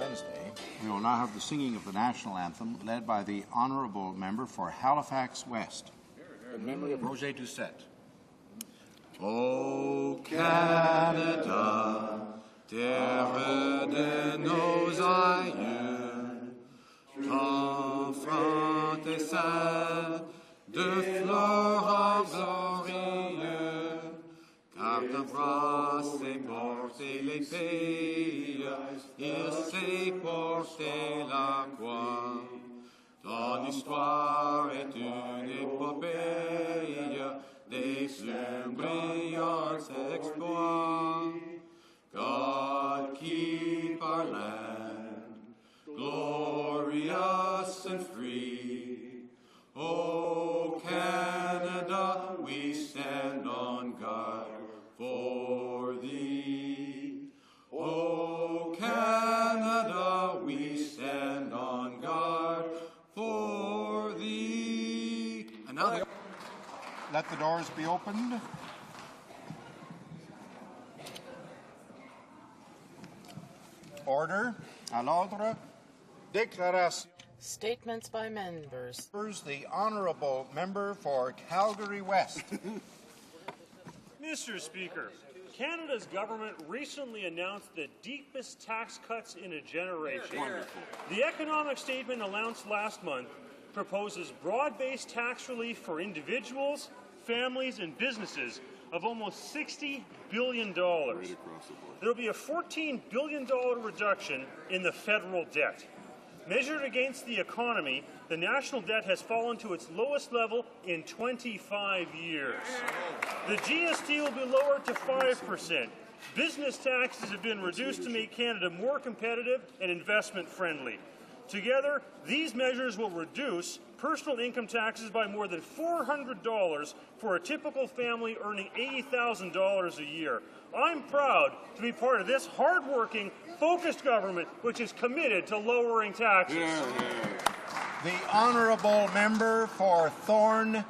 Wednesday. We will now have the singing of the national anthem, led by the honourable member for Halifax West, in memory of Roger Doucette. Ô Canada, terre de nos aïeux, enfant et saint de Florent glorieux, car ta bras sait porter les pays, il sait porter la croix. Ton histoire est une épopée des plus brillants exploits. God keep our land glorious and free. O Canada, we stand on guard for thee. O Canada, we stand on guard for thee. Another. Let the doors be opened. Order. À l'ordre. Déclaration. Statements by members. The honourable member for Calgary West. Mr. Speaker, Canada's government recently announced the deepest tax cuts in a generation. Wonderful. The economic statement announced last month proposes broad-based tax relief for individuals, families, and businesses of almost $60 billion. There will be a $14 billion reduction in the federal debt. Measured against the economy, the national debt has fallen to its lowest level in 25 years. The GST will be lowered to 5%. Business taxes have been reduced to make Canada more competitive and investment-friendly. Together, these measures will reduce personal income taxes by more than $400 for a typical family earning $80,000 a year. I'm proud to be part of this hard-working, focused government which is committed to lowering taxes. The honourable member for Thornhill.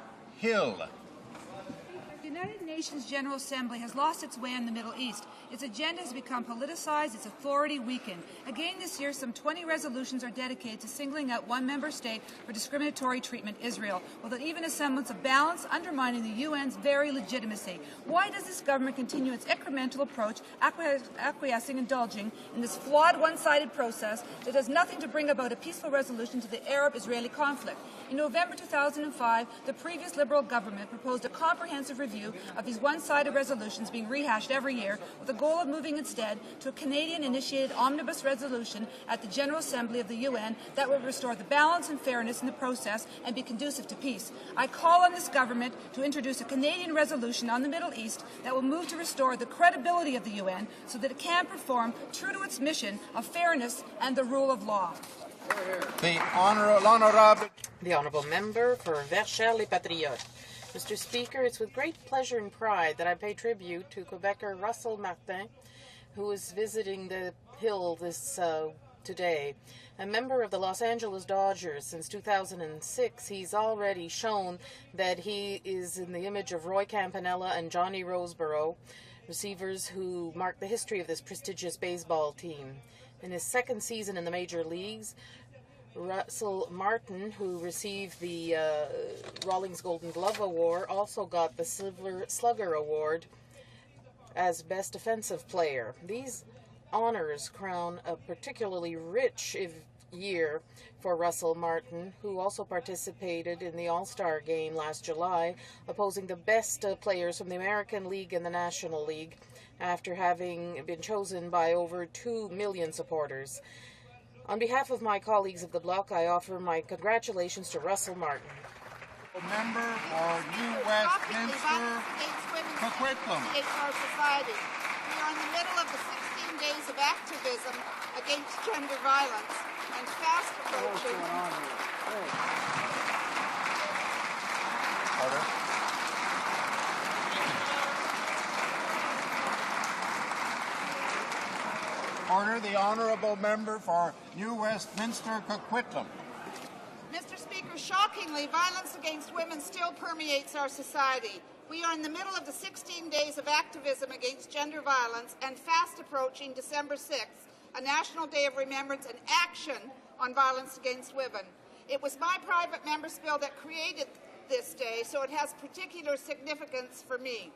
The United Nations General Assembly has lost its way in the Middle East. Its agenda has become politicized, its authority weakened. Again this year, some 20 resolutions are dedicated to singling out one member state for discriminatory treatment, Israel, without even a semblance of balance, undermining the UN's very legitimacy. Why does this government continue its incremental approach, acquiescing, indulging in this flawed, one-sided process that does nothing to bring about a peaceful resolution to the Arab-Israeli conflict? In November 2005, the previous Liberal government proposed a comprehensive review of these one-sided resolutions being rehashed every year with the goal of moving instead to a Canadian-initiated omnibus resolution at the General Assembly of the UN that would restore the balance and fairness in the process and be conducive to peace. I call on this government to introduce a Canadian resolution on the Middle East that will move to restore the credibility of the UN so that it can perform true to its mission of fairness and the rule of law. The honourable member for Verchères-les-Patriotes. Mr. Speaker, it's with great pleasure and pride that I pay tribute to Quebecer Russell Martin, who is visiting the Hill today. A member of the Los Angeles Dodgers since 2006, he's already shown that he is in the image of Roy Campanella and Johnny Roseborough, receivers who mark the history of this prestigious baseball team. In his second season in the major leagues, Russell Martin, who received the Rawlings Golden Glove Award, also got the Silver Slugger Award as Best Defensive Player. These honors crown a particularly rich year for Russell Martin, who also participated in the All-Star Game last July, opposing the best players from the American League and the National League, after having been chosen by over 2 million supporters. On behalf of my colleagues of the Bloc, I offer my congratulations to Russell Martin. Member for New Westminster, Coquitlam. We are in the middle of the 16 days of activism against gender violence and fast approaching. Order. Order. The honourable member for New Westminster, Coquitlam. Mr. Speaker, shockingly, violence against women still permeates our society. We are in the middle of the 16 days of activism against gender violence and fast approaching December 6th, a National Day of Remembrance and action on violence against women. It was my private member's bill that created this day, so it has particular significance for me.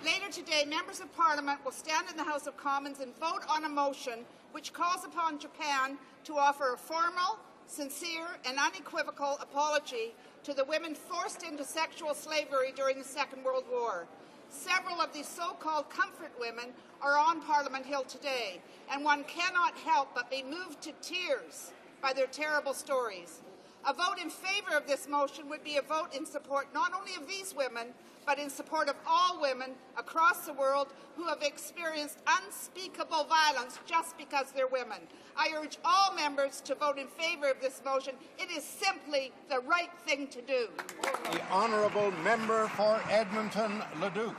Later today, members of Parliament will stand in the House of Commons and vote on a motion which calls upon Japan to offer a formal, sincere and unequivocal apology to the women forced into sexual slavery during the Second World War. Several of these so-called comfort women are on Parliament Hill today, and one cannot help but be moved to tears by their terrible stories. A vote in favour of this motion would be a vote in support not only of these women, but in support of all women across the world who have experienced unspeakable violence just because they're women. I urge all members to vote in favour of this motion. It is simply the right thing to do. The Honourable Member for Edmonton Leduc.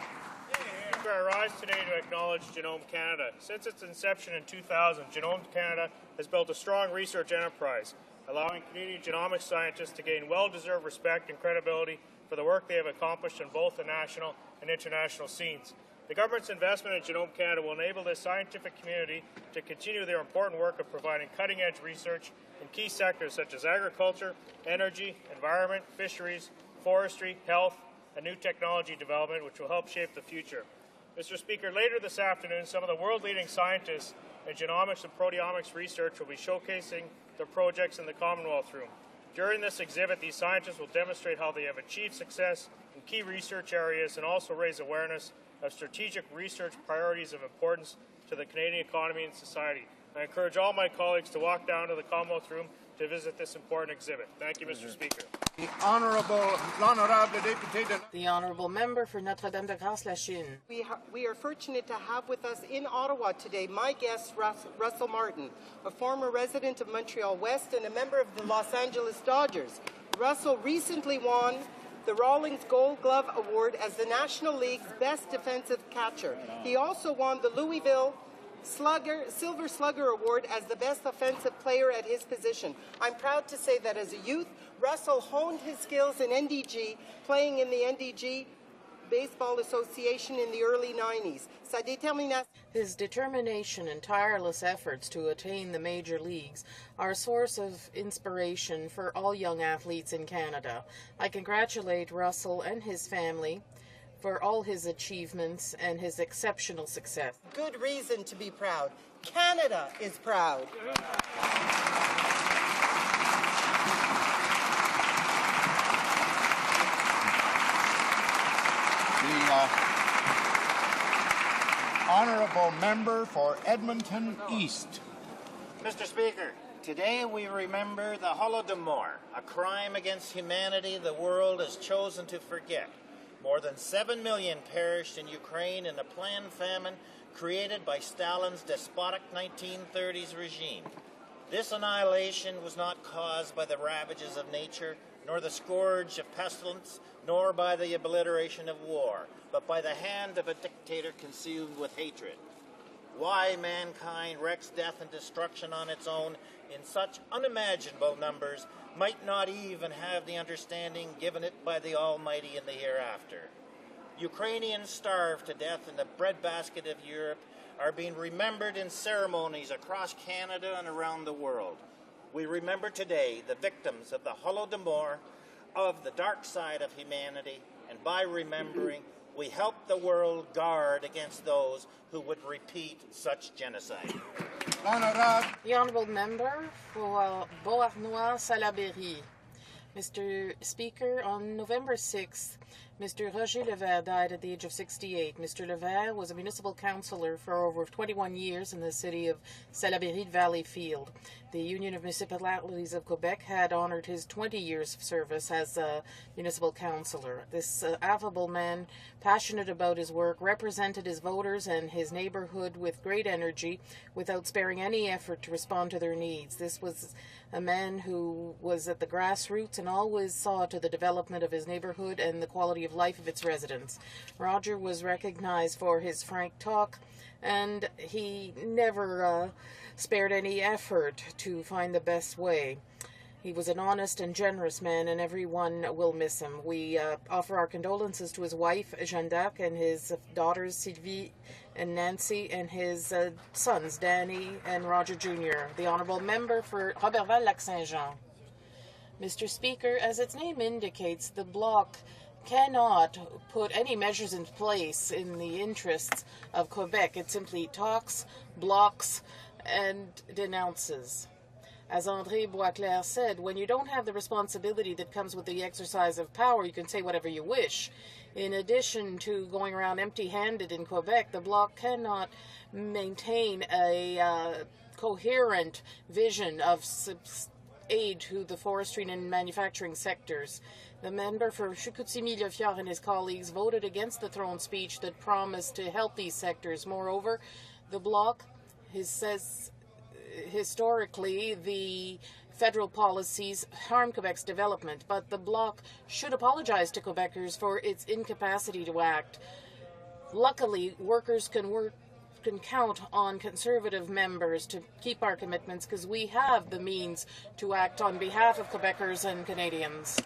I rise today to acknowledge Genome Canada. Since its inception in 2000, Genome Canada has built a strong research enterprise, allowing Canadian genomics scientists to gain well-deserved respect and credibility for the work they have accomplished on both the national and international scenes. The government's investment in Genome Canada will enable this scientific community to continue their important work of providing cutting-edge research in key sectors such as agriculture, energy, environment, fisheries, forestry, health, and new technology development, which will help shape the future. Mr. Speaker, later this afternoon, some of the world-leading scientists in genomics and proteomics research will be showcasing their projects in the Commonwealth Room. During this exhibit, these scientists will demonstrate how they have achieved success in key research areas and also raise awareness of strategic research priorities of importance to the Canadian economy and society. I encourage all my colleagues to walk down to the Commonwealth Room to visit this important exhibit. Thank you, Mr. Speaker. The Honourable Deputy. The Honourable Member for Notre-Dame-de-Grâce-la-Chine. We are fortunate to have with us in Ottawa today my guest, Russell Martin, a former resident of Montreal West and a member of the Los Angeles Dodgers. Russell recently won the Rawlings Gold Glove Award as the National League's best defensive catcher. He also won the Louisville Silver Slugger Award as the best offensive player at his position. I'm proud to say that as a youth, Russell honed his skills in NDG, playing in the NDG Baseball Association in the early 90s. His determination and tireless efforts to attain the major leagues are a source of inspiration for all young athletes in Canada. I congratulate Russell and his family for all his achievements and his exceptional success. Good reason to be proud. Canada is proud. The Honourable Member for Edmonton East. Mr. Speaker, today we remember the Holodomor, a crime against humanity the world has chosen to forget. More than 7 million perished in Ukraine in a planned famine created by Stalin's despotic 1930s regime. This annihilation was not caused by the ravages of nature, nor the scourge of pestilence, nor by the obliteration of war, but by the hand of a dictator consumed with hatred. Why mankind wreaks death and destruction on its own in such unimaginable numbers might not even have the understanding given it by the Almighty in the hereafter. Ukrainians starved to death in the breadbasket of Europe are being remembered in ceremonies across Canada and around the world. We remember today the victims of the Holodomor, of the dark side of humanity, and by remembering, we help the world guard against those who would repeat such genocide. The Honourable Member for Beauharnois-Salaberry. Mr. Speaker, on November 6th, Mr. Roger Levert died at the age of 68. Mr. Levert was a municipal councillor for over 21 years in the city of Salaberry-de-Valleyfield. The Union of Municipalities of Quebec had honoured his 20 years of service as a municipal councillor. This affable man, passionate about his work, represented his voters and his neighbourhood with great energy without sparing any effort to respond to their needs. This was a man who was at the grassroots and always saw to the development of his neighbourhood and the quality of life of its residents. Roger was recognized for his frank talk, and he never spared any effort to find the best way. He was an honest and generous man, and everyone will miss him. We offer our condolences to his wife, Jeanne d'Arc, and his daughters, Sylvie and Nancy, and his sons, Danny and Roger Jr., the Honourable Member for Roberval-Lac-Saint-Jean. Mr. Speaker, as its name indicates, the Bloc cannot put any measures in place in the interests of Quebec. It simply talks, blocks, and denounces. As André Boisclair said, when you don't have the responsibility that comes with the exercise of power, you can say whatever you wish. In addition to going around empty-handed in Quebec, the Bloc cannot maintain a coherent vision of aid to the forestry and manufacturing sectors. The member for Chicoutimi-Le-Fjord and his colleagues voted against the throne speech that promised to help these sectors. Moreover, the Bloc says historically the federal policies harm Quebec's development, but the Bloc should apologize to Quebecers for its incapacity to act. Luckily, workers can count on Conservative members to keep our commitments because we have the means to act on behalf of Quebecers and Canadians.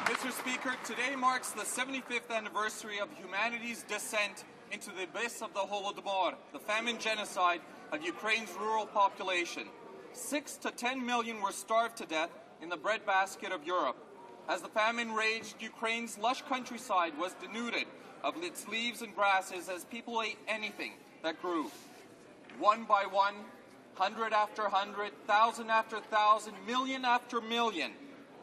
Mr. Speaker, today marks the 75th anniversary of humanity's descent into the abyss of the Holodomor, the famine genocide of Ukraine's rural population. 6 to 10 million were starved to death in the breadbasket of Europe. As the famine raged, Ukraine's lush countryside was denuded of its leaves and grasses as people ate anything that grew. One by one, 100 after 100, 1,000 after 1,000, million after million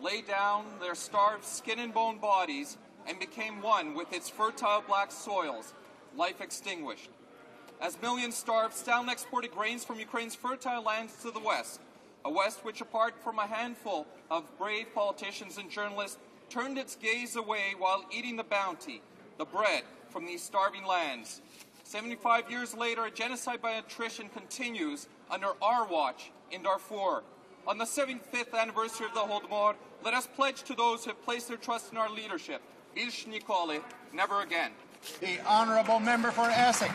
lay down their starved skin and bone bodies and became one with its fertile black soils, life extinguished. As millions starved, Stalin exported grains from Ukraine's fertile lands to the West, a West which, apart from a handful of brave politicians and journalists, turned its gaze away while eating the bounty, the bread from these starving lands. 75 years later, a genocide by attrition continues under our watch in Darfur. On the 75th anniversary of the Holodomor, let us pledge to those who have placed their trust in our leadership, Bish Nikoli, never again. The Honourable Member for Essex.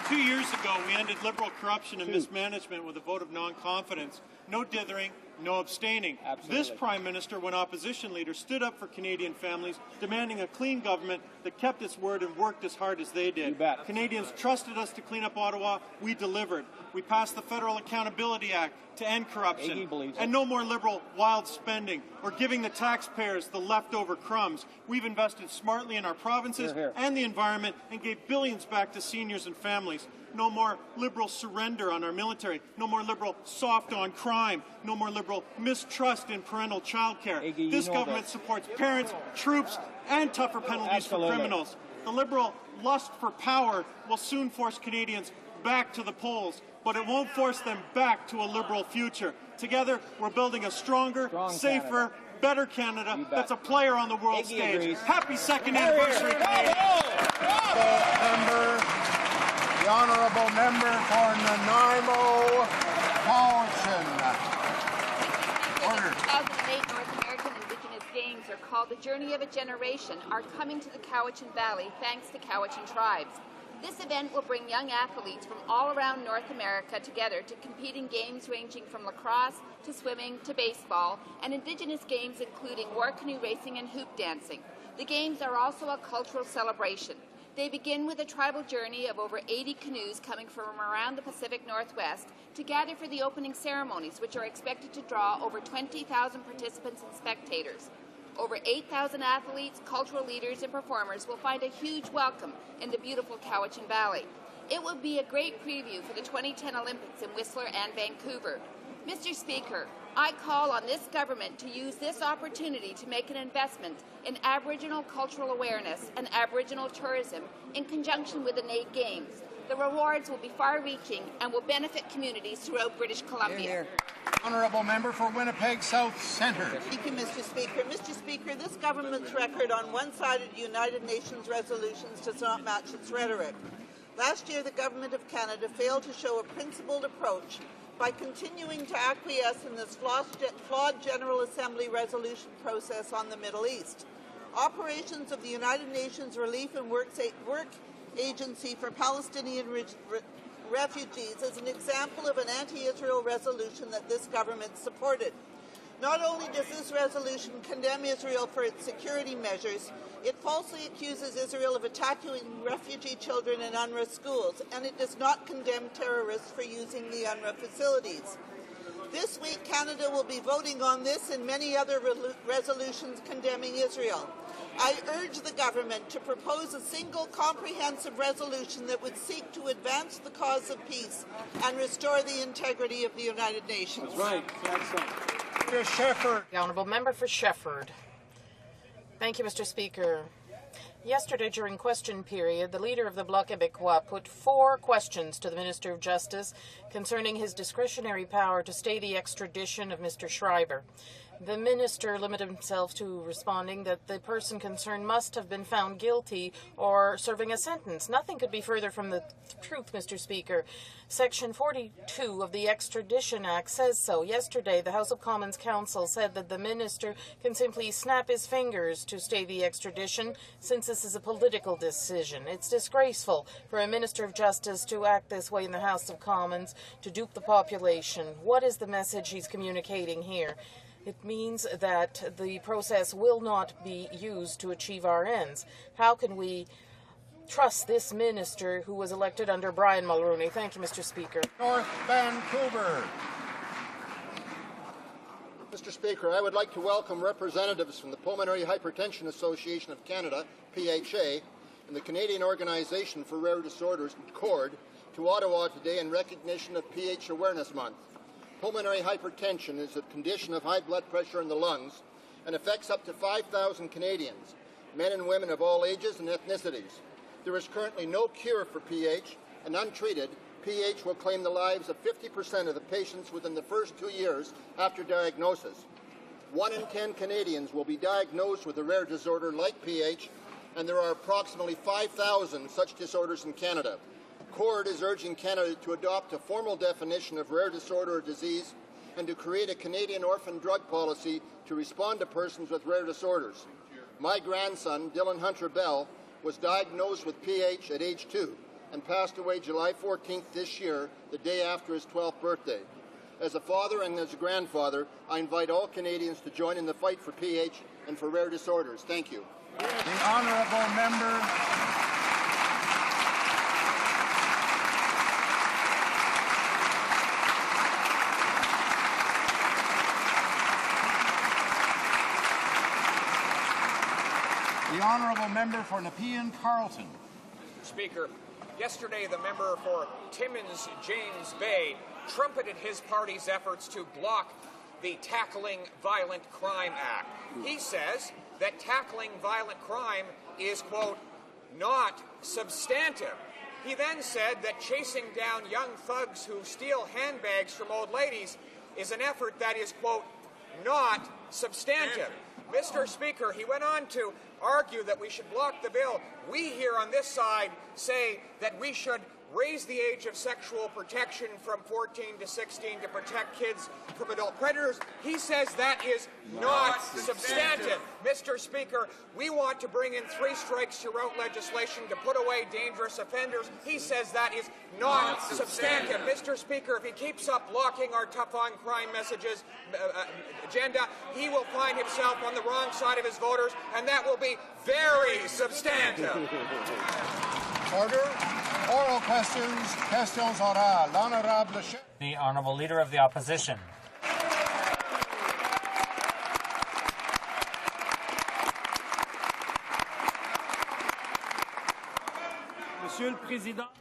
2 years ago, we ended Liberal corruption and mismanagement with a vote of non-confidence. No dithering, no abstaining. Absolutely. This Prime Minister, when opposition leaders stood up for Canadian families, demanding a clean government that kept its word and worked as hard as they did. You bet. Canadians trusted us to clean up Ottawa. We delivered. We passed the Federal Accountability Act to end corruption. And no more Liberal wild spending or giving the taxpayers the leftover crumbs. We've invested smartly in our provinces and the environment and gave billions back to seniors and families. No more Liberal surrender on our military. No more Liberal soft on crime. No more Liberal mistrust in parental child care. This government supports parents, troops, and tougher penalties for criminals. The Liberal lust for power will soon force Canadians back to the polls, but it won't force them back to a Liberal future. Together, we're building a stronger, safer, better Canada that's a player on the world stage. Happy second anniversary, Canadians! The Honourable Member for Nanaimo, Cowichan. Order. The 2008 North American Indigenous Games are called The Journey of a Generation, are coming to the Cowichan Valley thanks to Cowichan tribes. This event will bring young athletes from all around North America together to compete in games ranging from lacrosse to swimming to baseball, and Indigenous games including war canoe racing and hoop dancing. The games are also a cultural celebration. They begin with a tribal journey of over 80 canoes coming from around the Pacific Northwest to gather for the opening ceremonies, which are expected to draw over 20,000 participants and spectators. Over 8,000 athletes, cultural leaders, and performers will find a huge welcome in the beautiful Cowichan Valley. It will be a great preview for the 2010 Olympics in Whistler and Vancouver. Mr. Speaker, I call on this government to use this opportunity to make an investment in Aboriginal cultural awareness and Aboriginal tourism in conjunction with the NAID Games. The rewards will be far-reaching and will benefit communities throughout British Columbia. Honourable Member for Winnipeg South Centre. Thank you, Mr. Speaker. Mr. Speaker, this government's record on one-sided United Nations resolutions does not match its rhetoric. Last year, the Government of Canada failed to show a principled approach by continuing to acquiesce in this flawed General Assembly resolution process on the Middle East. Operations of the United Nations Relief and Work Agency for Palestinian refugees is an example of an anti-Israel resolution that this government supported. Not only does this resolution condemn Israel for its security measures, it falsely accuses Israel of attacking refugee children in UNRWA schools, and it does not condemn terrorists for using the UNRWA facilities. This week, Canada will be voting on this and many other resolutions condemning Israel. I urge the government to propose a single comprehensive resolution that would seek to advance the cause of peace and restore the integrity of the United Nations. That's right. Mr. Shefford. The Honourable Member for Shefford. Thank you, Mr. Speaker. Yesterday, during question period, the leader of the Bloc Québécois put 4 questions to the Minister of Justice concerning his discretionary power to stay the extradition of Mr. Schreiber. The minister limited himself to responding that the person concerned must have been found guilty or serving a sentence. Nothing could be further from the truth, Mr. Speaker. Section 42 of the Extradition Act says so. Yesterday, the House of Commons Council said that the minister can simply snap his fingers to stay the extradition, since this is a political decision. It's disgraceful for a Minister of Justice to act this way in the House of Commons, to dupe the population. What is the message he's communicating here? It means that the process will not be used to achieve our ends. How can we trust this minister who was elected under Brian Mulroney? Thank you, Mr. Speaker. North Vancouver. Mr. Speaker, I would like to welcome representatives from the Pulmonary Hypertension Association of Canada, PHA, and the Canadian Organization for Rare Disorders, CORD, to Ottawa today in recognition of PH Awareness Month. Pulmonary hypertension is a condition of high blood pressure in the lungs and affects up to 5,000 Canadians, men and women of all ages and ethnicities. There is currently no cure for PH, and untreated, PH will claim the lives of 50% of the patients within the first 2 years after diagnosis. 1 in 10 Canadians will be diagnosed with a rare disorder like PH, and there are approximately 5,000 such disorders in Canada. CORD is urging Canada to adopt a formal definition of rare disorder or disease and to create a Canadian orphan drug policy to respond to persons with rare disorders. My grandson, Dylan Hunter Bell, was diagnosed with PH at age 2 and passed away July 14th this year, the day after his 12th birthday. As a father and as a grandfather, I invite all Canadians to join in the fight for PH and for rare disorders. Thank you. The honourable member. The honourable member for Nepean Carleton. Speaker, yesterday the member for Timmins James Bay trumpeted his party's efforts to block the Tackling Violent Crime Act. He says that tackling violent crime is, quote, not substantive. He then said that chasing down young thugs who steal handbags from old ladies is an effort that is, quote, not substantive. Mr. Speaker, he went on to argue that we should block the bill. We here on this side say that we should raise the age of sexual protection from 14 to 16 to protect kids from adult predators. He says that is not substantive. Mr. Speaker, we want to bring in 3 strikes you're out legislation to put away dangerous offenders. He says that is not substantive. Mr. Speaker, if he keeps up blocking our tough on crime messages agenda, he will find himself on the wrong side of his voters, and that will be very substantive. Order. Oral questions. Questions orales. L'honorable. The Honourable Leader of the Opposition.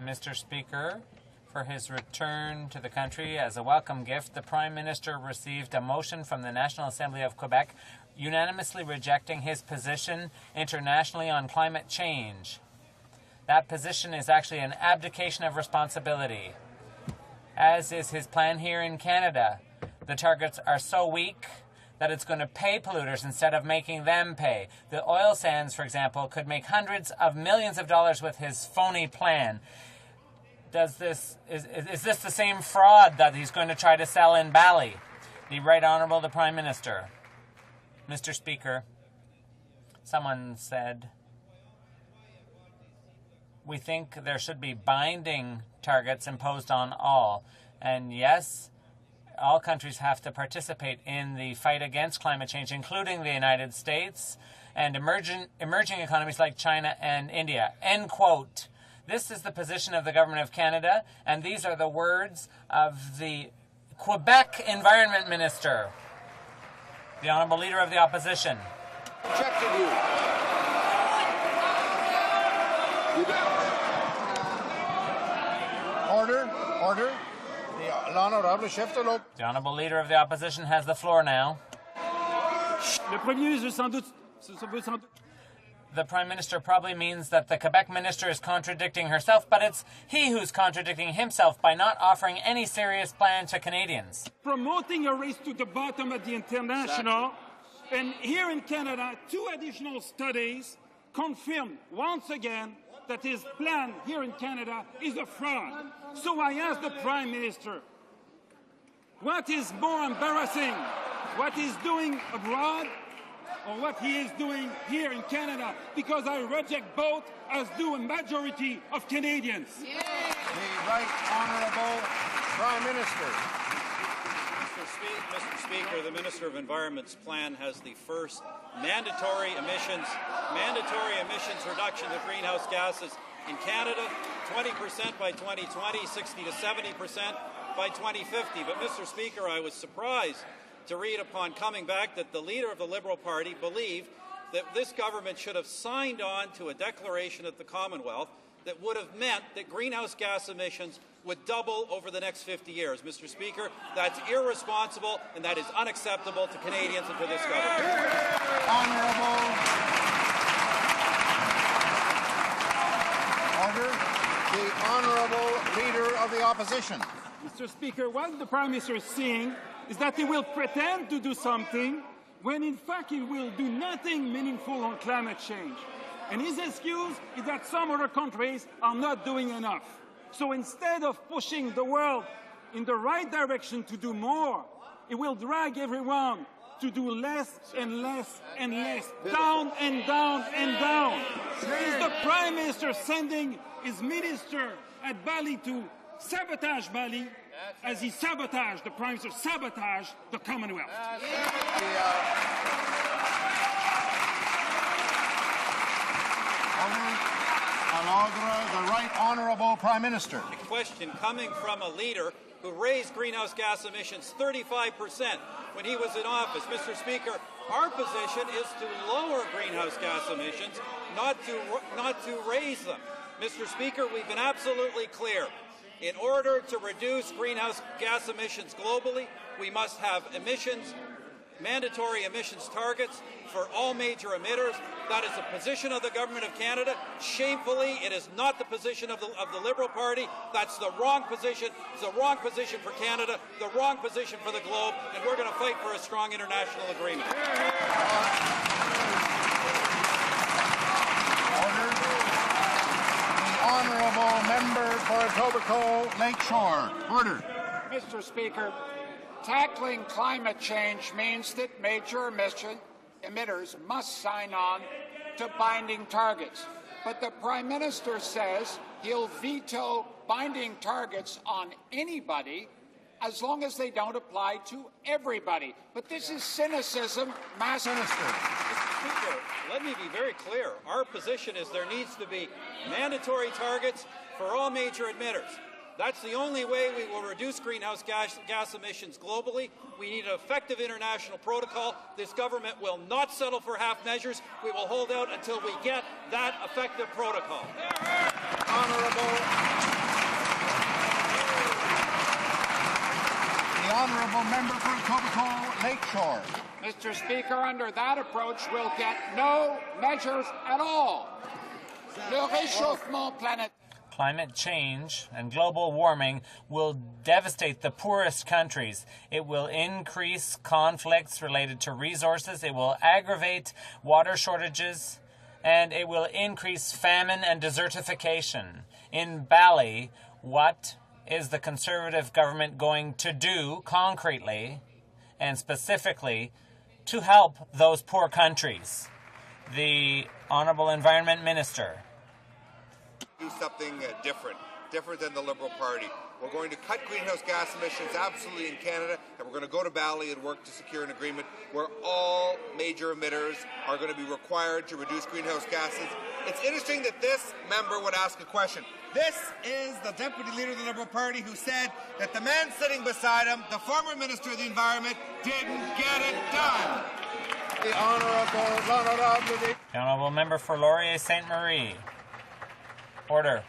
Mr. Speaker, for his return to the country as a welcome gift, the Prime Minister received a motion from the National Assembly of Quebec unanimously rejecting his position internationally on climate change. That position is actually an abdication of responsibility, as is his plan here in Canada. The targets are so weak that it's going to pay polluters instead of making them pay. The oil sands, for example, could make hundreds of millions of dollars with his phony plan. Is this the same fraud that he's going to try to sell in Bali? The Right Honourable the Prime Minister. Mr. Speaker, someone said we think there should be binding targets imposed on all. And yes, all countries have to participate in the fight against climate change, including the United States and emerging economies like China and India. End quote. This is the position of the Government of Canada, and these are the words of the Quebec Environment Minister, the Honourable Leader of the Opposition. Objected you. Order. The Honourable Leader of the Opposition has the floor now. The Prime Minister probably means that the Quebec Minister is contradicting herself, but it's he who's contradicting himself by not offering any serious plan to Canadians. Promoting a race to the bottom at the international, and here in Canada, 2 additional studies confirm once again that his plan here in Canada is a fraud. So I ask the Prime Minister, what is more embarrassing? What he's doing abroad or what he is doing here in Canada? Because I reject both, as do a majority of Canadians. The Right Honourable Prime Minister. Mr. Speaker, the Minister of Environment's plan has the first mandatory emissions reduction of greenhouse gases in Canada, 20% by 2020, 60 to 70% by 2050. But, Mr. Speaker, I was surprised to read upon coming back that the leader of the Liberal Party believed that this government should have signed on to a declaration at the Commonwealth that would have meant that greenhouse gas emissions would double over the next 50 years. Mr. Speaker, that's irresponsible and that is unacceptable to Canadians and to this government. The Honourable Leader of the Opposition. Mr. Speaker, what the Prime Minister is saying is that he will pretend to do something when in fact he will do nothing meaningful on climate change. And his excuse is that some other countries are not doing enough. So instead of pushing the world in the right direction to do more, it will drag everyone to do less and less and less, down and down and down. Is the Prime Minister sending his minister at Bali to sabotage Bali as he sabotaged, the Prime Minister sabotaged the Commonwealth? The Right Honourable Prime Minister. A question coming from a leader who raised greenhouse gas emissions 35% when he was in office. Mr. Speaker, our position is to lower greenhouse gas emissions, not to raise them. Mr. Speaker, we've been absolutely clear. In order to reduce greenhouse gas emissions globally, we must have mandatory emissions targets for all major emitters. That is the position of the Government of Canada. Shamefully, it is not the position of the Liberal Party. That's the wrong position. It's the wrong position for Canada, the wrong position for the globe, and we're going to fight for a strong international agreement. The Honourable Member for Etobicoke Lakeshore. Order. Mr. Speaker, tackling climate change means that major emitters must sign on to binding targets. But the Prime Minister says he'll veto binding targets on anybody as long as they don't apply to everybody. But this is cynicism, mass Minister. Mr. Speaker, let me be very clear. Our position is there needs to be mandatory targets for all major emitters. That's the only way we will reduce greenhouse gas emissions globally. We need an effective international protocol. This government will not settle for half measures. We will hold out until we get that effective protocol. The Honourable Member for Etobicoke Lakeshore. Mr. Speaker, under that approach, we'll get no measures at all. Le réchauffement planétaire. Climate change and global warming will devastate the poorest countries. It will increase conflicts related to resources. It will aggravate water shortages. And it will increase famine and desertification. In Bali, what is the Conservative government going to do concretely and specifically to help those poor countries? The Honourable Environment Minister. do something different than the Liberal Party. We're going to cut greenhouse gas emissions absolutely in Canada, and we're going to go to Bali and work to secure an agreement where all major emitters are going to be required to reduce greenhouse gases. It's interesting that this member would ask a question. This is the Deputy Leader of the Liberal Party who said that the man sitting beside him, the former Minister of the Environment, didn't get it done. The Honourable Member for Laurier Sainte Marie. Order.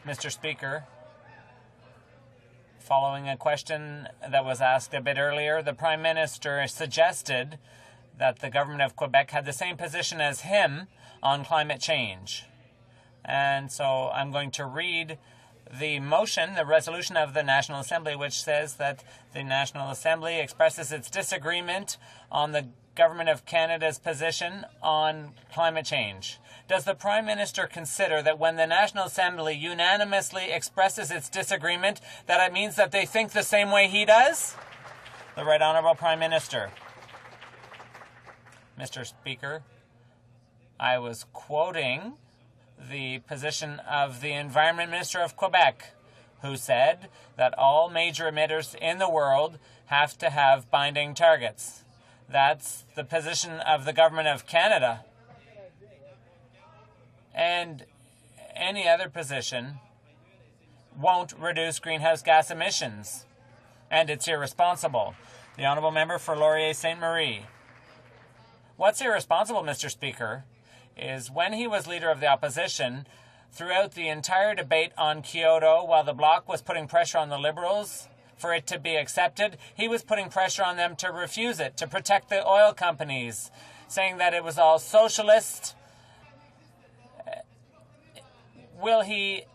Mr. Speaker, following a question that was asked a bit earlier, the Prime Minister suggested that the government of Quebec had the same position as him on climate change. And so I'm going to read the motion, the resolution of the National Assembly, which says that the National Assembly expresses its disagreement on the Government of Canada's position on climate change. Does the Prime Minister consider that when the National Assembly unanimously expresses its disagreement, that it means that they think the same way he does? The Right Honourable Prime Minister. Mr. Speaker, I was quoting the position of the Environment Minister of Quebec, who said that all major emitters in the world have to have binding targets. That's the position of the Government of Canada. And any other position won't reduce greenhouse gas emissions. And it's irresponsible. The Honourable Member for Laurier Sainte Marie. What's irresponsible, Mr. Speaker, is when he was Leader of the Opposition, throughout the entire debate on Kyoto, while the Bloc was putting pressure on the Liberals for it to be accepted, he was putting pressure on them to refuse it, to protect the oil companies, saying that it was all socialist. Will he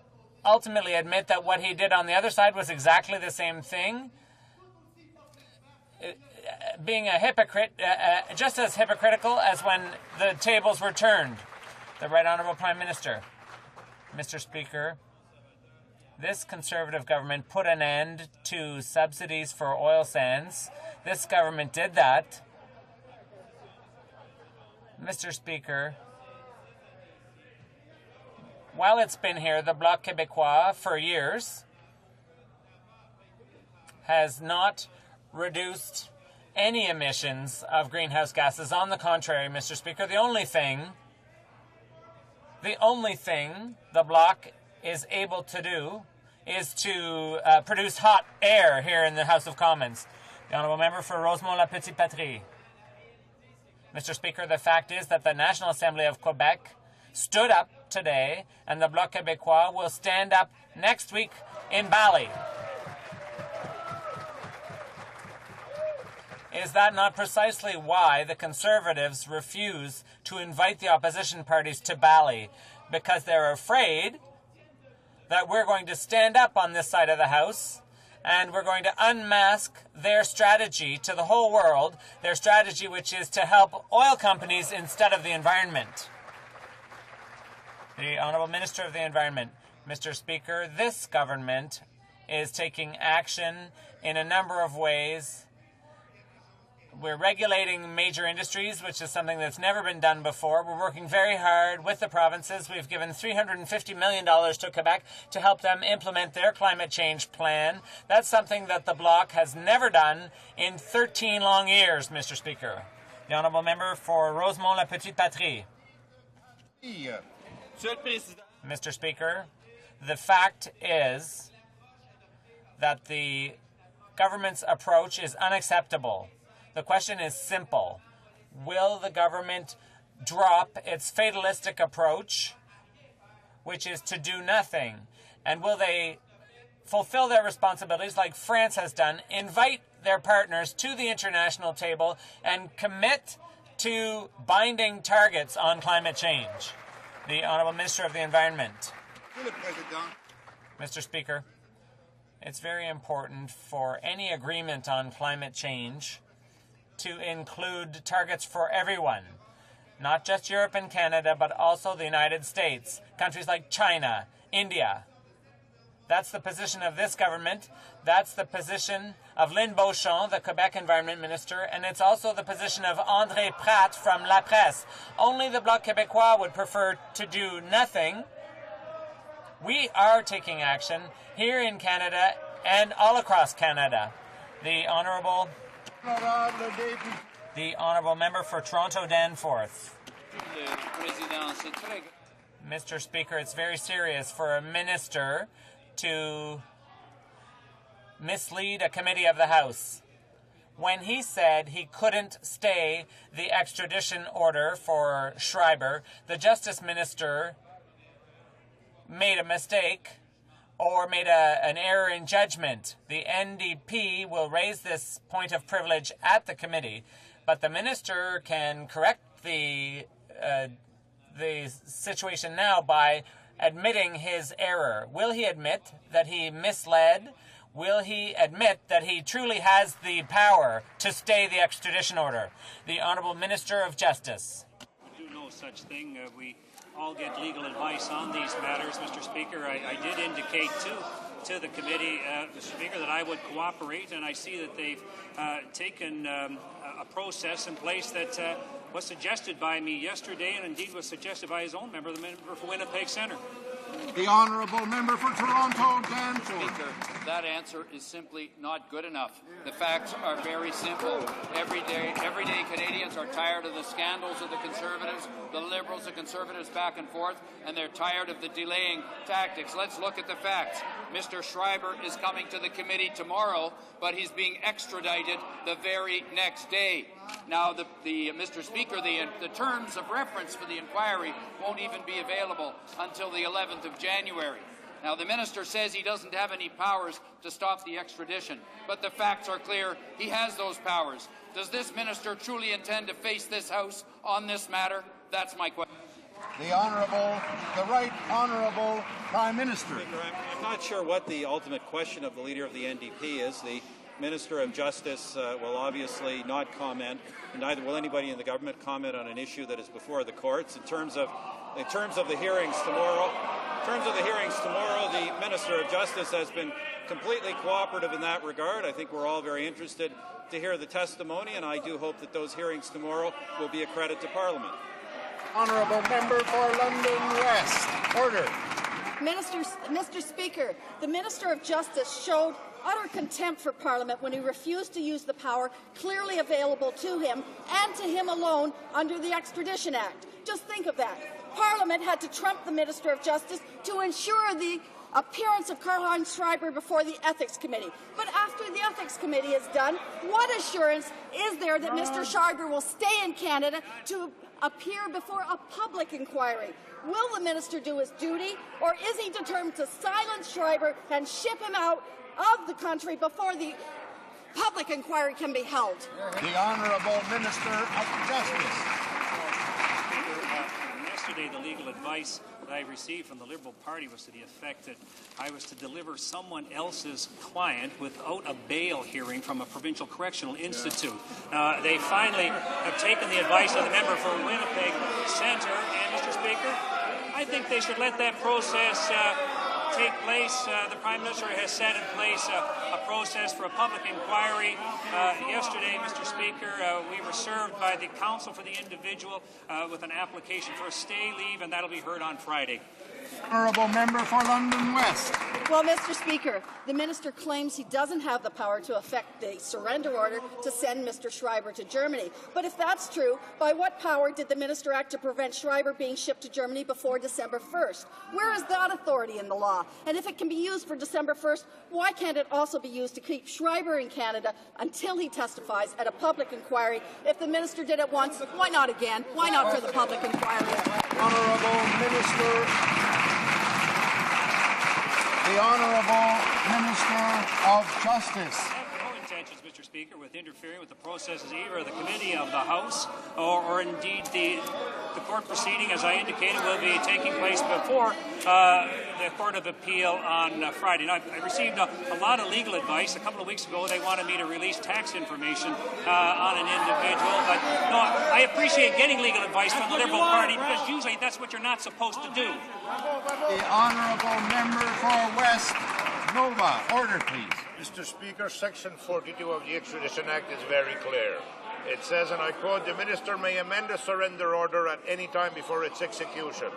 ultimately admit that what he did on the other side was exactly the same thing? Being a hypocrite, just as hypocritical as when the tables were turned. The Right Honourable Prime Minister. Mr. Speaker, this Conservative government put an end to subsidies for oil sands. This government did that. Mr. Speaker, while it's been here, the Bloc Québécois, for years, has not reduced any emissions of greenhouse gases. On the contrary, Mr. Speaker, the only thing the Bloc is able to do is to produce hot air here in the House of Commons. The Honourable Member for Rosemont-la-Petite-Patrie. Mr. Speaker, the fact is that the National Assembly of Quebec stood up today, and the Bloc Québécois will stand up next week in Bali. Is that not precisely why the Conservatives refuse to invite the opposition parties to Bali? Because they're afraid that we're going to stand up on this side of the House and we're going to unmask their strategy to the whole world, their strategy which is to help oil companies instead of the environment. The Honourable Minister of the Environment. Mr. Speaker, this government is taking action in a number of ways. We're regulating major industries, which is something that's never been done before. We're working very hard with the provinces. We've given $350 million to Quebec to help them implement their climate change plan. That's something that the Bloc has never done in 13 long years, Mr. Speaker. The Honourable Member for Rosemont-la-Petite-Patrie. Mr. Speaker, the fact is that the government's approach is unacceptable. The question is simple. Will the government drop its fatalistic approach, which is to do nothing? And will they fulfill their responsibilities like France has done, invite their partners to the international table and commit to binding targets on climate change? The Honourable Minister of the Environment. Mr. Speaker, it's very important for any agreement on climate change to include targets for everyone, not just Europe and Canada, but also the United States, countries like China, India. That's the position of this government. That's the position of Lynn Beauchamp, the Quebec Environment Minister, and it's also the position of André Pratt from La Presse. Only the Bloc Québécois would prefer to do nothing, We are taking action here in Canada and all across Canada. The Honourable Member for Toronto Danforth. Mr. Speaker, it's very serious for a minister to mislead a committee of the House. When he said he couldn't stay the extradition order for Schreiber, the Justice Minister made a mistake or made an error in judgment. The NDP will raise this point of privilege at the committee, but the minister can correct the situation now by admitting his error. Will he admit that he misled? Will he admit that he truly has the power to stay the extradition order? The Honourable Minister of Justice. We do no such thing. We all get legal advice on these matters, Mr. Speaker. I did indicate to the committee, Mr. Speaker, that I would cooperate, and I see that they've taken a process in place that was suggested by me yesterday, and indeed was suggested by his own member, the member for Winnipeg Centre. The Honourable Member for Toronto Danforth. Speaker, that answer is simply not good enough. The facts are very simple. Everyday Canadians are tired of the scandals of the Conservatives, the Liberals, the Conservatives back and forth, and they're tired of the delaying tactics. Let's look at the facts. Mr. Schreiber is coming to the committee tomorrow, but he's being extradited the very next day. Now, Mr. Speaker, the terms of reference for the inquiry won't even be available until the 11th of January. Now, the minister says he doesn't have any powers to stop the extradition, but the facts are clear. He has those powers. Does this minister truly intend to face this House on this matter? That's my question. The Right Honourable Prime Minister. Speaker, I'm not sure what the ultimate question of the Leader of the NDP is. The Minister of Justice will obviously not comment, and neither will anybody in the government comment on an issue that is before the courts. In terms of the hearings tomorrow, the Minister of Justice has been completely cooperative in that regard. I think we're all very interested to hear the testimony, and I do hope that those hearings tomorrow will be a credit to Parliament. Honourable Member for London West. Order. Mr. Speaker, the Minister of Justice showed utter contempt for Parliament when he refused to use the power clearly available to him and to him alone under the Extradition Act. Just think of that. Parliament had to trump the Minister of Justice to ensure the appearance of Karl-Heinz Schreiber before the Ethics Committee. But after the Ethics Committee is done, what assurance is there that Mr. Schreiber will stay in Canada to appear before a public inquiry? Will the minister do his duty, or is he determined to silence Schreiber and ship him out of the country before the public inquiry can be held? The Honourable Minister of Justice. Yesterday, the legal advice that I received from the Liberal Party was to the effect that I was to deliver someone else's client without a bail hearing from a provincial correctional institute. They finally have taken the advice of the member for Winnipeg Centre, and Mr. Speaker, I think they should let that process take place. The Prime Minister has set in place a process for a public inquiry. Yesterday, Mr. Speaker, we were served by the Counsel for the Individual with an application for a stay leave, and that'll be heard on Friday. Honourable Member for London West. Well, Mr. Speaker, the minister claims he doesn't have the power to effect the surrender order to send Mr. Schreiber to Germany. But if that's true, by what power did the minister act to prevent Schreiber being shipped to Germany before December 1st? Where is that authority in the law? And if it can be used for December 1st, why can't it also be used to keep Schreiber in Canada until he testifies at a public inquiry? If the minister did it once, why not again? Why not for the public inquiry? Honourable Minister. The Honourable Minister of Justice. I have no intentions, Mr. Speaker, with interfering with the processes either of the committee of the House or indeed the court proceeding, as I indicated, will be taking place before the Court of Appeal on Friday. Now, I received a lot of legal advice. A couple of weeks ago, they wanted me to release tax information on an individual. But no, I appreciate getting legal advice from the Liberal Party because usually that's what you're not supposed to do. The Honourable Member for West Nova. Order, please. Mr. Speaker, Section 42 of the Extradition Act is very clear. It says, and I quote, "The Minister may amend a surrender order at any time before its execution."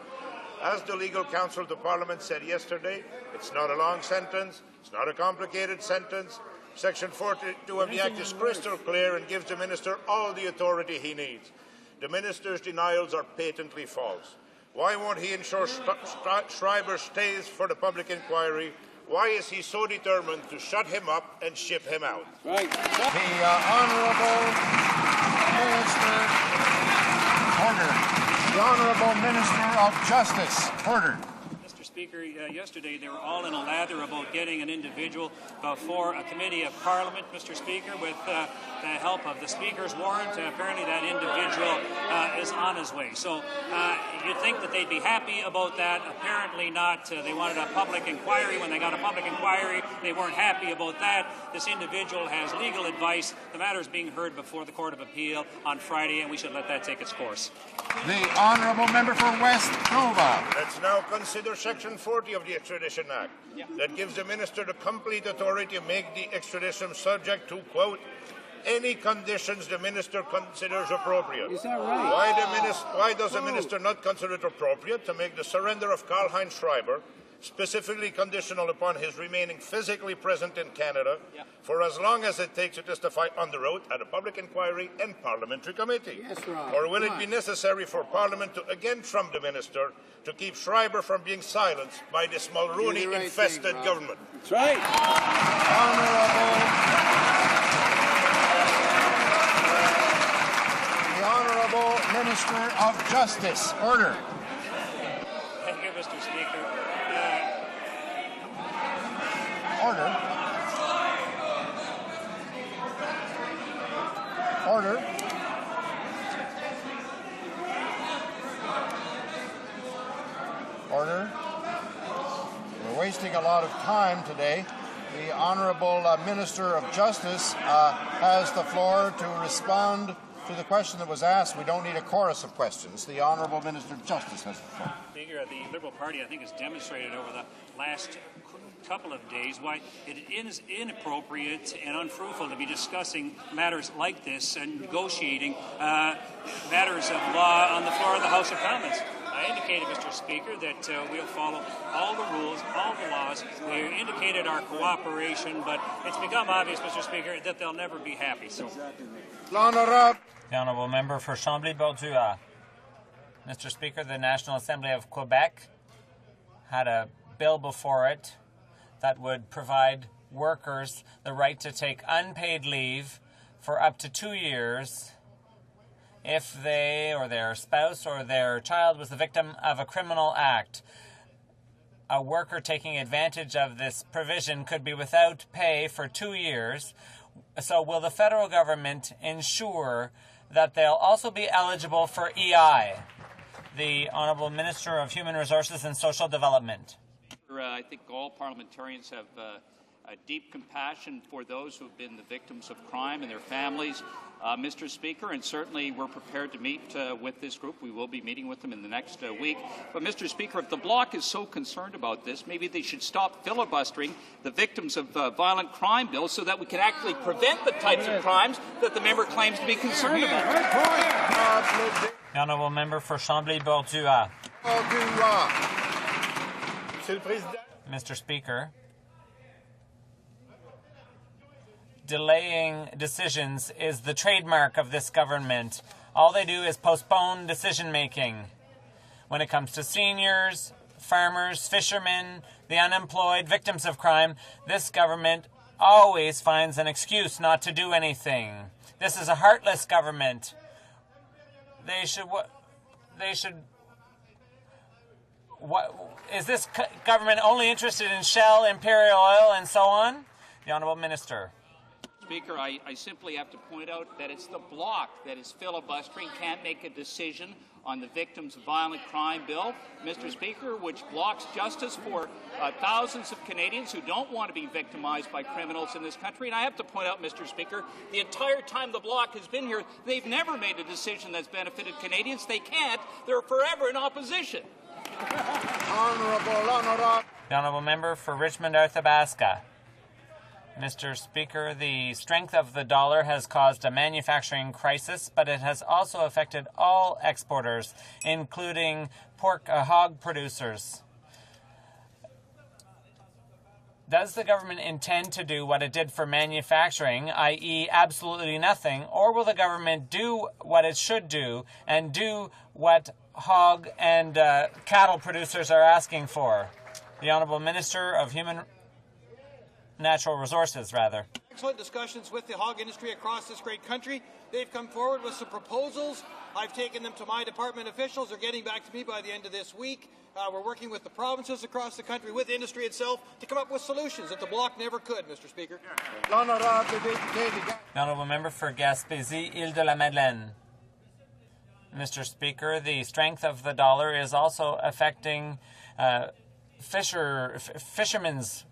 As the legal counsel to Parliament said yesterday, it's not a long sentence, it's not a complicated sentence. Section 42 of the Act is crystal clear and gives the Minister all the authority he needs. The Minister's denials are patently false. Why won't he ensure Schreiber stays for the public inquiry? Why is he so determined to shut him up and ship him out? Right. The Honourable Minister, order. The Honourable Minister of Justice, order. Mr. Speaker, yesterday they were all in a lather about getting an individual before a committee of Parliament, Mr. Speaker, with the help of the Speaker's warrant. Apparently that individual is on his way. So you'd think that they'd be happy about that. Apparently not. They wanted a public inquiry. When they got a public inquiry, they weren't happy about that. This individual has legal advice. The matter is being heard before the Court of Appeal on Friday, and we should let that take its course. The Honourable Member for West Nova. Let's now consider Section 40 of the Extradition Act that gives the Minister the complete authority to make the extradition subject to, quote, any conditions the Minister considers appropriate. Is that right? Why does the Minister not consider it appropriate to make the surrender of Karl-Heinz Schreiber specifically conditional upon his remaining physically present in Canada for as long as it takes to testify under oath at a public inquiry and parliamentary committee? Yes, Rob. Or will it be necessary for Parliament to again trump the Minister to keep Schreiber from being silenced by this Mulrooney-infested government? That's right. The Honourable Minister of Justice, order. Thank you, Mr. Speaker. Order. Order. Order. We're wasting a lot of time today. The Honourable Minister of Justice has the floor to respond to the question that was asked. We don't need a chorus of questions. The Honourable Minister of Justice has the floor. Speaker, the Liberal Party, I think, has demonstrated over the last couple of days why it is inappropriate and unfruitful to be discussing matters like this and negotiating matters of law on the floor of the House of Commons. I indicated, Mr. Speaker, that we'll follow all the rules, all the laws. We indicated our cooperation, but it's become obvious, Mr. Speaker, that they'll never be happy. So, The Honourable Member for Chambly-Bordua. Mr. Speaker, the National Assembly of Quebec had a bill before it that would provide workers the right to take unpaid leave for up to 2 years if they or their spouse or their child was the victim of a criminal act. A worker taking advantage of this provision could be without pay for 2 years. So will the federal government ensure that they'll also be eligible for EI? The Honourable Minister of Human Resources and Social Development. I think all parliamentarians have a deep compassion for those who have been the victims of crime and their families, Mr. Speaker, and certainly we're prepared to meet with this group. We will be meeting with them in the next week. But, Mr. Speaker, if the Bloc is so concerned about this, maybe they should stop filibustering the victims of violent crime bills so that we can actually prevent the types of crimes that the member claims to be concerned about. The Honourable Member for Chambly-Bordua. Mr. Speaker, delaying decisions is the trademark of this government. All they do is postpone decision-making. When it comes to seniors, farmers, fishermen, the unemployed, victims of crime, this government always finds an excuse not to do anything. This is a heartless government. Is this government only interested in Shell, Imperial Oil, and so on? The Honourable Minister. Speaker, I simply have to point out that it's the Bloc that is filibustering, can't make a decision on the Victims of Violent Crime Bill, Mr. Speaker, which blocks justice for thousands of Canadians who don't want to be victimized by criminals in this country. And I have to point out, Mr. Speaker, the entire time the Bloc has been here, they've never made a decision that's benefited Canadians. They can't. They're forever in opposition. The Honourable Member for Richmond Arthabaska. Mr. Speaker, the strength of the dollar has caused a manufacturing crisis, but it has also affected all exporters, including pork hog producers. Does the government intend to do what it did for manufacturing, i.e. absolutely nothing, or will the government do what it should do and do what hog and cattle producers are asking for? The Honourable Minister of Natural Resources, rather. Excellent discussions with the hog industry across this great country. They've come forward with some proposals. I've taken them to my department officials. They're getting back to me by the end of this week. We're working with the provinces across the country, with industry itself, to come up with solutions that the Bloc never could, Mr. Speaker. The Honourable Member for Gaspésie, Île-de-la-Madeleine. Mr. Speaker, the strength of the dollar is also affecting fishermen's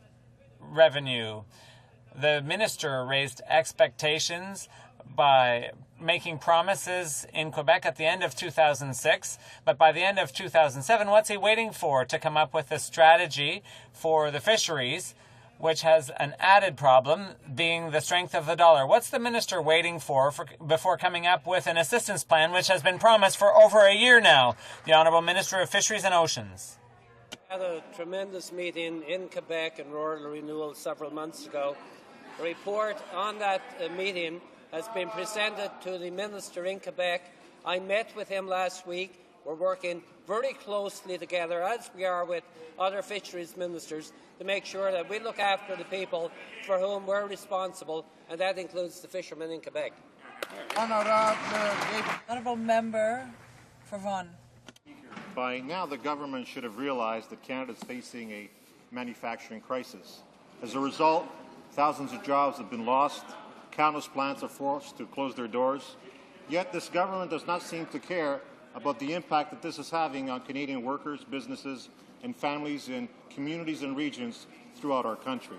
revenue. The minister raised expectations by making promises in Quebec at the end of 2006, but by the end of 2007, what's he waiting for to come up with a strategy for the fisheries, which has an added problem being the strength of the dollar? What's the minister waiting for before coming up with an assistance plan, which has been promised for over a year now? The Honourable Minister of Fisheries and Oceans. We had a tremendous meeting in Quebec in rural renewal several months ago. A report on that meeting has been presented to the Minister in Quebec. I met with him last week. We're working very closely together, as we are with other fisheries ministers, to make sure that we look after the people for whom we're responsible, and that includes the fishermen in Quebec. Honourable Member for Vaughan. By now, the government should have realized that Canada is facing a manufacturing crisis. As a result, thousands of jobs have been lost, countless plants are forced to close their doors. Yet this government does not seem to care about the impact that this is having on Canadian workers, businesses, and families in communities and regions throughout our country.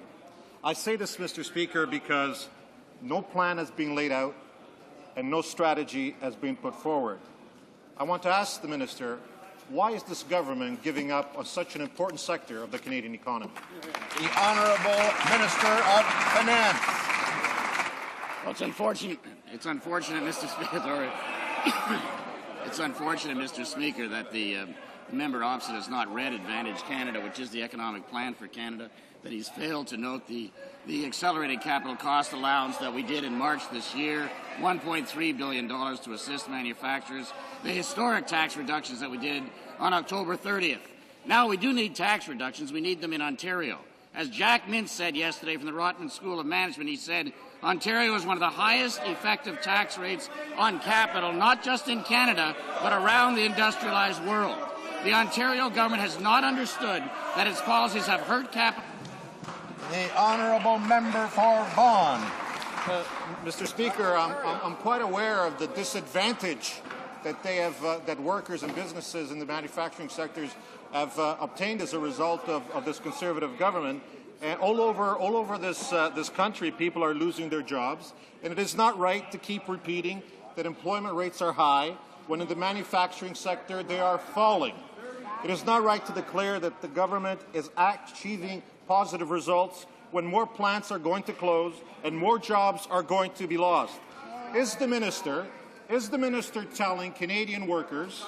I say this, Mr. Speaker, because no plan has been laid out and no strategy has been put forward. I want to ask the Minister, why is this government giving up on such an important sector of the Canadian economy? The Honourable Minister of Finance. Well, it's unfortunate, Mr. Speaker. It's unfortunate, Mr. Speaker, that the member opposite has not read Advantage Canada, which is the economic plan for Canada, that he's failed to note the accelerated capital cost allowance that we did in March this year, $1.3 billion to assist manufacturers, the historic tax reductions that we did on October 30th. Now, we do need tax reductions. We need them in Ontario. As Jack Mintz said yesterday from the Rotman School of Management, he said, Ontario is one of the highest effective tax rates on capital, not just in Canada, but around the industrialized world. The Ontario government has not understood that its policies have hurt capital. The Honourable Member for Vaughan. Mr. Speaker, I'm quite aware of the disadvantage that that workers and businesses in the manufacturing sectors have obtained as a result of this Conservative government. And all over this country, people are losing their jobs, and it is not right to keep repeating that employment rates are high when in the manufacturing sector they are falling. It is not right to declare that the government is achieving positive results when more plants are going to close and more jobs are going to be lost. Is the minister telling Canadian workers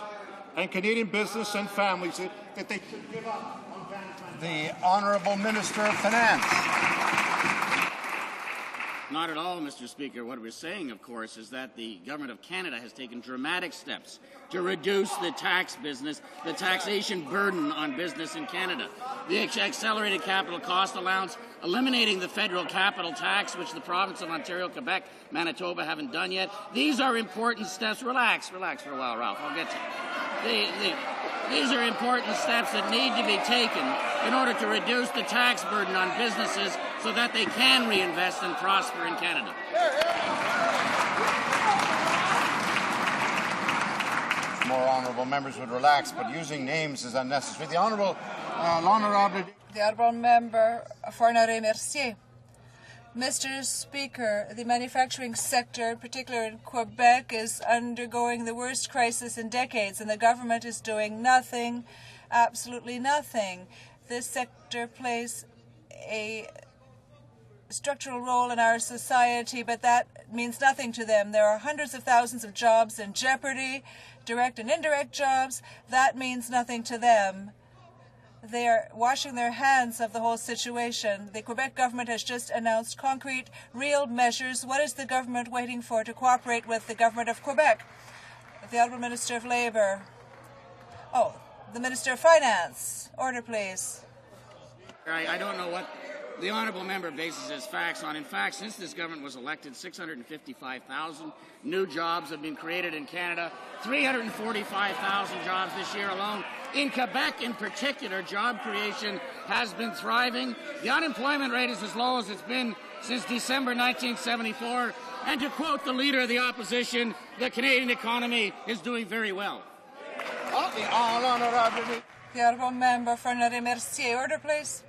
and Canadian business and families that they should give up on management? The Honourable Minister of Finance. Not at all, Mr. Speaker. What we're saying, of course, is that the Government of Canada has taken dramatic steps to reduce the taxation burden on business in Canada. The accelerated capital cost allowance, eliminating the federal capital tax, which the province of Ontario, Quebec, Manitoba haven't done yet. These are important steps. Relax for a while, Ralph. I'll get you. These are important steps that need to be taken in order to reduce the tax burden on businesses so that they can reinvest and prosper in Canada. More honourable members would relax, but using names is unnecessary. The Honourable Member for Mercier. Mr. Speaker, the manufacturing sector, in particular in Quebec, is undergoing the worst crisis in decades, and the government is doing nothing, absolutely nothing. This sector plays a structural role in our society, but that means nothing to them. There are hundreds of thousands of jobs in jeopardy, direct and indirect jobs. That means nothing to them. They are washing their hands of the whole situation. The Quebec government has just announced concrete, real measures. What is the government waiting for to cooperate with the government of Quebec? The Honourable Minister of Labour. Oh, the Minister of Finance. Order, please. I don't know what the honourable member bases his facts on. In fact, since this government was elected, 655,000 new jobs have been created in Canada, 345,000 jobs this year alone. In Quebec, in particular, job creation has been thriving. The unemployment rate is as low as it's been since December 1974. And to quote the Leader of the Opposition, the Canadian economy is doing very well. The Honourable Member for Mercier. Order, please.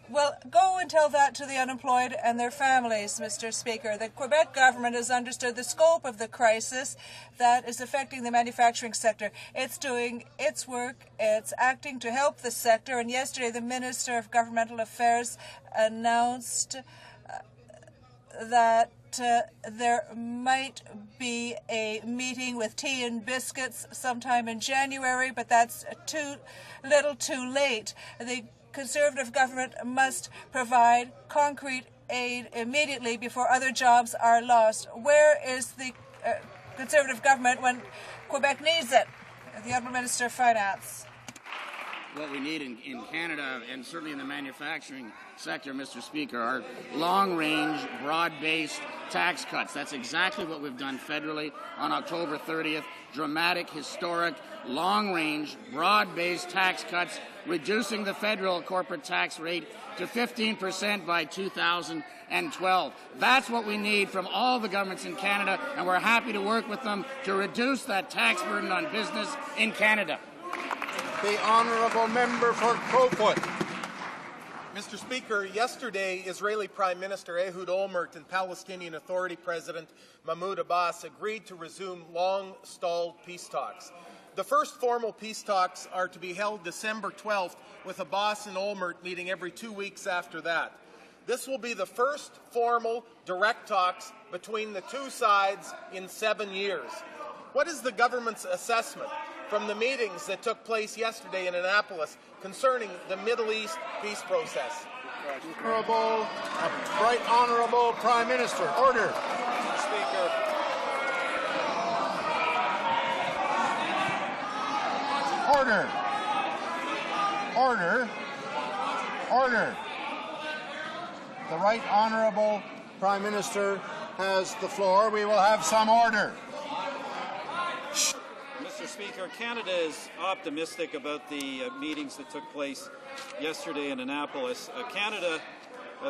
Well, go and tell that to the unemployed and their families, Mr. Speaker. The Quebec government has understood the scope of the crisis that is affecting the manufacturing sector. It's doing its work. It's acting to help the sector. And yesterday, the Minister of Governmental Affairs announced that there might be a meeting with tea and biscuits sometime in January, but that's too little too late. The Conservative government must provide concrete aid immediately before other jobs are lost. Where is the Conservative government when Quebec needs it? The Honourable Minister of Finance. What we need in Canada, and certainly in the manufacturing sector, Mr. Speaker, are long-range, broad-based tax cuts. That's exactly what we've done federally on October 30th. Dramatic, historic, long-range, broad-based tax cuts, reducing the federal corporate tax rate to 15% by 2012. That's what we need from all the governments in Canada, and we're happy to work with them to reduce that tax burden on business in Canada. The Honourable Member for Crowfoot. Mr. Speaker, yesterday Israeli Prime Minister Ehud Olmert and Palestinian Authority President Mahmoud Abbas agreed to resume long-stalled peace talks. The first formal peace talks are to be held December 12th, with Abbas and Olmert meeting every 2 weeks after that. This will be the first formal direct talks between the two sides in 7 years. What is the government's assessment from the meetings that took place yesterday in Annapolis concerning the Middle East peace process? Right Honourable Prime Minister. Order. Mr. Speaker. Order. Order. Order. The Right Honourable Prime Minister has the floor. We will have some order. Mr. Speaker, Canada is optimistic about the meetings that took place yesterday in Annapolis.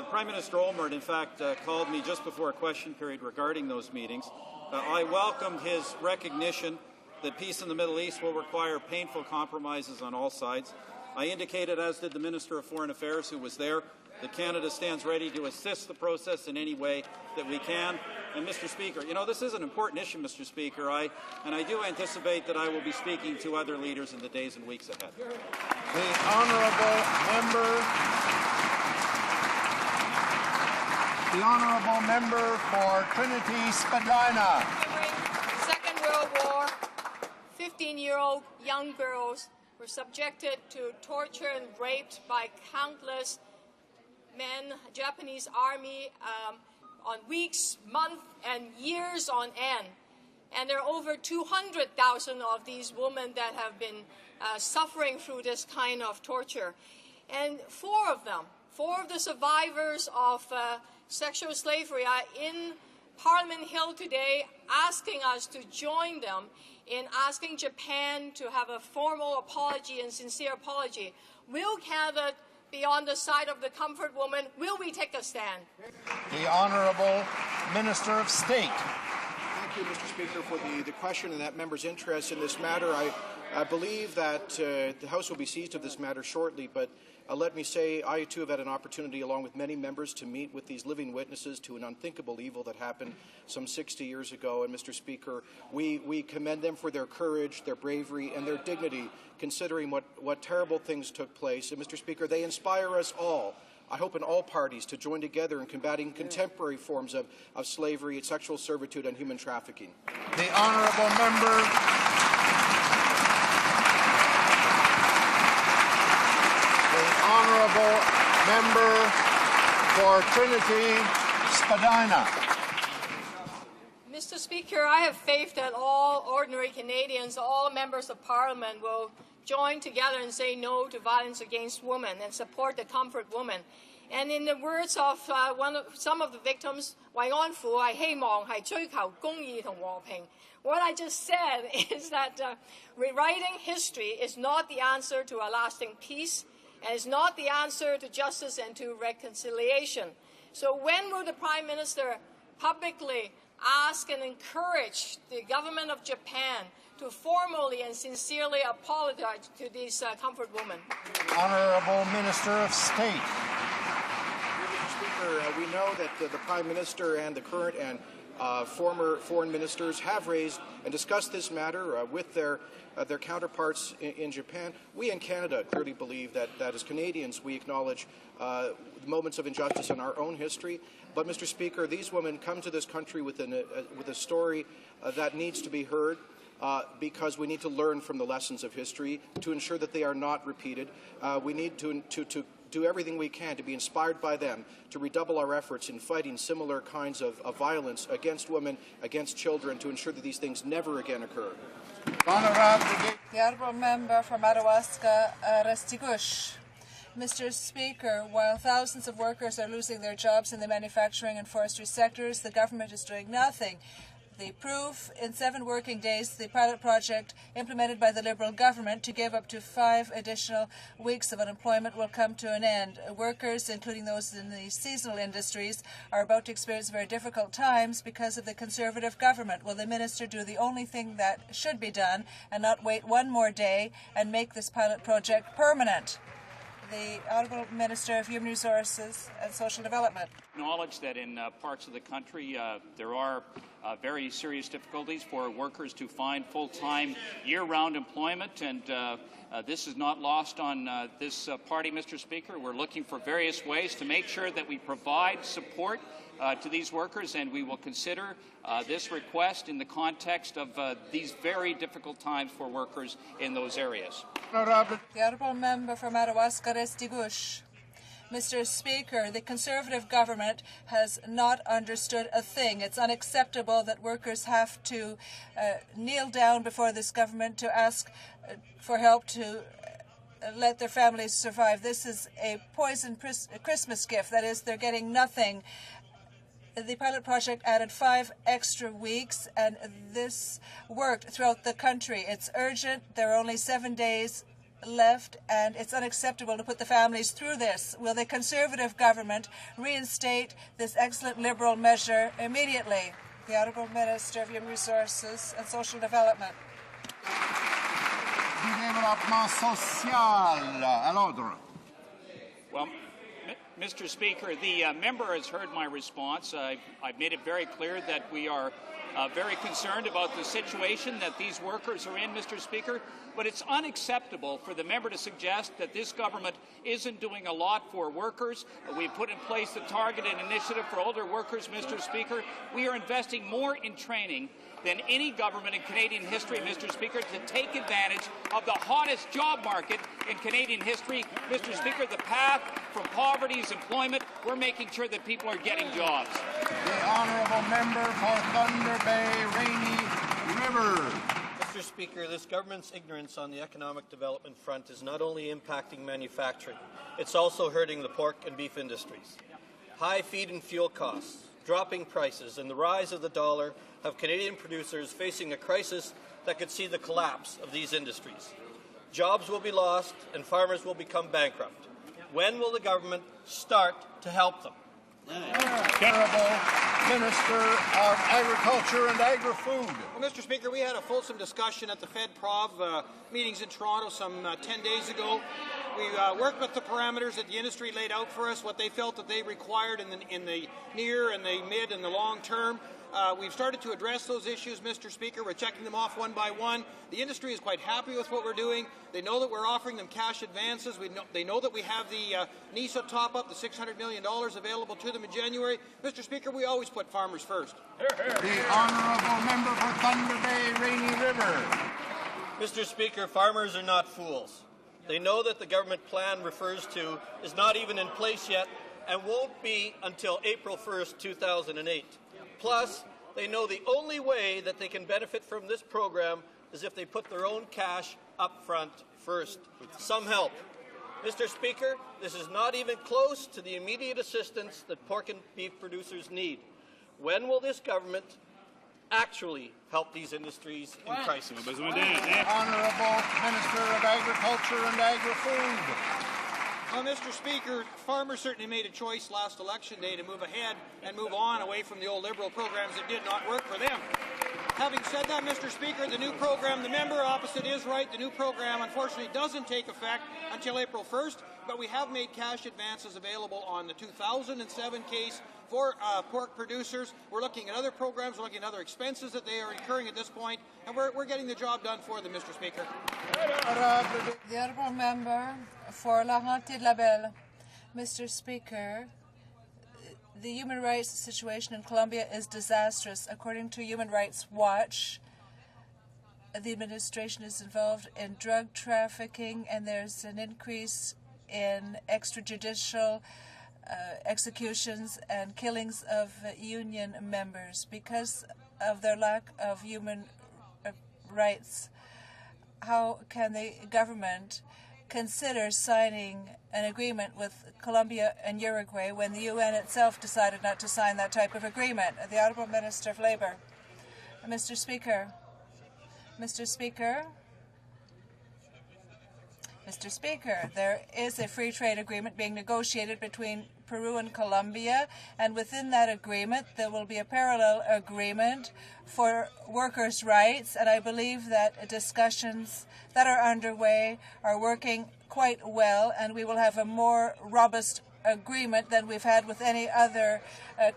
Prime Minister Olmert, in fact, called me just before a question period regarding those meetings. I welcomed his recognition that peace in the Middle East will require painful compromises on all sides. I indicated, as did the Minister of Foreign Affairs who was there, that Canada stands ready to assist the process in any way that we can. And, Mr. Speaker, this is an important issue, Mr. Speaker, and I do anticipate that I will be speaking to other leaders in the days and weeks ahead. The Honourable Member for Trinity Spadina. Second World War, 15-year-old young girls were subjected to torture and raped by countless men, Japanese army, on weeks, months, and years on end. And there are over 200,000 of these women that have been suffering through this kind of torture. And four of the survivors of sexual slavery are in Parliament Hill today asking us to join them in asking Japan to have a formal apology and sincere apology. Will Canada be on the side of the comfort woman? Will we take a stand? The Honourable Minister of State. Thank you, Mr. Speaker, for the question and that member's interest in this matter. I believe that the House will be seized of this matter shortly, but let me say I too have had an opportunity, along with many members, to meet with these living witnesses to an unthinkable evil that happened some 60 years ago. And, Mr. Speaker, we commend them for their courage, their bravery, and their dignity, considering what terrible things took place. And, Mr. Speaker, they inspire us all I hope in all parties to join together in combating contemporary forms of slavery, sexual servitude, and human trafficking. The honourable member. The honourable member for Trinity Spadina. Mr. Speaker, I have faith that all ordinary Canadians, all members of Parliament will join together and say no to violence against women and support the Comfort Women. And in the words of some of the victims, 為安撫係希望係追求公義同和平. What I just said is that rewriting history is not the answer to a lasting peace, and is not the answer to justice and to reconciliation. So when will the Prime Minister publicly ask and encourage the government of Japan to formally and sincerely apologize to these Comfort Women? Honourable Minister of State. Mr. Speaker, we know that the Prime Minister and the current and former foreign ministers have raised and discussed this matter with their counterparts in Japan. We in Canada clearly believe that as Canadians we acknowledge moments of injustice in our own history. But, Mr. Speaker, these women come to this country with a story that needs to be heard. Because we need to learn from the lessons of history to ensure that they are not repeated. We need to do everything we can to be inspired by them, to redouble our efforts in fighting similar kinds of violence against women, against children, to ensure that these things never again occur. The honourable member for Madawaska, Restigouche. Mr. Speaker, while thousands of workers are losing their jobs in the manufacturing and forestry sectors, the government is doing nothing. The proof, in 7 working days, the pilot project implemented by the Liberal government to give up to 5 additional weeks of unemployment will come to an end. Workers, including those in the seasonal industries, are about to experience very difficult times because of the Conservative government. Will the Minister do the only thing that should be done and not wait one more day and make this pilot project permanent? The Honourable Minister of Human Resources and Social Development. Acknowledge that in parts of the country there are very serious difficulties for workers to find full-time, year-round employment, and this is not lost on this party, Mr. Speaker. We're looking for various ways to make sure that we provide support to these workers, and we will consider this request in the context of these very difficult times for workers in those areas. The honourable member for Madawaska, Restigouche. Mr. Speaker, the Conservative government has not understood a thing. It's unacceptable that workers have to kneel down before this government to ask for help to let their families survive. This is a poisoned Christmas gift. That is, they're getting nothing. The pilot project added 5 extra weeks, and this worked throughout the country. It's urgent. There are only 7 days left, and it's unacceptable to put the families through this. Will the Conservative government reinstate this excellent Liberal measure immediately? The Honourable Minister of Human Resources and Social Development. Well, Mr. Speaker, the member has heard my response. I've made it very clear that we are very concerned about the situation that these workers are in, Mr. Speaker, but it's unacceptable for the member to suggest that this government isn't doing a lot for workers. We've put in place the targeted initiative for older workers, Mr. Speaker. We are investing more in training than any government in Canadian history, Mr. Speaker, to take advantage of the hottest job market in Canadian history. Mr. Speaker, the path from poverty is employment. We're making sure that people are getting jobs. The honourable member for Thunder Bay, Rainy River. Mr. Speaker, this government's ignorance on the economic development front is not only impacting manufacturing, it's also hurting the pork and beef industries. High feed and fuel costs, dropping prices, and the rise of the dollar have Canadian producers facing a crisis that could see the collapse of these industries. Jobs will be lost and farmers will become bankrupt. When will the government start to help them? Honourable Minister of Agriculture and Agri-Food. Well, Mr. Speaker, we had a fulsome discussion at the Fed Prov meetings in Toronto some 10 days ago We worked with the parameters that the industry laid out for us, what they felt that they required in the near and the mid and the long term. We've started to address those issues, Mr. Speaker. We're checking them off one by one. The industry is quite happy with what we're doing. They know that we're offering them cash advances. They know that we have the NISA top-up, the $600 million available to them in January. Mr. Speaker, we always put farmers first. The honourable member for Thunder Bay, Rainy River. Mr. Speaker, farmers are not fools. They know that the government plan refers to is not even in place yet and won't be until April 1st, 2008. Plus, they know the only way that they can benefit from this program is if they put their own cash up front first. Some help. Mr. Speaker, this is not even close to the immediate assistance that pork and beef producers need. When will this government actually help these industries in crisis? Honourable Minister of Agriculture and Agri-Food. Well, Mr. Speaker, farmers certainly made a choice last election day to move ahead and move on away from the old Liberal programs that did not work for them. Having said that, Mr. Speaker, the new program, the member opposite is right. The new program, unfortunately, doesn't take effect until April 1st, but we have made cash advances available on the 2007 case for pork producers. We're looking at other programs. We're looking at other expenses that they are incurring at this point, and we're getting the job done for them, Mr. Speaker. The honourable member for La Rentrée-de-la-Belle. Mr. Speaker, the human rights situation in Colombia is disastrous. According to Human Rights Watch, the administration is involved in drug trafficking, and there's an increase in extrajudicial executions and killings of union members because of their lack of human rights. How can the government consider signing an agreement with Colombia and Uruguay when the UN itself decided not to sign that type of agreement? The Honourable Minister of Labour. Mr. Speaker. Mr. Speaker. Mr. Speaker, there is a free trade agreement being negotiated between Peru and Colombia, and within that agreement there will be a parallel agreement for workers' rights, and I believe that discussions that are underway are working quite well, and we will have a more robust agreement than we've had with any other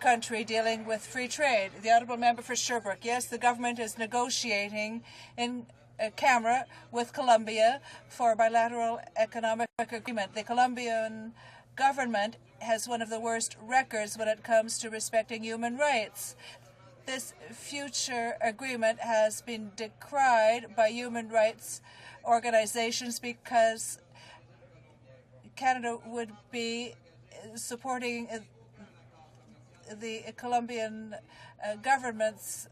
country dealing with free trade. The Honourable Member for Sherbrooke. Yes, the government is negotiating in camera with Colombia for a bilateral economic agreement. The Colombian government has one of the worst records when it comes to respecting human rights. This future agreement has been decried by human rights organizations because Canada would be supporting the Colombian government's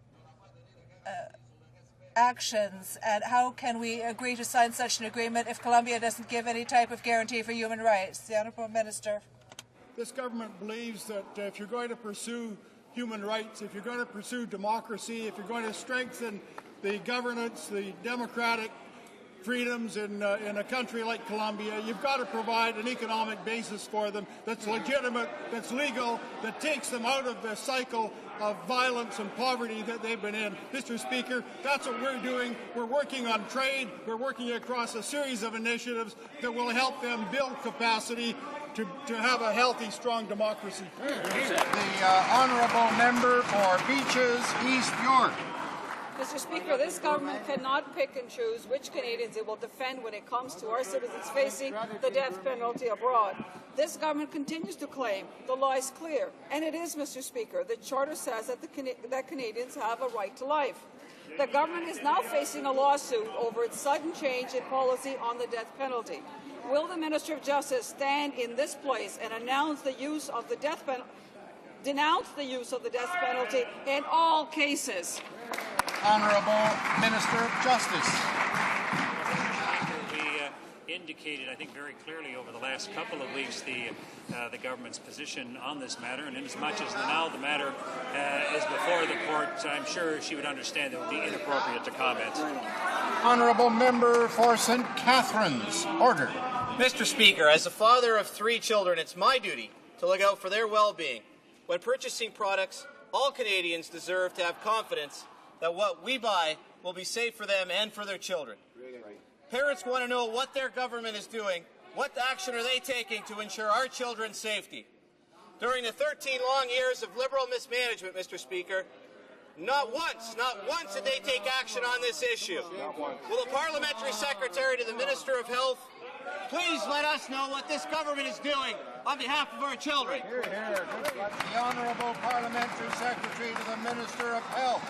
actions. And how can we agree to sign such an agreement if Colombia doesn't give any type of guarantee for human rights? The Honourable Minister. This government believes that if you're going to pursue human rights, if you're going to pursue democracy, if you're going to strengthen the governance, the democratic freedoms in a country like Colombia, you've got to provide an economic basis for them that's legitimate, that's legal, that takes them out of the cycle of violence and poverty that they've been in. Mr. Speaker, that's what we're doing. We're working on trade. We're working across a series of initiatives that will help them build capacity to have a healthy, strong democracy. The honourable member for Beaches, East York. Mr. Speaker, this government cannot pick and choose which Canadians it will defend when it comes to our citizens facing the death penalty abroad. This government continues to claim the law is clear, and it is, Mr. Speaker. The Charter says that Canadians have a right to life. The government is now facing a lawsuit over its sudden change in policy on the death penalty. Will the Minister of Justice stand in this place and announce the use of the death penalty, denounce the use of the death penalty in all cases? Honourable Minister of Justice. We indicated, I think, very clearly over the last couple of weeks the government's position on this matter, and inasmuch as now the matter is before the court, I'm sure she would understand it would be inappropriate to comment. Honourable Member for St. Catharines. Order. Mr. Speaker, as a father of 3 children, it's my duty to look out for their well-being. When purchasing products, all Canadians deserve to have confidence that what we buy will be safe for them and for their children. Parents want to know what their government is doing What action are they taking to ensure our children's safety? During the 13 long years of Liberal mismanagement, Mr. Speaker, not once did they take action on this issue. Will the Parliamentary Secretary to the Minister of Health please let us know what this government is doing on behalf of our children? Hear, hear. The Honourable Parliamentary Secretary to the Minister of Health.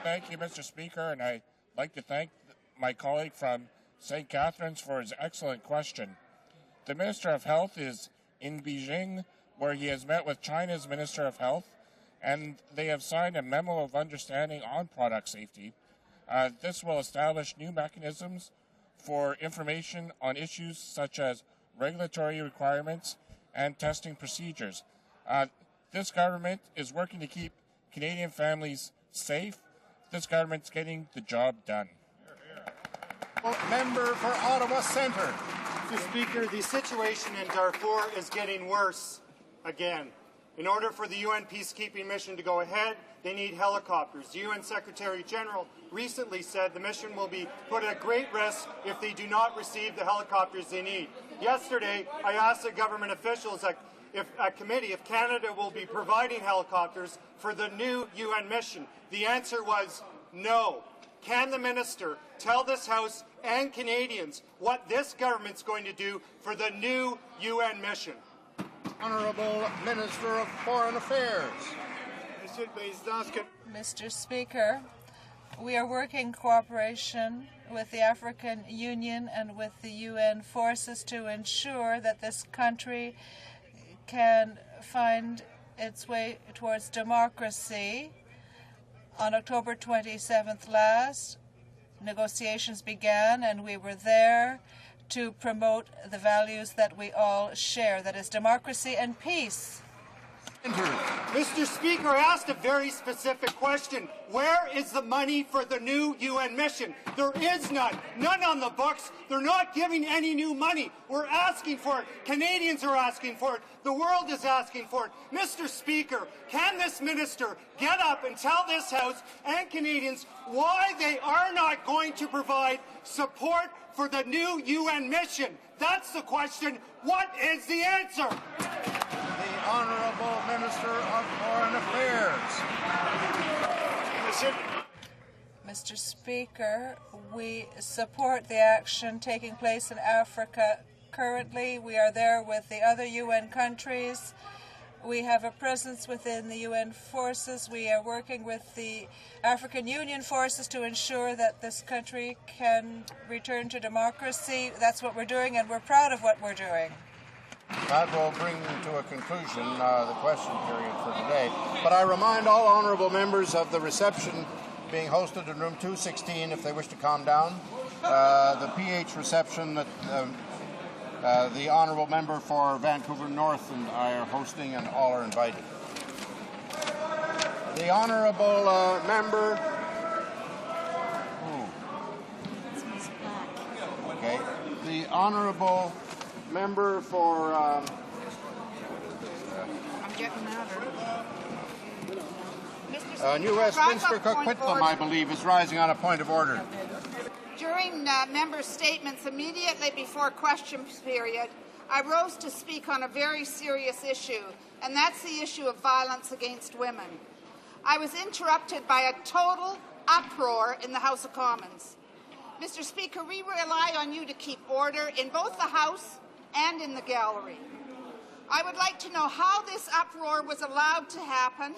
Thank you, Mr. Speaker, and I'd like to thank my colleague from St. Catharines for his excellent question. The Minister of Health is in Beijing, where he has met with China's Minister of Health, and they have signed a memo of understanding on product safety. This will establish new mechanisms for information on issues such as regulatory requirements and testing procedures. This government is working to keep Canadian families safe. This government's getting the job done. Member for Ottawa Centre. Mr. Speaker, the situation in Darfur is getting worse again. In order for the UN peacekeeping mission to go ahead, they need helicopters. The UN Secretary General recently said the mission will be put at great risk if they do not receive the helicopters they need. Yesterday, I asked the government officials at committee if Canada will be providing helicopters for the new UN mission. The answer was no. Can the minister tell this House and Canadians what this government's going to do for the new UN mission? Honourable Minister of Foreign Affairs. Mr. Speaker, we are working in cooperation with the African Union and with the UN forces to ensure that this country can find its way towards democracy. On October 27th last, negotiations began, and we were there to promote the values that we all share, that is democracy and peace. Mr. Speaker, I asked a very specific question. Where is the money for the new UN mission? There is none. None on the books. They're not giving any new money. We're asking for it. Canadians are asking for it. The world is asking for it. Mr. Speaker, can this minister get up and tell this House and Canadians why they are not going to provide support for the new UN mission? That's the question. What is the answer? The Honourable Minister of Foreign Affairs. Mr. Speaker, we support the action taking place in Africa currently. We are there with the other UN countries. We have a presence within the UN forces. We are working with the African Union forces to ensure that this country can return to democracy. That's what we're doing, and we're proud of what we're doing. That will bring to a conclusion the question period for today. But I remind all honourable members of the reception being hosted in room 216 if they wish to calm down. The PH reception that the honourable member for Vancouver North and I are hosting, and all are invited. The honourable member. Okay. The honourable member for. I'm getting louder. New Westminster Coquitlam, I believe, is rising on a point of order. During member statements immediately before question period, I rose to speak on a very serious issue, and that's the issue of violence against women. I was interrupted by a total uproar in the House of Commons. Mr. Speaker, we rely on you to keep order in both the House and in the gallery. I would like to know how this uproar was allowed to happen,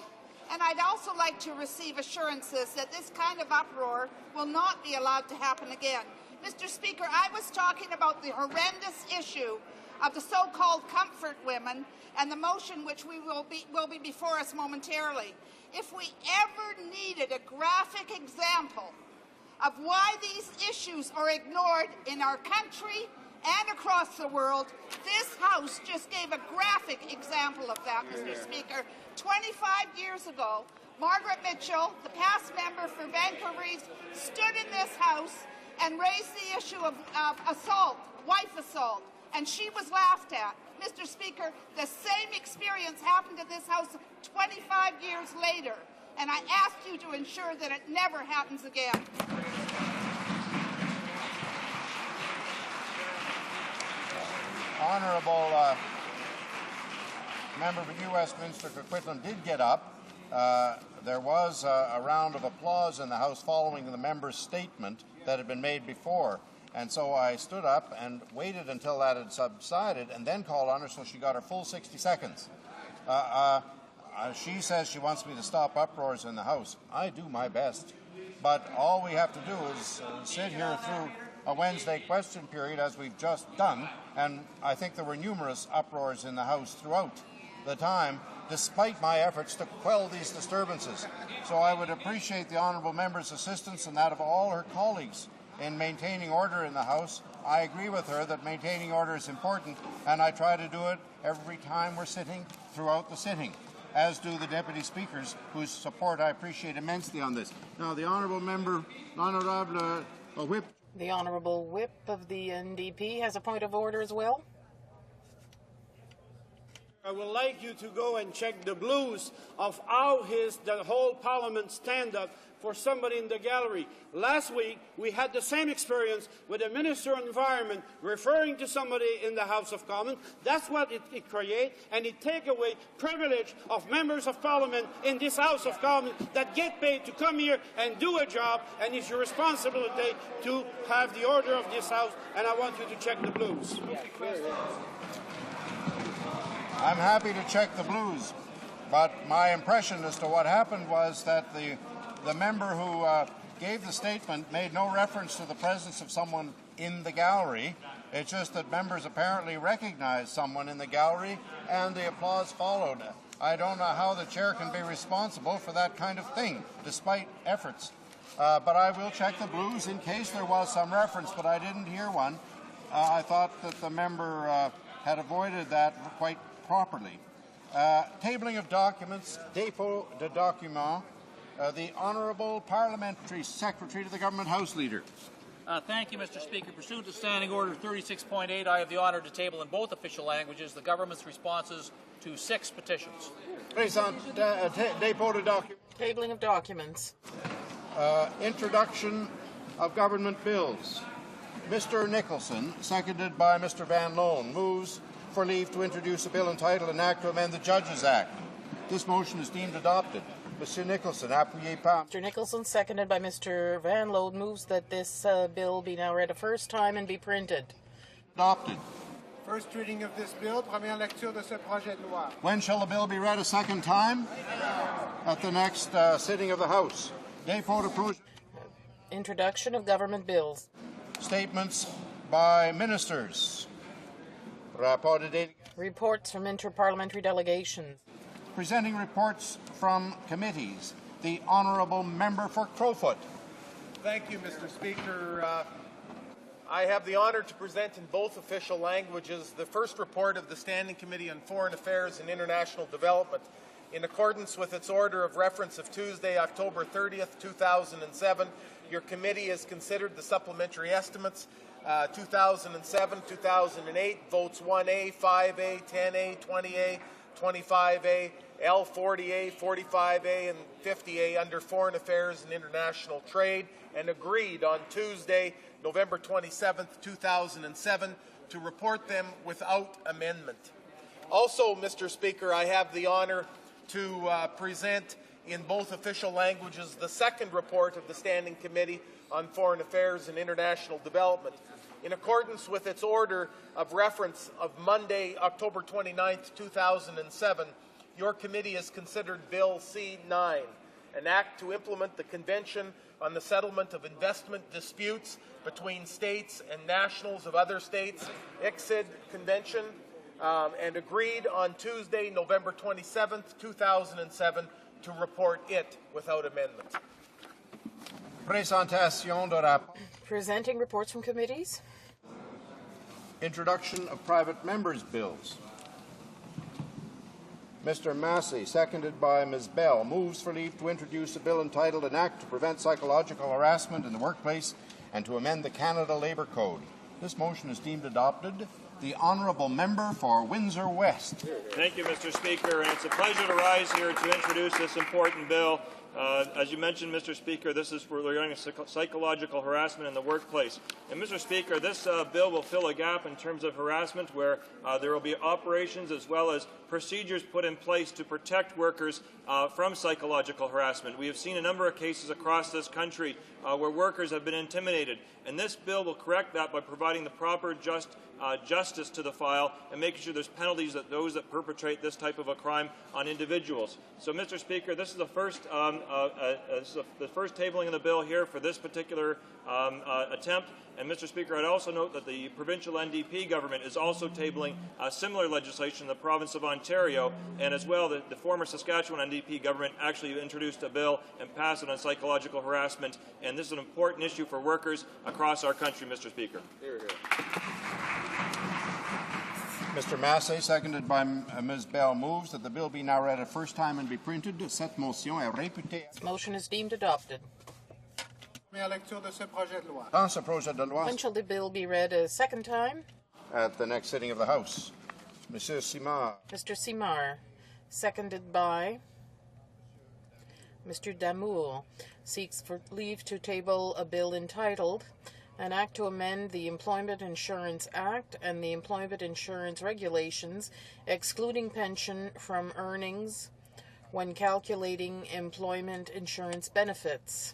and I'd also like to receive assurances that this kind of uproar will not be allowed to happen again. Mr. Speaker, I was talking about the horrendous issue of the so-called comfort women and the motion which will be before us momentarily. If we ever needed a graphic example of why these issues are ignored in our country and across the world, this House just gave a graphic example of that, Mr. Speaker. 25 years ago, Margaret Mitchell, the past member for Vancouver East, stood in this House and raised the issue of assault, wife assault, and she was laughed at. Mr. Speaker, the same experience happened in this House 25 years later, and I ask you to ensure that it never happens again. honourable member for New Westminster Coquitlam did get up, there was a round of applause in the House following the member's statement that had been made before. And so I stood up and waited until that had subsided and then called on her so she got her full 60 seconds. She says she wants me to stop uproars in the House. I do my best. But all we have to do is sit here through a Wednesday question period as we've just done, and I think there were numerous uproars in the House throughout the time, despite my efforts to quell these disturbances. So I would appreciate the honourable member's assistance and that of all her colleagues in maintaining order in the House. I agree with her that maintaining order is important, and I try to do it every time we're sitting throughout the sitting, as do the deputy speakers, whose support I appreciate immensely on this. Now, the honourable member, l'honourable whip. The honourable whip of the NDP has a point of order as well. I would like you to go and check the blues of how the whole Parliament stand up for somebody in the gallery. Last week, we had the same experience with the Minister of Environment referring to somebody in the House of Commons. That's what it creates, and it takes away privilege of members of Parliament in this House of Commons that get paid to come here and do a job, and it's your responsibility to have the order of this House, and I want you to check the blues. I'm happy to check the blues, but my impression as to what happened was that the member who gave the statement made no reference to the presence of someone in the gallery. It's just that members apparently recognized someone in the gallery and the applause followed. I don't know how the chair can be responsible for that kind of thing, despite efforts. But I will check the blues in case there was some reference, but I didn't hear one. I thought that the member had avoided that quite properly. Tabling of documents, dépôt de documents. The Honourable Parliamentary Secretary to the Government House Leader. Thank you, Mr. Speaker. Pursuant to Standing Order 36.8, I have the honour to table in both official languages the government's responses to 6 petitions. Dépôt de documents. Tabling of documents. Introduction of government bills. Mr. Nicholson, seconded by Mr. Van Loan, moves for leave to introduce a bill entitled An Act to Amend the Judges Act. This motion is deemed adopted. Mr. Nicholson, appuyé par. Mr. Nicholson, seconded by Mr. Van Loan, moves that this bill be now read a first time and be printed. Adopted. First reading of this bill, première lecture de ce projet de loi. When shall the bill be read a second time? At the next sitting of the House. Dépôt de projet. Introduction of government bills. Statements by ministers. Rapport de Reports from interparliamentary delegations. Presenting reports from committees. The Honourable Member for Crowfoot. Thank you, Mr. Speaker. I have the honour to present in both official languages the first report of the Standing Committee on Foreign Affairs and International Development. In accordance with its order of reference of Tuesday, October 30th, 2007, your committee has considered the supplementary estimates 2007, 2008, votes 1A, 5A, 10A, 20A, 25A, L40A, 45A, and 50A under Foreign Affairs and International Trade, and agreed on Tuesday, November 27, 2007, to report them without amendment. Also, Mr. Speaker, I have the honour to present in both official languages the second report of the Standing Committee on Foreign Affairs and International Development. In accordance with its order of reference of Monday, October 29, 2007, your committee has considered Bill C-9, an act to implement the Convention on the Settlement of Investment Disputes between states and nationals of other states, ICSID Convention, and agreed on Tuesday, November 27, 2007, to report it without amendment. Présentation de rapport. Presenting reports from committees. Introduction of private members' bills. Mr. Massey, seconded by Ms. Bell, moves for leave to introduce a bill entitled An Act to Prevent Psychological Harassment in the Workplace and to amend the Canada Labour Code. This motion is deemed adopted. The Honourable Member for Windsor West. Thank you, Mr. Speaker, and it's a pleasure to rise here to introduce this important bill. As you mentioned, Mr. Speaker, this is regarding psychological harassment in the workplace. And, Mr. Speaker, this bill will fill a gap in terms of harassment where there will be operations as well as procedures put in place to protect workers from psychological harassment. We have seen a number of cases across this country where workers have been intimidated, and this bill will correct that by providing the proper justice to the file and making sure there's penalties that those that perpetrate this type of a crime on individuals. So, Mr. Speaker, this is the first tabling of the bill here for this particular attempt. And, Mr. Speaker, I'd also note that the provincial NDP government is also tabling similar legislation in the province of Ontario, and as well the former Saskatchewan NDP government actually introduced a bill and passed it on psychological harassment, and this is an important issue for workers across our country, Mr. Speaker. Hear, hear. Mr. Massey, seconded by Ms. Bell, moves that the bill be now read a first time and be printed. Cette motion est réputée. This motion is deemed adopted. Dans ce projet de loi. When shall the bill be read a second time? At the next sitting of the House. Monsieur Simard. Mr. Simard, seconded by Mr. Damour, seeks for leave to table a bill entitled An Act to Amend the Employment Insurance Act and the Employment Insurance Regulations, excluding pension from earnings when calculating employment insurance benefits.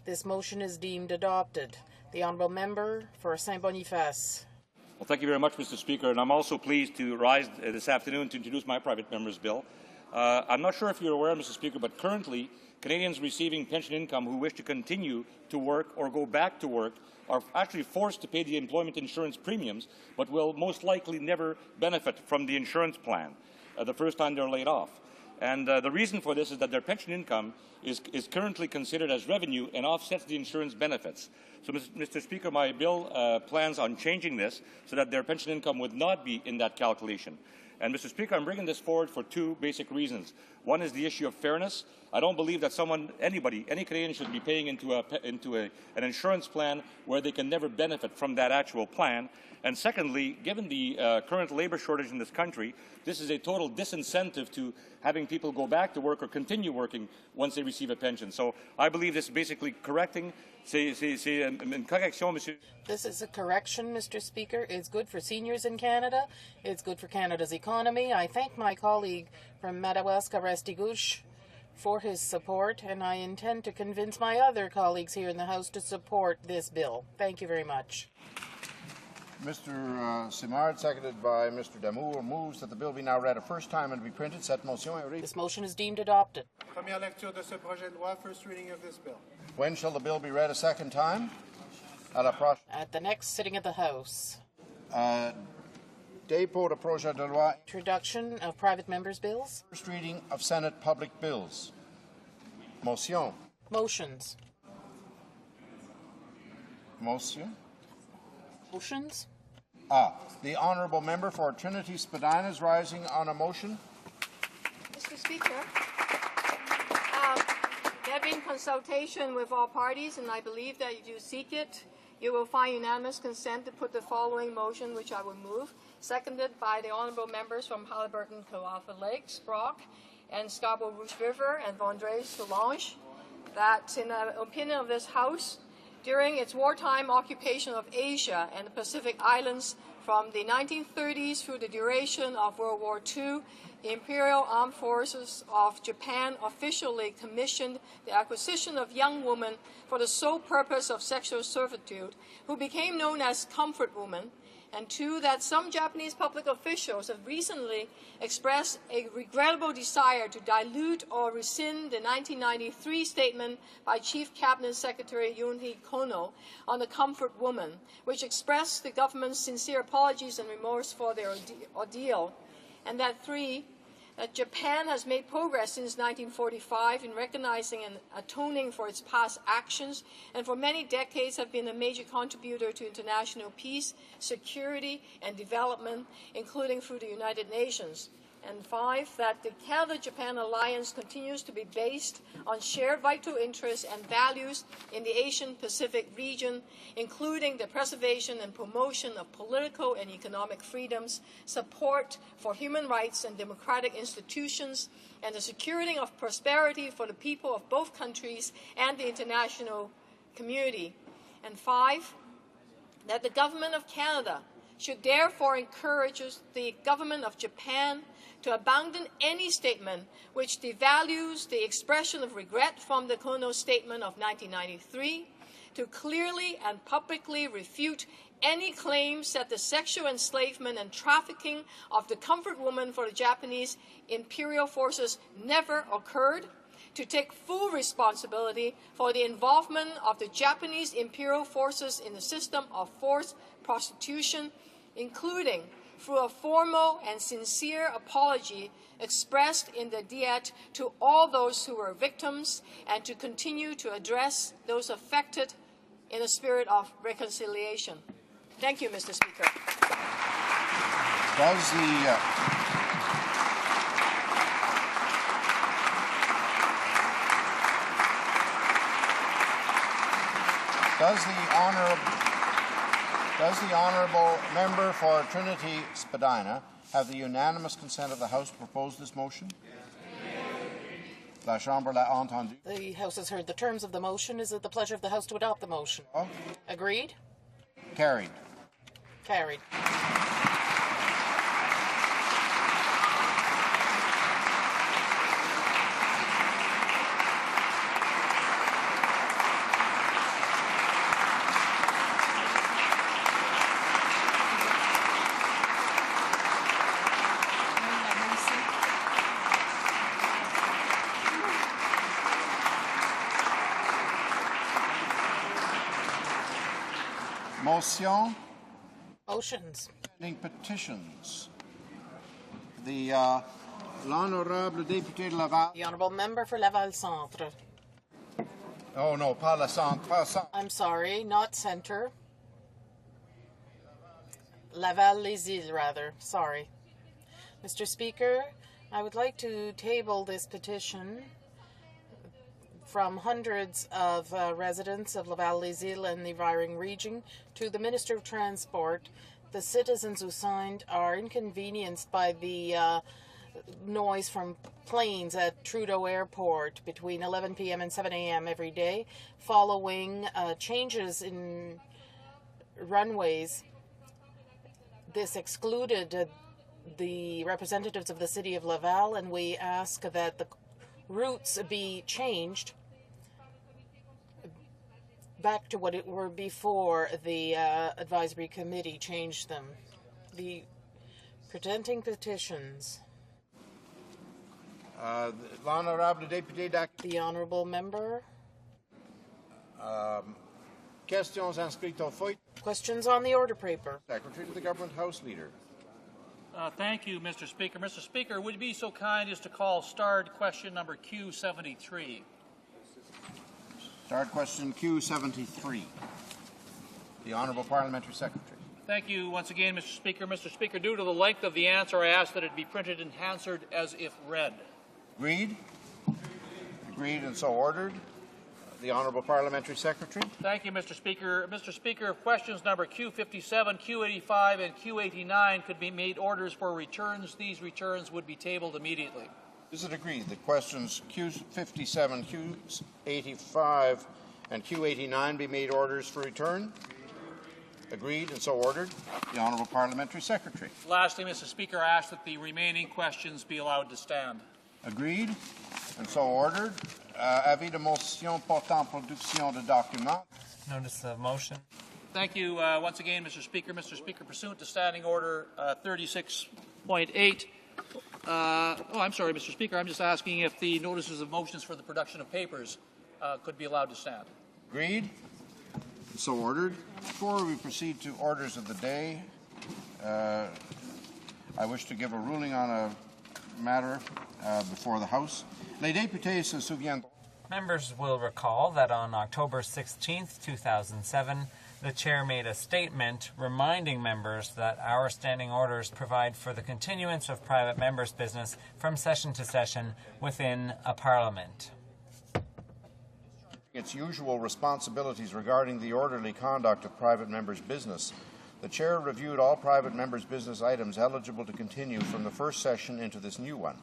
This motion is deemed adopted. The Honourable Member for Saint-Boniface. Well, thank you very much, Mr. Speaker, and I'm also pleased to rise this afternoon to introduce my private member's bill. I'm not sure if you're aware, Mr. Speaker, but currently Canadians receiving pension income who wish to continue to work or go back to work are actually forced to pay the employment insurance premiums, but will most likely never benefit from the insurance plan the first time they're laid off. And the reason for this is that their pension income is currently considered as revenue and offsets the insurance benefits. So, Mr. Speaker, my bill plans on changing this so that their pension income would not be in that calculation. And, Mr. Speaker, I'm bringing this forward for two basic reasons. One is the issue of fairness. I don't believe that any Canadian should be paying into an insurance plan where they can never benefit from that actual plan. And secondly, given the current labour shortage in this country, this is a total disincentive to having people go back to work or continue working once they receive a pension. So I believe this is basically correcting. This is a correction, Mr. Speaker. It's good for seniors in Canada. It's good for Canada's economy. I thank my colleague from Madawaska-Restigouche for his support, and I intend to convince my other colleagues here in the House to support this bill. Thank you very much. Mr. Simard, seconded by Mr. Damour, moves that the bill be now read a first time and be printed. Cette motion est This motion is deemed adopted. Première lecture de ce projet de loi, first reading of this bill. When shall the bill be read a second time? At the next sitting of the House. Dépôt de projet de loi. Introduction of private members' bills. First reading of Senate public bills. Motion. Motions. Motion. Motions. The honourable member for Trinity Spadina is rising on a motion. Mr. Speaker, there have been consultation with all parties, and I believe that if you seek it, you will find unanimous consent to put the following motion, which I will move, seconded by the honourable members from Haliburton, Kawartha Lakes, Brock, and Scarborough-Rouge River, and Vaudreuil-Soulanges, that in the opinion of this House, during its wartime occupation of Asia and the Pacific Islands from the 1930s through the duration of World War II, the Imperial Armed Forces of Japan officially commissioned the acquisition of young women for the sole purpose of sexual servitude, who became known as comfort women, and two, that some Japanese public officials have recently expressed a regrettable desire to dilute or rescind the 1993 statement by Chief Cabinet Secretary Yoon-hee Kono on the comfort woman, which expressed the government's sincere apologies and remorse for their ordeal. And that three, that Japan has made progress since 1945 in recognizing and atoning for its past actions, and for many decades have been a major contributor to international peace, security, and development, including through the United Nations. And 5, that the Canada-Japan alliance continues to be based on shared vital interests and values in the Asian-Pacific region, including the preservation and promotion of political and economic freedoms, support for human rights and democratic institutions, and the securing of prosperity for the people of both countries and the international community. And 5, that the Government of Canada should therefore encourage the Government of Japan to abandon any statement which devalues the expression of regret from the Kono Statement of 1993, to clearly and publicly refute any claims that the sexual enslavement and trafficking of the comfort woman for the Japanese imperial forces never occurred, to take full responsibility for the involvement of the Japanese imperial forces in the system of forced prostitution, including through a formal and sincere apology expressed in the Diet to all those who were victims, and to continue to address those affected in a spirit of reconciliation. Thank you, Mr. Speaker. Does the honourable member for Trinity Spadina have the unanimous consent of the House to propose this motion? La Chambre l'a entendu. The House has heard the terms of the motion. Is it the pleasure of the House to adopt the motion? Agreed? Carried. Carried. Motion. Motions. Petitions. The l'honorable député de Laval. The honourable member for Laval Centre. Oh no, pas la centre, pas centre. I'm sorry, not centre. Laval-les-Îles, rather. Sorry. Mr. Speaker, I would like to table this petition from hundreds of residents of Laval-les-Îles and the environing region to the Minister of Transport. The citizens who signed are inconvenienced by the noise from planes at Trudeau Airport between 11 p.m. and 7 a.m. every day, following changes in runways. This excluded the representatives of the City of Laval, and we ask that the routes be changed back to what it were before the advisory committee changed them. The presenting petitions. L'honorable député The honourable member. Questions inscrites au feuille. Questions on the order paper. Secretary to the Government House Leader. Thank you, Mr. Speaker. Mr. Speaker, would you be so kind as to call starred question number Q73? Start question Q73. The Honourable Parliamentary Secretary. Thank you once again, Mr. Speaker. Mr. Speaker, due to the length of the answer, I ask that it be printed and answered as if read. Agreed? Agreed and so ordered. The Honourable Parliamentary Secretary. Thank you, Mr. Speaker. Mr. Speaker, if questions number Q57, Q85, and Q89 could be made orders for returns, these returns would be tabled immediately. Is it agreed that questions Q57, Q85, and Q89 be made orders for return? Agreed and so ordered. The Honourable Parliamentary Secretary. Lastly, Mr. Speaker, I ask that the remaining questions be allowed to stand. Agreed and so ordered. Avis de motion portant production de documents. Notice of motion. Thank you once again, Mr. Speaker. Mr. Speaker, pursuant to Standing Order 36.8. I'm sorry, Mr. Speaker. I'm just asking if the notices of motions for the production of papers could be allowed to stand. Agreed. So ordered. Before we proceed to orders of the day, I wish to give a ruling on a matter before the House. Les députés se souviendront. Members will recall that on October 16, 2007, the chair made a statement reminding members that our standing orders provide for the continuance of private members' business from session to session within a parliament. Its usual responsibilities regarding the orderly conduct of private members' business, the chair reviewed all private members' business items eligible to continue from the first session into this new one.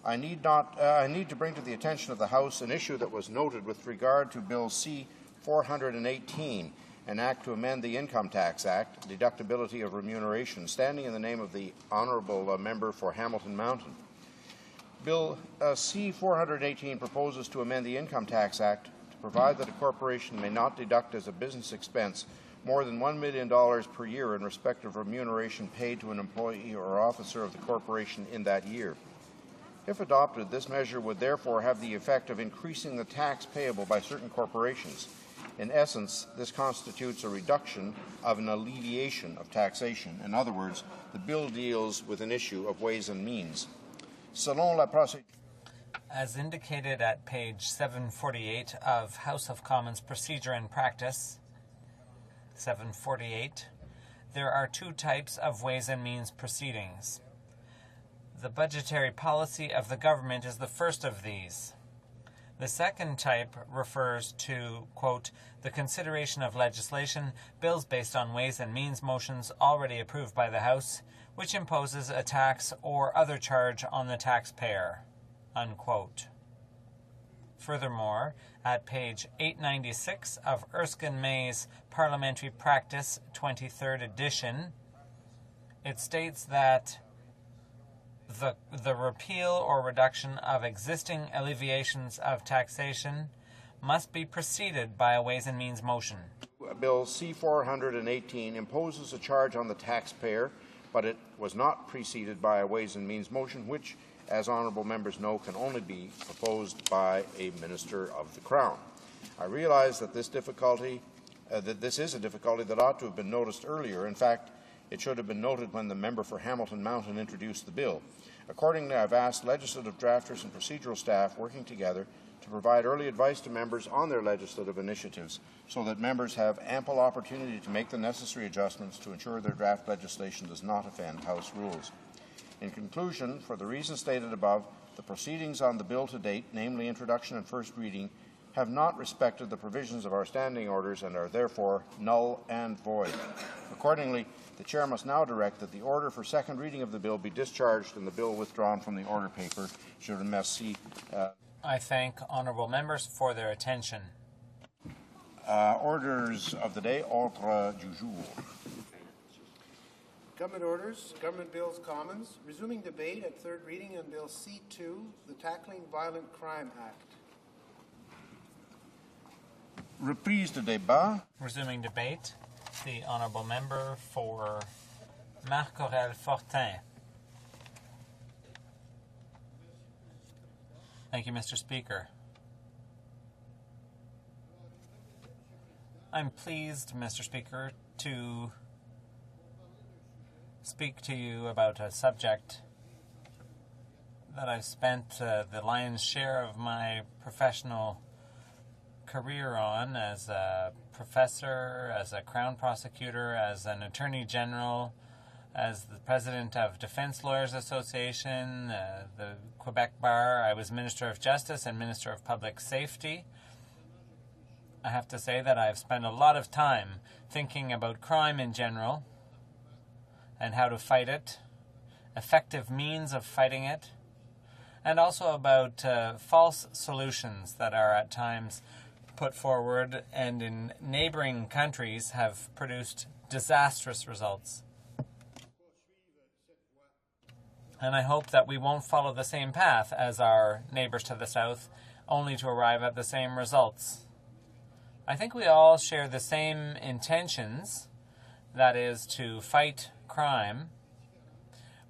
I need to bring to the attention of the House an issue that was noted with regard to Bill C-418, an act to amend the Income Tax Act, deductibility of remuneration, standing in the name of the honourable member for Hamilton Mountain. Bill C-418 proposes to amend the Income Tax Act to provide that a corporation may not deduct as a business expense more than $1 million per year in respect of remuneration paid to an employee or officer of the corporation in that year. If adopted, this measure would therefore have the effect of increasing the tax payable by certain corporations. In essence, this constitutes a reduction of an alleviation of taxation. In other words, the bill deals with an issue of ways and means. Selon la procédure. As indicated at page 748 of House of Commons Procedure and Practice, 748, there are two types of ways and means proceedings. The budgetary policy of the government is the first of these. The second type refers to, quote, the consideration of legislation, bills based on ways and means motions already approved by the House, which imposes a tax or other charge on the taxpayer, unquote. Furthermore, at page 896 of Erskine May's Parliamentary Practice, 23rd edition, it states that the repeal or reduction of existing alleviations of taxation must be preceded by a Ways and Means motion. Bill C-418 imposes a charge on the taxpayer, but it was not preceded by a Ways and Means motion, which, as honourable members know, can only be proposed by a Minister of the Crown. I realize that this is a difficulty that ought to have been noticed earlier. In fact, it should have been noted when the member for Hamilton Mountain introduced the bill. Accordingly, I've asked legislative drafters and procedural staff working together to provide early advice to members on their legislative initiatives so that members have ample opportunity to make the necessary adjustments to ensure their draft legislation does not offend House rules. In conclusion, for the reasons stated above, the proceedings on the bill to date, namely introduction and first reading, have not respected the provisions of our standing orders and are therefore null and void. Accordingly, the Chair must now direct that the order for second reading of the bill be discharged and the bill withdrawn from the order paper. Je remercie. I thank honourable members for their attention. Orders of the day, ordre du jour. Government orders, Government Bills Commons, resuming debate at third reading on Bill C-2, the Tackling Violent Crime Act. Reprise de débat. Resuming debate, the honourable member for Marc-Aurèle-Fortin. Thank you, Mr. Speaker. I'm pleased, Mr. Speaker, to speak to you about a subject that I've spent the lion's share of my professional career on as a professor, as a Crown prosecutor, as an Attorney General, as the President of Defence Lawyers Association, the Quebec Bar. I was Minister of Justice and Minister of Public Safety. I have to say that I've spent a lot of time thinking about crime in general and how to fight it, effective means of fighting it, and also about false solutions that are at times put forward and in neighboring countries have produced disastrous results. And I hope that we won't follow the same path as our neighbors to the south, only to arrive at the same results. I think we all share the same intentions, that is, to fight crime.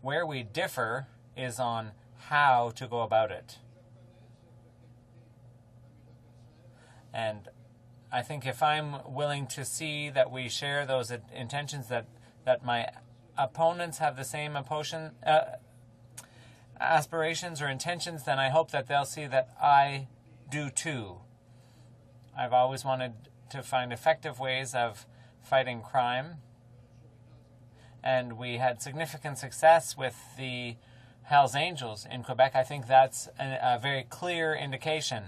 Where we differ is on how to go about it. And I think if I'm willing to see that we share those intentions, that my opponents have the same aspirations or intentions, then I hope that they'll see that I do too. I've always wanted to find effective ways of fighting crime. And we had significant success with the Hells Angels in Quebec. I think that's a very clear indication.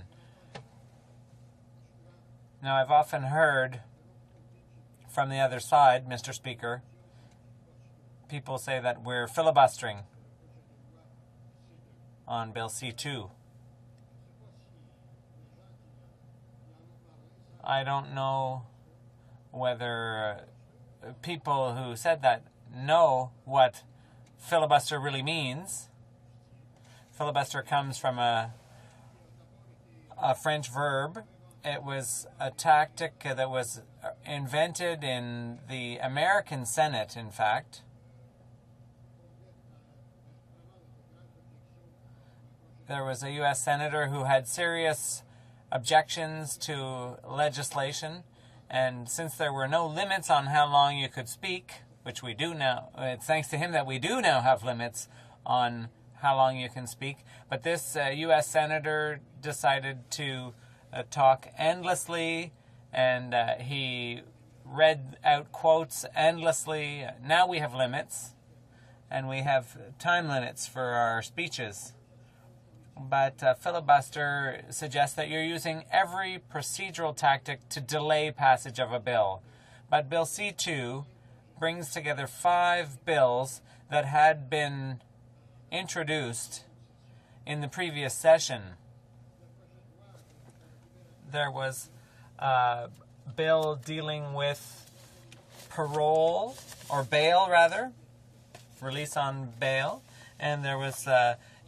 Now, I've often heard from the other side, Mr. Speaker, people say that we're filibustering on Bill C-2. I don't know whether people who said that know what filibuster really means. Filibuster comes from a French verb. It was a tactic that was invented in the American Senate, in fact. There was a U.S. senator who had serious objections to legislation, and since there were no limits on how long you could speak, which we do now, it's thanks to him that we do now have limits on how long you can speak, but this U.S. senator decided to talk endlessly, and he read out quotes endlessly. Now we have limits, and we have time limits for our speeches. But filibuster suggests that you're using every procedural tactic to delay passage of a bill. But Bill C-2 brings together 5 bills that had been introduced in the previous session. There was a bill dealing with parole, or bail rather, release on bail, and there was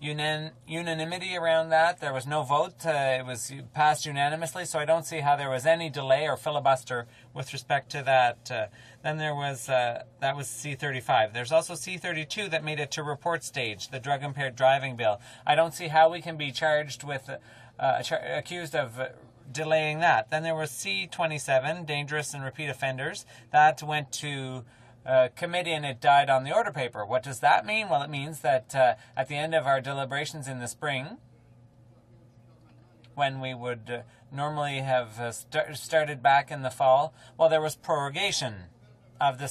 unanimity around that. There was no vote. It was passed unanimously, so I don't see how there was any delay or filibuster with respect to that. Then there was, that was C-35. There's also C-32 that made it to report stage, the drug-impaired driving bill. I don't see how we can be charged with, accused of delaying that. Then there was C-27, dangerous and repeat offenders. That went to committee and it died on the order paper. What does that mean? Well, it means that at the end of our deliberations in the spring, when we would normally have started back in the fall, well, there was prorogation of the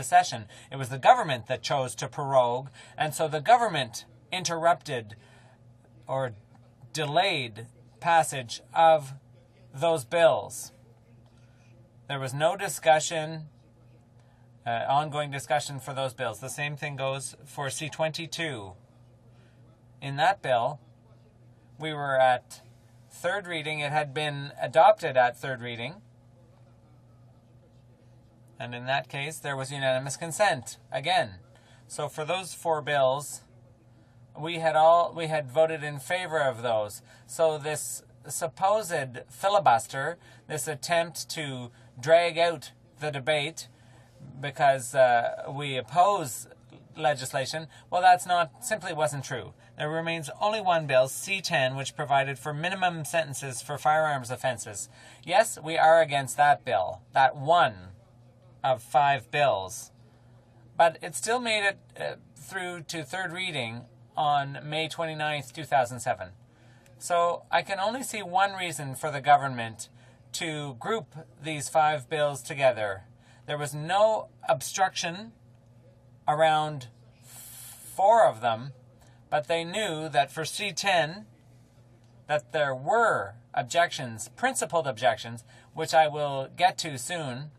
session. It was the government that chose to prorogue, and so the government interrupted or delayed passage of those bills. There was no discussion, ongoing discussion for those bills. The same thing goes for C-22. In that bill, we were at third reading. It had been adopted at third reading. And in that case, there was unanimous consent again. So for those 4 bills, we had voted in favor of those. So this supposed filibuster, this attempt to drag out the debate because we oppose legislation, well, that's simply wasn't true. There remains only one bill, C-10, which provided for minimum sentences for firearms offenses. Yes, we are against that bill, that one of 5 bills. But it still made it through to third reading on May 29th, 2007. So I can only see one reason for the government to group these 5 bills together. There was no obstruction around 4 of them, but they knew that for C-10, that there were objections, principled objections, which I will get to soon.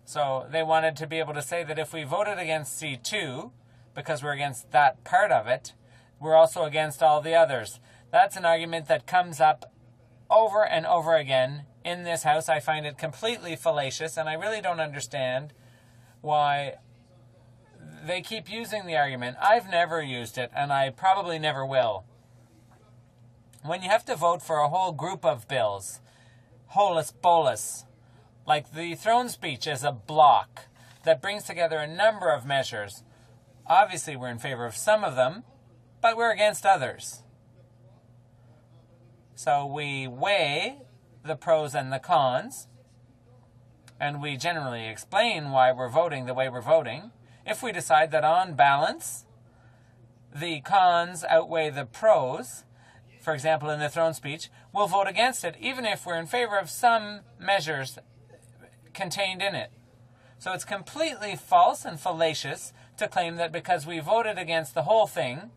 So they wanted to be able to say that if we voted against C-2, because we're against that part of it, we're also against all the others. That's an argument that comes up over and over again in this House. I find it completely fallacious, and I really don't understand why they keep using the argument. I've never used it, and I probably never will. When you have to vote for a whole group of bills, holus bolus, like the throne speech is a block that brings together a number of measures. Obviously, we're in favor of some of them, but we're against others. So we weigh the pros and the cons, and we generally explain why we're voting the way we're voting. If we decide that on balance, the cons outweigh the pros, for example, in the throne speech, we'll vote against it, even if we're in favor of some measures contained in it. So it's completely false and fallacious to claim that because we voted against the whole thing,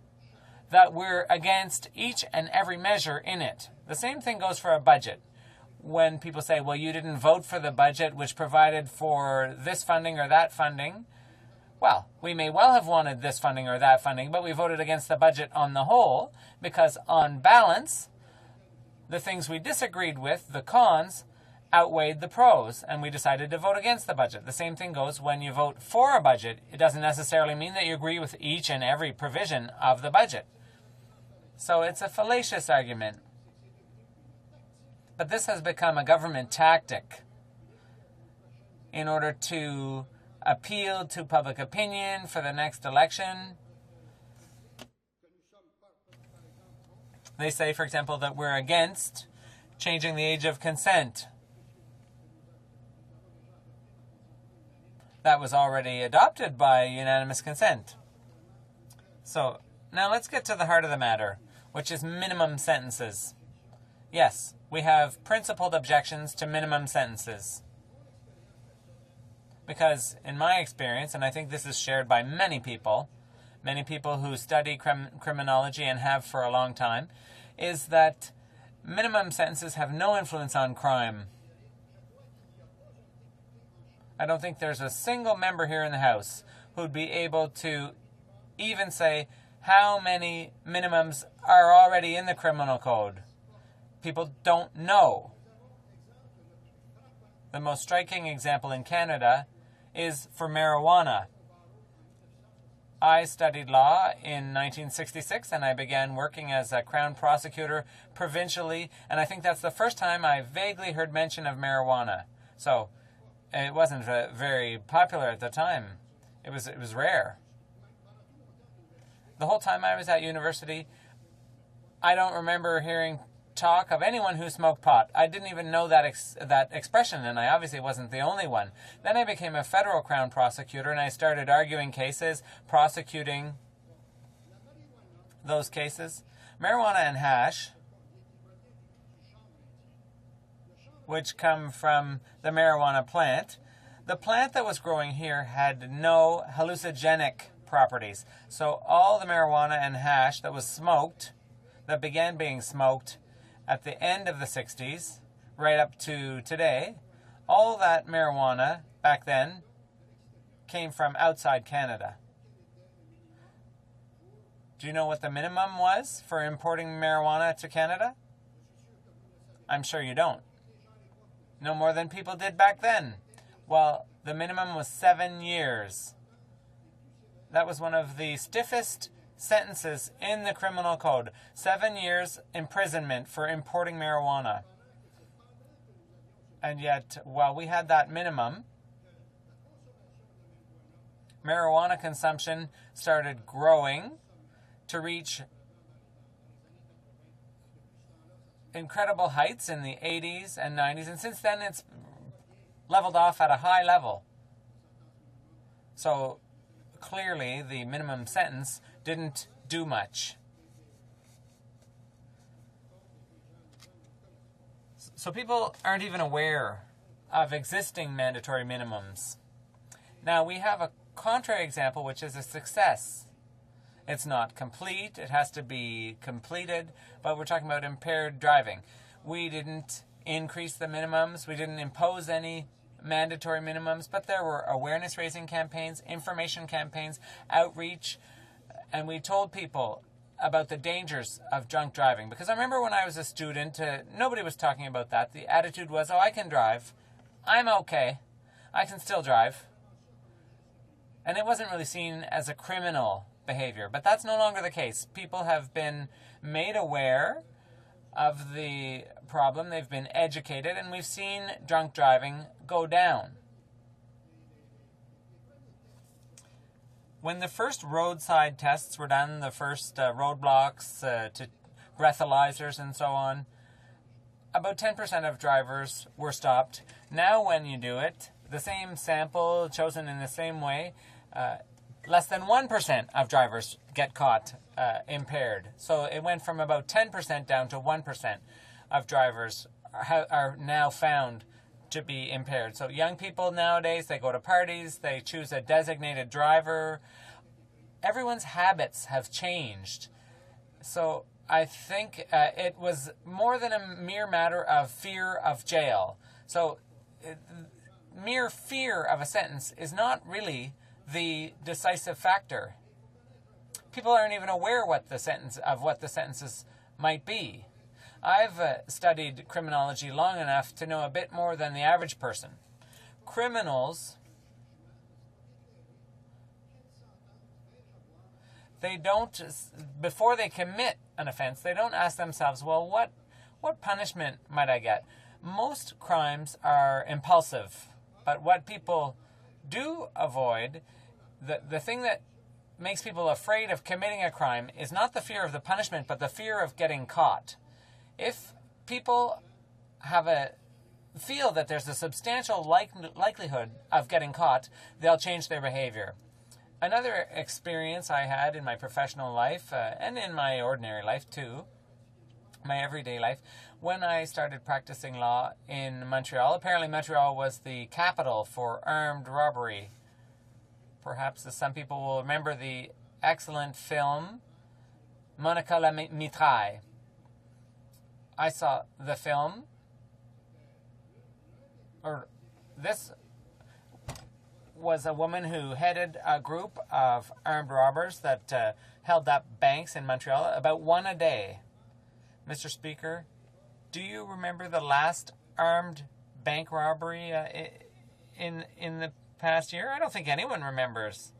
that we're against each and every measure in it. The same thing goes for a budget. When people say, well, you didn't vote for the budget which provided for this funding or that funding, well, we may well have wanted this funding or that funding, but we voted against the budget on the whole because on balance, the things we disagreed with, the cons, outweighed the pros, and we decided to vote against the budget. The same thing goes when you vote for a budget. It doesn't necessarily mean that you agree with each and every provision of the budget. So it's a fallacious argument. But this has become a government tactic in order to appeal to public opinion for the next election. They say, for example, that we're against changing the age of consent. That was already adopted by unanimous consent. So now let's get to the heart of the matter, which is minimum sentences. Yes, we have principled objections to minimum sentences. Because in my experience, and I think this is shared by many people who study criminology and have for a long time, is that minimum sentences have no influence on crime. I don't think there's a single member here in the House who'd be able to even say how many minimums are already in the criminal code. People don't know. The most striking example in Canada is for marijuana. I studied law in 1966 and I began working as a Crown prosecutor provincially, and I think that's the first time I vaguely heard mention of marijuana. So it wasn't very popular at the time. It was rare. The whole time I was at university, I don't remember hearing talk of anyone who smoked pot. I didn't even know that expression, and I obviously wasn't the only one. Then I became a federal Crown prosecutor, and I started arguing cases, prosecuting those cases. Marijuana and hash, which come from the marijuana plant. The plant that was growing here had no hallucinogenic properties. So all the marijuana and hash that was smoked, that began being smoked at the end of the 60s, right up to today, all that marijuana back then came from outside Canada. Do you know what the minimum was for importing marijuana to Canada? I'm sure you don't. No more than people did back then. Well, the minimum was 7 years. That was one of the stiffest sentences in the criminal code. 7 years imprisonment for importing marijuana. And yet, while we had that minimum, marijuana consumption started growing to reach incredible heights in the 80s and 90s, and since then it's leveled off at a high level. So clearly the minimum sentence didn't do much. So people aren't even aware of existing mandatory minimums. Now we have a contrary example, which is a success. It's not complete, it has to be completed, but we're talking about impaired driving. We didn't increase the minimums, we didn't impose any mandatory minimums, but there were awareness-raising campaigns, information campaigns, outreach, and we told people about the dangers of drunk driving. Because I remember when I was a student, nobody was talking about that. The attitude was, oh, I can drive. I'm okay. I can still drive. And it wasn't really seen as a criminal behavior. But that's no longer the case. People have been made aware of the problem. They've been educated, and we've seen drunk driving go down. When the first roadside tests were done, the first roadblocks to breathalyzers and so on, about 10% of drivers were stopped. Now when you do it, the same sample chosen in the same way, less than 1% of drivers get caught impaired. So it went from about 10% down to 1% of drivers are now found to be impaired. So young people nowadays, they go to parties, they choose a designated driver. Everyone's habits have changed. So I think it was more than a mere matter of fear of jail. So mere fear of a sentence is not really the decisive factor. People aren't even aware what the sentences might be. I've studied criminology long enough to know a bit more than the average person. Criminals, they don't, before they commit an offense, they don't ask themselves, well, what punishment might I get? Most crimes are impulsive, but what people do avoid, the thing that makes people afraid of committing a crime is not the fear of the punishment, but the fear of getting caught. If people feel that there's a substantial likelihood of getting caught, they'll change their behavior. Another experience I had in my professional life, and in my ordinary life too, my everyday life, when I started practicing law in Montreal. Apparently Montreal was the capital for armed robbery. Perhaps some people will remember the excellent film Monica la Mitraille. I saw the film, this was a woman who headed a group of armed robbers that held up banks in Montreal, about one a day. Mr. Speaker, do you remember the last armed bank robbery in the past year? I don't think anyone remembers.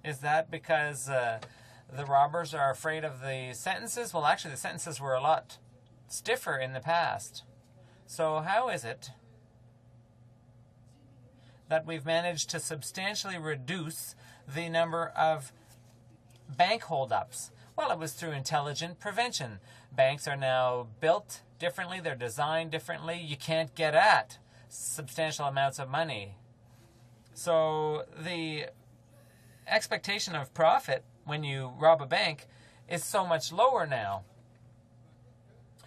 Is that because the robbers are afraid of the sentences? Well, actually, the sentences were a lot stiffer in the past. So how is it that we've managed to substantially reduce the number of bank holdups? Well, it was through intelligent prevention. Banks are now built differently, they're designed differently. You can't get at substantial amounts of money. So the expectation of profit when you rob a bank is so much lower now.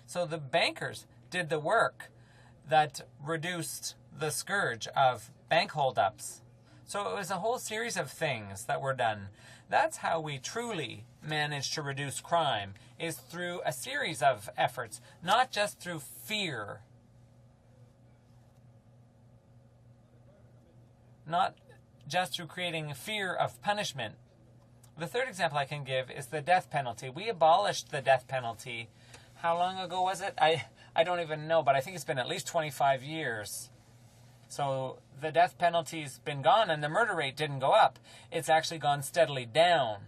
So the bankers did the work that reduced the scourge of bank holdups. So it was a whole series of things that were done. That's how we truly manage to reduce crime, is through a series of efforts, not just through fear. Not just through creating fear of punishment. The third example I can give is the death penalty. We abolished the death penalty. How long ago was it? I don't even know, but I think it's been at least 25 years. So the death penalty's been gone and the murder rate didn't go up. It's actually gone steadily down.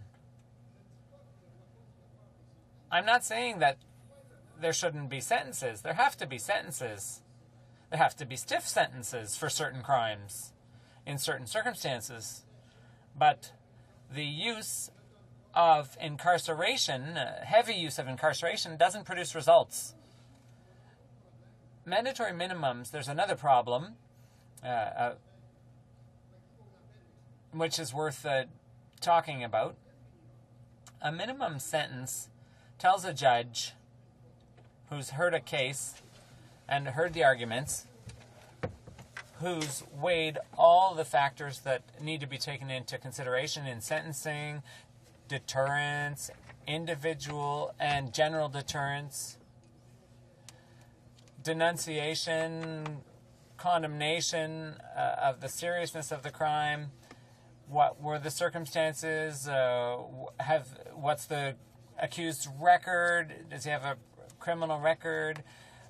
I'm not saying that there shouldn't be sentences. There have to be sentences. There have to be stiff sentences for certain crimes in certain circumstances. But the use of incarceration, heavy use of incarceration, doesn't produce results. Mandatory minimums, there's another problem, which is worth talking about. A minimum sentence tells a judge who's heard a case and heard the arguments, who's weighed all the factors that need to be taken into consideration in sentencing, deterrence, individual and general deterrence, denunciation, condemnation of the seriousness of the crime, what were the circumstances, what's the accused's record, does he have a criminal record,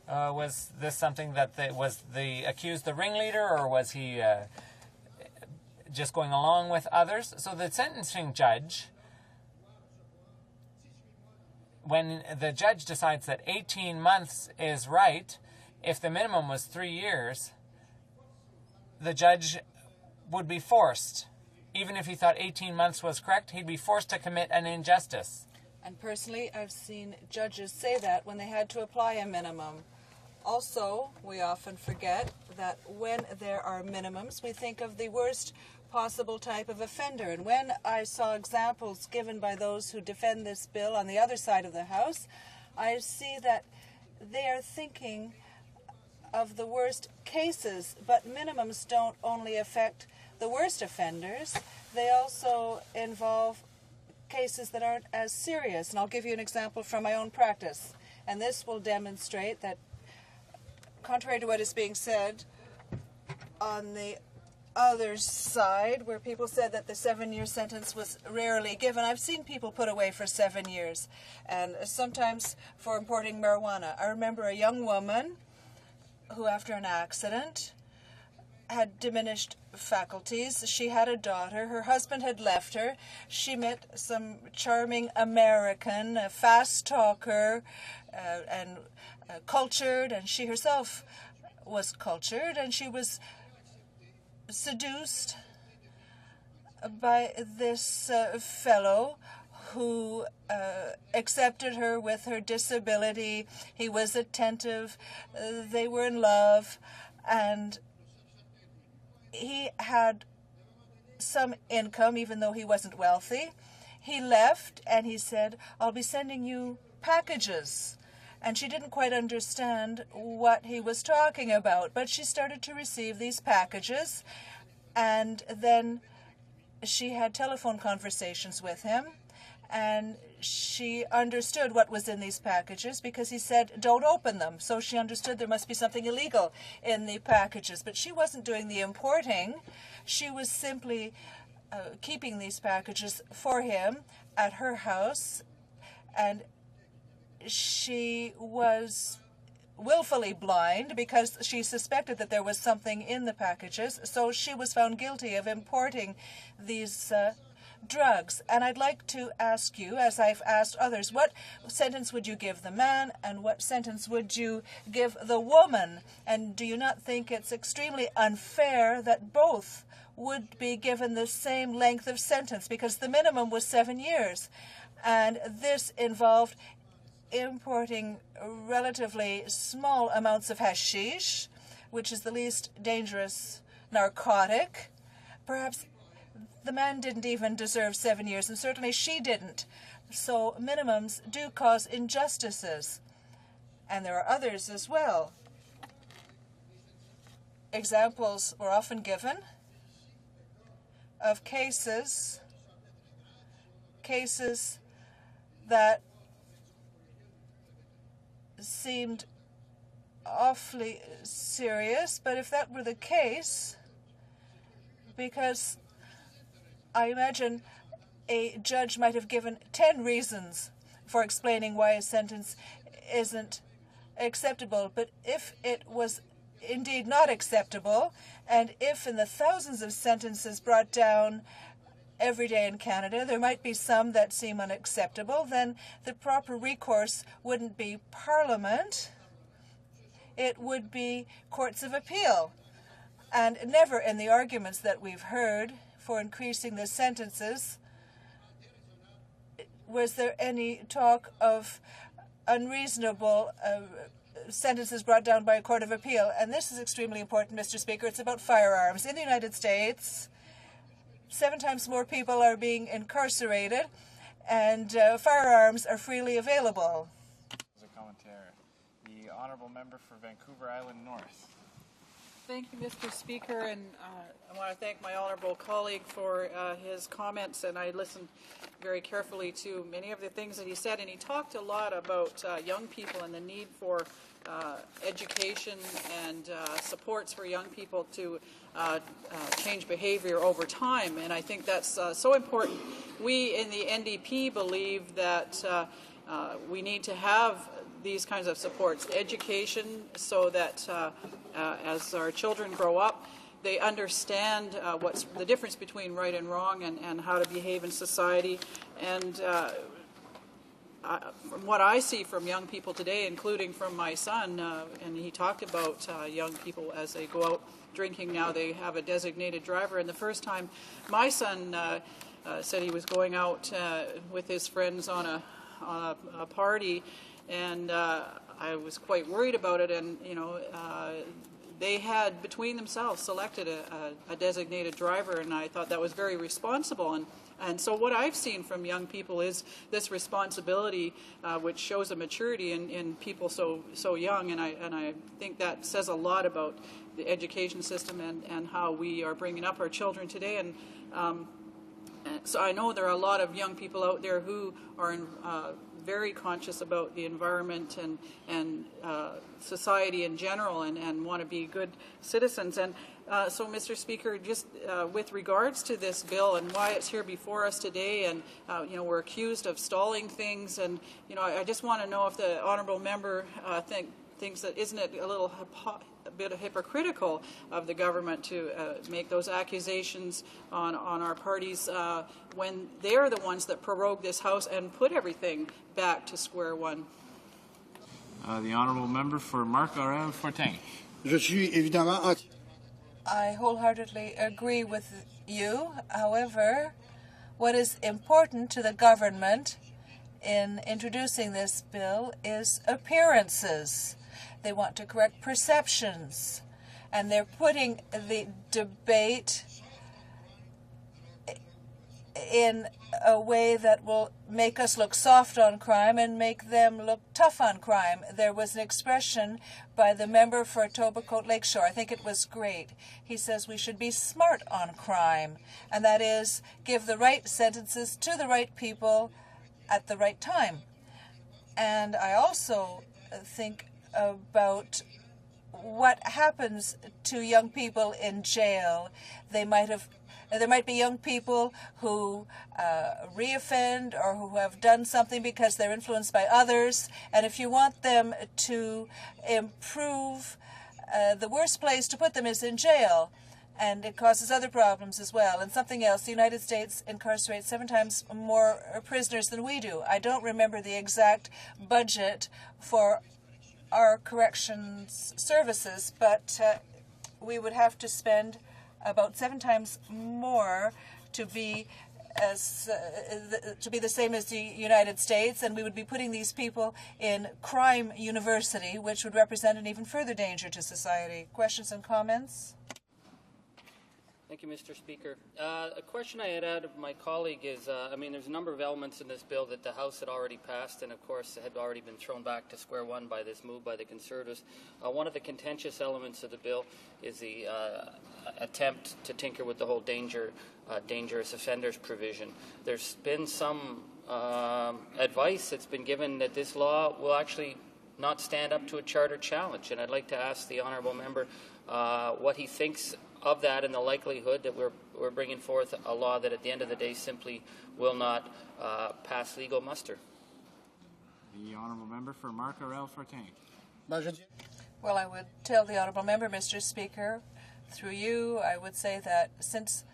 was this something that was the accused the ringleader, or was he just going along with others? So the sentencing judge, when the judge decides that 18 months is right, if the minimum was 3 years, the judge would be forced. Even if he thought 18 months was correct, he'd be forced to commit an injustice. And personally, I've seen judges say that when they had to apply a minimum. Also, we often forget that when there are minimums, we think of the worst possible type of offender. And when I saw examples given by those who defend this bill on the other side of the House, I see that they are thinking of the worst cases, but minimums don't only affect the worst offenders, they also involve cases that aren't as serious. And I'll give you an example from my own practice. And this will demonstrate that, contrary to what is being said on the other side, where people said that the 7-year sentence was rarely given, I've seen people put away for 7 years, and sometimes for importing marijuana. I remember a young woman who, after an accident, had diminished faculties. She had a daughter. Her husband had left her. She met some charming American, a fast talker, and cultured, and she herself was cultured, and she was seduced by this fellow who accepted her with her disability. He was attentive. They were in love, and he had some income, even though he wasn't wealthy. He left, and he said, "I'll be sending you packages." And she didn't quite understand what he was talking about, but she started to receive these packages, and then she had telephone conversations with him, and she understood what was in these packages because he said, "Don't open them." So she understood there must be something illegal in the packages. But she wasn't doing the importing. She was simply keeping these packages for him at her house, and she was willfully blind because she suspected that there was something in the packages. So she was found guilty of importing these drugs. And I'd like to ask you, as I've asked others, what sentence would you give the man and what sentence would you give the woman? And do you not think it's extremely unfair that both would be given the same length of sentence? Because the minimum was 7 years, and this involved importing relatively small amounts of hashish, which is the least dangerous narcotic. Perhaps the man didn't even deserve 7 years, and certainly she didn't. So minimums do cause injustices, and there are others as well. Examples were often given of cases that seemed awfully serious, but if that were the case, because I imagine a judge might have given 10 reasons for explaining why a sentence isn't acceptable, but if it was indeed not acceptable, and if in the thousands of sentences brought down every day in Canada, there might be some that seem unacceptable, then the proper recourse wouldn't be Parliament, it would be courts of appeal. And never in the arguments that we've heard for increasing the sentences was there any talk of unreasonable sentences brought down by a court of appeal. And this is extremely important, Mr. Speaker. It's about firearms. In the United States, 7 times more people are being incarcerated, and firearms are freely available. As a commentary, the honourable member for Vancouver Island North. Thank you, Mr. Speaker, and I want to thank my honourable colleague for his comments, and I listened very carefully to many of the things that he said, and he talked a lot about young people and the need for education and supports for young people to change behavior over time, and I think that's so important. We in the NDP believe that we need to have these kinds of supports, education, so that as our children grow up, they understand what's the difference between right and wrong and how to behave in society. And from what I see from young people today, including from my son, and he talked about young people as they go out drinking now, they have a designated driver. And the first time my son said he was going out with his friends on a party, and I was quite worried about it, and they had between themselves selected a designated driver, and I thought that was very responsible. And so what I've seen from young people is this responsibility, which shows a maturity in people so young, and I think that says a lot about the education system and how we are bringing up our children today. And so I know there are a lot of young people out there who are very conscious about the environment and society in general, and want to be good citizens. And so, Mr. Speaker, just with regards to this bill and why it's here before us today, and we're accused of stalling things, and I just want to know if the honourable member thinks that isn't it a bit hypocritical of the government to make those accusations on our parties when they're the ones that prorogue this House and put everything back to square one. The honourable member for Marc-Aurèle-Fortin. I wholeheartedly agree with you. However, what is important to the government in introducing this bill is appearances. They want to correct perceptions, and they're putting the debate in a way that will make us look soft on crime and make them look tough on crime. There was an expression by the member for Etobicoke Lakeshore. I think it was great. He says we should be smart on crime, and that is give the right sentences to the right people at the right time. And I also think about what happens to young people in jail. There might be young people who reoffend or who have done something because they're influenced by others. And if you want them to improve, the worst place to put them is in jail. And it causes other problems as well. And something else, the United States incarcerates 7 times more prisoners than we do. I don't remember the exact budget for our corrections services, but we would have to spend about 7 times more to be the same as the United States, and we would be putting these people in crime university, which would represent an even further danger to society. Questions and comments? Thank you, Mr. Speaker. A question I had of my colleague is, there's a number of elements in this bill that the House had already passed and, of course, had already been thrown back to square one by this move by the Conservatives. One of the contentious elements of the bill is the attempt to tinker with the whole dangerous offenders provision. There's been some advice that's been given that this law will actually not stand up to a charter challenge, and I'd like to ask the honourable member what he thinks of that and the likelihood that we're bringing forth a law that at the end of the day simply will not pass legal muster. The honourable member for Marc-Aurèle-Fortin. Well, I would tell the honourable member, Mr. Speaker, through you, I would say that since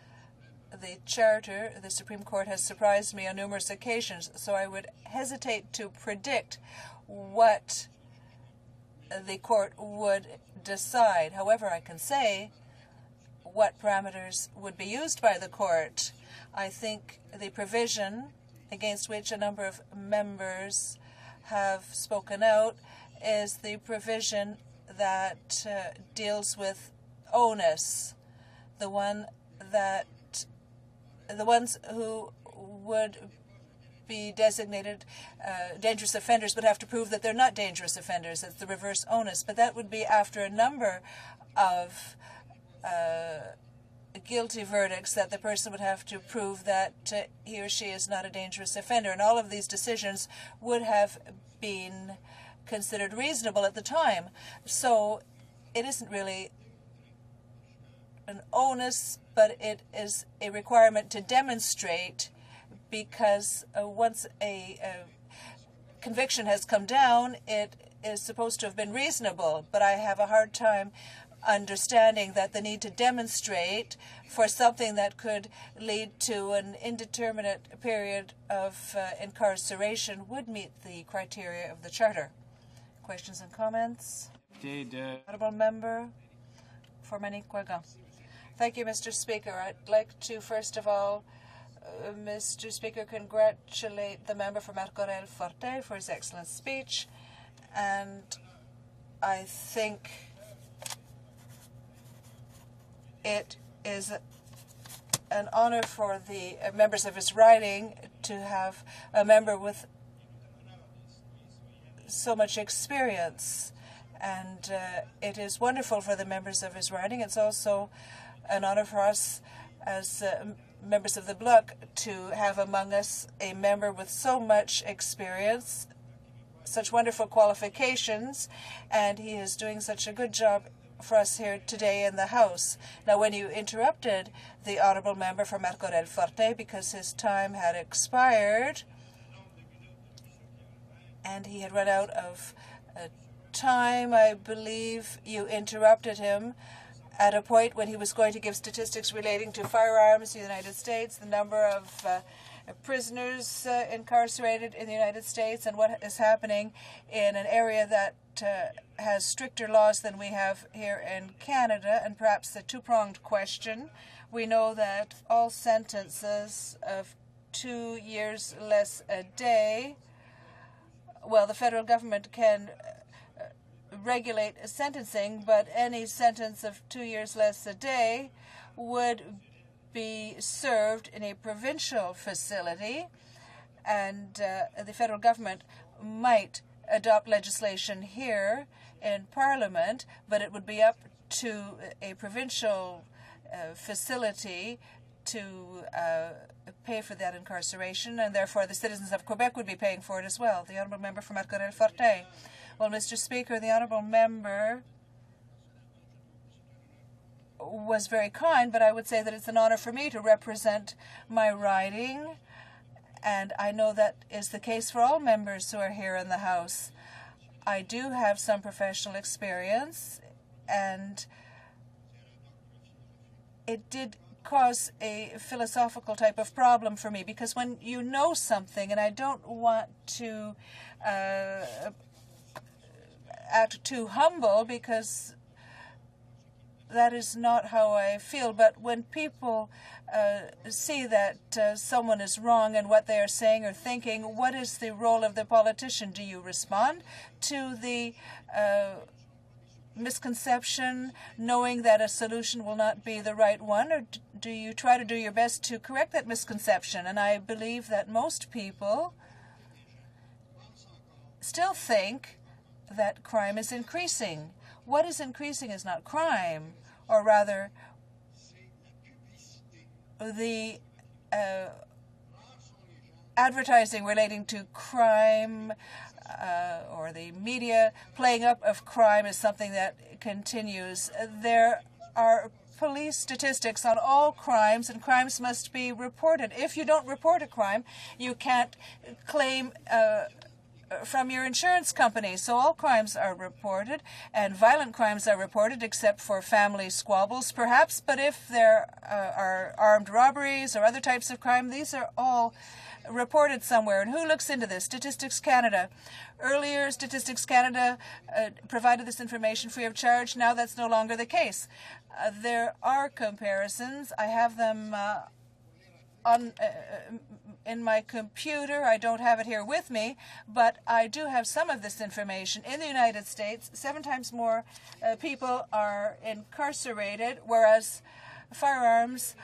the Charter, the Supreme Court has surprised me on numerous occasions, so I would hesitate to predict what the court would decide. However, I can say what parameters would be used by the court. I think the provision against which a number of members have spoken out is the provision that deals with onus, the ones who would be designated dangerous offenders would have to prove that they're not dangerous offenders. It's the reverse onus, but that would be after a number of guilty verdicts that the person would have to prove that he or she is not a dangerous offender. And all of these decisions would have been considered reasonable at the time. So it isn't really an onus, but it is a requirement to demonstrate, because once a conviction has come down, it is supposed to have been reasonable. But I have a hard time understanding that the need to demonstrate for something that could lead to an indeterminate period of incarceration would meet the criteria of the Charter. Questions and comments? Honourable Member for Manicouagan. Thank you, Mr. Speaker. I'd like to, first of all, Mr. Speaker, congratulate the member for Marc-Aurèle-Fortin for his excellent speech. And I think it is an honor for the members of his riding to have a member with so much experience. And it is wonderful for the members of his riding. It's also an honor for us as members of the Bloc to have among us a member with so much experience, such wonderful qualifications, and he is doing such a good job for us here today in the House. Now, when you interrupted the honourable member for Martorell Forte because his time had expired and he had run out of time, I believe you interrupted him at a point when he was going to give statistics relating to firearms in the United States, the number of prisoners incarcerated in the United States, and what is happening in an area that has stricter laws than we have here in Canada, and perhaps the two-pronged question. We know that all sentences of 2 years less a day, well, the federal government can regulate sentencing, but any sentence of 2 years less a day would be served in a provincial facility, and the federal government might adopt legislation here in Parliament, but it would be up to a provincial facility to pay for that incarceration, and therefore the citizens of Quebec would be paying for it as well. The honourable member for Martorell Forte. Well, Mr. Speaker, the honourable member was very kind, but I would say that it's an honour for me to represent my riding, and I know that is the case for all members who are here in the House. I do have some professional experience, and it did cause a philosophical type of problem for me, because when you know something, and I don't want to act too humble, because that is not how I feel, but when people see that someone is wrong in what they are saying or thinking, what is the role of the politician? Do you respond to the misconception, knowing that a solution will not be the right one, or do you try to do your best to correct that misconception? And I believe that most people still think that crime is increasing. What is increasing is not crime, or rather the advertising relating to crime or the media playing up of crime is something that continues. There are police statistics on all crimes, and crimes must be reported. If you don't report a crime, you can't claim from your insurance company. So all crimes are reported, and violent crimes are reported, except for family squabbles, perhaps. But if there are armed robberies or other types of crime, these are all reported somewhere. And who looks into this? Statistics Canada. Earlier, Statistics Canada provided this information free of charge. Now that's no longer the case. There are comparisons. I have them on in my computer. I don't have it here with me, but I do have some of this information. In the United States, 7 times more people are incarcerated, whereas firearms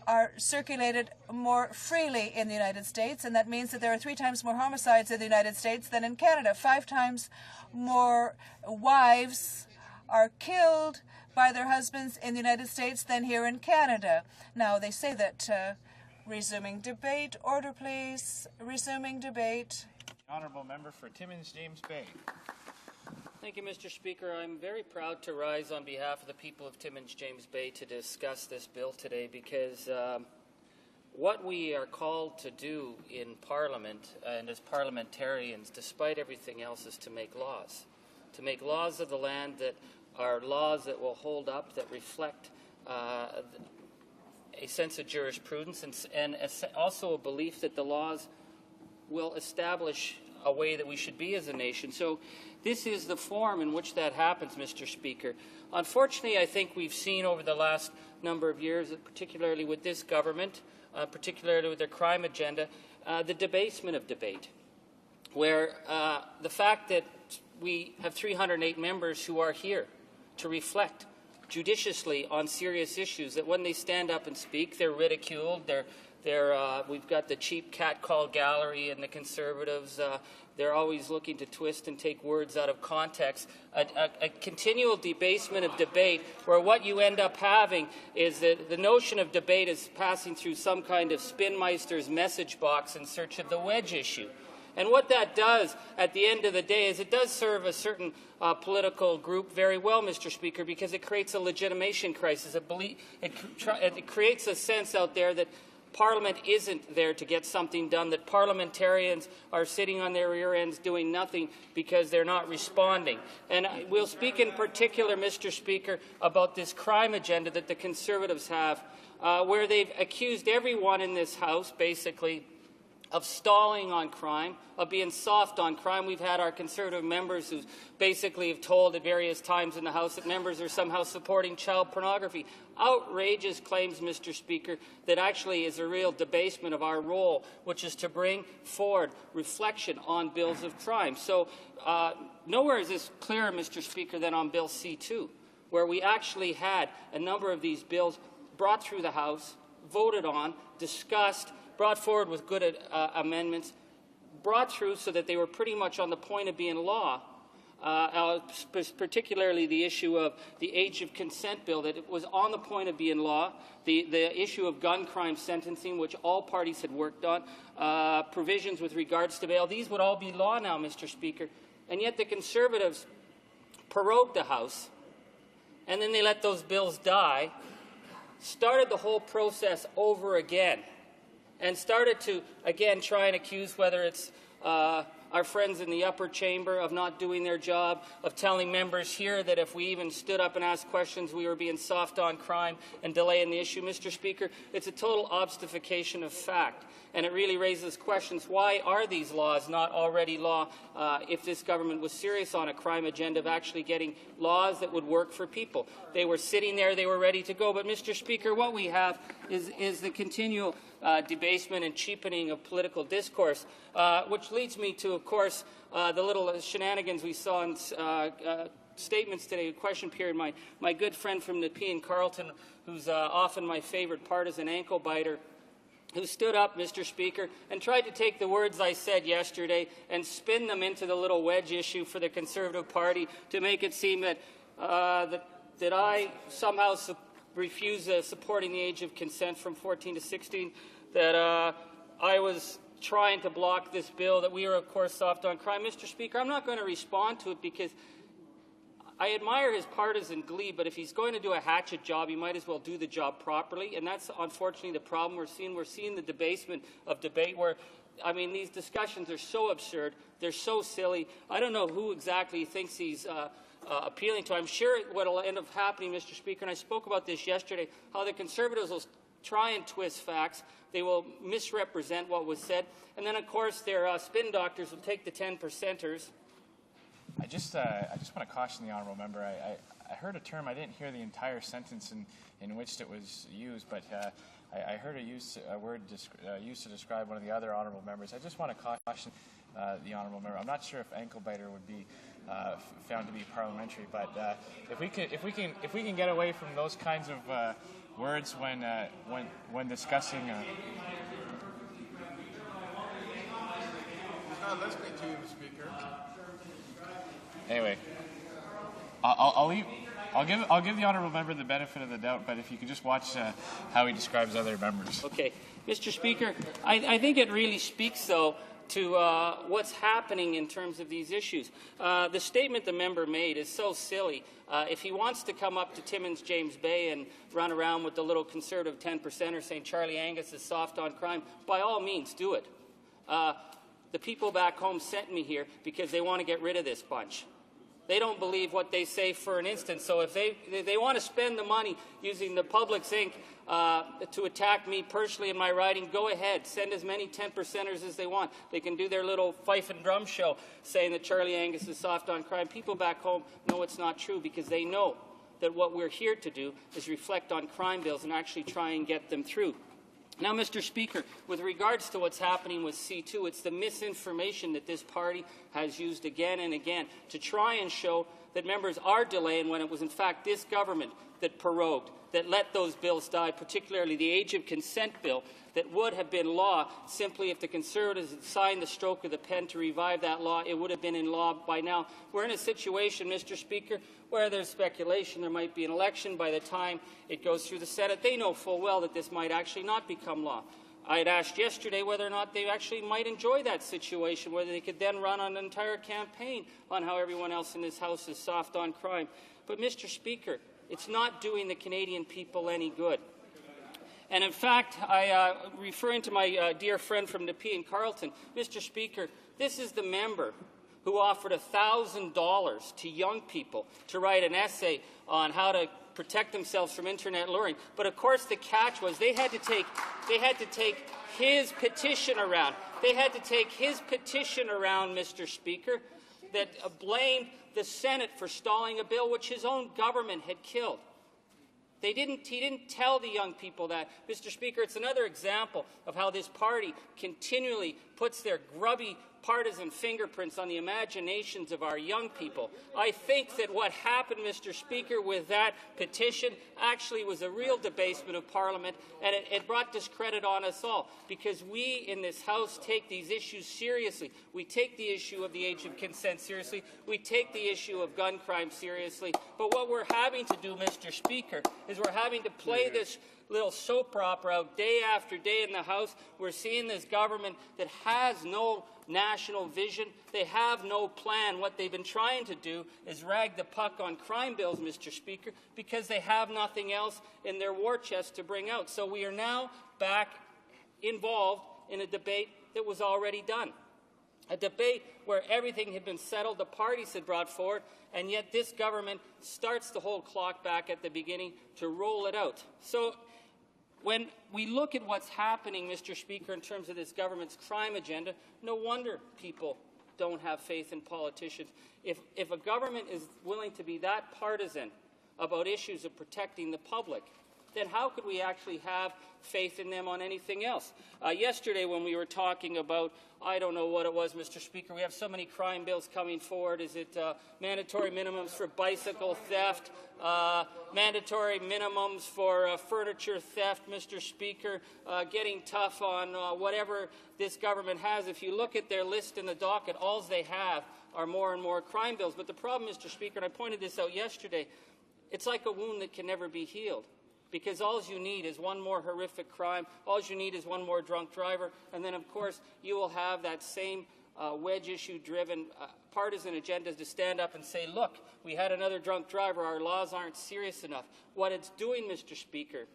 are circulated more freely in the United States, and that means that there are 3 times more homicides in the United States than in Canada. 5 times more wives are killed by their husbands in the United States than here in Canada. Now, they say that resuming debate. Order, please. Resuming debate. Honourable member for Timmins James Bay. Thank you, Mr. Speaker. I'm very proud to rise on behalf of the people of Timmins James Bay to discuss this bill today, because what we are called to do in Parliament and as parliamentarians, despite everything else, is to make laws. To make laws of the land that are laws that will hold up, that reflect a sense of jurisprudence and also a belief that the laws will establish a way that we should be as a nation. So this is the form in which that happens, Mr. Speaker. Unfortunately, I think we've seen over the last number of years, particularly with this government, particularly with their crime agenda, the debasement of debate, where the fact that we have 308 members who are here to reflect judiciously on serious issues, that when they stand up and speak, they're ridiculed. We've got the cheap catcall gallery and the Conservatives. They're always looking to twist and take words out of context. A continual debasement of debate where what you end up having is that the notion of debate is passing through some kind of spinmeister's message box in search of the wedge issue. And what that does at the end of the day is it does serve a certain political group very well, Mr. Speaker, because it creates a legitimation crisis. It creates a sense out there that Parliament isn't there to get something done, that parliamentarians are sitting on their rear ends doing nothing because they're not responding. And we'll speak in particular, Mr. Speaker, about this crime agenda that the Conservatives have, where they've accused everyone in this House, basically, of stalling on crime, of being soft on crime. We've had our Conservative members who basically have told at various times in the House that members are somehow supporting child pornography. Outrageous claims, Mr. Speaker, that actually is a real debasement of our role, which is to bring forward reflection on bills of crime. So nowhere is this clearer, Mr. Speaker, than on Bill C2, where we actually had a number of these bills brought through the House, voted on, discussed, brought forward with good amendments, brought through so that they were pretty much on the point of being law, particularly the issue of the age of consent bill, that it was on the point of being law, the issue of gun crime sentencing, which all parties had worked on, provisions with regards to bail. These would all be law now, Mr. Speaker. And yet the Conservatives prorogued the House, and then they let those bills die, started the whole process over again, and started to, again, try and accuse whether it's our friends in the upper chamber of not doing their job, of telling members here that if we even stood up and asked questions, we were being soft on crime and delaying the issue. Mr. Speaker, it's a total obfuscation of fact, and it really raises questions. Why are these laws not already law if this government was serious on a crime agenda of actually getting laws that would work for people? They were sitting there, they were ready to go. But, Mr. Speaker, what we have is the continual debasement and cheapening of political discourse, which leads me to, of course, the little shenanigans we saw in statements today, question period. My good friend from Nepean Carleton, who's often my favorite partisan ankle biter, who stood up, Mr. Speaker, and tried to take the words I said yesterday and spin them into the little wedge issue for the Conservative Party to make it seem that that I somehow refuse supporting the age of consent from 14 to 16, that I was trying to block this bill, that we are, of course, soft on crime. Mr. Speaker, I'm not going to respond to it because I admire his partisan glee, but if he's going to do a hatchet job, he might as well do the job properly, and that's unfortunately the problem we're seeing. We're seeing the debasement of debate where, I mean, these discussions are so absurd, they're so silly. I don't know who exactly thinks he's appealing to. I'm sure what will end up happening, Mr. Speaker, and I spoke about this yesterday, how the Conservatives will try and twist facts. They will misrepresent what was said. And then, of course, their spin doctors will take the 10%ers. I just want to caution the honourable member. I heard a term. I didn't hear the entire sentence in which it was used, but I heard a word used to describe one of the other honourable members. I just want to caution the honourable member. I'm not sure if ankle biter would be found to be parliamentary, but if we can get away from those kinds of words when discussing. He's not listening to you, Speaker. Anyway, I'll give the honourable member the benefit of the doubt, but if you could just watch how he describes other members. Okay, Mr. Speaker, I think it really speaks, though, to what's happening in terms of these issues. The statement the member made is so silly. If he wants to come up to Timmins James Bay and run around with the little Conservative 10%er saying Charlie Angus is soft on crime, by all means, do it. The people back home sent me here because they want to get rid of this bunch. They don't believe what they say for an instant. So if they want to spend the money using the public's ink to attack me personally in my writing, go ahead. Send as many 10%ers as they want. They can do their little fife and drum show saying that Charlie Angus is soft on crime. People back home know it's not true because they know that what we're here to do is reflect on crime bills and actually try and get them through. Now, Mr. Speaker, with regards to what's happening with C2, it's the misinformation that this party has used again and again to try and show that members are delaying when it was in fact this government that prorogued, that let those bills die, particularly the age of consent bill that would have been law simply if the Conservatives had signed the stroke of the pen to revive that law. It would have been in law by now. We're in a situation, Mr. Speaker, where there's speculation there might be an election by the time it goes through the Senate. They know full well that this might actually not become law. I had asked yesterday whether or not they actually might enjoy that situation, whether they could then run an entire campaign on how everyone else in this House is soft on crime. But, Mr. Speaker, it's not doing the Canadian people any good. And in fact, referring to my dear friend from Nepean Carleton, Mr. Speaker, this is the member who offered $1,000 to young people to write an essay on how to protect themselves from internet luring. But of course, the catch was they had to take his petition around. They had to take his petition around, Mr. Speaker, that blamed the Senate for stalling a bill which his own government had killed. He didn't tell the young people that. Mr. Speaker, it's another example of how this party continually puts their grubby partisan fingerprints on the imaginations of our young people. I think that what happened, Mr. Speaker, with that petition actually was a real debasement of Parliament, and it brought discredit on us all, because we in this House take these issues seriously. We take the issue of the age of consent seriously. We take the issue of gun crime seriously. But what we're having to do, Mr. Speaker, is we're having to play this little soap opera out day after day in the House. We're seeing this government that has no national vision. They have no plan. What they've been trying to do is rag the puck on crime bills, Mr. Speaker, because they have nothing else in their war chest to bring out. So we are now back involved in a debate that was already done. A debate where everything had been settled, the parties had brought forward, and yet this government starts the whole clock back at the beginning to roll it out. So when we look at what's happening, Mr. Speaker, in terms of this government's crime agenda, no wonder people don't have faith in politicians. If a government is willing to be that partisan about issues of protecting the public, then how could we actually have faith in them on anything else? Yesterday when we were talking about, I don't know what it was, Mr. Speaker, we have so many crime bills coming forward. Is it mandatory minimums for bicycle theft, mandatory minimums for furniture theft, Mr. Speaker, getting tough on whatever this government has? If you look at their list in the docket, all they have are more and more crime bills. But the problem, Mr. Speaker, and I pointed this out yesterday, it's like a wound that can never be healed. Because all you need is one more horrific crime, all you need is one more drunk driver, and then, of course, you will have that same wedge issue-driven partisan agenda to stand up and say, look, we had another drunk driver, our laws aren't serious enough. What it's doing, Mr. Speaker,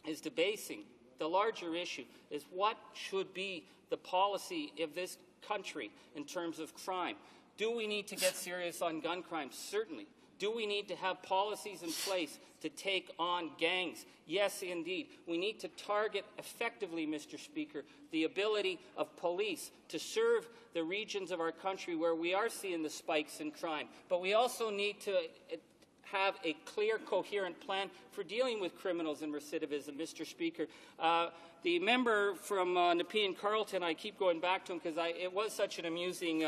is debasing the larger issue, is what should be the policy of this country in terms of crime. Do we need to get serious on gun crime? Certainly. Do we need to have policies in place to take on gangs? Yes, indeed. We need to target effectively, Mr. Speaker, the ability of police to serve the regions of our country where we are seeing the spikes in crime. But we also need to have a clear, coherent plan for dealing with criminals and recidivism, Mr. Speaker. The member from Nepean Carleton, I keep going back to him because it was such an amusing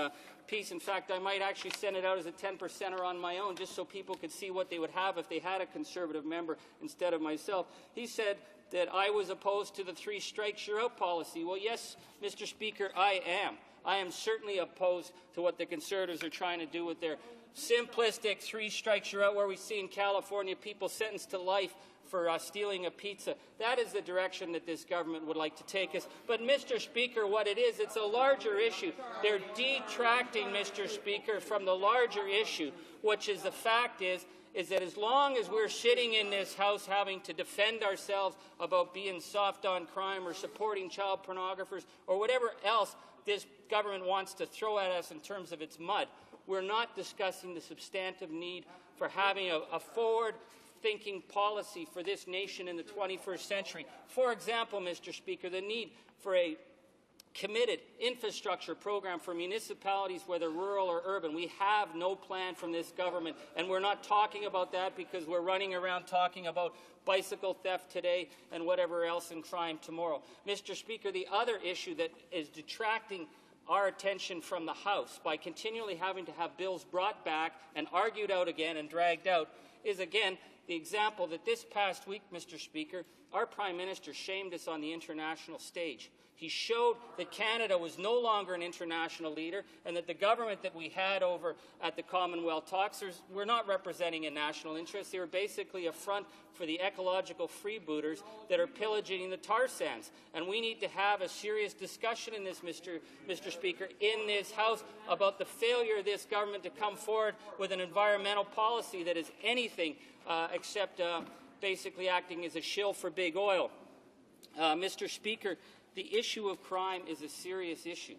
piece. In fact, I might actually send it out as a 10%er on my own just so people could see what they would have if they had a Conservative member instead of myself. He said that I was opposed to the 3 strikes you're out policy. Well, yes, Mr. Speaker, I am. I am certainly opposed to what the Conservatives are trying to do with their simplistic 3 strikes you're out, where we see in California people sentenced to life for stealing a pizza. That is the direction that this government would like to take us. But, Mr. Speaker, what it is, it's a larger issue. They're detracting, Mr. Speaker, from the larger issue, which is the fact is that as long as we're sitting in this House having to defend ourselves about being soft on crime or supporting child pornographers or whatever else this government wants to throw at us in terms of its mud, we're not discussing the substantive need for having a forward-thinking policy for this nation in the 21st century. For example, Mr. Speaker, the need for a committed infrastructure program for municipalities, whether rural or urban. We have no plan from this government, and we're not talking about that because we're running around talking about bicycle theft today and whatever else in crime tomorrow. Mr. Speaker, the other issue that is detracting our attention from the House by continually having to have bills brought back and argued out again and dragged out is, again, the example that this past week, Mr. Speaker, our Prime Minister shamed us on the international stage. He showed that Canada was no longer an international leader and that the government that we had over at the Commonwealth talks were not representing a national interest. They were basically a front for the ecological freebooters that are pillaging the tar sands. And we need to have a serious discussion in this, Mr. Speaker, in this House about the failure of this government to come forward with an environmental policy that is anything except basically acting as a shill for big oil. Mr. Speaker, the issue of crime is a serious issue.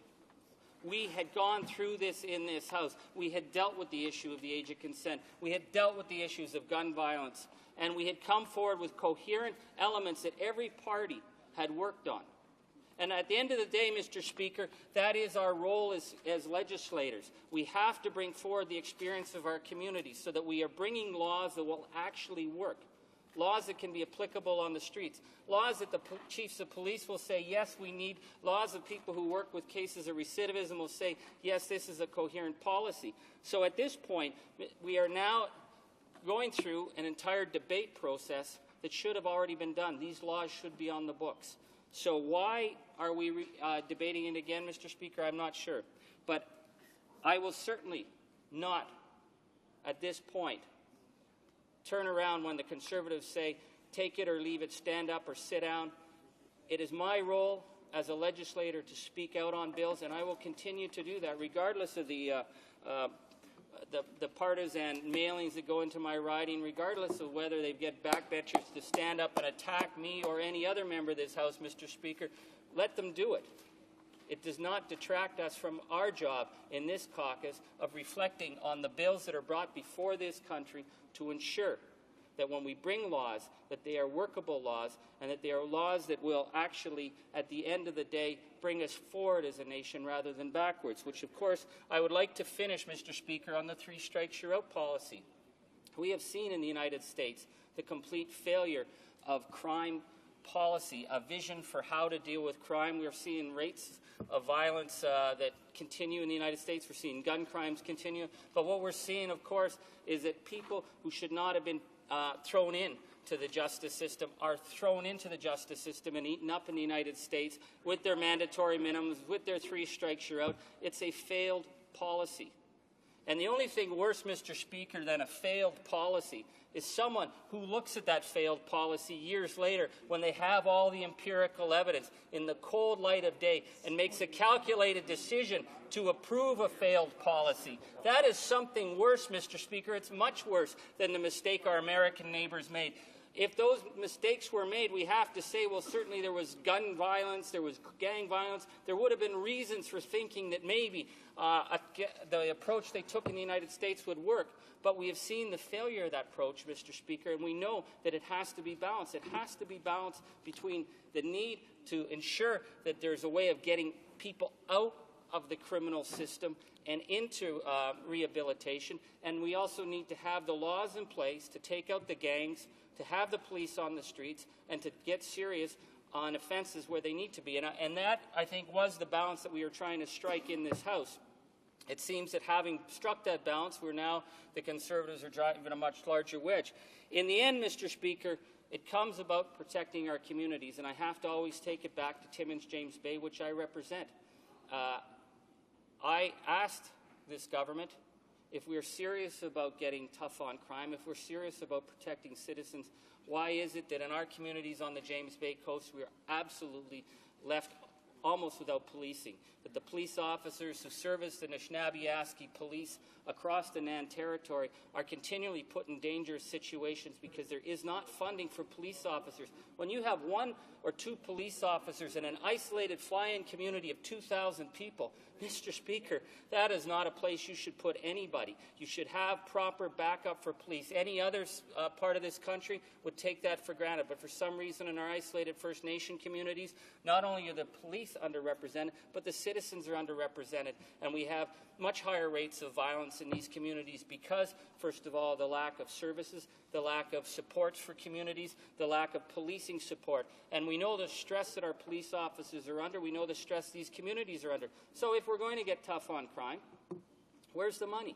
We had gone through this in this House. We had dealt with the issue of the age of consent. We had dealt with the issues of gun violence. And we had come forward with coherent elements that every party had worked on. And at the end of the day, Mr. Speaker, that is our role as legislators. We have to bring forward the experience of our communities so that we are bringing laws that will actually work. Laws that can be applicable on the streets. Laws that the chiefs of police will say, yes, we need. Laws of people who work with cases of recidivism will say, yes, this is a coherent policy. So at this point, we are now going through an entire debate process that should have already been done. These laws should be on the books. So why are we debating it again, Mr. Speaker? I'm not sure. But I will certainly not, at this point, turn around when the Conservatives say, take it or leave it, stand up or sit down. It is my role as a legislator to speak out on bills, and I will continue to do that, regardless of the partisan mailings that go into my riding, regardless of whether they get backbenchers to stand up and attack me or any other member of this House, Mr. Speaker. Let them do it. It does not detract us from our job in this caucus of reflecting on the bills that are brought before this country to ensure that when we bring laws, that they are workable laws and that they are laws that will actually, at the end of the day, bring us forward as a nation rather than backwards, which, of course, I would like to finish, Mr. Speaker, on the three strikes you're out policy. We have seen in the United States the complete failure of crime policy, a vision for how to deal with crime. We're seeing rates of violence that continue in the United States. We're seeing gun crimes continue. But what we're seeing, of course, is that people who should not have been thrown in to the justice system are thrown into the justice system and eaten up in the United States with their mandatory minimums, with their three strikes you're out. It's a failed policy. And the only thing worse, Mr. Speaker, than a failed policy is someone who looks at that failed policy years later when they have all the empirical evidence in the cold light of day and makes a calculated decision to approve a failed policy. That is something worse, Mr. Speaker. It's much worse than the mistake our American neighbors made. If those mistakes were made, we have to say, well, certainly there was gun violence, there was gang violence. There would have been reasons for thinking that maybe the approach they took in the United States would work. But we have seen the failure of that approach, Mr. Speaker, and we know that it has to be balanced. It has to be balanced between the need to ensure that there's a way of getting people out of the criminal system and into rehabilitation. And we also need to have the laws in place to take out the gangs, to have the police on the streets, and to get serious on offenses where they need to be. And that, I think, was the balance that we were trying to strike in this House. It seems that having struck that balance, the Conservatives are driving a much larger wedge. In the end, Mr. Speaker, it comes about protecting our communities, and I have to always take it back to Timmins James Bay, which I represent. I asked this government if we're serious about getting tough on crime, if we're serious about protecting citizens, why is it that in our communities on the James Bay coast we are absolutely left almost without policing, that the police officers who service the Anishinaabe police across the Nan Territory are continually put in dangerous situations because there is not funding for police officers. When you have one or two police officers in an isolated fly-in community of 2,000 people, Mr. Speaker, that is not a place you should put anybody. You should have proper backup for police. Any other part of this country would take that for granted, but for some reason in our isolated First Nation communities, not only are the police police underrepresented, but the citizens are underrepresented. And we have much higher rates of violence in these communities because, first of all, the lack of services, the lack of supports for communities, the lack of policing support. And we know the stress that our police officers are under. We know the stress these communities are under. So if we're going to get tough on crime, where's the money?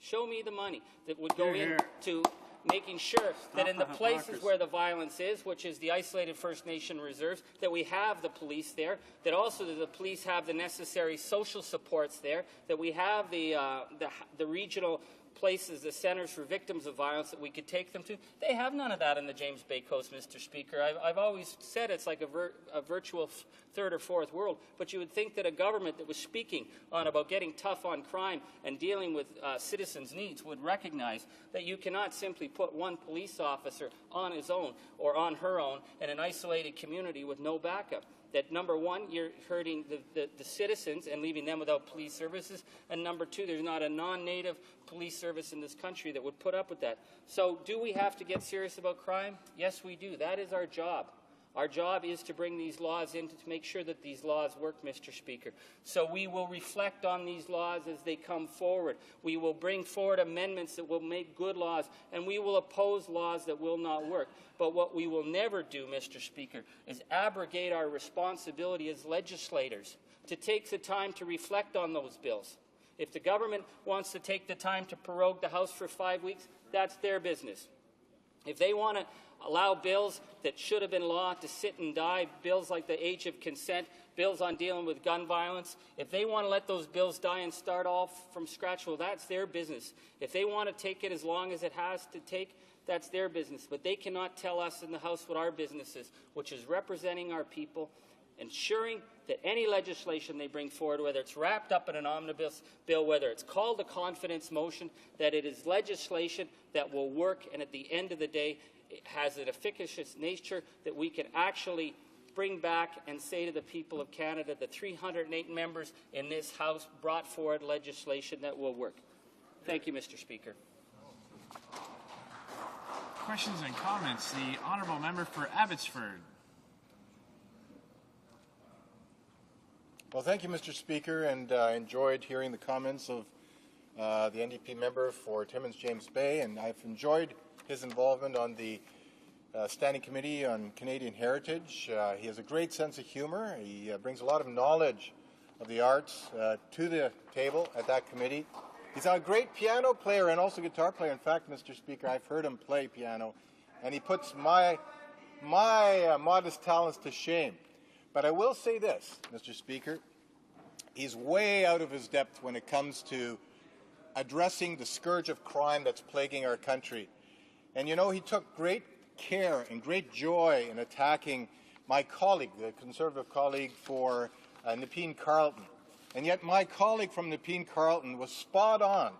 Show me the money that would go into making sure that in the places where the violence is, which is the isolated First Nation reserves, that we have the police there, that also the police have the necessary social supports there, that we have the regional places, the centers for victims of violence that we could take them to. They have none of that in the James Bay Coast, Mr. Speaker. I've always said it's like a virtual third or fourth world, but you would think that a government that was speaking on about getting tough on crime and dealing with citizens' needs would recognize that you cannot simply put one police officer on his own or on her own in an isolated community with no backup. That number one, you're hurting the citizens and leaving them without police services, and number two, there's not a non-native police service in this country that would put up with that. So do we have to get serious about crime? Yes, we do. That is our job. Our job is to bring these laws in to make sure that these laws work, Mr. Speaker. So we will reflect on these laws as they come forward. We will bring forward amendments that will make good laws, and we will oppose laws that will not work. But what we will never do, Mr. Speaker, is abrogate our responsibility as legislators to take the time to reflect on those bills. If the government wants to take the time to prorogue the House for 5 weeks, that's their business. If they want to allow bills that should have been law to sit and die, bills like the age of consent, bills on dealing with gun violence, if they want to let those bills die and start off from scratch, well, that's their business. If they want to take it as long as it has to take, that's their business. But they cannot tell us in the House what our business is, which is representing our people, ensuring that any legislation they bring forward, whether it's wrapped up in an omnibus bill, whether it's called a confidence motion, that it is legislation that will work, and at the end of the day, it has an efficacious nature that we can actually bring back and say to the people of Canada, the 308 members in this House brought forward legislation that will work. Thank you, Mr. Speaker. Questions and comments. The Honourable Member for Abbotsford. Well, thank you, Mr. Speaker, and I enjoyed hearing the comments of the NDP member for Timmins James Bay, and I've enjoyed his involvement on the Standing Committee on Canadian Heritage. He has a great sense of humor. He brings a lot of knowledge of the arts to the table at that committee. He's a great piano player and also guitar player. In fact, Mr. Speaker, I've heard him play piano, and he puts my modest talents to shame. But I will say this, Mr. Speaker, he's way out of his depth when it comes to addressing the scourge of crime that's plaguing our country. And you know, he took great care and great joy in attacking my colleague, the Conservative colleague for Nepean Carleton. And yet my colleague from Nepean Carleton was spot on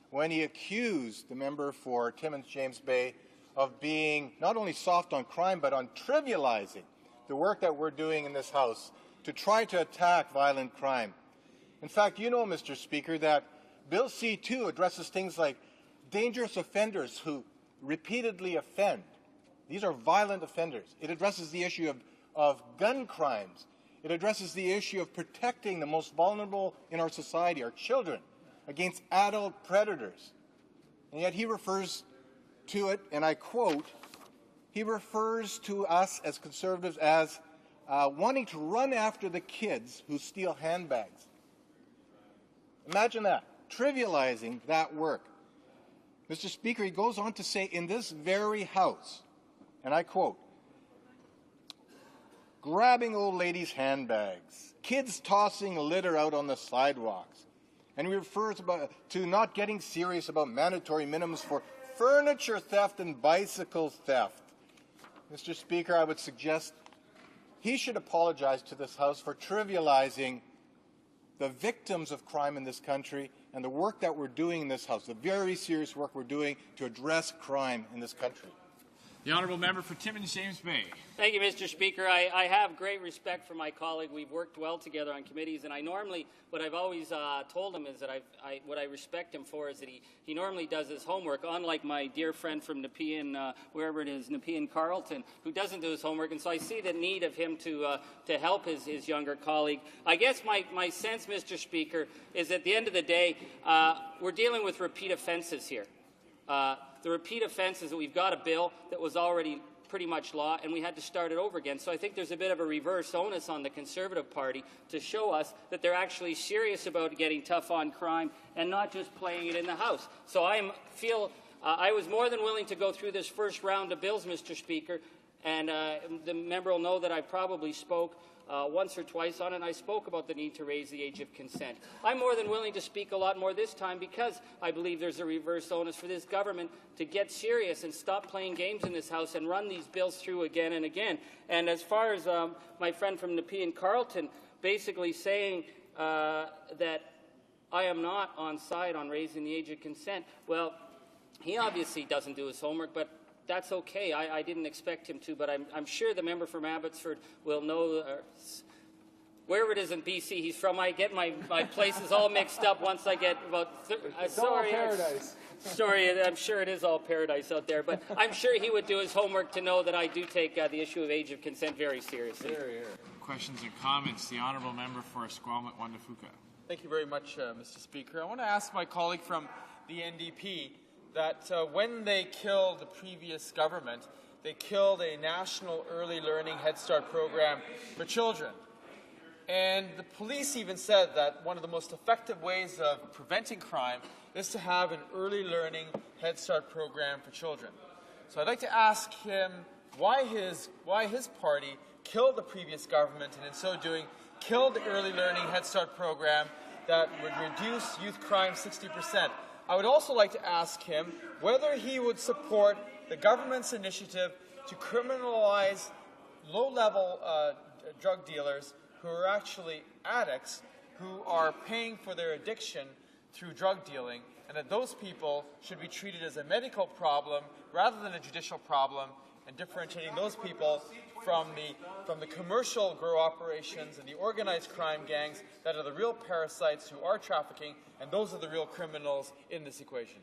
when he accused the member for Timmins James Bay of being not only soft on crime, but on trivializing the work that we're doing in this House to try to attack violent crime. In fact, you know, Mr. Speaker, that Bill C-2 addresses things like dangerous offenders who repeatedly offend. These are violent offenders. It addresses the issue of gun crimes. It addresses the issue of protecting the most vulnerable in our society, our children, against adult predators. And yet he refers to it, and I quote, he refers to us as Conservatives as wanting to run after the kids who steal handbags. Imagine that, trivializing that work. Mr. Speaker, he goes on to say, in this very House, and I quote, grabbing old ladies' handbags, kids tossing litter out on the sidewalks, and he refers to not getting serious about mandatory minimums for furniture theft and bicycle theft. Mr. Speaker, I would suggest he should apologize to this House for trivializing the victims of crime in this country and the work that we're doing in this House, the very serious work we're doing to address crime in this country. The honourable member for Timmins James Bay. Thank you, Mr. Speaker. I have great respect for my colleague. We've worked well together on committees, and what I've always told him is that what I respect him for is that he normally does his homework, unlike my dear friend from Nepean, wherever it is, Nepean Carleton, who doesn't do his homework, and so I see the need of him to help his younger colleague. I guess my sense, Mr. Speaker, is at the end of the day, we're dealing with repeat offences here. The repeat offence is that we've got a bill that was already pretty much law, and we had to start it over again. So I think there's a bit of a reverse onus on the Conservative Party to show us that they're actually serious about getting tough on crime and not just playing it in the House. So I was more than willing to go through this first round of bills, Mr. Speaker, and the member will know that I probably spoke once or twice on it, and I spoke about the need to raise the age of consent. I'm more than willing to speak a lot more this time because I believe there's a reverse onus for this government to get serious and stop playing games in this House and run these bills through again and again. And as far as my friend from Nepean Carleton basically saying that I am not on side on raising the age of consent, well, he obviously doesn't do his homework, but that's okay. I didn't expect him to, but I'm sure the member from Abbotsford will know, wherever it is in BC he's from. I get my places all mixed up once I get about... sorry, paradise. Sorry, I'm sure it is all paradise out there, but I'm sure he would do his homework to know that I do take the issue of age of consent very seriously. Questions or comments? The honourable member for Esquimalt-Wanda-Fuka. Thank you very much, Mr. Speaker. I want to ask my colleague from the NDP that when they killed the previous government, they killed a national early learning Head Start program for children. And the police even said that one of the most effective ways of preventing crime is to have an early learning Head Start program for children. So I'd like to ask him why his party killed the previous government and in so doing killed the early learning Head Start program that would reduce youth crime 60%. I would also like to ask him whether he would support the government's initiative to criminalize low-level drug dealers who are actually addicts who are paying for their addiction through drug dealing, and that those people should be treated as a medical problem rather than a judicial problem, and differentiating those people from the commercial grow operations and the organized crime gangs that are the real parasites who are trafficking, and those are the real criminals in this equation.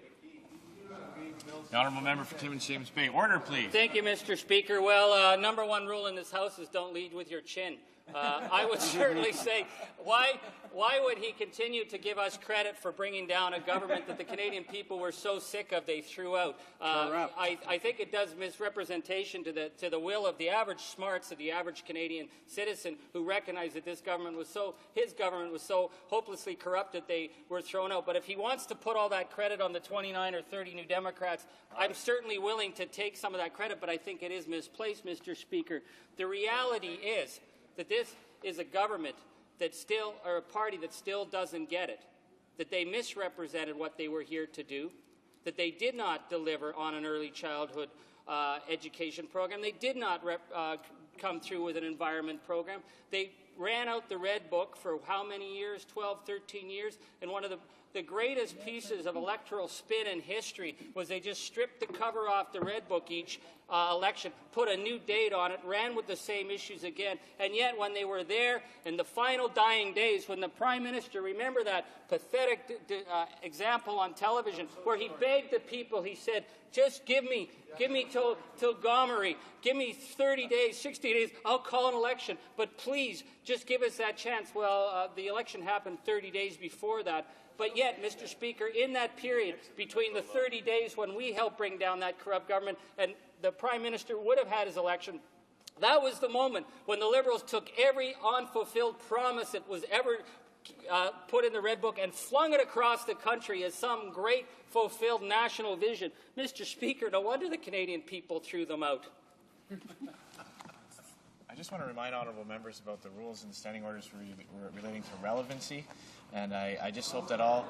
The honourable member for Timmins James Bay. Order, please. Thank you, Mr. Speaker. Well, number one rule in this House is don't lead with your chin. I would certainly say, why would he continue to give us credit for bringing down a government that the Canadian people were so sick of they threw out? I think it does misrepresentation to the will of the average smarts of the average Canadian citizen who recognized that his government was so hopelessly corrupt that they were thrown out. But if he wants to put all that credit on the 29 or 30 New Democrats, I'm certainly willing to take some of that credit, but I think it is misplaced, Mr. Speaker. The reality is that this is a government or a party that still doesn't get it, that they misrepresented what they were here to do, that they did not deliver on an early childhood education program. They did not come through with an environment program. They ran out the Red Book for how many years? 12, 13 years. And one of the greatest pieces of electoral spin in history was they just stripped the cover off the Red Book each election, put a new date on it, ran with the same issues again. And yet when they were there in the final dying days, when the Prime Minister, remember that pathetic example on television where he begged the people, he said, just give me till Gomery, give me 30 days, 60 days, I'll call an election, but please just give us that chance. Well, the election happened 30 days before that. But yet, Mr. Speaker, in that period between the 30 days when we helped bring down that corrupt government and the Prime Minister would have had his election, that was the moment when the Liberals took every unfulfilled promise that was ever put in the Red Book and flung it across the country as some great fulfilled national vision. Mr. Speaker, no wonder the Canadian people threw them out. I just want to remind honourable members about the rules and standing orders relating to relevancy. And I just hope that all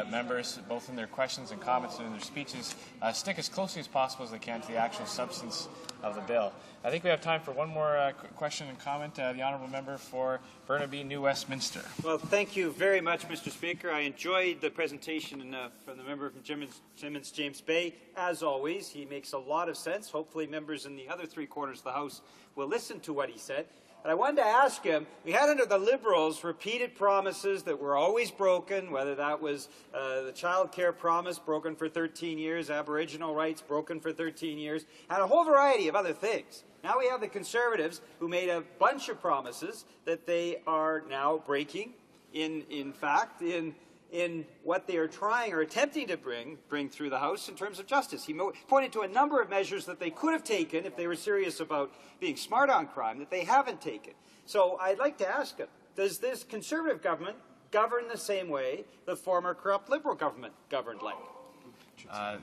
members, both in their questions and comments and in their speeches, stick as closely as possible as they can to the actual substance of the bill. I think we have time for one more question and comment. The honourable member for Burnaby, New Westminster. Well, thank you very much, Mr. Speaker. I enjoyed the presentation from the member from Timmins James Bay. As always, he makes a lot of sense. Hopefully members in the other three quarters of the House will listen to what he said. But I wanted to ask him, we had under the Liberals repeated promises that were always broken, whether that was the child care promise broken for 13 years, Aboriginal rights broken for 13 years, and a whole variety of other things. Now we have the Conservatives who made a bunch of promises that they are now breaking in fact, in what they are trying or attempting to bring through the House in terms of justice. He pointed to a number of measures that they could have taken if they were serious about being smart on crime that they haven't taken. So I'd like to ask him, does this Conservative government govern the same way the former corrupt Liberal government governed like?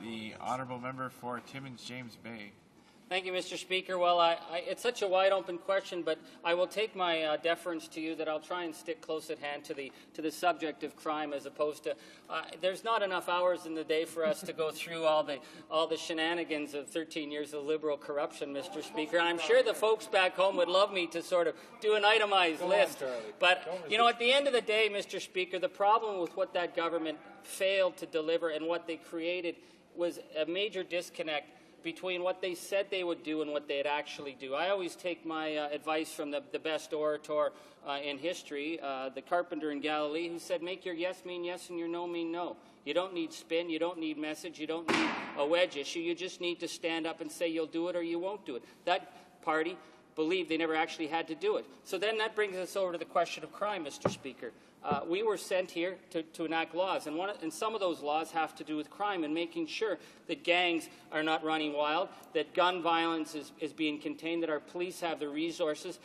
The honourable member for Timmins James Bay. Thank you, Mr. Speaker. Well, it's such a wide-open question, but I will take my deference to you that I'll try and stick close at hand to the subject of crime, as opposed to there's not enough hours in the day for us to go through all the shenanigans of 13 years of Liberal corruption, Mr. Speaker. I'm sure the folks back home would love me to sort of do an itemized list. But you know, at the end of the day, Mr. Speaker, the problem with what that government failed to deliver and what they created was a major disconnect between what they said they would do and what they'd actually do. I always take my advice from the best orator in history, the carpenter in Galilee, who said, make your yes mean yes and your no mean no. You don't need spin, you don't need message, you don't need a wedge issue. You just need to stand up and say you'll do it or you won't do it. That party believed they never actually had to do it. So then that brings us over to the question of crime, Mr. Speaker. We were sent here to enact laws, and some of those laws have to do with crime and making sure that gangs are not running wild, that gun violence is being contained, that our police have the resources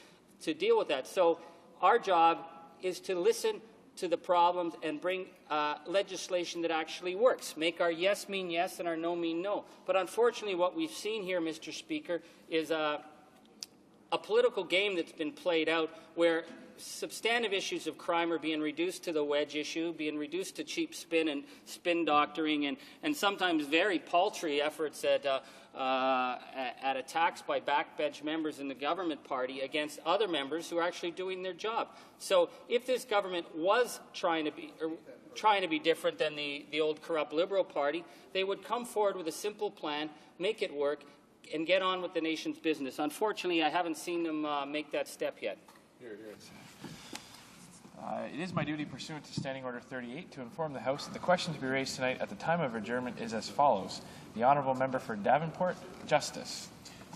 to deal with that. So our job is to listen to the problems and bring legislation that actually works. Make our yes mean yes and our no mean no. But unfortunately what we've seen here, Mr. Speaker, is a political game that's been played out where substantive issues of crime are being reduced to the wedge issue, being reduced to cheap spin and spin doctoring, and sometimes very paltry efforts at attacks by backbench members in the government party against other members who are actually doing their job. So if this government was trying to be different than the old corrupt Liberal Party, they would come forward with a simple plan, make it work, and get on with the nation's business. Unfortunately, I haven't seen them make that step yet. It is my duty pursuant to Standing Order 38 to inform the House that the question to be raised tonight at the time of adjournment is as follows. The Honourable Member for Davenport, Justice.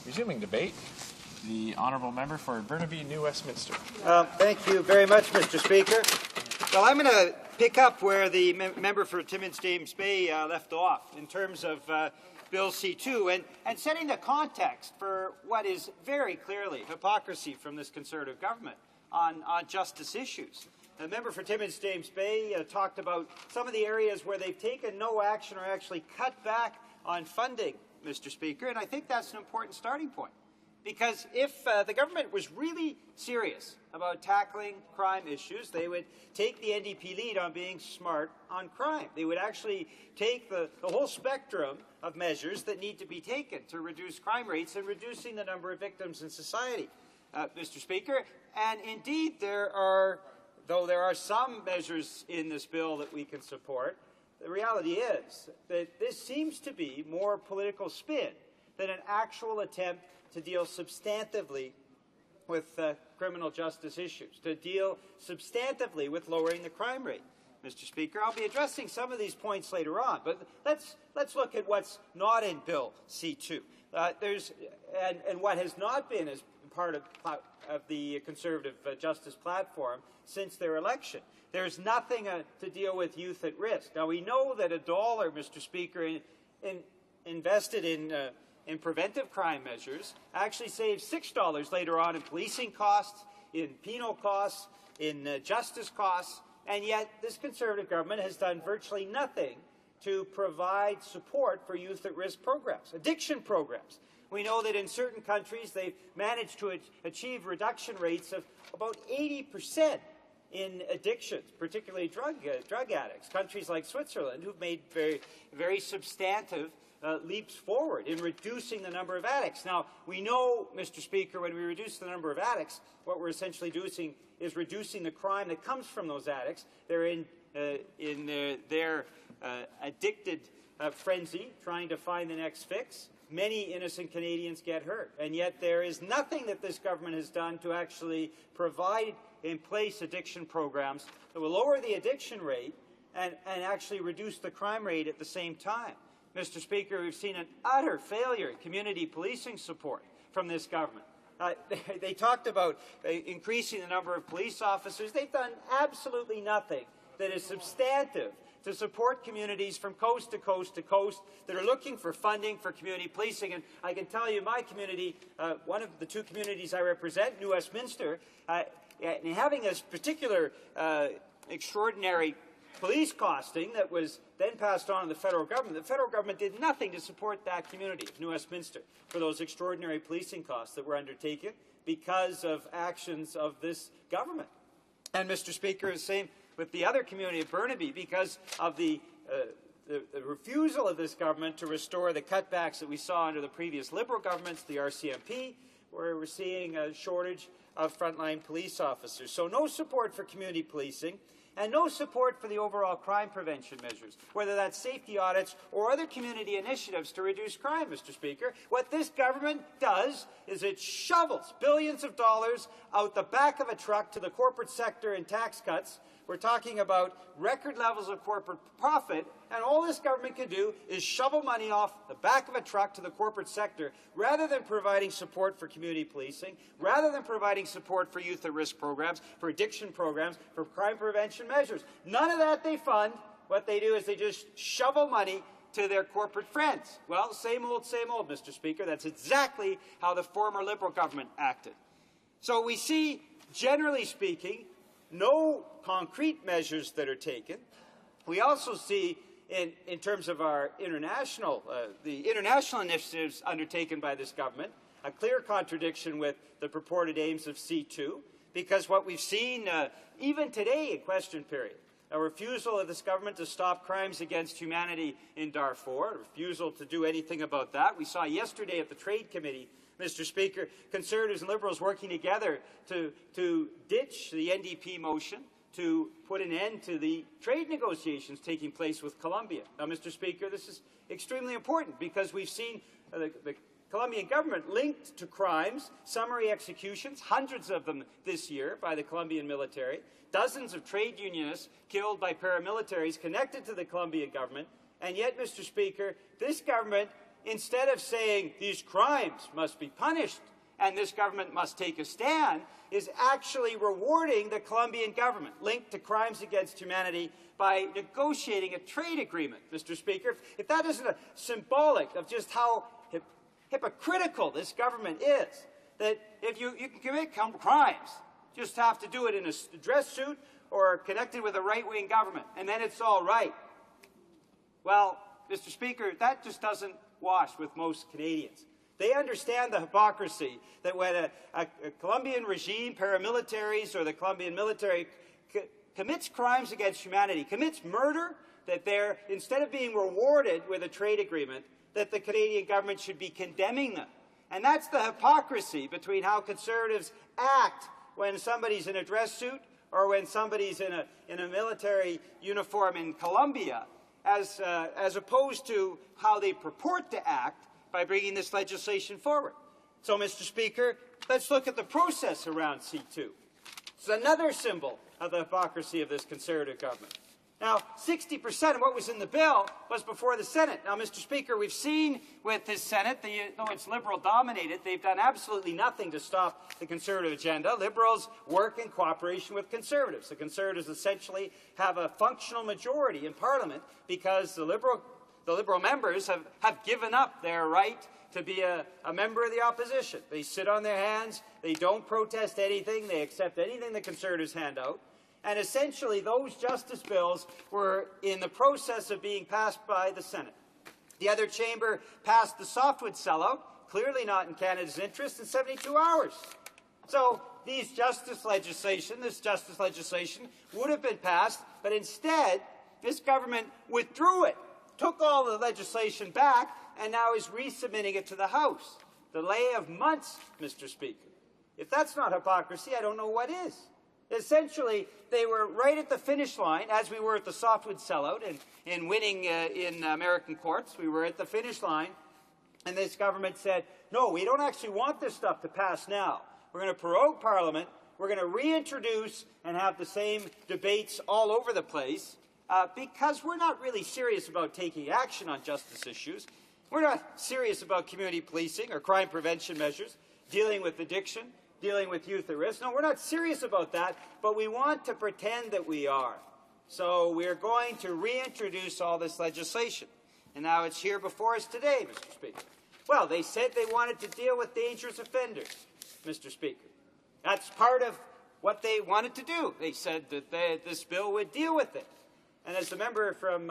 Resuming debate, the Honourable Member for Burnaby, New Westminster. Thank you very much, Mr. Speaker. Well, I'm going to pick up where the member for Timmins James Bay left off in terms of Bill C2 and setting the context for what is very clearly hypocrisy from this Conservative government on justice issues. The member for Timmins James Bay talked about some of the areas where they've taken no action or actually cut back on funding, Mr. Speaker, and I think that's an important starting point. Because if the government was really serious about tackling crime issues, they would take the NDP lead on being smart on crime. They would actually take the whole spectrum of measures that need to be taken to reduce crime rates and reducing the number of victims in society, Mr. Speaker. And indeed, though there are some measures in this bill that we can support, the reality is that this seems to be more political spin than an actual attempt to deal substantively with criminal justice issues, to deal substantively with lowering the crime rate. Mr. Speaker, I'll be addressing some of these points later on, but let's look at what's not in Bill C2. And what has not been as part of the Conservative Justice platform since their election. There's nothing to deal with youth at risk. Now, we know that $1, Mr. Speaker, invested in preventive crime measures actually saves $6 later on in policing costs, in penal costs, in justice costs, and yet this Conservative government has done virtually nothing to provide support for youth at risk programs, addiction programs. We know that in certain countries they've managed to achieve reduction rates of about 80% in addictions, particularly drug addicts. Countries like Switzerland who've made very substantive leaps forward in reducing the number of addicts. Now, we know, Mr. Speaker, when we reduce the number of addicts, what we're essentially doing is reducing the crime that comes from those addicts. They're in their addicted frenzy, trying to find the next fix. Many innocent Canadians get hurt, and yet there is nothing that this government has done to actually provide in place addiction programs that will lower the addiction rate and actually reduce the crime rate at the same time. Mr. Speaker, we've seen an utter failure in community policing support from this government. They talked about increasing the number of police officers. They've done absolutely nothing that is substantive to support communities from coast to coast to coast that are looking for funding for community policing. And I can tell you my community, one of the two communities I represent, New Westminster, having this particular extraordinary police costing that was then passed on to the federal government did nothing to support that community of New Westminster for those extraordinary policing costs that were undertaken because of actions of this government. And, Mr. Speaker, the same with the other community of Burnaby because of the refusal of this government to restore the cutbacks that we saw under the previous Liberal governments, the RCMP, where we're seeing a shortage of frontline police officers. So no support for community policing and no support for the overall crime prevention measures, whether that's safety audits or other community initiatives to reduce crime, Mr. Speaker. What this government does is it shovels billions of dollars out the back of a truck to the corporate sector in tax cuts. We're talking about record levels of corporate profit, and all this government can do is shovel money off the back of a truck to the corporate sector rather than providing support for community policing, rather than providing support for youth at risk programs, for addiction programs, for crime prevention measures. None of that they fund. What they do is they just shovel money to their corporate friends. Well, same old, Mr. Speaker. That's exactly how the former Liberal government acted. So we see, generally speaking, no concrete measures that are taken. We also see, in terms of our international, the international initiatives undertaken by this government, a clear contradiction with the purported aims of C2, because what we've seen, even today in question period, a refusal of this government to stop crimes against humanity in Darfur, a refusal to do anything about that. We saw yesterday at the Trade Committee, Mr. Speaker, Conservatives and Liberals working together to ditch the NDP motion to put an end to the trade negotiations taking place with Colombia. Now, Mr. Speaker, this is extremely important because we've seen the Colombian government linked to crimes, summary executions, hundreds of them this year by the Colombian military, dozens of trade unionists killed by paramilitaries connected to the Colombian government, and yet, Mr. Speaker, this government, instead of saying these crimes must be punished and this government must take a stand, is actually rewarding the Colombian government linked to crimes against humanity by negotiating a trade agreement, Mr. Speaker. If that isn't a symbolic of just how hypocritical this government is, that if you can commit crimes, you just have to do it in a dress suit or connected with a right-wing government, and then it's all right. Well, Mr. Speaker, that just doesn't wash with most Canadians. They understand the hypocrisy that when a Colombian regime, paramilitaries, or the Colombian military commits crimes against humanity, commits murder, that they're, instead of being rewarded with a trade agreement, that the Canadian government should be condemning them. And that's the hypocrisy between how Conservatives act when somebody's in a dress suit or when somebody's in a military uniform in Colombia, as opposed to how they purport to act by bringing this legislation forward. So, Mr. Speaker, let's look at the process around C2. It's another symbol of the hypocrisy of this Conservative government. Now, 60% of what was in the bill was before the Senate. Now, Mr. Speaker, we've seen with this Senate, though it's Liberal-dominated, they've done absolutely nothing to stop the Conservative agenda. Liberals work in cooperation with Conservatives. The Conservatives essentially have a functional majority in Parliament because the Liberal members have given up their right to be a member of the opposition. They sit on their hands. They don't protest anything. They accept anything the Conservatives hand out. And essentially, those justice bills were in the process of being passed by the Senate. The other chamber passed the softwood sellout, clearly not in Canada's interest, in 72 hours. So this justice legislation would have been passed, but instead this government withdrew it, took all the legislation back, and now is resubmitting it to the House. Delay of months, Mr. Speaker. If that's not hypocrisy, I don't know what is. Essentially, they were right at the finish line, as we were at the softwood sellout and winning in American courts. We were at the finish line, and this government said, no, we don't actually want this stuff to pass now. We're going to prorogue Parliament. We're going to reintroduce and have the same debates all over the place because we're not really serious about taking action on justice issues. We're not serious about community policing or crime prevention measures, dealing with addiction, dealing with youth at risk. No, we're not serious about that, but we want to pretend that we are. So we're going to reintroduce all this legislation. And now it's here before us today, Mr. Speaker. Well, they said they wanted to deal with dangerous offenders, Mr. Speaker. That's part of what they wanted to do. They said that this bill would deal with it. And as the member from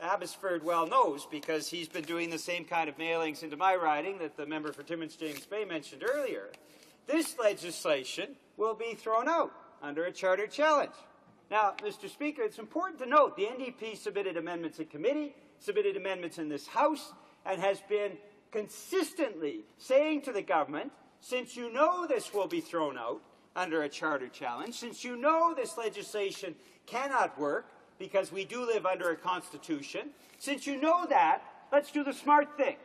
Abbotsford well knows, because he's been doing the same kind of mailings into my riding that the member for Timmins James Bay mentioned earlier, this legislation will be thrown out under a charter challenge. Now, Mr. Speaker, it's important to note the NDP submitted amendments in committee, submitted amendments in this House, and has been consistently saying to the government, since you know this will be thrown out under a charter challenge, since you know this legislation cannot work because we do live under a constitution, since you know that, let's do the smart thing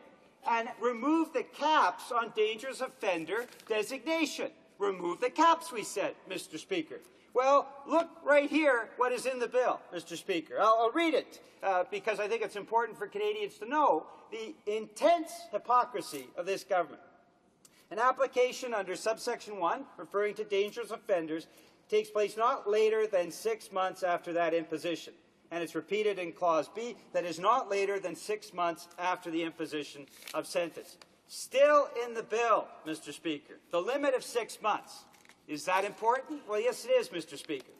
and remove the caps on dangerous offender designation. Remove the caps, we said, Mr. Speaker. Well, look right here what is in the bill, Mr. Speaker. I'll read it because I think it's important for Canadians to know the intense hypocrisy of this government. An application under subsection 1, referring to dangerous offenders, takes place not later than 6 months after that imposition. And it's repeated in Clause B, that is not later than 6 months after the imposition of sentence. Still in the bill, Mr. Speaker, the limit of 6 months. Is that important? Well, yes, it is, Mr. Speaker.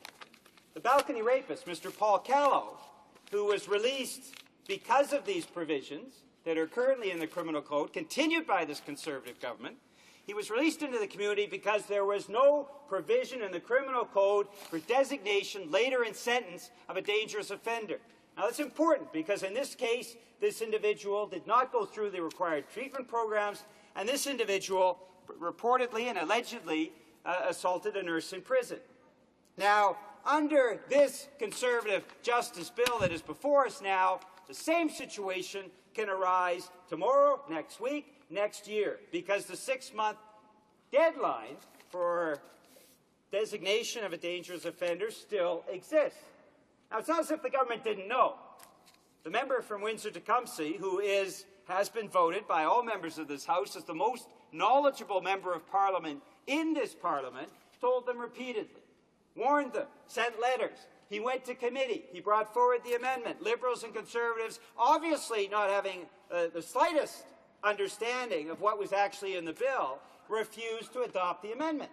The balcony rapist, Mr. Paul Callow, who was released because of these provisions that are currently in the criminal code, continued by this Conservative government, he was released into the community because there was no provision in the criminal code for designation later in sentence of a dangerous offender. Now, that's important because in this case, this individual did not go through the required treatment programs, and this individual reportedly and allegedly assaulted a nurse in prison. Now, under this Conservative justice bill that is before us now, the same situation can arise tomorrow, next week, next year, because the 6-month deadline for designation of a dangerous offender still exists. Now, it's not as if the government didn't know. The member from Windsor-Tecumseh, who has been voted by all members of this House as the most knowledgeable member of Parliament in this Parliament, told them repeatedly, warned them, sent letters. He went to committee. He brought forward the amendment. Liberals and Conservatives, obviously not having the slightest understanding of what was actually in the bill, refused to adopt the amendment.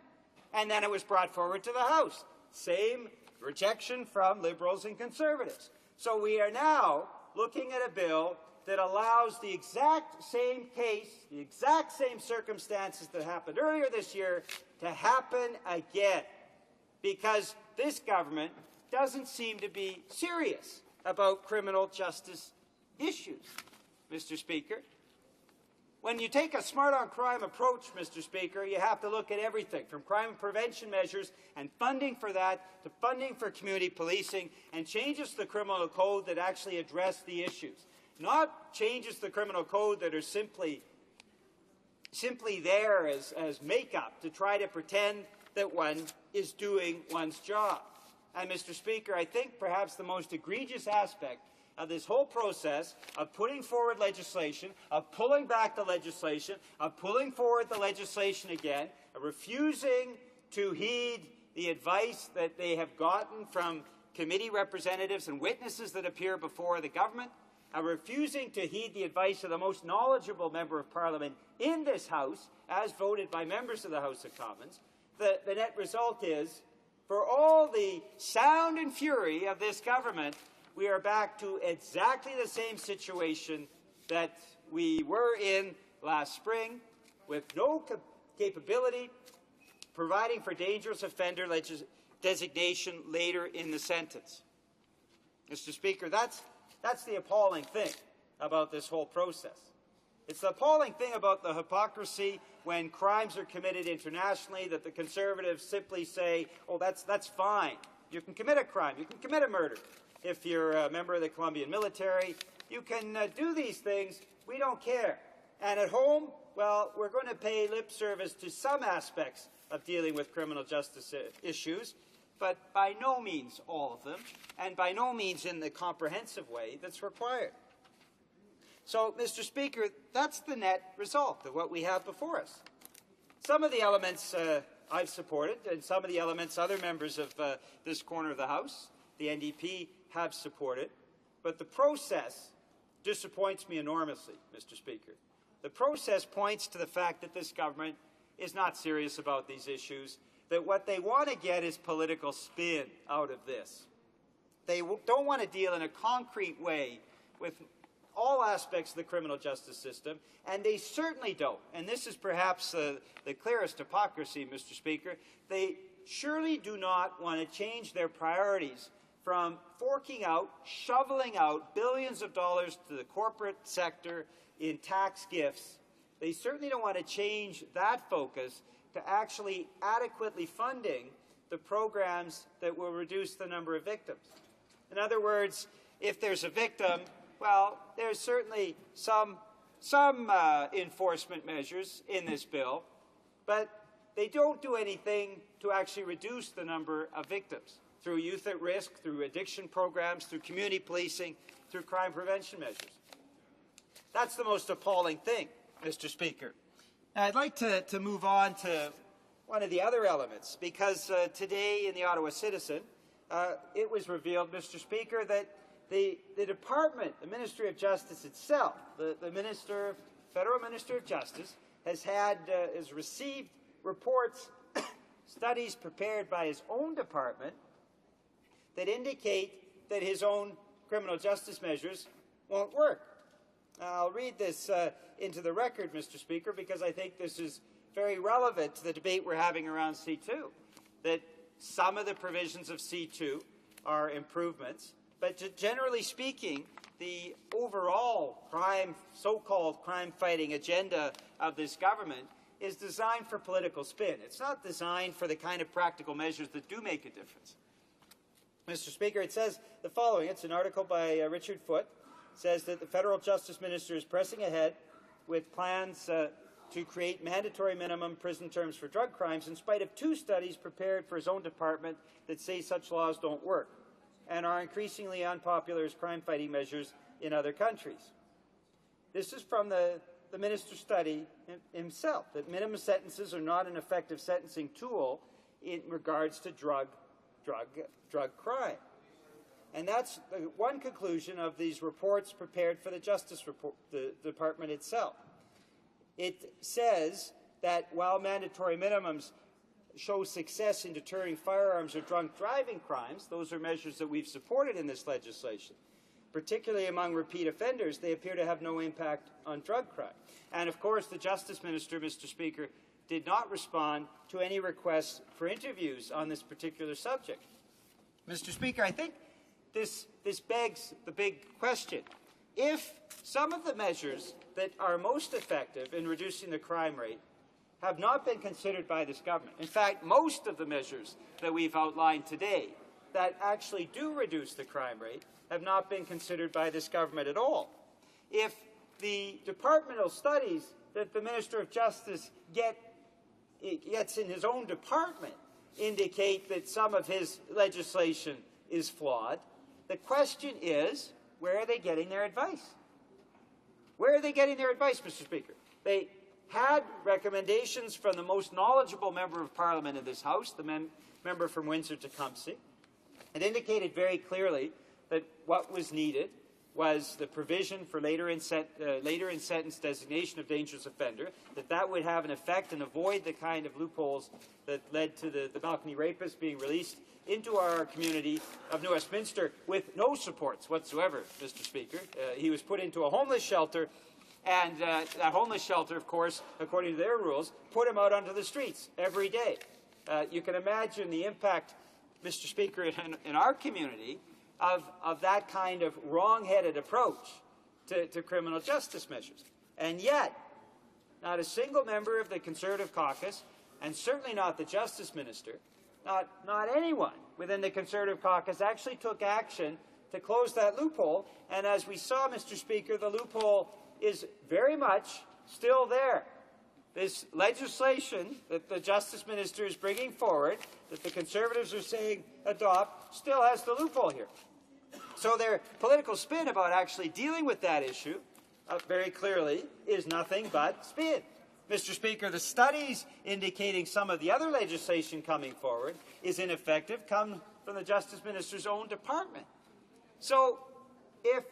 And then it was brought forward to the House. Same rejection from Liberals and Conservatives. So we are now looking at a bill that allows the exact same case, the exact same circumstances that happened earlier this year to happen again. Because this government doesn't seem to be serious about criminal justice issues, Mr. Speaker. When you take a smart-on-crime approach, Mr. Speaker, you have to look at everything, from crime prevention measures and funding for that to funding for community policing and changes to the criminal code that actually address the issues. Not changes to the criminal code that are simply there as make-up to try to pretend that one is doing one's job. And, Mr. Speaker, I think perhaps the most egregious aspect of this whole process of putting forward legislation, of pulling back the legislation, of pulling forward the legislation again, of refusing to heed the advice that they have gotten from committee representatives and witnesses that appear before the government, of refusing to heed the advice of the most knowledgeable member of Parliament in this House, as voted by members of the House of Commons, the net result is, for all the sound and fury of this government, we are back to exactly the same situation that we were in last spring, with no capability providing for dangerous offender designation later in the sentence. Mr. Speaker, that's the appalling thing about this whole process. It's the appalling thing about the hypocrisy when crimes are committed internationally that the Conservatives simply say, oh, that's fine. You can commit a crime. You can commit a murder. If you're a member of the Colombian military, you can do these things. We don't care. And at home, well, we're going to pay lip service to some aspects of dealing with criminal justice issues, but by no means all of them, and by no means in the comprehensive way that's required. So, Mr. Speaker, that's the net result of what we have before us. Some of the elements I've supported, and some of the elements other members of this corner of the House, the NDP, have supported, but the process disappoints me enormously, Mr. Speaker. The process points to the fact that this government is not serious about these issues, that what they want to get is political spin out of this. They don't want to deal in a concrete way with all aspects of the criminal justice system, and they certainly don't, and this is perhaps the clearest hypocrisy, Mr. Speaker, they surely do not want to change their priorities from forking out, shoveling out billions of dollars to the corporate sector in tax gifts. They certainly don't want to change that focus to actually adequately funding the programs that will reduce the number of victims. In other words, if there's a victim, well, there's certainly some enforcement measures in this bill, but they don't do anything to actually reduce the number of victims through youth at risk, through addiction programs, through community policing, through crime prevention measures. That's the most appalling thing, Mr. Speaker. Now, I'd like to move on to one of the other elements, because today in the Ottawa Citizen, it was revealed, Mr. Speaker, that the department, the Ministry of Justice itself, the Federal Minister of Justice, has received reports, studies prepared by his own department that indicate that his own criminal justice measures won't work. I'll read this into the record, Mr. Speaker, because I think this is very relevant to the debate we're having around C2, that some of the provisions of C2 are improvements, but generally speaking, the overall so-called crime-fighting agenda of this government is designed for political spin. It's not designed for the kind of practical measures that do make a difference. Mr. Speaker, it says the following. It's an article by Richard Foote. It says that the Federal Justice Minister is pressing ahead with plans to create mandatory minimum prison terms for drug crimes in spite of 2 studies prepared for his own department that say such laws don't work and are increasingly unpopular as crime-fighting measures in other countries. This is from the minister's study himself, that minimum sentences are not an effective sentencing tool in regards to drug crime. And that's one conclusion of these reports prepared for the the Department itself. It says that while mandatory minimums show success in deterring firearms or drunk driving crimes, those are measures that we've supported in this legislation, particularly among repeat offenders, they appear to have no impact on drug crime. And of course, the Justice Minister, Mr. Speaker, did not respond to any requests for interviews on this particular subject. Mr. Speaker, I think this begs the big question. If some of the measures that are most effective in reducing the crime rate have not been considered by this government, in fact, most of the measures that we've outlined today that actually do reduce the crime rate have not been considered by this government at all. If the departmental studies that the Minister of Justice gets in his own department indicate that some of his legislation is flawed, the question is, where are they getting their advice? Where are they getting their advice, Mr. Speaker? They had recommendations from the most knowledgeable member of Parliament in this House, the member from Windsor-Tecumseh. It indicated very clearly that what was needed was the provision for later in sentence designation of dangerous offender, that would have an effect and avoid the kind of loopholes that led to the balcony rapist being released into our community of New Westminster with no supports whatsoever, Mr. Speaker. He was put into a homeless shelter, And that homeless shelter, of course, according to their rules, put them out onto the streets every day. You can imagine the impact, Mr. Speaker, in our community of that kind of wrong-headed approach to criminal justice measures. And yet, not a single member of the Conservative caucus, and certainly not the Justice Minister, not anyone within the Conservative caucus actually took action to close that loophole. And as we saw, Mr. Speaker, the loophole is very much still there. This legislation that the Justice Minister is bringing forward, that the Conservatives are saying adopt, still has the loophole here. So their political spin about actually dealing with that issue very clearly is nothing but spin. Mr. Speaker, the studies indicating some of the other legislation coming forward is ineffective come from the Justice Minister's own department. So if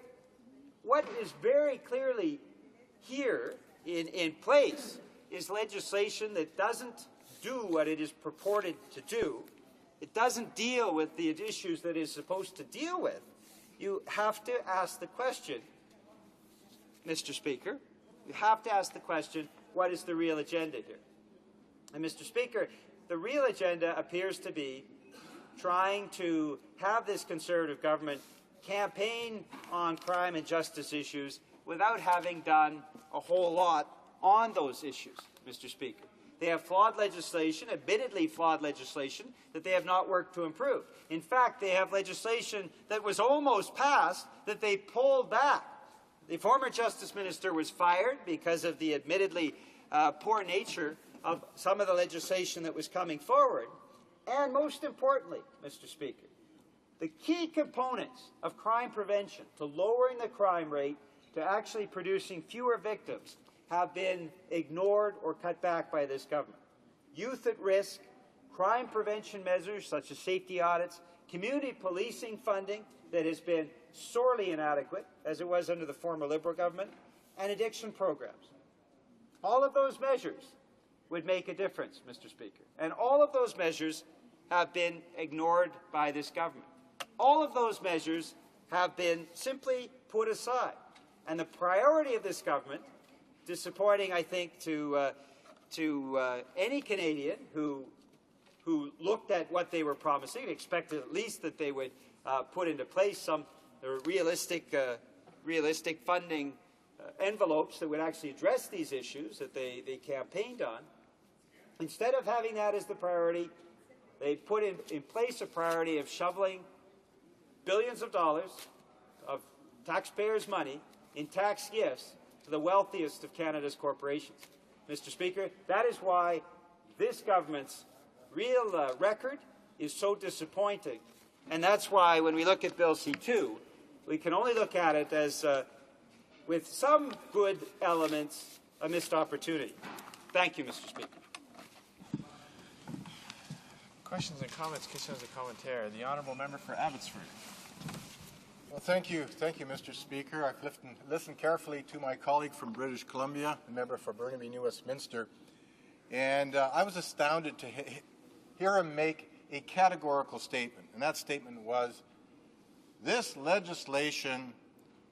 what is very clearly here in place is legislation that doesn't do what it is purported to do, it doesn't deal with the issues that it is supposed to deal with, you have to ask the question, Mr. Speaker, you have to ask the question, what is the real agenda here? And Mr. Speaker, the real agenda appears to be trying to have this Conservative government campaign on crime and justice issues without having done a whole lot on those issues, Mr. Speaker. They have flawed legislation, admittedly flawed legislation, that they have not worked to improve. In fact, they have legislation that was almost passed that they pulled back. The former Justice Minister was fired because of the admittedly poor nature of some of the legislation that was coming forward. And most importantly, Mr. Speaker, the key components of crime prevention, to lowering the crime rate, to actually producing fewer victims, have been ignored or cut back by this government. Youth at risk, crime prevention measures such as safety audits, community policing funding that has been sorely inadequate, as it was under the former Liberal government, and addiction programs. All of those measures would make a difference, Mr. Speaker. And all of those measures have been ignored by this government. All of those measures have been simply put aside. And the priority of this government, disappointing, I think, to any Canadian who looked at what they were promising, expected at least that they would put into place some realistic funding envelopes that would actually address these issues that they campaigned on. Instead of having that as the priority, they put in place a priority of shoveling billions of dollars of taxpayers' money in tax gifts to the wealthiest of Canada's corporations. Mr. Speaker, that is why this government's real record is so disappointing. And that's why when we look at Bill C-2, we can only look at it as, with some good elements, a missed opportunity. Thank you, Mr. Speaker. Questions and comments, questions and commentaire. The Honourable Member for Abbotsford. Well, thank you, Mr. Speaker. I've listened carefully to my colleague from British Columbia, the member for Burnaby New Westminster, and I was astounded to hear him make a categorical statement, and that statement was, this legislation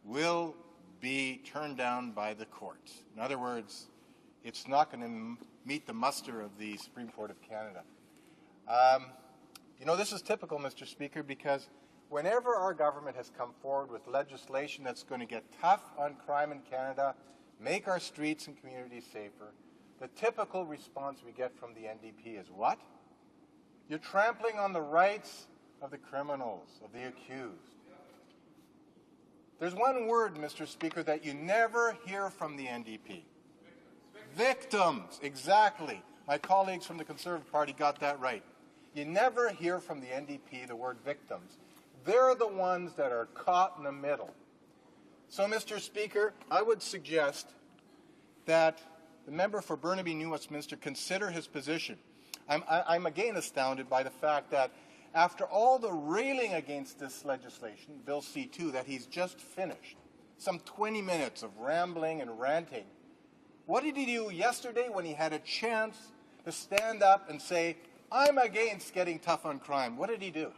will be turned down by the courts. In other words, it's not going to meet the muster of the Supreme Court of Canada. You know, this is typical, Mr. Speaker, because whenever our government has come forward with legislation that's going to get tough on crime in Canada, make our streets and communities safer, the typical response we get from the NDP is what? You're trampling on the rights of the criminals, of the accused. There's one word, Mr. Speaker, that you never hear from the NDP. Victims, exactly. My colleagues from the Conservative Party got that right. You never hear from the NDP the word victims. They're the ones that are caught in the middle. So, Mr. Speaker, I would suggest that the member for Burnaby New Westminster consider his position. I'm again astounded by the fact that after all the railing against this legislation, Bill C-2, that he's just finished, some 20 minutes of rambling and ranting, what did he do yesterday when he had a chance to stand up and say, I'm against getting tough on crime? What did he do?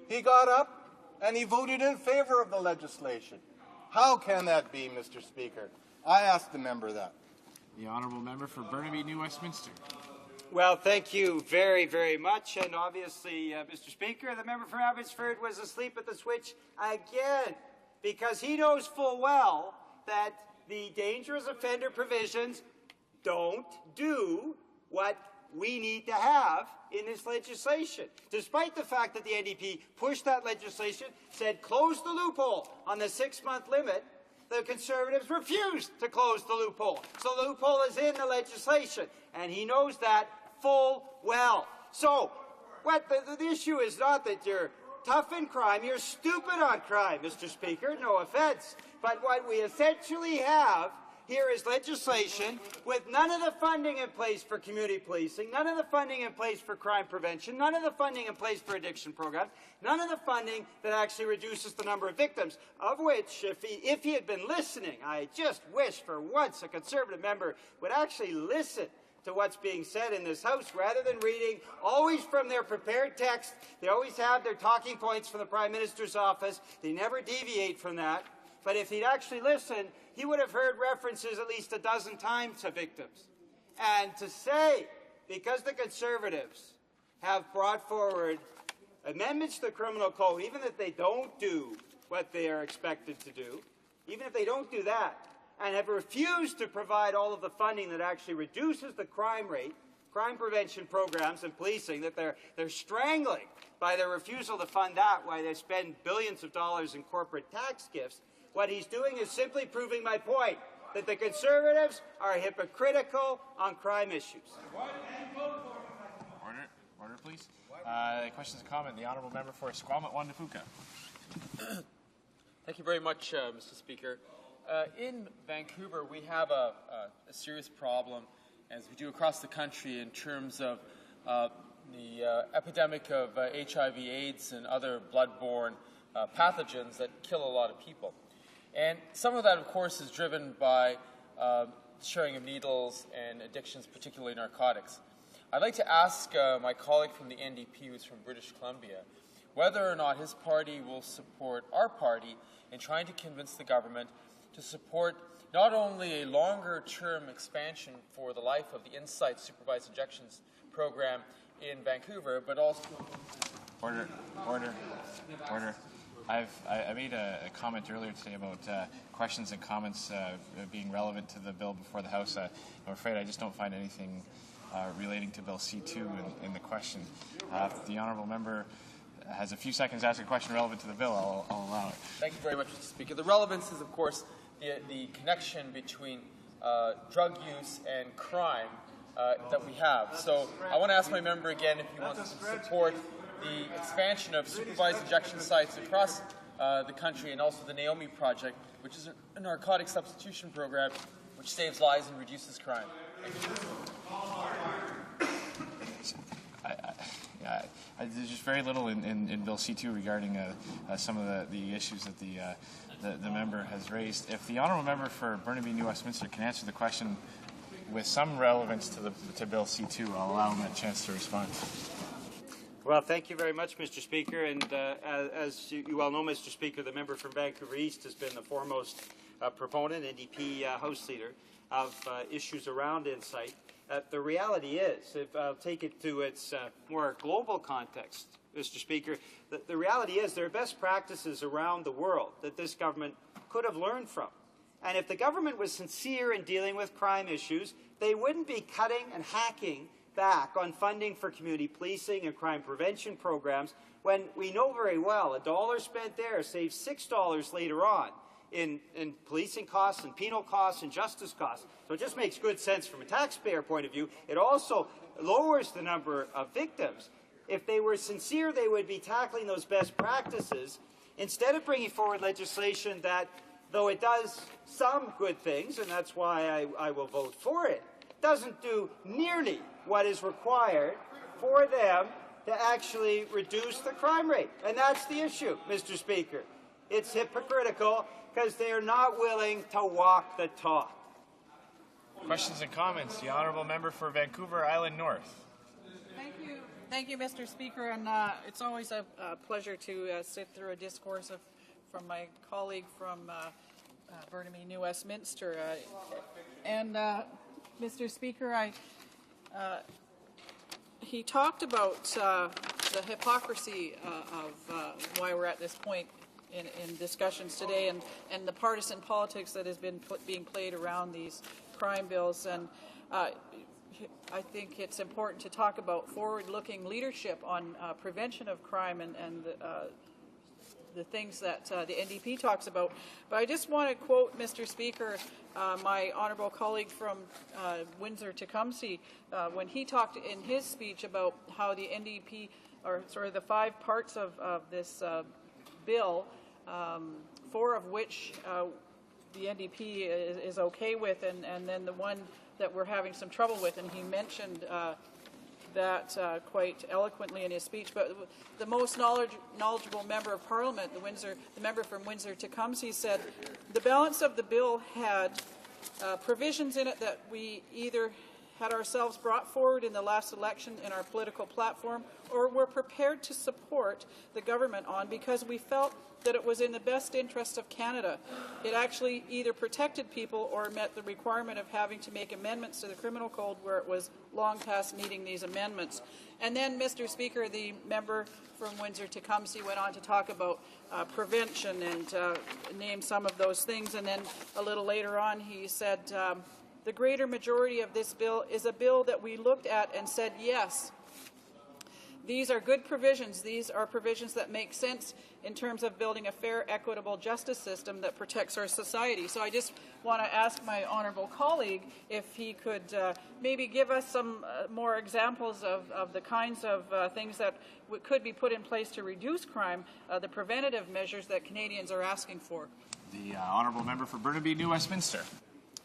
He got up and he voted in favor of the legislation. How can that be, Mr. Speaker? I asked the member that. The honourable member for Burnaby, New Westminster. Well, thank you very, very much. And obviously, Mr. Speaker, the member for Abbotsford was asleep at the switch again, because he knows full well that the dangerous offender provisions don't do what we need to have in this legislation. Despite the fact that the NDP pushed that legislation, said close the loophole on the 6-month limit, the Conservatives refused to close the loophole. So the loophole is in the legislation, and he knows that full well. So what the issue is not that you're tough in crime, you're stupid on crime, Mr. Speaker, no offense. But what we essentially have here is legislation with none of the funding in place for community policing, none of the funding in place for crime prevention, none of the funding in place for addiction programs, none of the funding that actually reduces the number of victims, of which, if he had been listening, I just wish for once a Conservative member would actually listen to what's being said in this House rather than reading always from their prepared text. They always have their talking points from the Prime Minister's office. They never deviate from that. But if he'd actually listened, he would have heard references at least a dozen times to victims. And to say, because the Conservatives have brought forward amendments to the criminal code, even if they don't do what they are expected to do, even if they don't do that, and have refused to provide all of the funding that actually reduces the crime rate, crime prevention programs and policing, that they're strangling by their refusal to fund that while they spend billions of dollars in corporate tax gifts, what he's doing is simply proving my point, that the Conservatives are hypocritical on crime issues. Order, please. Questions and comment. The honourable member for Squamish, Wandafuka. Thank you very much, Mr. Speaker. In Vancouver, we have a serious problem, as we do across the country, in terms of the epidemic of HIV/AIDS and other bloodborne pathogens that kill a lot of people. And some of that, of course, is driven by sharing of needles and addictions, particularly narcotics. I'd like to ask my colleague from the NDP, who's from British Columbia, whether or not his party will support our party in trying to convince the government to support not only a longer-term expansion for the life of the Insight Supervised Injections program in Vancouver, but also... Order. I made a comment earlier today about questions and comments being relevant to the bill before the House. I'm afraid I just don't find anything relating to Bill C2 in the question. If the honourable member has a few seconds to ask a question relevant to the bill, I'll allow it. Thank you very much, Mr. Speaker. The relevance is, of course, the connection between drug use and crime that we have. So I want to ask my member again if he wants to support the expansion of supervised injection sites across the country, and also the Naomi Project, which is a narcotic substitution program which saves lives and reduces crime. There's just very little in Bill C2 regarding some of the issues that the member has raised. If the honourable member for Burnaby, New Westminster can answer the question with some relevance to Bill C2, I'll allow him that chance to respond. Well, thank you very much, Mr. Speaker. And as you well know, Mr. Speaker, the member from Vancouver East has been the foremost proponent, NDP House Leader, of issues around Insight. The reality is, if I'll take it to its more global context, Mr. Speaker, the reality is there are best practices around the world that this government could have learned from. And if the government was sincere in dealing with crime issues, they wouldn't be cutting and hacking back on funding for community policing and crime prevention programs when we know very well $1 spent there saves $6 later on in policing costs and penal costs and justice costs. So it just makes good sense from a taxpayer point of view. It also lowers the number of victims. If they were sincere, they would be tackling those best practices instead of bringing forward legislation that, though it does some good things, and that's why I will vote for it, doesn't do nearly what is required for them to actually reduce the crime rate. And that's the issue, Mr. Speaker. It's hypocritical because they are not willing to walk the talk. Questions and comments. The honourable member for Vancouver Island North. Thank you, Mr. Speaker, and it's always a pleasure to sit through a discourse from my colleague from Burnaby, New Westminster. Mr. Speaker, he talked about the hypocrisy of why we're at this point in discussions today, and the partisan politics that has been being played around these crime bills. And I think it's important to talk about forward-looking leadership on prevention of crime and the things that the NDP talks about. But I just want to quote, Mr. Speaker, my honourable colleague from Windsor-Tecumseh, when he talked in his speech about how the NDP, or sort of the 5 parts of this bill, 4 of which the NDP is okay with, and then the one that we're having some trouble with, and he mentioned that quite eloquently in his speech. But the most knowledgeable member of Parliament, the member from Windsor-Tecumseh, said the balance of the bill had provisions in it that we either had ourselves brought forward in the last election in our political platform, or were prepared to support the government on because we felt that it was in the best interest of Canada. It actually either protected people or met the requirement of having to make amendments to the criminal code where it was long past needing these amendments. And then, Mr. Speaker, the member from Windsor-Tecumseh went on to talk about prevention and name some of those things. And then a little later on he said, the greater majority of this bill is a bill that we looked at and said, yes, these are good provisions. These are provisions that make sense in terms of building a fair, equitable justice system that protects our society. So I just want to ask my honourable colleague if he could maybe give us some more examples of the kinds of things that could be put in place to reduce crime, the preventative measures that Canadians are asking for. The honourable member for Burnaby, New Westminster.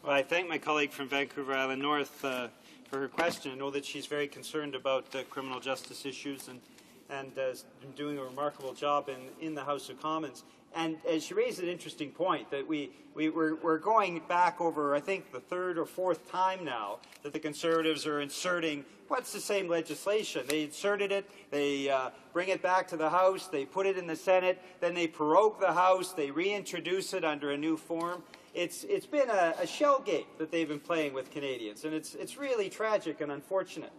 Well, I thank my colleague from Vancouver Island North for her question. I know that she's very concerned about criminal justice issues and been doing a remarkable job in the House of Commons. And she raised an interesting point that we're going back over, I think, the 3rd or 4th time now that the Conservatives are inserting what's the same legislation. They inserted it, they bring it back to the House, they put it in the Senate, then they prorogue the House, they reintroduce it under a new form. It's been a shell game that they've been playing with Canadians, and it's really tragic and unfortunate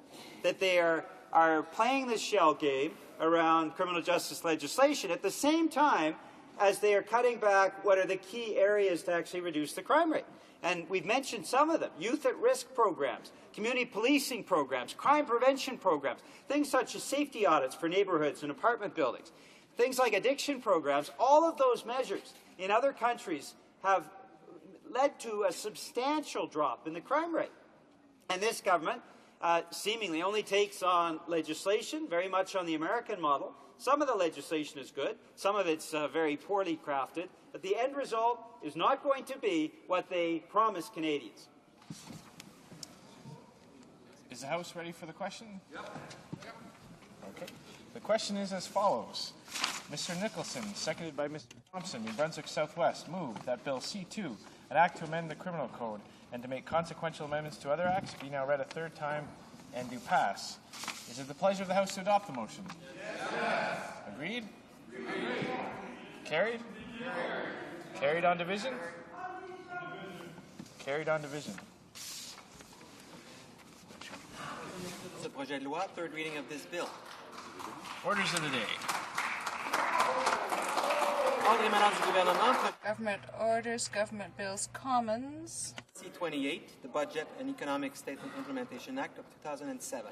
that they are playing this shell game around criminal justice legislation at the same time as they are cutting back what are the key areas to actually reduce the crime rate. And we've mentioned some of them: youth at risk programs, community policing programs, crime prevention programs, things such as safety audits for neighborhoods and apartment buildings, things like addiction programs. All of those measures in other countries have led to a substantial drop in the crime rate. And this government seemingly only takes on legislation, very much on the American model. Some of the legislation is good, some of it's very poorly crafted, but the end result is not going to be what they promise Canadians. Is the House ready for the question? Yep. Okay. The question is as follows. Mr. Nicholson, seconded by Mr. Thompson, New Brunswick Southwest, moved that Bill C2, an act to amend the criminal code and to make consequential amendments to other acts, be now read a 3rd time and do pass. Is it the pleasure of the House to adopt the motion? Yes. Agreed? Agreed. Carried? Carried on division? Carried on division. The projet de loi, 3rd reading of this bill. Orders of the day. Government orders, government bills, Commons. C-28, the Budget and Economic Statement Implementation Act of 2007.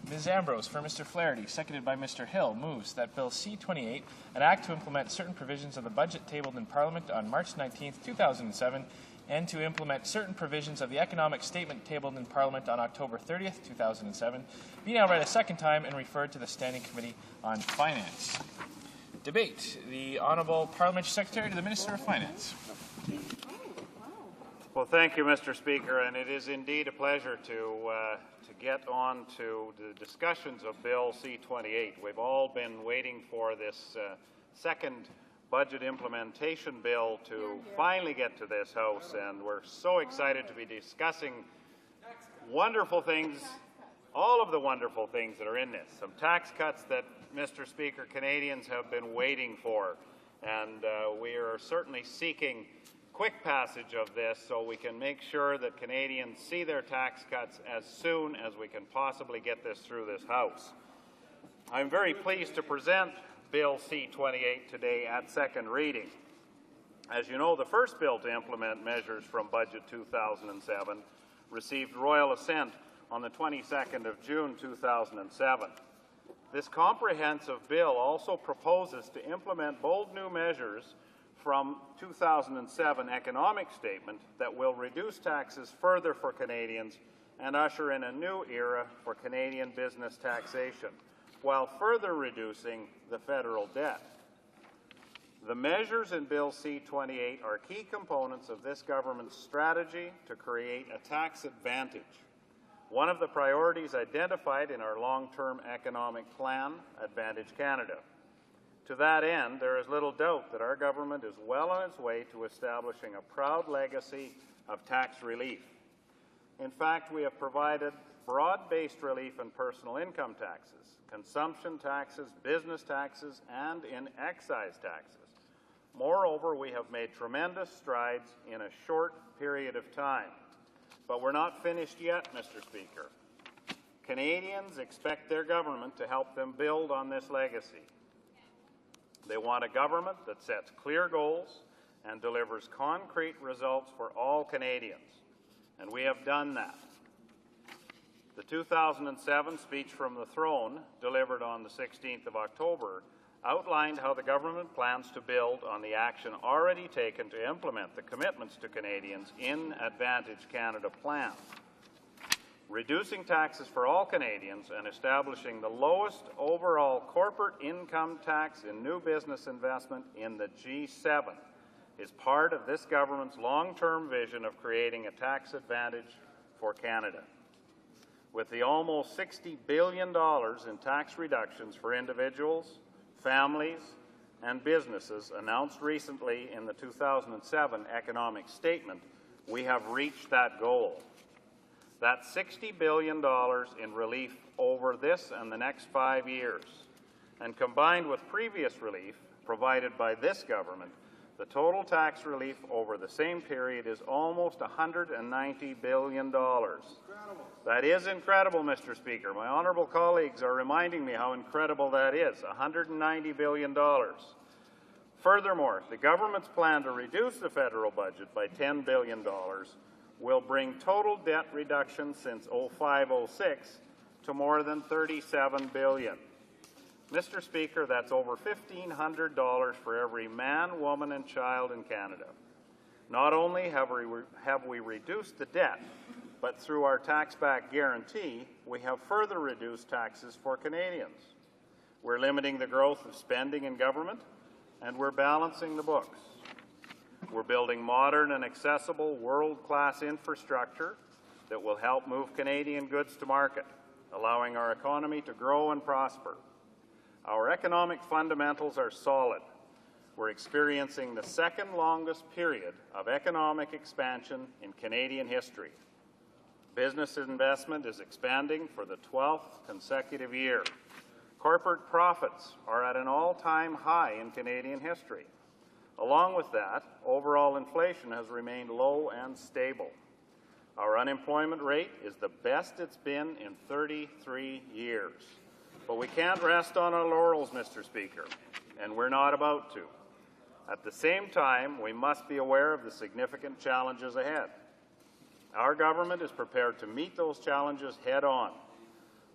Ms. Ambrose, for Mr. Flaherty, seconded by Mr. Hill, moves that Bill C-28, an act to implement certain provisions of the budget tabled in Parliament on March 19, 2007, and to implement certain provisions of the economic statement tabled in Parliament on October 30, 2007, be now read a 2nd time and referred to the Standing Committee on Finance. Debate. The Honourable Parliamentary Secretary to the Minister of Finance. Well, thank you, Mr. Speaker, and it is indeed a pleasure to get on to the discussions of Bill C-28. We've all been waiting for this 2nd budget implementation bill to finally get to this House, and we're so excited to be discussing wonderful things, all of the wonderful things that are in this. Some tax cuts that, Mr. Speaker, Canadians have been waiting for. And we are certainly seeking quick passage of this so we can make sure that Canadians see their tax cuts as soon as we can possibly get this through this House. I'm very pleased to present Bill C-28 today at second reading. As you know, the first bill to implement measures from Budget 2007 received royal assent on the 22nd of June 2007. This comprehensive bill also proposes to implement bold new measures from 2007 economic statement that will reduce taxes further for Canadians and usher in a new era for Canadian business taxation, while further reducing the federal debt. The measures in Bill C-28 are key components of this government's strategy to create a tax advantage, one of the priorities identified in our long-term economic plan, Advantage Canada. To that end, there is little doubt that our government is well on its way to establishing a proud legacy of tax relief. In fact, we have provided broad-based relief in personal income taxes, consumption taxes, business taxes, and in excise taxes. Moreover, we have made tremendous strides in a short period of time. But we're not finished yet, Mr. Speaker. Canadians expect their government to help them build on this legacy. They want a government that sets clear goals and delivers concrete results for all Canadians. And we have done that. The 2007 speech from the throne, delivered on the 16th of October, outlined how the government plans to build on the action already taken to implement the commitments to Canadians in Advantage Canada plan. Reducing taxes for all Canadians and establishing the lowest overall corporate income tax in new business investment in the G7 is part of this government's long-term vision of creating a tax advantage for Canada. With the almost $60 billion in tax reductions for individuals, families, and businesses announced recently in the 2007 economic statement, we have reached that goal. That's $60 billion in relief over this and the next 5 years. And combined with previous relief provided by this government, the total tax relief over the same period is almost $190 billion. That is incredible, Mr. Speaker. My honourable colleagues are reminding me how incredible that is, $190 billion. Furthermore, the government's plan to reduce the federal budget by $10 billion will bring total debt reduction since 05-06 to more than $37 billion. Mr. Speaker, that's over $1,500 for every man, woman, and child in Canada. Not only have we reduced the debt, but through our tax-back guarantee, we have further reduced taxes for Canadians. We're limiting the growth of spending in government, and we're balancing the books. We're building modern and accessible world-class infrastructure that will help move Canadian goods to market, allowing our economy to grow and prosper. Our economic fundamentals are solid. We're experiencing the second longest period of economic expansion in Canadian history. Business investment is expanding for the 12th consecutive year. Corporate profits are at an all-time high in Canadian history. Along with that, overall inflation has remained low and stable. Our unemployment rate is the best it's been in 33 years. But we can't rest on our laurels, Mr. Speaker, and we're not about to. At the same time, we must be aware of the significant challenges ahead. Our government is prepared to meet those challenges head-on.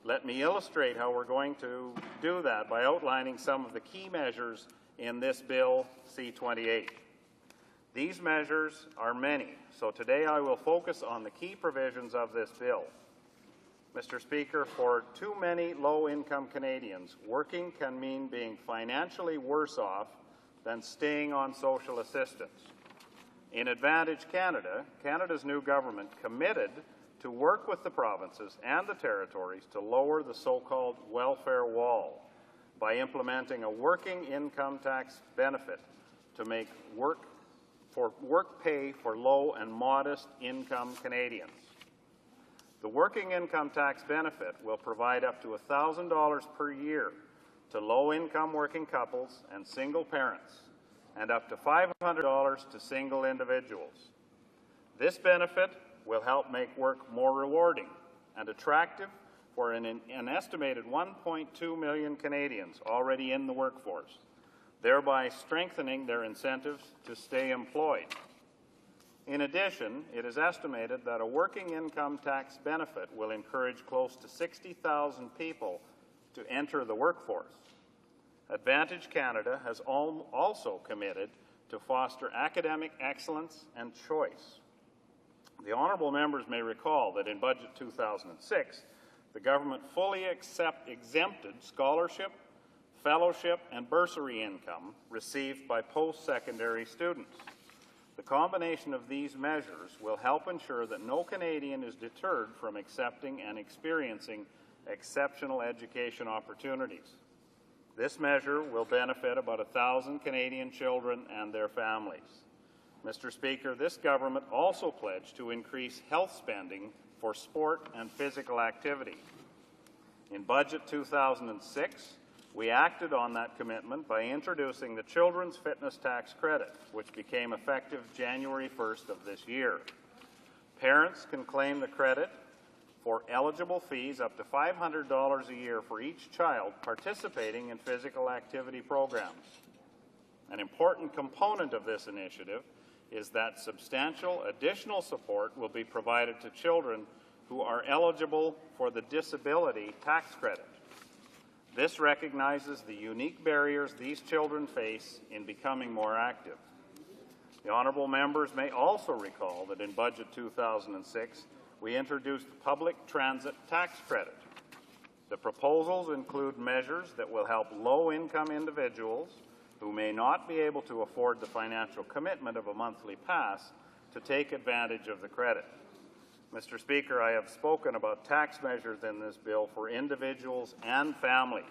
Let me illustrate how we're going to do that by outlining some of the key measures in this Bill C-28. These measures are many, so today I will focus on the key provisions of this bill. Mr. Speaker, for too many low-income Canadians, working can mean being financially worse off than staying on social assistance. In Advantage Canada, Canada's new government committed to work with the provinces and the territories to lower the so-called welfare wall by implementing a working income tax benefit to make work pay for low and modest income Canadians. The working income tax benefit will provide up to $1,000 per year to low-income working couples and single parents and up to $500 to single individuals. This benefit will help make work more rewarding and attractive for an estimated 1.2 million Canadians already in the workforce, thereby strengthening their incentives to stay employed. In addition, it is estimated that a working income tax benefit will encourage close to 60,000 people to enter the workforce. Advantage Canada has also committed to foster academic excellence and choice. The honourable members may recall that in Budget 2006, the government fully exempted scholarship, fellowship, and bursary income received by post-secondary students. The combination of these measures will help ensure that no Canadian is deterred from accepting and experiencing exceptional education opportunities. This measure will benefit about 1,000 Canadian children and their families. Mr. Speaker, this government also pledged to increase health spending for sport and physical activity. In Budget 2006, we acted on that commitment by introducing the Children's Fitness Tax Credit, which became effective January 1st of this year. Parents can claim the credit for eligible fees up to $500 a year for each child participating in physical activity programs. An important component of this initiative is that substantial additional support will be provided to children who are eligible for the disability tax credit. This recognizes the unique barriers these children face in becoming more active. The honourable members may also recall that in Budget 2006, we introduced the Public Transit Tax Credit. The proposals include measures that will help low-income individuals who may not be able to afford the financial commitment of a monthly pass to take advantage of the credit. Mr. Speaker, I have spoken about tax measures in this bill for individuals and families.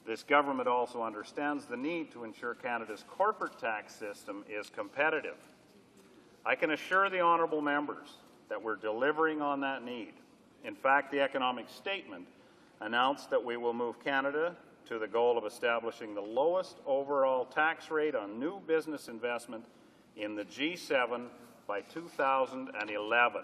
This government also understands the need to ensure Canada's corporate tax system is competitive. I can assure the honourable members that we're delivering on that need. In fact, the economic statement announced that we will move Canada to the goal of establishing the lowest overall tax rate on new business investment in the G7 by 2011.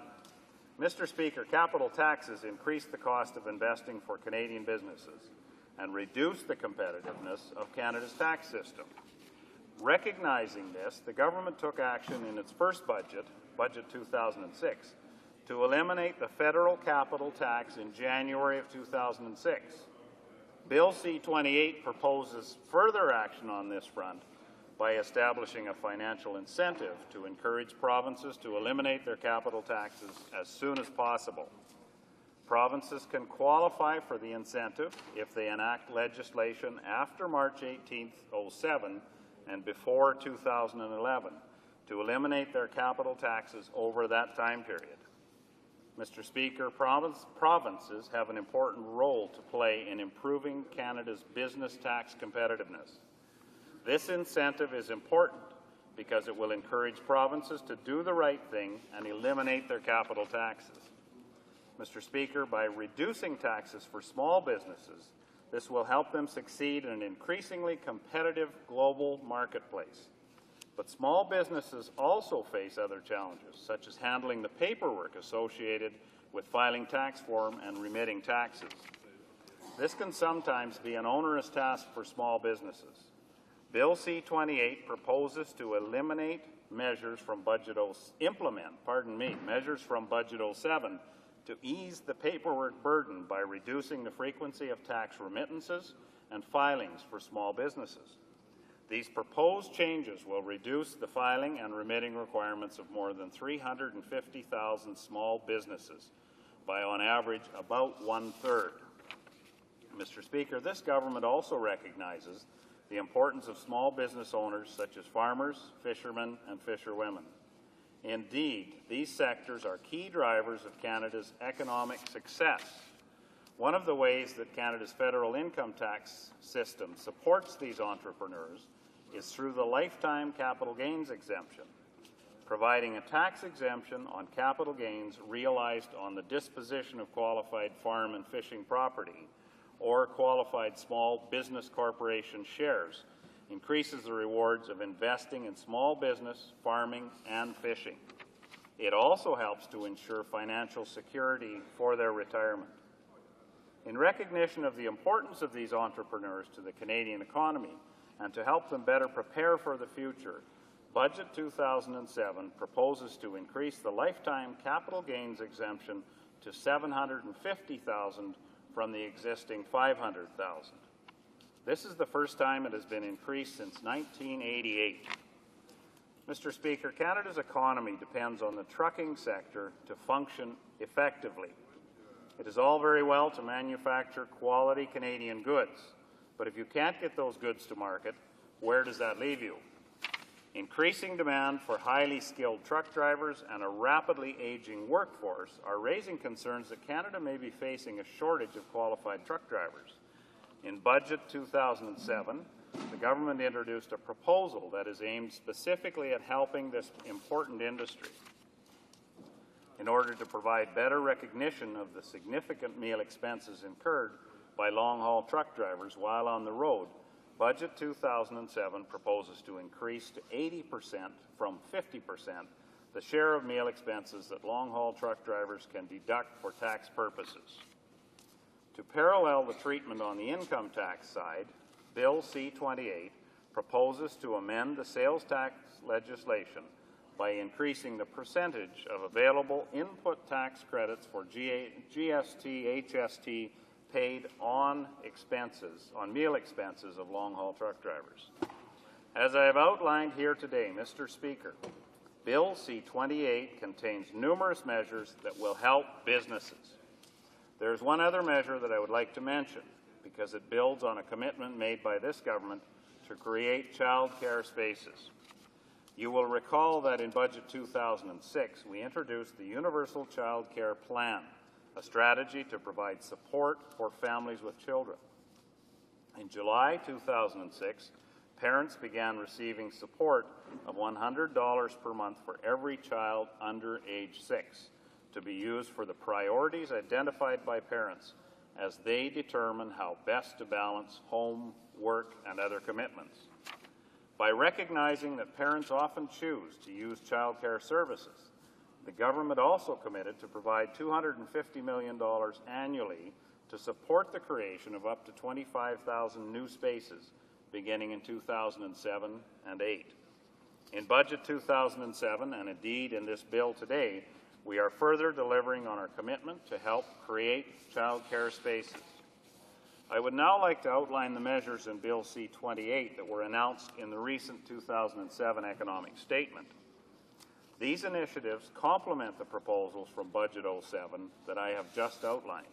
Mr. Speaker, capital taxes increase the cost of investing for Canadian businesses and reduce the competitiveness of Canada's tax system. Recognizing this, the government took action in its first budget, Budget 2006, to eliminate the federal capital tax in January of 2006. Bill C-28 proposes further action on this front by establishing a financial incentive to encourage provinces to eliminate their capital taxes as soon as possible. Provinces can qualify for the incentive if they enact legislation after March 18, 2007 and before 2011 to eliminate their capital taxes over that time period. Mr. Speaker, provinces have an important role to play in improving Canada's business tax competitiveness. This incentive is important because it will encourage provinces to do the right thing and eliminate their capital taxes. Mr. Speaker, by reducing taxes for small businesses, this will help them succeed in an increasingly competitive global marketplace. But small businesses also face other challenges, such as handling the paperwork associated with filing tax form and remitting taxes. This can sometimes be an onerous task for small businesses. Bill C-28 proposes to implement measures from Budget 07 to ease the paperwork burden by reducing the frequency of tax remittances and filings for small businesses. These proposed changes will reduce the filing and remitting requirements of more than 350,000 small businesses by, on average, about one-third. Mr. Speaker, this government also recognizes the importance of small business owners such as farmers, fishermen, and fisherwomen. Indeed, these sectors are key drivers of Canada's economic success. One of the ways that Canada's federal income tax system supports these entrepreneurs is through the lifetime capital gains exemption, providing a tax exemption on capital gains realized on the disposition of qualified farm and fishing property or qualified small business corporation shares increases the rewards of investing in small business, farming, and fishing. It also helps to ensure financial security for their retirement. In recognition of the importance of these entrepreneurs to the Canadian economy and to help them better prepare for the future, Budget 2007 proposes to increase the lifetime capital gains exemption to $750,000 from the existing $500,000. This is the first time it has been increased since 1988. Mr. Speaker, Canada's economy depends on the trucking sector to function effectively. It is all very well to manufacture quality Canadian goods, but if you can't get those goods to market, where does that leave you? Increasing demand for highly skilled truck drivers and a rapidly aging workforce are raising concerns that Canada may be facing a shortage of qualified truck drivers. In Budget 2007, the government introduced a proposal that is aimed specifically at helping this important industry. In order to provide better recognition of the significant meal expenses incurred by long-haul truck drivers while on the road, Budget 2007 proposes to increase to 80% from 50% the share of meal expenses that long-haul truck drivers can deduct for tax purposes. To parallel the treatment on the income tax side, Bill C-28 proposes to amend the sales tax legislation by increasing the percentage of available input tax credits for GST, HST paid on meal expenses of long-haul truck drivers. As I have outlined here today, Mr. Speaker, Bill C-28 contains numerous measures that will help businesses. There is one other measure that I would like to mention because it builds on a commitment made by this government to create child care spaces. You will recall that in Budget 2006, we introduced the Universal Child Care Plan, a strategy to provide support for families with children. In July 2006, parents began receiving support of $100 per month for every child under age 6 to be used for the priorities identified by parents as they determine how best to balance home, work, and other commitments. By recognizing that parents often choose to use child care services, the government also committed to provide $250 million annually to support the creation of up to 25,000 new spaces beginning in 2007 and 8. In Budget 2007, and indeed in this bill today, we are further delivering on our commitment to help create child care spaces. I would now like to outline the measures in Bill C-28 that were announced in the recent 2007 economic statement. These initiatives complement the proposals from Budget 07 that I have just outlined.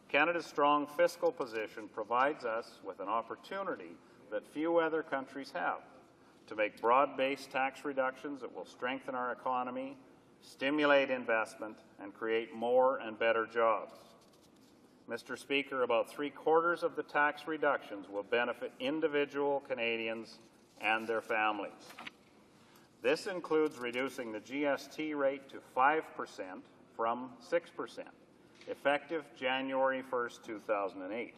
Canada's strong fiscal position provides us with an opportunity that few other countries have to make broad-based tax reductions that will strengthen our economy, stimulate investment, and create more and better jobs. Mr. Speaker, about 3/4 of the tax reductions will benefit individual Canadians and their families. This includes reducing the GST rate to 5% from 6%, effective January 1st, 2008.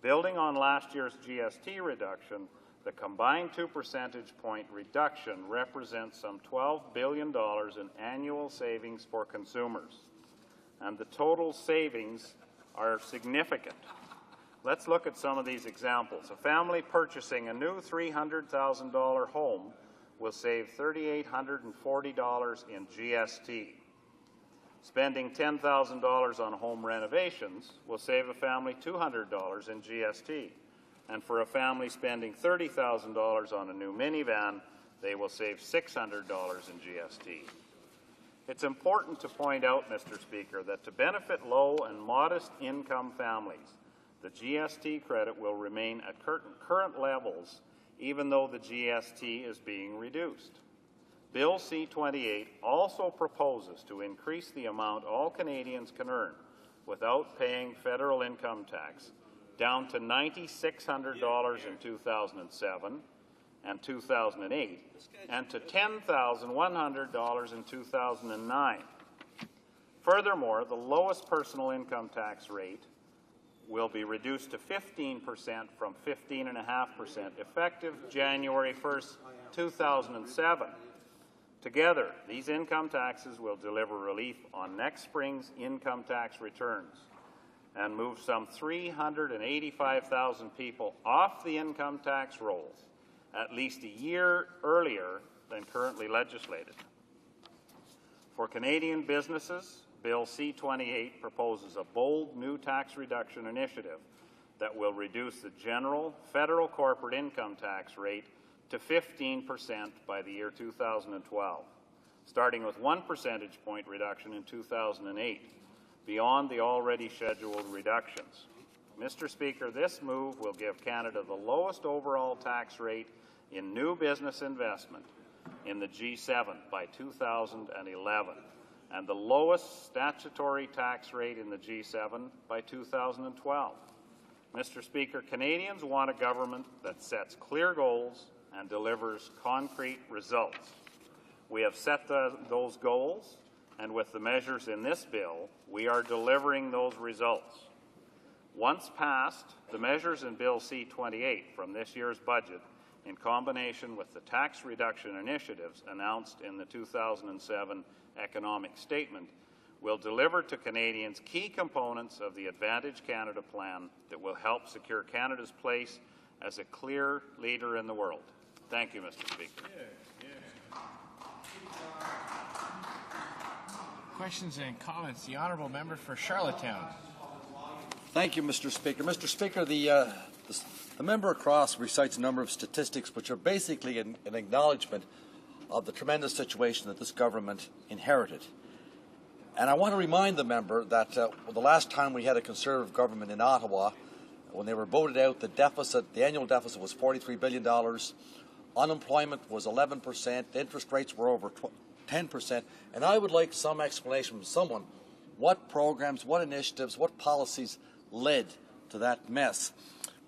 Building on last year's GST reduction, the combined 2 percentage point reduction represents some $12 billion in annual savings for consumers, and the total savings are significant. Let's look at some of these examples. A family purchasing a new $300,000 home will save $3,840 in GST. Spending $10,000 on home renovations will save a family $200 in GST. And for a family spending $30,000 on a new minivan, they will save $600 in GST. It's important to point out, Mr. Speaker, that to benefit low and modest income families, the GST credit will remain at current levels even though the GST is being reduced. Bill C-28 also proposes to increase the amount all Canadians can earn without paying federal income tax down to $9,600 in 2007 and 2008, and to $10,100 in 2009. Furthermore, the lowest personal income tax rate will be reduced to 15% from 15.5%, effective January 1st, 2007. Together, these income taxes will deliver relief on next spring's income tax returns and move some 385,000 people off the income tax rolls at least a year earlier than currently legislated. For Canadian businesses, Bill C-28 proposes a bold new tax reduction initiative that will reduce the general federal corporate income tax rate to 15% by the year 2012, starting with 1 percentage point reduction in 2008, beyond the already scheduled reductions. Mr. Speaker, this move will give Canada the lowest overall tax rate in new business investment in the G7 by 2011, and the lowest statutory tax rate in the G7 by 2012. Mr. Speaker, Canadians want a government that sets clear goals and delivers concrete results. We have set those goals, and with the measures in this bill, we are delivering those results. Once passed, the measures in Bill C-28 from this year's budget, in combination with the tax reduction initiatives announced in the 2007 economic statement, will deliver to Canadians key components of the Advantage Canada plan that will help secure Canada's place as a clear leader in the world. Thank you, Mr. Speaker. Questions and comments. The honourable member for Charlottetown. Thank you, Mr. Speaker. Mr. Speaker, the member across recites a number of statistics which are basically an acknowledgement of the tremendous situation that this government inherited. And I want to remind the member that the last time we had a Conservative government in Ottawa, when they were voted out, the annual deficit was $43 billion. Unemployment was 11%, interest rates were over 10%, and I would like some explanation from someone what programs, what initiatives, what policies led to that mess.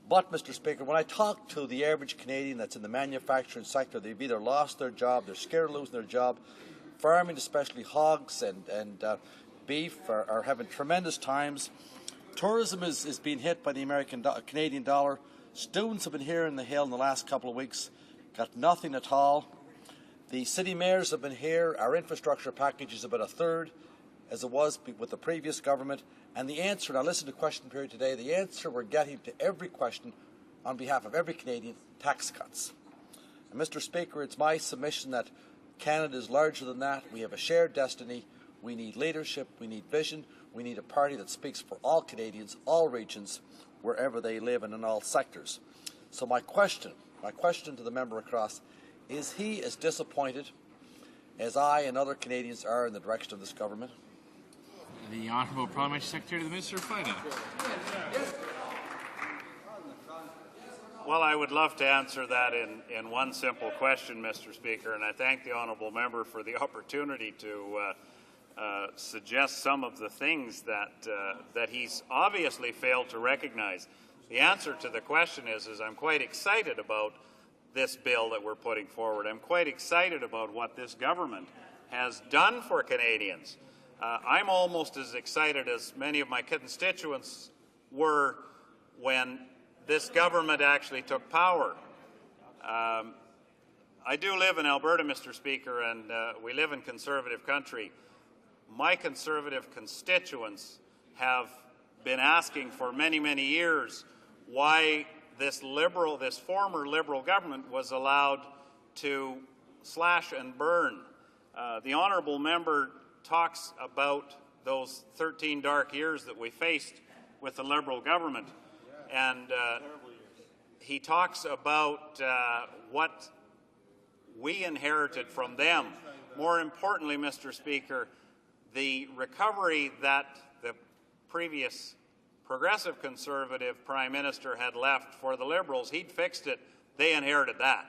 But, Mr. Speaker, when I talk to the average Canadian that's in the manufacturing sector, they've either lost their job, they're scared of losing their job. Farming, especially hogs and beef, are having tremendous times. Tourism is being hit by the Canadian dollar. Students have been here in the Hill in the last couple of weeks, got nothing at all. The city mayors have been here. Our infrastructure package is about a third as it was with the previous government. And the answer, and I listened to question period today, the answer we're getting to every question on behalf of every Canadian, tax cuts. And Mr. Speaker, it's my submission that Canada is larger than that. We have a shared destiny. We need leadership. We need vision. We need a party that speaks for all Canadians, all regions, wherever they live and in all sectors. So my question to the member across, is he as disappointed as I and other Canadians are in the direction of this government? The Honourable Parliamentary Secretary to the Minister of Finance. Well, I would love to answer that in one simple question, Mr. Speaker, and I thank the honourable member for the opportunity to suggest some of the things that he's obviously failed to recognize. The answer to the question is I'm quite excited about this bill that we're putting forward. I'm quite excited about what this government has done for Canadians. I'm almost as excited as many of my constituents were when this government actually took power. I do live in Alberta, Mr. Speaker, and we live in conservative country. My conservative constituents have been asking for many, many years why this former Liberal government was allowed to slash and burn. The honourable member talks about those 13 dark years that we faced with the Liberal government, and he talks about what we inherited from them. More importantly, Mr. Speaker, the recovery that the previous progressive Conservative Prime Minister had left for the Liberals, he'd fixed it. They inherited that.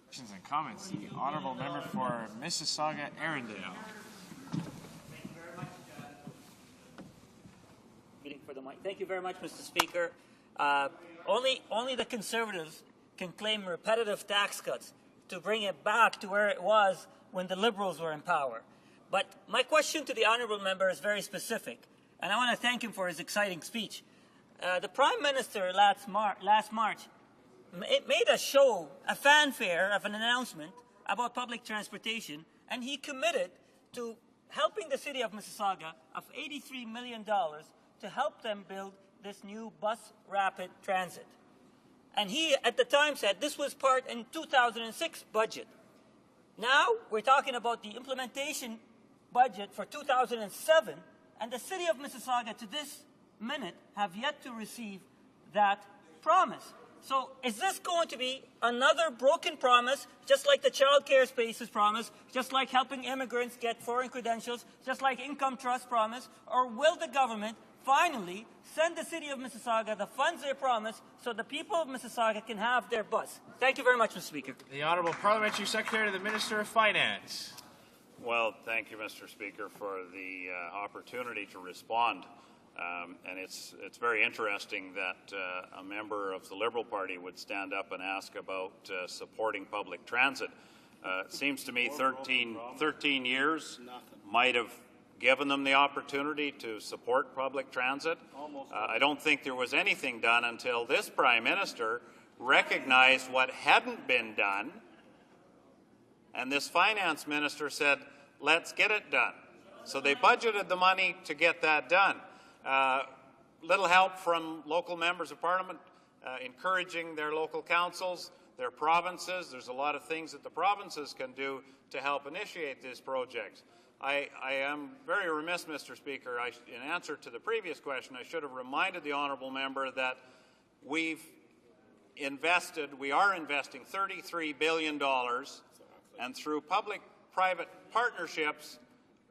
Questions and comments. The Honourable Member for Mississauga, Arundel. Thank you very much, Mr. Speaker. Only the Conservatives can claim repetitive tax cuts to bring it back to where it was when the Liberals were in power. But my question to the honourable member is very specific, and I want to thank him for his exciting speech. The Prime Minister last March made a show, a fanfare of an announcement about public transportation, and he committed to helping the city of Mississauga of $83 million to help them build this new bus rapid transit. And he, at the time, said this was part in 2006 budget. Now we're talking about the implementation budget for 2007, and the city of Mississauga to this minute have yet to receive that promise. So is this going to be another broken promise, just like the child care spaces promise, just like helping immigrants get foreign credentials, just like income trust promise, or will the government finally send the city of Mississauga the funds they promised so the people of Mississauga can have their bus? Thank you very much, Mr. Speaker. The Honourable Parliamentary Secretary to the Minister of Finance. Well, thank you, Mr. Speaker, for the opportunity to respond. And it's very interesting that a member of the Liberal Party would stand up and ask about supporting public transit. It seems to me 13 years might have given them the opportunity to support public transit. I don't think there was anything done until this Prime Minister recognized what hadn't been done, and this Finance Minister said, let's get it done. So they budgeted the money to get that done. Little help from local members of Parliament, encouraging their local councils, their provinces. There's a lot of things that the provinces can do to help initiate these projects. I am very remiss, Mr. Speaker. In answer to the previous question, I should have reminded the honourable member that we are investing $33 billion, and through public-private partnerships,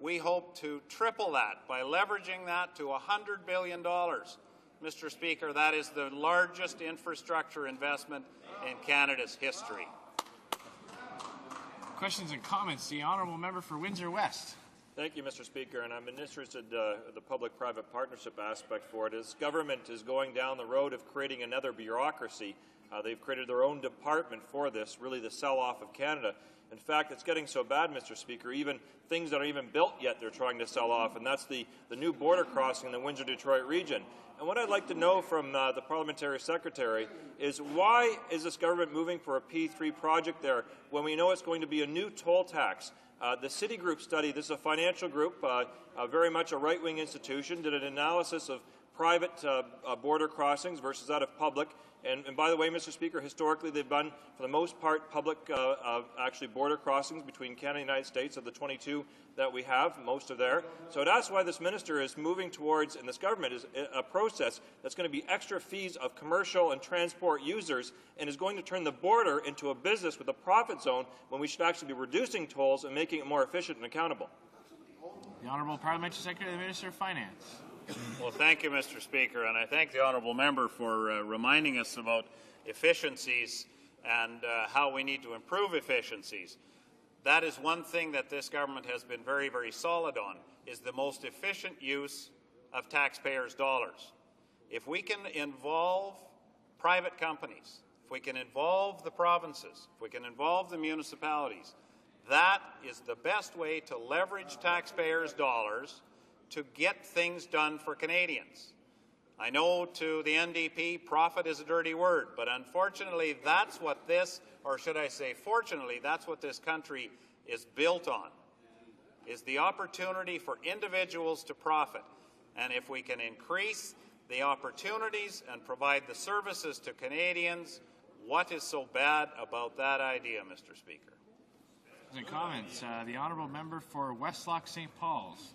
we hope to triple that by leveraging that to $100 billion. Mr. Speaker, that is the largest infrastructure investment in Canada's history. Questions and comments. The Honourable Member for Windsor West. Thank you, Mr. Speaker, and I'm interested in the public-private partnership aspect for it. As government is going down the road of creating another bureaucracy, they've created their own department for this, really the sell-off of Canada. In fact, it's getting so bad, Mr. Speaker, even things that aren't even built yet they're trying to sell off, and that's the new border crossing in the Windsor-Detroit region. And what I'd like to know from the Parliamentary Secretary is why is this government moving for a P3 project there when we know it's going to be a new toll tax? The Citigroup study, this is a financial group, very much a right-wing institution, did an analysis of private border crossings versus that of public. And by the way, Mr. Speaker, historically they've done, for the most part, public actually border crossings between Canada and the United States. Of the 22 that we have, most are there. So that's why this minister is moving towards, and this government is a process that's going to be extra fees of commercial and transport users, and is going to turn the border into a business with a profit zone when we should actually be reducing tolls and making it more efficient and accountable. The Honourable Parliamentary Secretary to the Minister of Finance. Well, thank you, Mr. Speaker, and I thank the honourable member for reminding us about efficiencies and how we need to improve efficiencies. That is one thing that this government has been very, very solid on, is the most efficient use of taxpayers' dollars. If we can involve private companies, if we can involve the provinces, if we can involve the municipalities, that is the best way to leverage taxpayers' dollars to get things done for Canadians. I know to the NDP, profit is a dirty word, but unfortunately that's what this, or should I say fortunately, that's what this country is built on, is the opportunity for individuals to profit. And if we can increase the opportunities and provide the services to Canadians, what is so bad about that idea, Mr. Speaker? And comments. The Honourable Member for Westlock St. Paul's.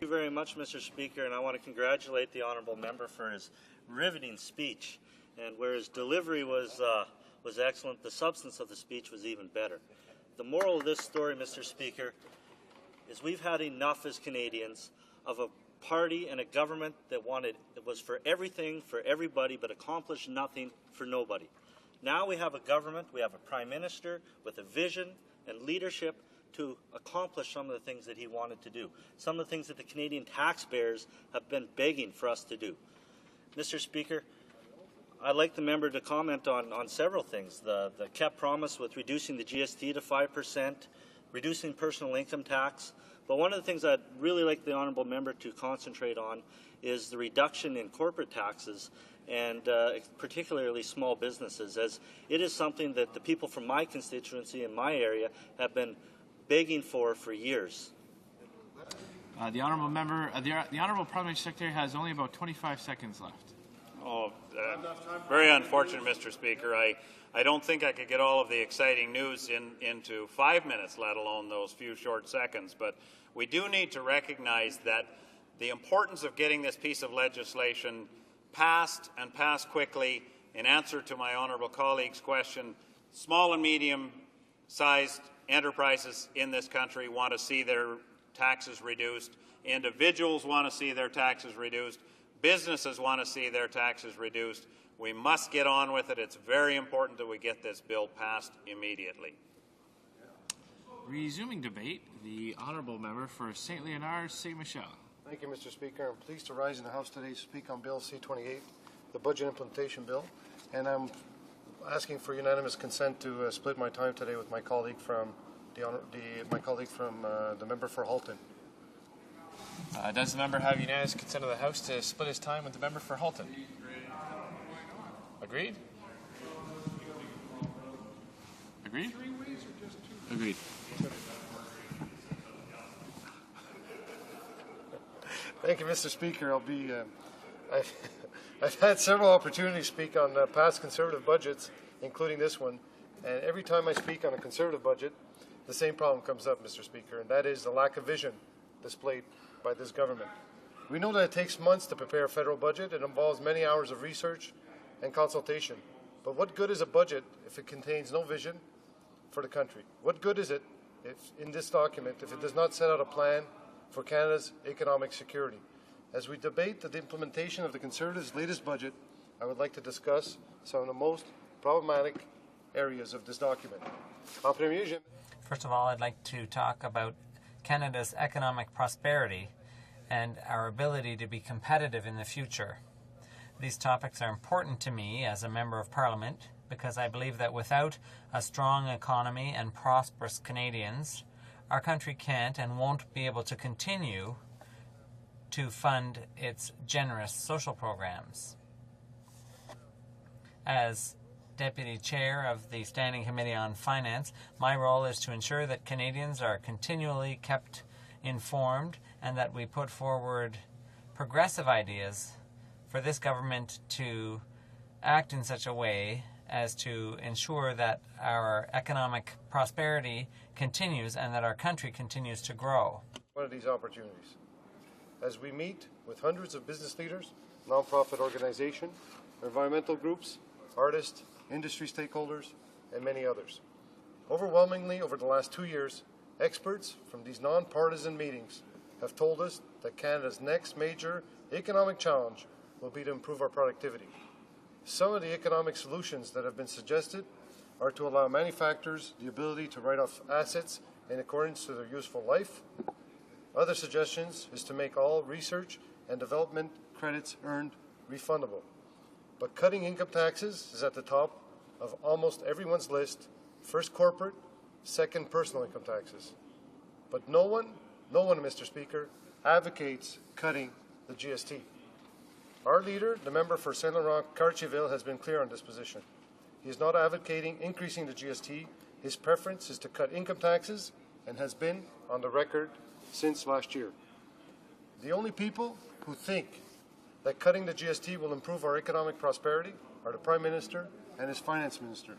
Thank you very much, Mr. Speaker, and I want to congratulate the honourable member for his riveting speech. And where his delivery was excellent, the substance of the speech was even better. The moral of this story, Mr. Speaker, is we've had enough as Canadians of a party and a government that was for everything, for everybody, but accomplished nothing for nobody. Now we have a government, we have a Prime Minister with a vision and leadership to accomplish some of the things that he wanted to do, some of the things that the Canadian taxpayers have been begging for us to do. Mr. Speaker, I'd like the member to comment on several things. The kept promise with reducing the GST to 5%, reducing personal income tax, But one of the things I'd really like the honourable member to concentrate on is the reduction in corporate taxes, and particularly small businesses, as it is something that the people from my constituency in my area have been begging for years. The honourable member, the honourable parliamentary secretary has only about 25 seconds left. Oh, very unfortunate, Mr. Speaker. I don't think I could get all of the exciting news into 5 minutes, let alone those few short seconds. But we do need to recognize that the importance of getting this piece of legislation passed and passed quickly. In answer to my honourable colleague's question, small and medium-sized enterprises in this country want to see their taxes reduced. Individuals want to see their taxes reduced. Businesses want to see their taxes reduced. We must get on with it. It's very important that we get this bill passed immediately. Resuming debate, the honourable member for St. Leonard, St. Michel. Thank you, Mr. Speaker. I'm pleased to rise in the House today to speak on Bill C-28, the Budget Implementation Bill, and I'm asking for unanimous consent to split my time today with my colleague from the member for Halton. Does the member have unanimous consent of the House to split his time with the member for Halton? Agreed? Agreed? Agreed. Thank you, Mr. Speaker. I've had several opportunities to speak on past Conservative budgets, including this one, and every time I speak on a Conservative budget, the same problem comes up, Mr. Speaker, and that is the lack of vision displayed by this government. We know that it takes months to prepare a federal budget. It involves many hours of research and consultation. But what good is a budget if it contains no vision for the country? What good is it in this document if it does not set out a plan for Canada's economic security? As we debate the implementation of the Conservatives' latest budget, I would like to discuss some of the most problematic areas of this document. First of all, I'd like to talk about Canada's economic prosperity and our ability to be competitive in the future. These topics are important to me as a Member of Parliament because I believe that without a strong economy and prosperous Canadians, our country can't and won't be able to continue to fund its generous social programs. As Deputy Chair of the Standing Committee on Finance, my role is to ensure that Canadians are continually kept informed and that we put forward progressive ideas for this government to act in such a way as to ensure that our economic prosperity continues and that our country continues to grow. One of these opportunities. As we meet with hundreds of business leaders, nonprofit organizations, environmental groups, artists, industry stakeholders, and many others. Overwhelmingly, over the last 2 years, experts from these nonpartisan meetings have told us that Canada's next major economic challenge will be to improve our productivity. Some of the economic solutions that have been suggested are to allow manufacturers the ability to write off assets in accordance to their useful life. Other suggestions is to make all research and development credits earned refundable. But cutting income taxes is at the top of almost everyone's list. First corporate, second personal income taxes. But no one, Mr. Speaker, advocates cutting the GST. Our leader, the member for St. Laurent-Cartierville, has been clear on this position. He is not advocating increasing the GST. His preference is to cut income taxes and has been on the record since last year. The only people who think that cutting the GST will improve our economic prosperity are the Prime Minister and his Finance Minister.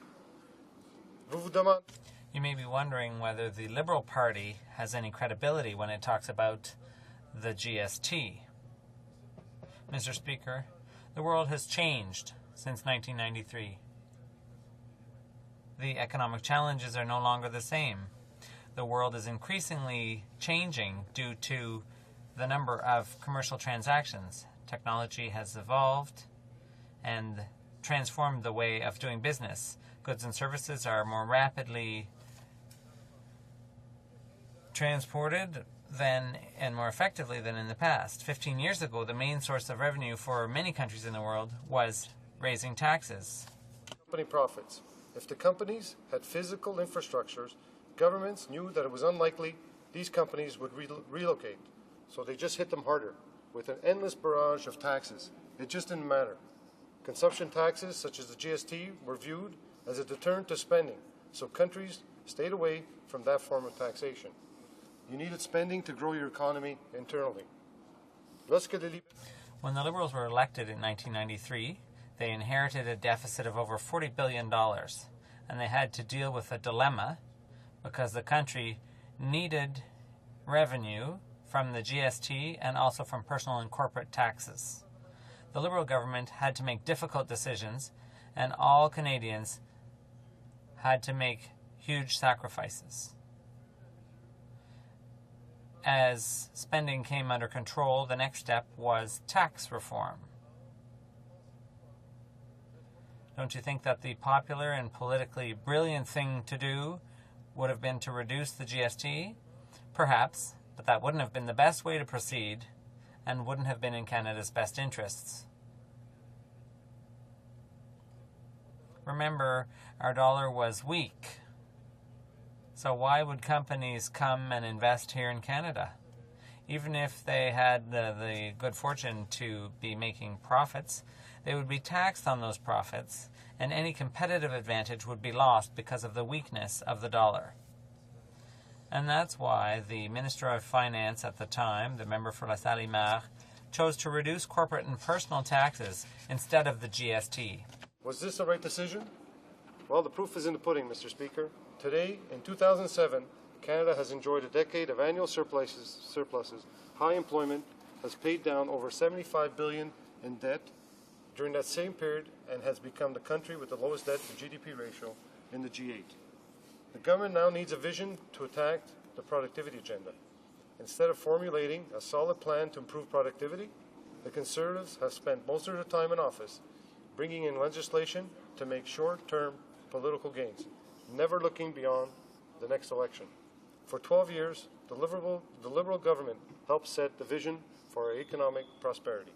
You may be wondering whether the Liberal Party has any credibility when it talks about the GST. Mr. Speaker, the world has changed since 1993. The economic challenges are no longer the same. The world is increasingly changing due to the number of commercial transactions. Technology has evolved and transformed the way of doing business. Goods and services are more rapidly transported and more effectively than in the past. 15 years ago, the main source of revenue for many countries in the world was raising taxes. Company profits. If the companies had physical infrastructures, governments knew that it was unlikely these companies would relocate. So they just hit them harder with an endless barrage of taxes. It just didn't matter. Consumption taxes, such as the GST, were viewed as a deterrent to spending, so countries stayed away from that form of taxation. You needed spending to grow your economy internally. When the Liberals were elected in 1993, they inherited a deficit of over $40 billion, and they had to deal with a dilemma because the country needed revenue from the GST and also from personal and corporate taxes. The Liberal government had to make difficult decisions, and all Canadians had to make huge sacrifices. As spending came under control, the next step was tax reform. Don't you think that the popular and politically brilliant thing to do would have been to reduce the GST? Perhaps, but that wouldn't have been the best way to proceed and wouldn't have been in Canada's best interests. Remember, our dollar was weak. So why would companies come and invest here in Canada? Even if they had the good fortune to be making profits, they would be taxed on those profits, and any competitive advantage would be lost because of the weakness of the dollar. And that's why the Minister of Finance at the time, the member for La Salle-Mar, chose to reduce corporate and personal taxes instead of the GST. Was this the right decision? Well, the proof is in the pudding, Mr. Speaker. Today, in 2007, Canada has enjoyed a decade of annual surpluses, high employment, has paid down over $75 billion in debt during that same period, and has become the country with the lowest debt to GDP ratio in the G8. The government now needs a vision to attack the productivity agenda. Instead of formulating a solid plan to improve productivity, the Conservatives have spent most of their time in office bringing in legislation to make short-term political gains, never looking beyond the next election. For 12 years, the Liberal government helped set the vision for our economic prosperity.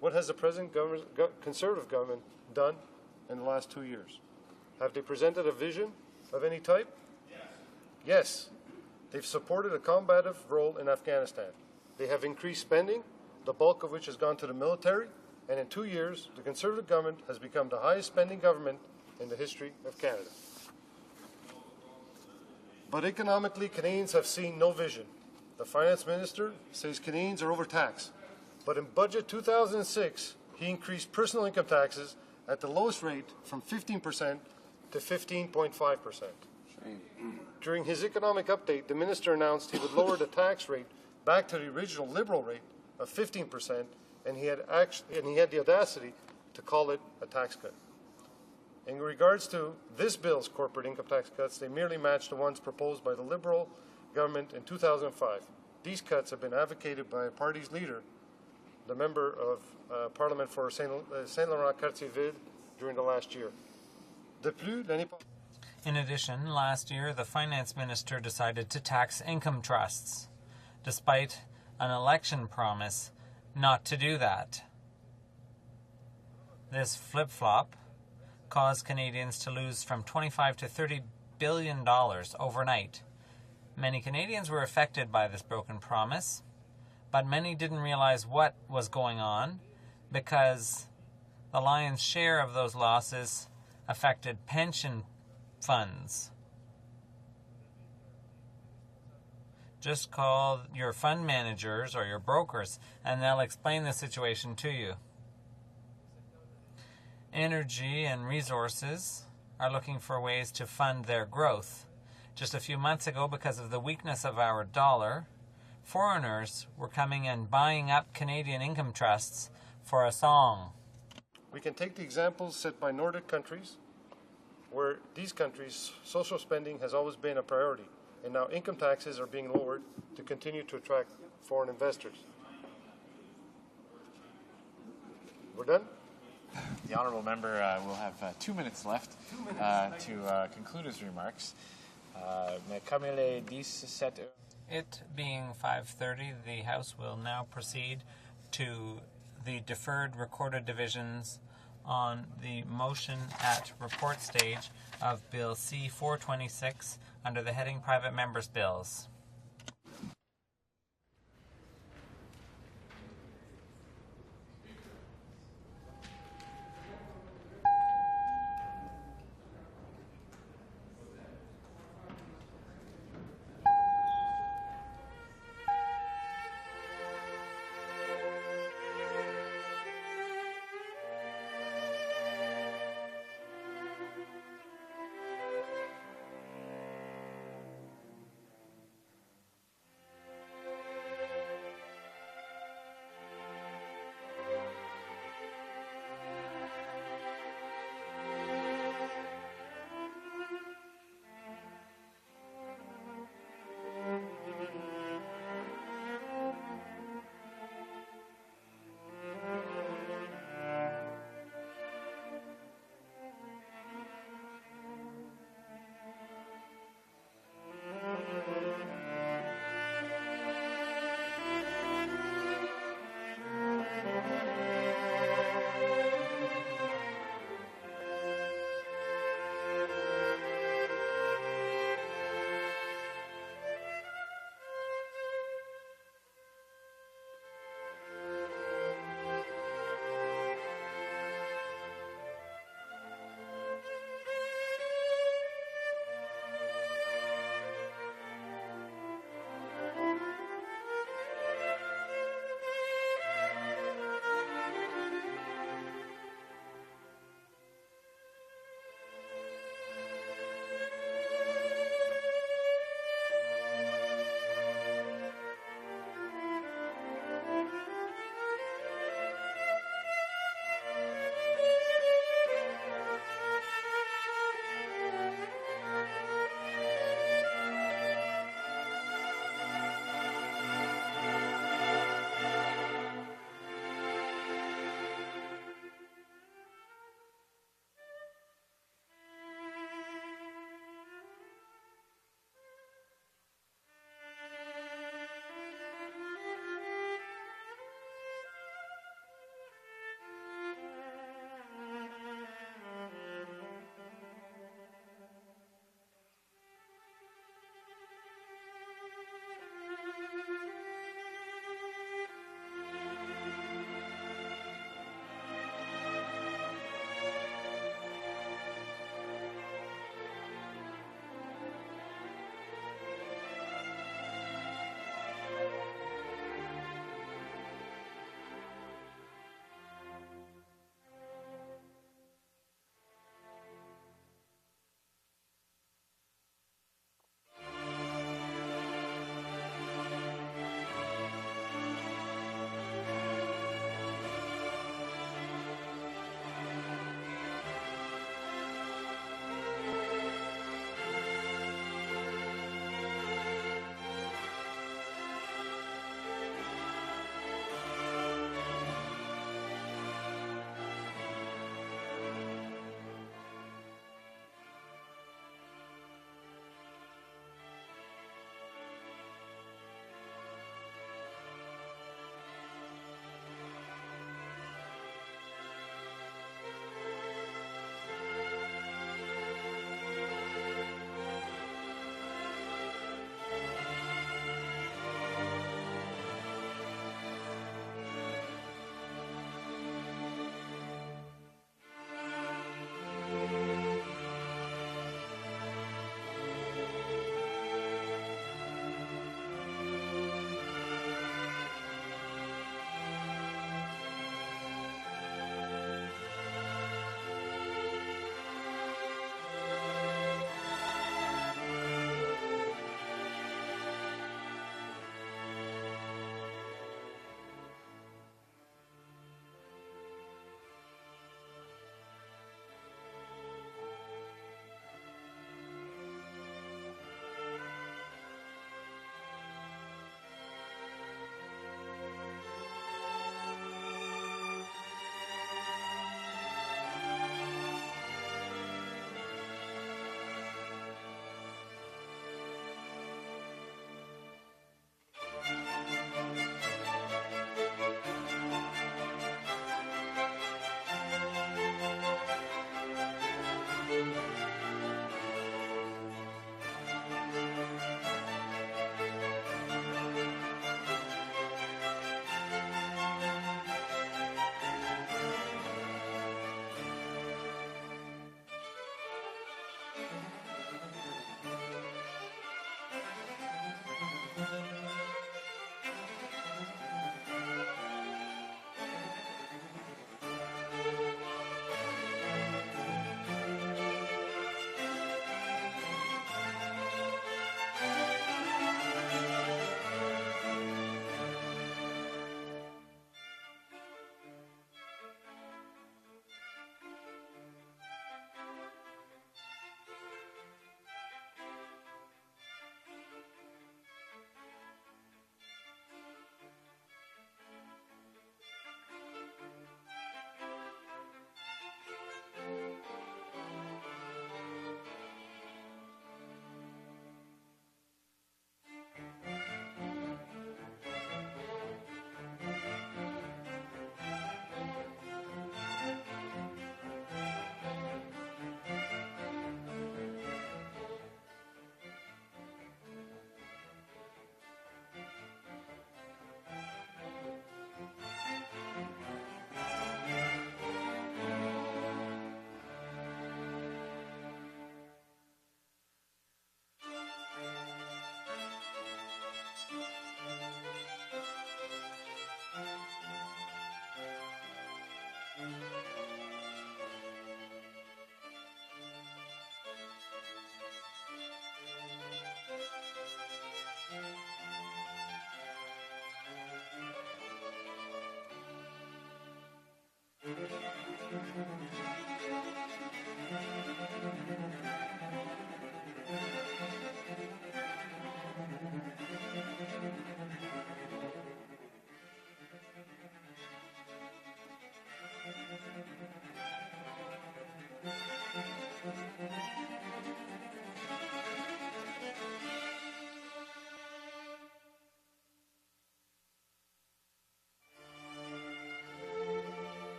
What has the present Conservative government done in the last 2 years? Have they presented a vision of any type? Yes. They've supported a combative role in Afghanistan. They have increased spending, the bulk of which has gone to the military, and in 2 years, the Conservative government has become the highest spending government in the history of Canada. But economically, Canadians have seen no vision. The Finance Minister says Canadians are overtaxed. But in Budget 2006, he increased personal income taxes at the lowest rate from 15% to 15.5%. During his economic update, the Minister announced he would lower the tax rate back to the original Liberal rate of 15%, and he had the audacity to call it a tax cut. In regards to this bill's corporate income tax cuts, they merely match the ones proposed by the Liberal government in 2005. These cuts have been advocated by a party's leader, the member of Parliament for Saint-Laurent-Cartierville, during the last year. In addition, last year, the Finance Minister decided to tax income trusts, despite an election promise not to do that. This flip-flop caused Canadians to lose from $25 to $30 billion overnight. Many Canadians were affected by this broken promise, but many didn't realize what was going on because the lion's share of those losses affected pension funds. Just call your fund managers or your brokers and they'll explain the situation to you. Energy and resources are looking for ways to fund their growth. Just a few months ago, because of the weakness of our dollar, foreigners were coming and buying up Canadian income trusts for a song. We can take the examples set by Nordic countries, where these countries' social spending has always been a priority, and now income taxes are being lowered to continue to attract foreign investors. We're done? The honourable member will have 2 minutes left to conclude his remarks. It being 5:30, the House will now proceed to the deferred recorded divisions on the motion at report stage of Bill C-426 under the heading Private Members' Bills.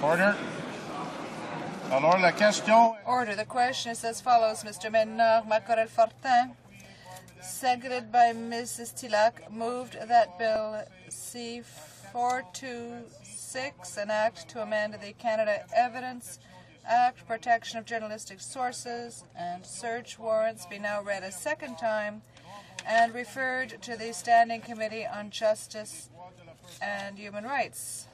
Order. Alors, la question. Order. The question is as follows. Mr. Ménard Macorel-Fortin, seconded by Mrs. Tillac, moved that Bill C-426, an act to amend the Canada Evidence Act, protection of journalistic sources and search warrants, be now read a second time and referred to the Standing Committee on Justice and Human Rights.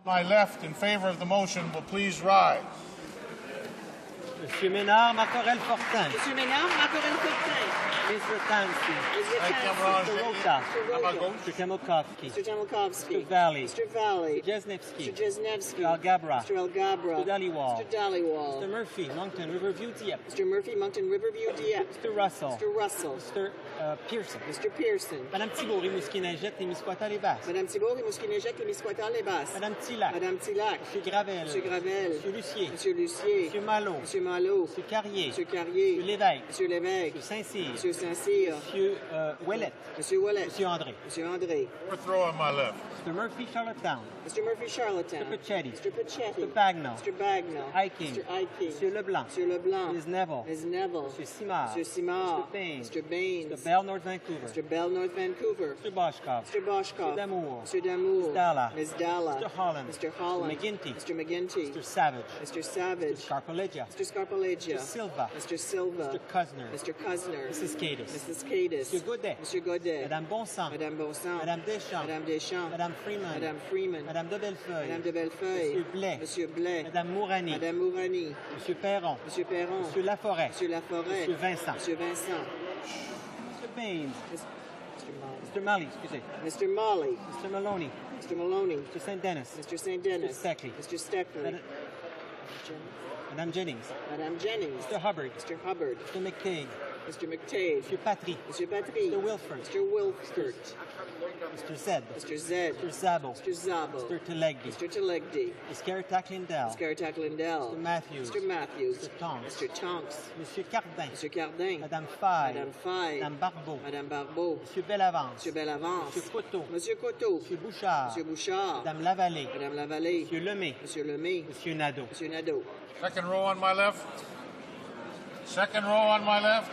My left in favor of the motion will please rise. Monsieur Ménard Macorel-Fortin. Monsieur Ménard Macorel-Fortin. Mr. Tansky. Mr. Mr. Rota. Mr. Temokovsky. Mr. Temokovsky. Mr. Valley. Mr. Valley. Mr. Jesnevsky. Mr. Jesnevsky. Mr. Algabra. Mr. Algabra. Mr. Dhaliwal. Mr. Dhaliwal. Mr. Murphy, Moncton, Riverview, Dieppe. Mr. Murphy, Moncton, Riverview, Dieppe. Mr. Russell. Mr. Russell. Mr. Pearson. Mr. Pearson. Madame Thibault, Rimouski-Neigette, Témiscouata-les-Basses. Madame Thibault, Rimouski-Neigette, Témiscouata-les-Basses. Madame Tillac. Madame Tillac. Monsieur Gravel. Monsieur Gravel. Monsieur Lucier. Monsieur Lucier. Monsieur Malo. Monsieur Malo. Monsieur Carrier. Monsieur Carrier. Monsieur Lévesque. Monsieur Lévesque. Monsieur Saint-Cyr. Monsieur Saint-Cyr. Monsieur Ouellet. Monsieur Ouellet. Monsieur André. Monsieur André. Fourth row on my left. Mr. Murphy, Charlottetown. Mr. Murphy, Charlottetown. Mr. Pachetti. Mr. Pachetti. Mr. Bagnall. Mr. Bagnall. Hiking. Mr. Hiking. Monsieur Leblanc. Monsieur Leblanc. Ms. Neville. Ms. Neville. Monsieur Simard. Monsieur Simard. Mr. Baines. Mr. Baines. Mr. Bell, North Vancouver. Mr. Bell, North Vancouver. Mr. Boschkov. Mr. Boschkov. Mr. Damour. Mr. Damour. Ms. Dalla. Ms. Dalla. Mr. Holland. Mr. Holland. Mr. McGinty. Mr. McGinty. Mr. Savage. Mr. Savage. Mr. Scarpoleggia. Mr. Scarpoleggia. Mr. Silva. Mr. Silva. Mr. Cuzner. Mr. Cuzner. Mrs. Cadis. Mrs. Cadis. Monsieur Godet. Monsieur Godet. Madame Bonsant. Madame Bonsant. Madame Deschamps. Madame Deschamps. Madame Freeman. Madame Freeman. Madame de Bellefeuille. Madame de Bellefeuille. Monsieur Blais. Monsieur Blais. Madame Mourani. Madame Mourani. Monsieur Perron. Monsieur Perron. Monsieur Laforêt. Monsieur Laforêt. Monsieur Vincent. Monsieur Vincent. Monsieur Baines. Mr. Malley, excusez. Mr. Molly. Mr. Maloney. Mr. Maloney. Mr. St. Dennis. Mr. St. Dennis. Mr. Steckley. Mr. Steckley. Madame Jennings. Madame Jennings. Mr. Hubbard. Mr. Hubbard. Mr. McCaig. Mr. McTague. Monsieur Patry. Monsieur Patry. Mr. Wilford. Mr. Wilford. Mr. Zed. Mr. Zed. Mr. Zabo. Mr. Zabo. Mr. Telegdi. Mr. Telegdi. Ms. Caritac Lindell. Ms. Caritac Lindell. Mr. Matthews. Mr. Matthews. Mr. Tonks. Mr. Tonks. Monsieur Cardin. Monsieur Cardin. Madame Faye. Madame Faye. Madame Barbeau. Madame Barbeau. Monsieur Bellavance. Monsieur Bellavance. Monsieur Coteau. Monsieur Coteau. Monsieur Bouchard. Monsieur Bouchard. Madame Lavallée. Madame Lavallée. Monsieur Lemay. Monsieur Lemay. Monsieur Nadeau. Monsieur Nadeau. Second row on my left. Second row on my left.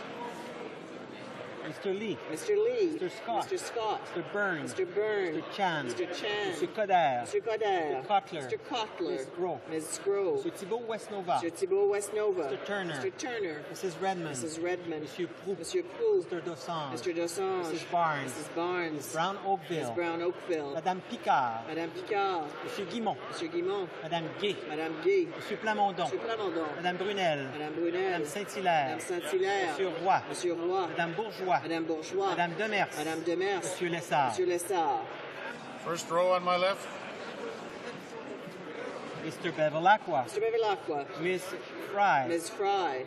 Mr. Lee. Mr. Lee. Mr. Scott. Mr. Scott. Mr. Burns. Mr. Burns. Mr. Chan. Mr. Chan. Monsieur Coder. Mr. Coder. Mr. Cotler. Mr. Cotler. Ms. Gros. Ms. Gros. Monsieur Thibault Westnova. Mr. Thibault Westnova. Mr. Turner. Mr. Turner. Mrs. Redmond. Mrs. Redmond. Monsieur Proux. Monsieur Proux. Mr. Dossange. Mr. Dossange. Mrs. Barnes. Mrs. Barnes. Ms. Brown Oakville. Ms. Brown Oakville. Madame Picard. Madame Picard. Monsieur Guimont. Monsieur Guimont. Madame Gay. Madame Gay. Monsieur Plamondon. Monsieur Plamondon. Madame Brunel. Madame Brunel. Madame Saint-Hilaire. Madame Saint-Hilaire. Monsieur Roy. Monsieur Roy. Madame Bourgeois. Madame Bourgeois. Madame Demers. Madame Demers. Monsieur Lessard. Monsieur Lessard. First row on my left. Mr. Bevilacqua. Mr. Bevilacqua. Miss Fry. Ms. Fry.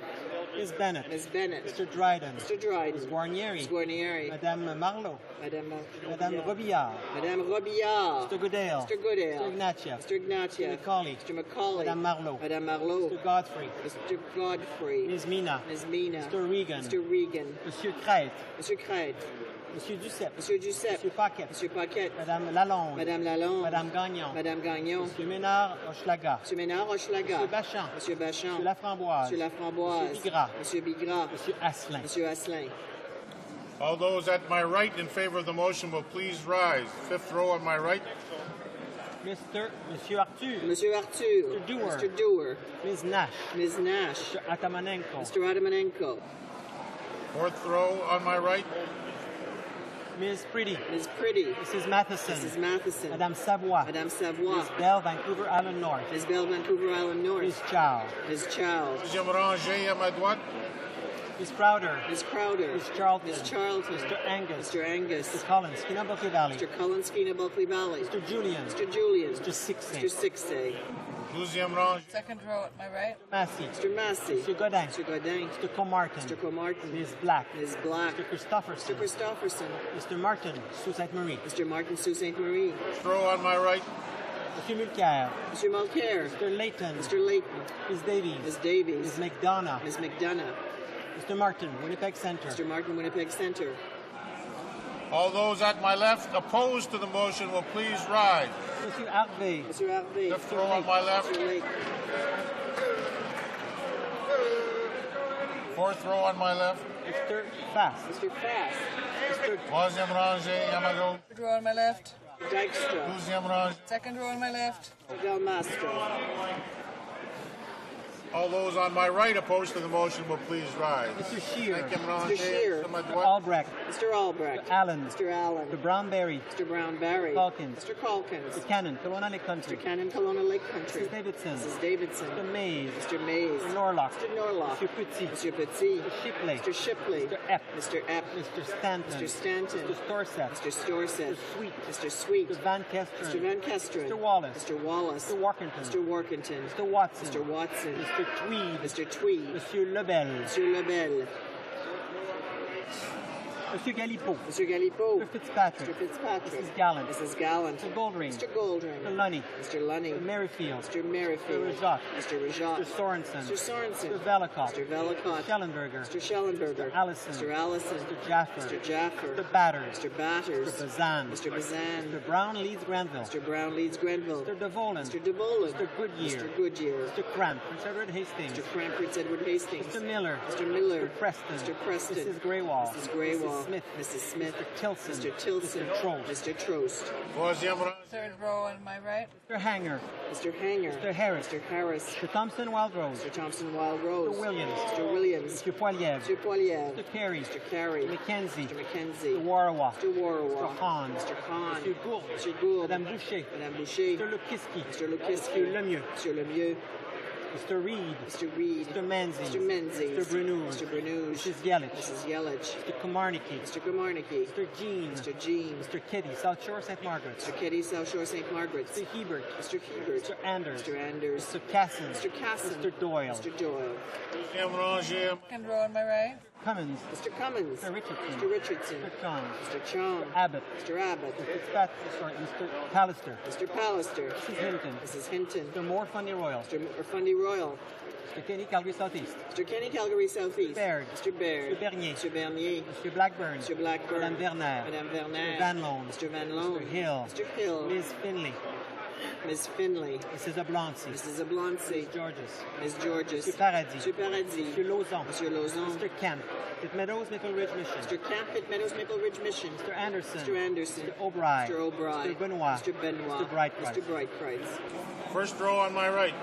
Miss Bennett. Ms. Bennett. Mr. Dryden. Mr. Dryden. Miss Guarnieri. Ms. Guarnieri. Madame Marlowe. Madame Robillard. Madame Robillard. Mr. Goodale. Mr. Goodale. Mr. Ignatieff. Mr. Ignatieff. Mr. Macaulay. Mr. Macaulay. Madame Marlowe. Madame Marlowe. Mr. Godfrey. Mr. Godfrey. Ms. Mina. Ms. Mina. Mr. Regan. Mr. Regan. Monsieur Crête. Monsieur Crête. Monsieur Duceppe. Monsieur Duceppe. Monsieur Paquette. Monsieur Paquette. Madame Lalonde. Madame Lalonde. Madame Gagnon. Madame Gagnon. Monsieur Ménard Hochelaga. Monsieur Ménard Hochelaga. Monsieur Bachan. Monsieur Bachan. Monsieur Laframboise. Monsieur Laframboise. Monsieur Bigras. Monsieur Bigras. Monsieur Asselin. Monsieur Asselin. All those at my right in favor of the motion will please rise. Fifth row on my right. Monsieur Arthur. Monsieur Arthur. Mr. Dewar. Mr. Dewar. Ms. Nash. Ms. Nash. Mr. Atamanenko. Mr. Adamanenko. Fourth row on my right. Ms. Pretty. Ms. Pretty. Mrs. Matheson. Mrs. Matheson. Madame Savoie. Madame Savoie. Ms. Bell, Vancouver Island North. Ms. Bell, Vancouver Island North. Ms. Chow. Ms. Chow. Deuxième rangée à ma droite. Ms. Crowder. Ms. Crowder. Ms. Charlton. Ms. Charlton. Mr. Angus. Mr. Angus. Mr. Collins, Skinnabuckey Valley. Mr. Collins, Skinnabuckey Valley. Mr. Julian. Mr. Julian. Mr. Sixay. Mr. Sixay. Douzième rangée. Second row at my right. Massey. Mr. Massey. Mr. Godin. Mr. Godin. Mr. Comartin. Mr. Comartin. Ms. Black. Ms. Black. Mr. Christopherson. Mr. Christopherson. Mr. Martin, Sault Ste. Marie. Mr. Martin, Sault Ste. Marie. First row on my right. Monsieur Mulcair. Mr. Mulcair. Mr. Layton. Mr. Layton. Ms. Davies. Ms. Davies. Ms. McDonough. Ms. McDonough. Mr. Martin, Winnipeg Centre. Mr. Martin, Winnipeg Centre. All those at my left opposed to the motion will please rise. Monsieur Harvey. Monsieur Harvey. Fifth row on my left. Monsieur Lake. Fourth row on my left. Mr. Fast. Mr. Fast. Troisième rangée, Yamago. Third row on my left. Dykstra. Douzième rangée. Second row on my left. Del Mastro. All those on my right opposed to the motion will please rise. Mr. Shear. Mr. Shear. Mr. Albrecht. Mr. Albrecht. Mr. Allen. Mr. Allen. Mr. Brownberry. Mr. Brownberry. Calkins. Mr. Calkins. Mr. Cannon, Kelowna Lake Country. Mr. Cannon, Kelowna Lake Country. Mrs. Davidson. Mrs. Davidson. Mr. Mays. Mr. Mays. Mr. Norlock. Mr. Norlock. Mr. Petit. Mr. Petit. Mr. Shipley. Mr. Shipley. Mr. Epp. Mr. Epp. Mr. Stanton. Mr. Stanton. Mr. Storseth. Mr. Storseth. Mr. Sweet. Mr. Sweet. Mr. Van Kesteren. Mr. Van Kesteren. Mr. Wallace. Mr. Wallace. Mr. Workington. Mr. Workington. Mr. Watson. Mr. Watson. Mr. Tweed. Mr. Tweed. Monsieur Lebel. Monsieur Lebel. Monsieur Galipeau. Mr. Galipeau. Mr. Fitzpatrick. Mr. Fitzpatrick. Mrs. Gallant. Mrs. Gallant. Mr. Goldring. Mr. Goldring. Mr. Lunny. Mr. Lunny. Mr. Merrifield. Mr. Merrifield. Mr. Rajat. Mr. Rajat. Mr. Sorensen. Mr. Sorensen. Mr. Velikot. Mr. Velikot. Schellenberger. Mr. Schellenberger. Mr. Allison. Mr. Allison. Mr. Jaffer. Mr. Jaffer. Mr. Batters. Mr. Batters. Mr. Bazan. Mr. Bazan. Mr. Brown leads Granville. Mr. Brown leads Grenville. Mr. DeVolen. Mr. DeVolen. Mr. Goodyear. Mr. Goodyear. Mr. Cramp. Prince Edward Hastings. Mr. Cramp. Prince Edward Hastings. Mr. Miller. Mr. Miller. Mr. Preston. Mr. Preston. Mrs. Graywall. Mrs. Graywall. Mrs. Smith. Mrs. Smith. Mr. Tilson. Mr. Tilson. Mr. Trost. Mr. Trost. Troisième rangée. Third row on my right. Mr. Hanger. Mr. Hanger. Mr. Harris. Mr. Harris. Mr. Thompson Wildrose. Mr. Thompson Wild Rose. Mr. Williams. Mr. Williams. Mr. Poiliev. Mr. Poiliev. Mr. Carey. Mr. Carey. Mr. McKenzie. Mr. McKenzie. Mr. Warawa. Mr. Warawa. Mr. Hahn. Mr. Khan. Mr. Gould. Mr. Gould. Madame Boucher. Madame Boucher. Mr. Lukiski. Mr. Lukiski. Mr. Lemieux. Mr. Lemieux. Mr. Reed. Mr. Reed. Mr. Menzies. Mr. Menzies. Mr. Brunouz. Mr. Brunouz. Mrs. Yelich. Mrs. Yelich. Mr. Komarnicki. Mr. Komarnicki. Mr. Jean. Mr. Jean. Mr. Kitty, South Shore, St. Margaret's. Mr. Kitty, South Shore, St. Margaret's. Mr. Hebert. Mr. Hebert. Mr. Anders. Mr. Anders. Mr. Casson. Mr. Casson. Mr. Doyle. Mr. Doyle. Deuxième rangée. Second row on my right. Cummins. Mr. Cummins. Mr. Richardson. Mr. Richardson. Mr. Chong. Mr. Chong. Abbott. Mr. Abbott. Mr. Fitzpatrick. Sorry, Mr. Pallister. Mr. Pallister. Mrs. Hinton. Mrs. Hinton. Mr. Moore, Fundy Royal. Mr. Fundy Royal. Mr. Kenny, Calgary Southeast. Mr. Kenny, Calgary Southeast. Baird. Mr. Baird. Mr. Bernier. Mr. Bernier. Mr. Blackburn. Mr. Blackburn. Madame Werner. Madame Werner. Mr. Van Loan. Mr. Van Loan. Mr. Hill. Mr. Hill. Ms. Finley. Ms. Finley. Mrs. Oblonsky. Mrs. Oblonsky. Mrs. Georges. Ms. Georges. Mr. Paradis. Mr. Paradis. Mr. Lauzon. Mr. Lauzon. Mr. Kemp. Pitt Meadows, Maple Ridge Mission. Mr. Camp at Meadows Maple Ridge Mission. Mr. Anderson. Mr. Anderson. Mr. O'Brien. Mr. O'Brien. Mr. Benoit. Mr. Benoit. Mr. Brightprice. Mr. Brightprice. First row on my right.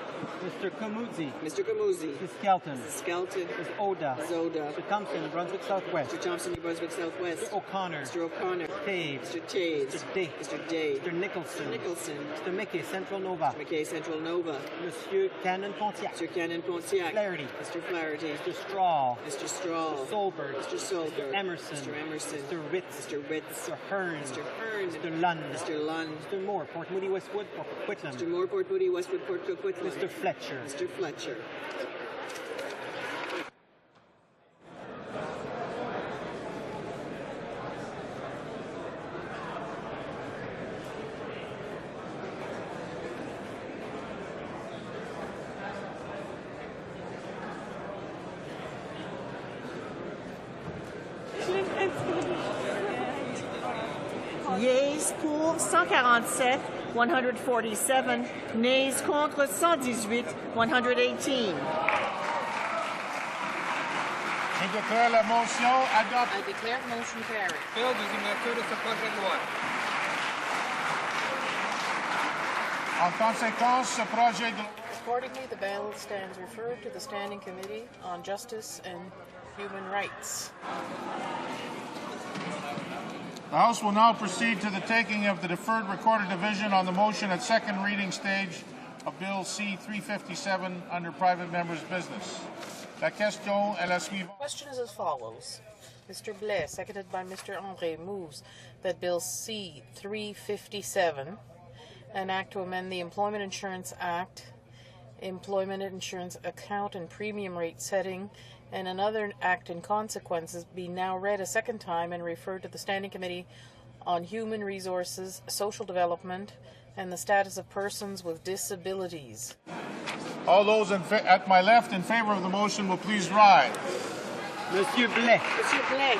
Mr. Kamudzi. Mr. Kamuzi. Mrs. Skelton. Mrs. Skelton. Ms. Oda. Ms. Oda. Mr. Thompson, Brunswick Southwest. Mr. Thompson, New Brunswick Southwest. Mr. O'Connor. Mr. O'Connor. Taves. Mr. Taves. Mr. Day. Mr. Day. Mr. Nicholson. Mr. Nicholson. Mr. Mickey, Central Nova. Mr. McKay, Central Nova. Monsieur Cannon Pontiac. Mr. Cannon Pontiac. Flaherty. Mr. Flaherty. Mr. Straw. Mr. Straw. Mr. Solberg. Mr. Solberg. Mr. Emerson. Mr. Emerson. Mr. Ritz. Mr. Ritz. Mr. Hearn. Mr. Hearn. Mr. Lunn. Mr. Lunn. Mr. Moore, Port Moody, Westwood, Port Coquitlam. Mr. Moore, Port Moody, Westwood, Port Coquitlam. Mr. Fletcher. Mr. Fletcher. Yeas pour 147, 147. Nays contre 118, 118. Je déclare la motion adoptée. I declare motion carried. Bill, deuxième lecture de ce projet de loi. En conséquence, ce projet de loi Accordingly, the bill stands referred to the Standing Committee on Justice and Human Rights. The House will now proceed to the taking of the deferred recorded division on the motion at second reading stage of Bill C-357 under private member's business. La question est la suivante. Question is as follows. Mr. Blais, seconded by Mr. André, moves that Bill C-357, an act to amend the Employment Insurance Act, Employment Insurance Account and Premium Rate Setting, and another act in consequences be now read a second time and referred to the Standing Committee on Human Resources, Social Development, and the Status of Persons with Disabilities. All those at my left in favor of the motion will please rise. Monsieur Blais. Monsieur Blais.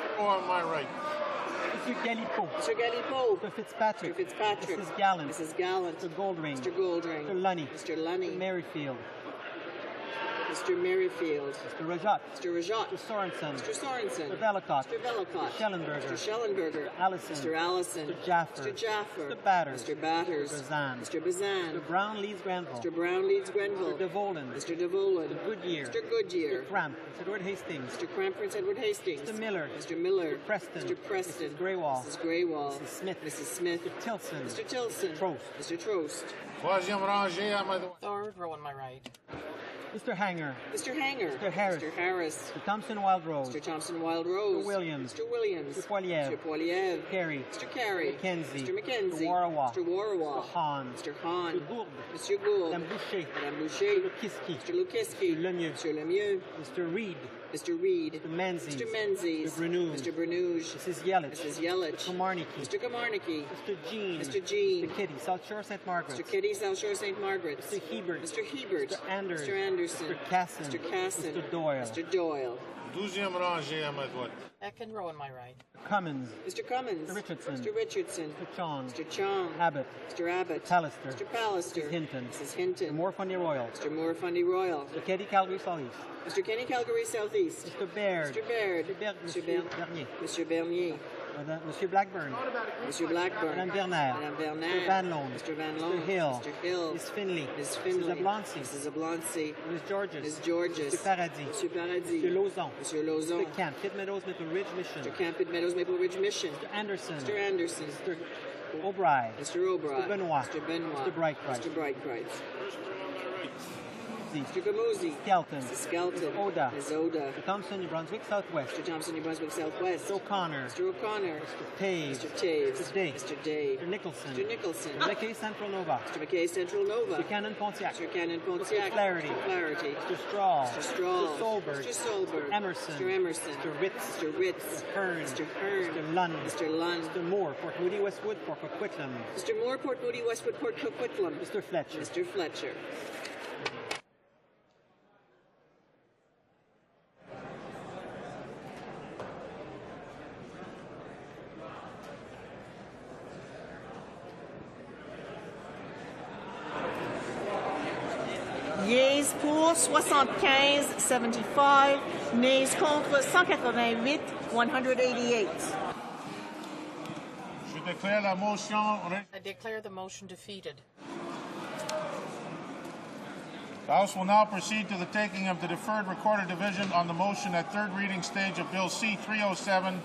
Go on my right. Mr. Galipo. Mr. Galipo. Mr. Fitzpatrick. Mr. Fitzpatrick. Mrs. Gallant. Mrs. Gallant. Mr. Goldring. Mr. Goldring. Mr. Lunny. Mr. Lunny. Mr. Merrifield. Mr. Merrifield. Mr. Rajat. Mr. Rajat. Mr. Sorensen. Mr. Sorensen. Mr. Bellicott. Mr. Bellicott. Mr. Schellenberger. Mr. Schellenberger. Mr. Allison. Mr. Allison. Mr. Jaffer. Mr. Jaffer. Mr. Batters. Mr. Batters. Mr. Bazan. Mr. Bazan. Mr. Brown Leeds Granville. Mr. Brown Leeds Grenville. Mr. Devolan. Mr. Devolan. Mr. Goodyear. Mr. Goodyear. Mr. Cramp. Mr. Edward Hastings. Mr. Cramp, Prince Edward Hastings. Mr. Miller. Mr. Miller. Mr. Preston. Mr. Preston. Mrs. Greywall. Mrs. Greywall. Mrs. Smith. Mrs. Smith. Mr. Tilson. Mr. Tilson. Trost. Mr. Trost. Troisième rangée à ma droite. Third row on my right. Mr. Hanger. Mr. Hanger. Mr. Harris. Mr. Harris. Mr. Thompson Wildrose. Mr. Thompson Wild Rose. Mr. Williams. Mr. Williams. Mr. Poiliev. Mr. Poiliev. Carey. Mr. Carey. McKenzie. Mr. McKenzie. Mr. Warawa. Mr. Warawa. Mr. Hahn. Mr. Hahn. Mr. Gourde. Mr. Gould. Madame Boucher. Madame Boucher. Mr. Kiski. Mr. Lukiski. Mr. Lemieux. Mr. Lemieux. Mr. Reed. Mr. Reed. Mr. Menzies. Mr. Menzies. Mr. Brenouge. Mr. Brenouge. Mrs. Yelich. Mrs. Yelich. Mr. Kamarnicki. Mr. Kamarnicki. Mr. Jean. Mr. Jean. Mr. Kitty. South Shore St. Margaret. Mr. Kitty, South Shore St. Margaret. Mr. Hebert. Mr. Hebert. Mr. Anders. Mr. Anderson. Mr. Casson. Mr. Casson. Mr. Doyle. Mr. Doyle. Douzième rangée à ma droite. Second row on my right. Cummins. Mr. Cummins. Mr. Richardson. Mr. Richardson. Mr. Chong. Mr. Chong. Abbott. Mr. Abbott. Mr. Pallister. Mr. Pallister. Mrs. Hinton. Mrs. Hinton. Mr. Moore Fundy Royal. Mr. Moore Fundy Royal. Mr. Keddy Calgary Southeast. Mr. Kenny Calgary Southeast. Mr. Baird. Mr. Baird. Mr. Bernier. Mr. Bernier. Monsieur Blackburn. Mr. Blackburn. Madame Bernard. Madame Bernard. Mr. Van Loan. Mr. Van Loan. Mr. Hill. Mr. Hill. Miss Finley. Miss Finley. Mrs. Abloncy. Mrs. Abloncy. Miss Georges. Miss Georges. Mr. Paradis. Mr. Paradis. Mr. Lauzon. Mr. Lauzon. Mr. Camp, Pitt Meadows, Maple Ridge Mission. Mr. Camp, Pitt Meadows, Maple Ridge Mission. Mr. Anderson. Mr. Anderson. Mr. O'Brien. Mr. O'Brien. Mr. Benoit. Mr. Benoit. Mr. Brightprice. Mr. Brightprice. Z. Mr. Gamuzzi. Skelton. Mrs. Skelton. Mr. Oda. Ms. Oda. Mr. Thompson, New Brunswick Southwest. Mr. Thompson, New Brunswick Southwest. Mr. O'Connor. Mr. O'Connor. Mr. Taves. Mr. Taves. Mr. Day. Mr. Day. Mr. Nicholson. Mr. Nicholson. Mr. McKay Central Nova. Mr. McKay Central Nova. Mr. Cannon Pontiac. Mr. Cannon Pontiac. Mr. Flaherty. Mr. Flaherty. Mr. Straw. Mr. Straw. Mr. Solberg. Mr. Solberg. Mr. Emerson. Mr. Emerson. Mr. Ritz. Mr. Ritz. Mr. Hearn. Mr. Hearn. Mr. Lund. Mr. Lund. Mr. Moore, Port Moody, Westwood, Port Coquitlam. Mr. Moore, Port Moody, Westwood, Port Coquitlam. Mr. Fletcher. Mr. Fletcher. Yeas pour 75, 75. Nays contre 188, 188. Je déclare la motion. I declare the motion defeated. The House will now proceed to the taking of the deferred recorder division on the motion at third reading stage of Bill C-307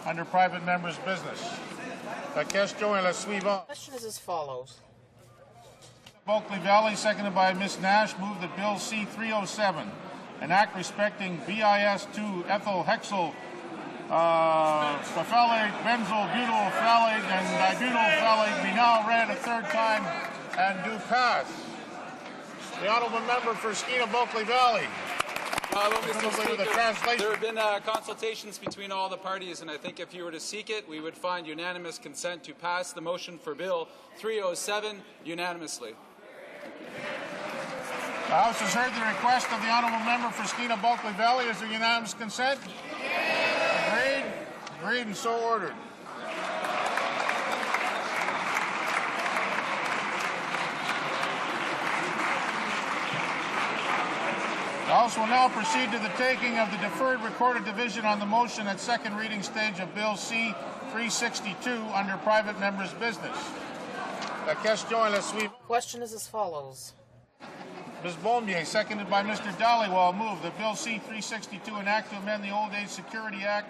under private member's business. La question est la suivante. The question is as follows. Bulkley Valley, seconded by Ms. Nash, move that Bill C-307, an act respecting BIS-2 ethyl hexyl phthalate, benzyl butyl phthalate, and dibutyl phthalate be now read a third time and do pass. The honourable member for Skeena Bulkley Valley. Mr. Speaker, The translation. there have been consultations between all the parties, and I think if you were to seek it, we would find unanimous consent to pass the motion for Bill 307 unanimously. The House has heard the request of the honourable member for Skeena Bulkley Valley. Is there unanimous consent? Agreed? Agreed and so ordered. The House will now proceed to the taking of the deferred recorded division on the motion at second reading stage of Bill C-362 under private member's business. La question est la suivante. Question is as follows. Ms. Beaumier, seconded by Mr. Dhaliwal, move that Bill C-362, an act to amend the Old Age Security Act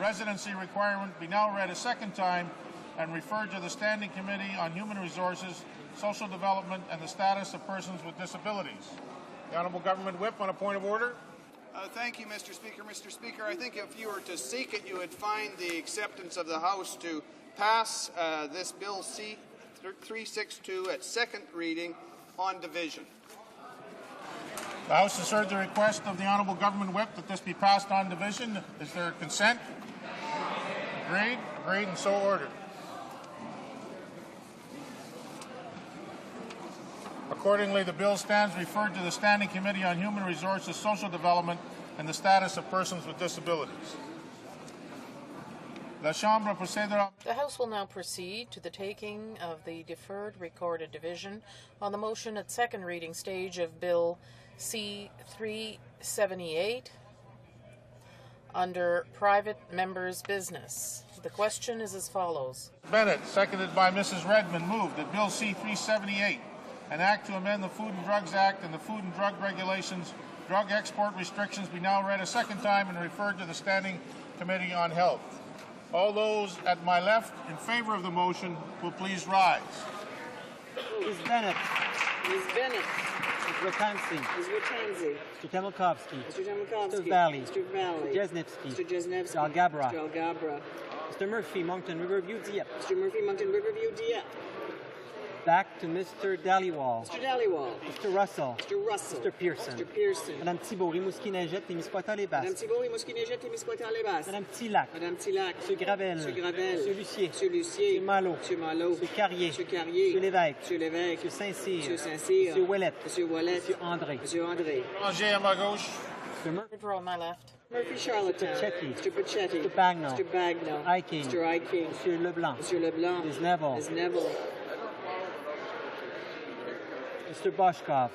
residency requirement, be now read a second time and referred to the Standing Committee on Human Resources, Social Development, and the Status of Persons with Disabilities. The Honourable Government Whip on a point of order. Thank you, Mr. Speaker. Mr. Speaker, I think if you were to seek it, you would find the acceptance of the House to pass this Bill C-362 at second reading on division. The House has heard the request of the Honourable Government Whip that this be passed on division. Is there consent? Agreed? Agreed and so ordered. Accordingly, the bill stands referred to the Standing Committee on Human Resources, Social Development, and the Status of Persons with Disabilities. La Chambre procédera. The House will now proceed to the taking of the deferred recorded division on the motion at second reading stage of Bill C-378 under private members' business. The question is as follows. Bennett, seconded by Mrs. Redmond, moved that Bill C-378, an act to amend the Food and Drugs Act and the Food and Drug Regulations, drug export restrictions, be now read a second time and referred to the Standing Committee on Health. All those at my left in favor of the motion will please rise. Ms. Bennett. Ms. Bennett. Ms. Ratansi. Ms. Ratansi. Mr. Temelkovsky. Mr. Temelkovsky. Mr. Valley. Mr. Valley. Mr. Jesnevsky. Mr. Jesnevsky. Mr. Algabra. Mr. Algabra. Mr. Murphy, Moncton, Riverview, Dieppe. Mr. Murphy, Moncton, Riverview, Dieppe. Back to Mr. Dhaliwal. Mr. Dhaliwal. Mr. Russell. Mr. Russell. Mr. Pearson. Mr. Pearson. Madame Thibault, Rimouski-Neigette, Témiscouata-les-Basses. Madame Thibault, Rimouski-Neigette, Témiscouata-les-Basses. Madame Tillac. Madame Tillac. Monsieur Gravel. Monsieur Gravel. Monsieur Lucier. Monsieur Lucier. Monsieur Malo. Monsieur Malo. Monsieur Carrier. Monsieur Carrier. Monsieur Lévesque. Monsieur Lévesque. Monsieur Saint-Cyr. Monsieur Saint-Cyr. Monsieur Ouellet. Monsieur Ouellet. Monsieur André. Monsieur André. Ranger à ma gauche. Mr. Murphy. Third row on my left. Murphy Charlottetown. Pachetti. Mr. Pachetti. Mr. Bagnall. Mr. Bagnall. Iking. Mr. Iking. Monsieur Leblanc. Monsieur Leblanc. Ms. Neville. Ms. Neville. Mr. Boshkov.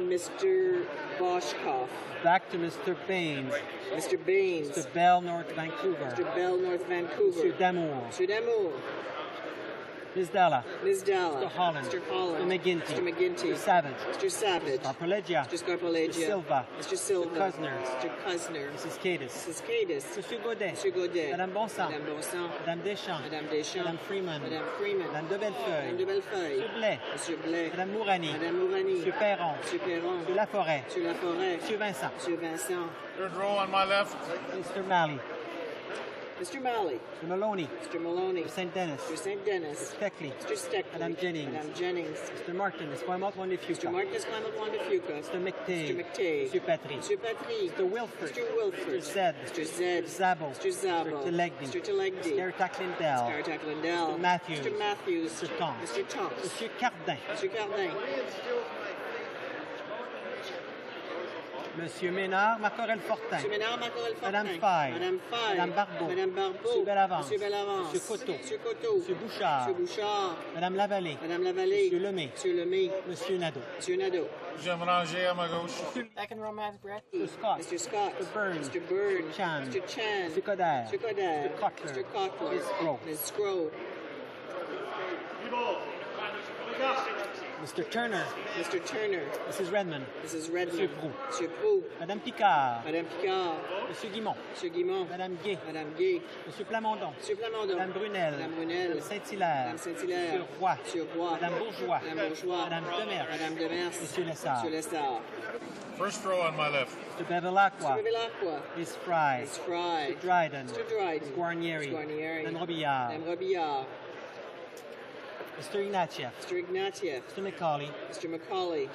Mr. Boshkoff. Back to Mr. Baines. Mr. Baines. Mr. Bell, North Vancouver. Mr. Bell, North Vancouver. Monsieur Damour. Monsieur Damour. Ms. Dalla. Ms. Dalla. Mr. Holland. Mr. Holland. Mr. McGinty. Mr. McGinty. Mr. Savage. Mr. Savage. Scarpalegia. Mr. Scarpalegia. Mr. Silva. Mr. Silva. Mr. Cusner. Mr. Cusner. Mrs. Cadis. Mrs. Cadis. Monsieur Godet. Monsieur Godet. Madame Bonsan. Madame Bonsan. Madame Deschamps. Madame Deschamps. Madame Freeman. Madame Freeman. Madame de Bellefeuille. Madame de Bellefeuille. Monsieur Blais. Monsieur Blais. Madame Mourani. Madame Mourani. Monsieur Perron. Monsieur Perron. Monsieur Laforêt. Monsieur Laforêt. Monsieur Vincent. Monsieur Vincent. Third row on my left. Mr. Malley. Mr. Malley. Mr. Maloney. Mr. Maloney. Mr. St. Dennis. Mr. St. Dennis. Mr. Steckley. Mr. Steckley. Madame Jennings. Madame Jennings. Mr. Martin. Esquimalt Mr. Wandifuka. Martin Esquimalt Wandifuka. Mr. McTague. Mr. McTague. Monsieur Patry. Monsieur Patry. Mr. Wilford. Mr. Wilford. Mr. Zed. Mr. Zed. Zabo. Mr. Zabo. Mr. Telegny. Mr. Telegny. Mr. Taklindell. Mr. Taklindell. Mr. Matthews. Mr. Matthews. Mr. Tonks. Mr. Tonks. Monsieur Cardin. Monsieur Cardin. Monsieur Ménard, Macorel-Fortin. Monsieur Ménard, Macorel-Fortin. Madame Faye. Madame Faye. Madame Barbeau. Madame Barbeau. Monsieur Bellavance. Monsieur Bellavance. Monsieur Coteau. Monsieur Coteau. Monsieur Bouchard. Monsieur Bouchard. Madame Lavallée. Madame Lavallée. Monsieur Lemay. Monsieur Lemay. Monsieur Nadeau. Monsieur Nadeau. Deuxième rangée à ma gauche. Second row on my right. Mr. Scott. Mr. Scott. Mr. Burns. Mr. Byrne. Mr. Chan. Mr. Chan. Mr. Coder. Mr. Coder. Mr. Cotler. Mr. Cotler. Ms. Scrow. Ms. Scrow. Mr. Turner. Mr. Turner. Mrs. Redmond. Mrs. Redmond. Monsieur Proux. Monsieur Proux. Madame Picard. Madame Picard. Monsieur Guimont. Monsieur Guimont. Madame Gay. Madame Gay. Monsieur Plamondon. Monsieur Plamondon. Madame Brunel. Madame Brunel. Madame Saint-Hilaire. Madame Saint-Hilaire. Monsieur Roy. Monsieur Roy. Madame Bourgeois. Madame Bourgeois. Madame Demers. Madame Demers. Monsieur Lessard. Monsieur Lessard. First row on my left. Mr. Bevilacqua. Mr. Bevilacqua. Miss Fry. Miss Fry. Mr. Dryden. Mr. Dryden. Ms. Guarnieri. Ms. Guarnieri. Madame Robillard. Madame Robillard. Mr. Ignatieff. Mr. Ignatieff. Mr. McCauley. Mr. McCauley.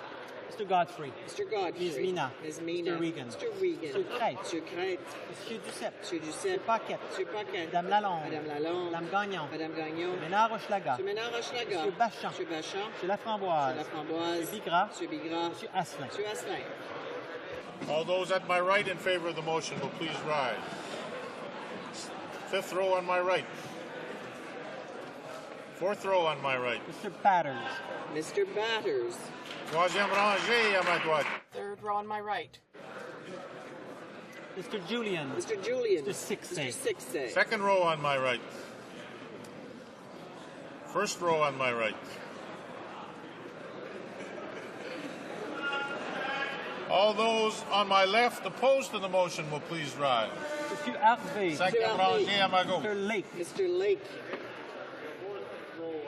Mr. Godfrey. Mr. Godfrey. Ms. Mina. Ms. Mina. Mr. Regan. Mr. Regan. Mr. Crête. Monsieur Crête. Monsieur Duceppe. Monsieur Duceppe. Mr. Paquette. Monsieur Paquette. Madame Lalonde. Madame Lalonde. Madame Gagnon. Madame Gagnon. Ménard Rochelaga. Monsieur Ménard Rochelaga. Monsieur Bachan. Monsieur Bachan. Monsieur Laframboise. Monsieur Laframboise. Monsieur Bigras. Monsieur Bigras. Monsieur Asselin. Monsieur Asselin. All those at my right in favor of the motion will please rise. Fifth row on my right. Fourth row on my right. Mr. Batters. Mr. Batters. Troisième rangée à ma droite. Third row on my right. Mr. Julian. Mr. Julian. Mr. Sixay. Mr. Sixay. Second row on my right. First row on my right. All those on my left opposed to the motion will please rise. Monsieur Harvey. Cinquième rangée à ma gauche. Mr. Lake. Mr. Lake.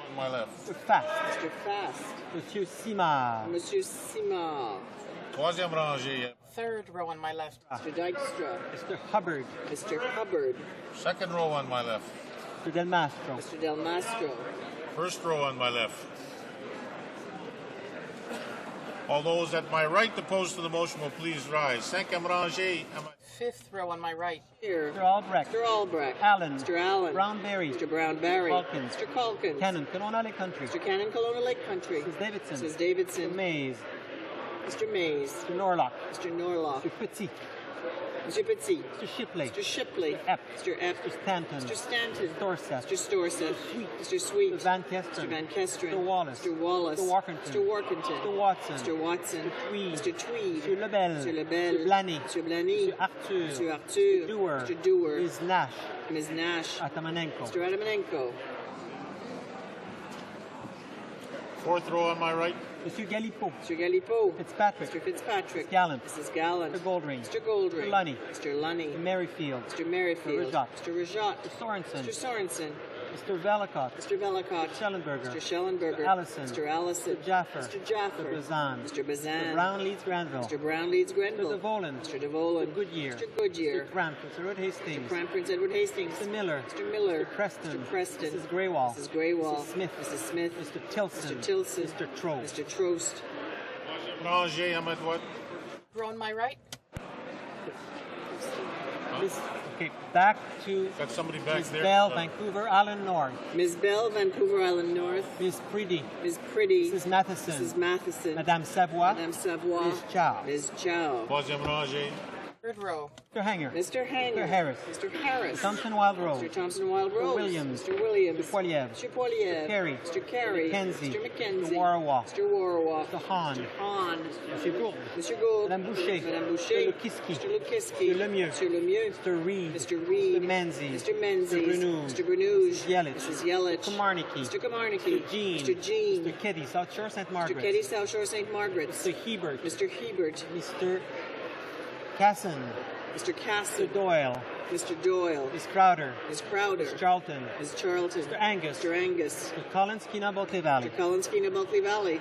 On my left. Mr. Fast. Mr. Fast. Monsieur Simard. Monsieur Simard. Troisième rangée. Third row on my left. Mr. Dykstra. Mr. Hubbard. Mr. Hubbard. Second row on my left. Mr. Del Mastro. Mr. Del Mastro. First row on my left. All those at my right opposed to the motion will please rise. Cinquième rangée. Fifth row on my right. Here. Mr. Albrecht. Mr. Albrecht. Allen. Mr. Allen. Brownberry. Mr. Brownberry. Calkins. Mr. Calkins. Cannon. Kelowna Lake Country. Mr. Cannon, Kelowna Lake Country. Mrs. Davidson. Mrs. Davidson. Mr. Mays. Mr. Mays. Mr. Norlock. Mr. Norlock. Mr. Petit. Mr. Petit. Mr. Shipley. Mr. Shipley. Epp. Mr. Epp. Mr. Stanton. Mr. Stanton. Storseth. Mr. Storseth. Mr. Sweet. Mr. Van Kesteren. Mr. Van Kesteren. Mr. Wallace. Mr. Wallace. Mr. Workington. Mr. Workington. Mr. Watson. Mr. Watson. Mr. Tweed. Mr. Tweed. Mr. Lebel. Mr. Lebel. Mr. Blaney. Mr. Blaney. Mr. Arthur. Mr. Arthur. Mr. Dewar. Mr. Dewar. Ms. Nash. Ms. Nash. Atamanenko. Mr. Adamanenko. Fourth row on my right. Monsieur Galipeau. Mr. Galipeau. Fitzpatrick. Mr. Fitzpatrick. Mrs. Gallant. Mrs. Gallant. Mr. Goldring. Mr. Goldring. Mr. Lunny. Mr. Lunny. Mr. Merrifield. Mr. Merrifield. Mr. Rajat. Mr. Rajat. Mr. Sorensen. Mr. Sorensen. Mr. Velicott. Mr. Velicott. Mr. Schellenberger. Mr. Schellenberger. Mr. Allison. Mr. Allison. Mr. Jaffer. Mr. Jaffer. Mr. Bazan. Mr. Bazan. Mr. Brown Leeds Granville. Mr. Brown Leeds Grenville. Mr. Devolan. Mr. Devolan. Mr. Goodyear. Mr. Goodyear. Mr. Cramp. Mr. Edward Hastings. Mr. Cramp. Prince Edward Hastings. Mr. Miller. Mr. Miller. Mr. Preston. Mr. Preston. Mrs. Greywall. Mrs. Greywall. Mrs. Smith. Mrs. Smith. Mr. Tilson. Mr. Tilson. Mr. Trost. Mr. Trost. Ranger à ma droite. On my right. Okay, back to Got somebody back Ms. there. Bell, Vancouver Island North. Ms. Bell, Vancouver Island North. Ms. Priddy. Ms. Priddy. Mrs. Matheson. Mrs. Matheson. Madame Savoie. Madame Savoie. Ms. Chow. Ms. Chow. Troisième rangée. Third row. Mr. Hanger. Mr. Hanger. Mr. Harris. Mr. Harris. Mr. Thompson Wild Rose. Mr. Thompson Wild Rose. Mr. Williams. Mr. Williams. Mr. Poiliev. Mr. Poiliev. Mr. Carey. Mr. Carey. Mr. Mackenzie. Mr. Mackenzie. Mr. Warawa. Mr. Warawa. Mr. Hahn. Mr. Hahn. Mr. Gould. Mr. Gould. Madame Boucher. Madame Boucher. Mr. Lukiski. Mr. Lukiski. Mr. Lemieux. Mr. Lemieux. Mr. Reed. Mr. Reed. Mr. Menzies. Mr. Menzies. Mr. Grenouge. Mr. Grenouge. Mrs. Yelich. Mrs. Yelich. Mr. Marnicky. Mr. Kamarnicky. Mr. Jean. Mr. Jean. Mr. Keddy, South Shore, St. Margaret. Mr. Keddy, South Shore, St. Margaret's. Mr. Hebert. Mr. Hebert. Mr. Casson. Mr. Casson. Mr. Doyle. Mr. Doyle. Ms. Crowder. Ms. Crowder. Mr. Charlton. Ms. Charlton. Mr. Angus. Mr. Angus. Mr. Collins, Kina, Bulkley Valley. Mr. Collins, Kena, Bulkley Valley.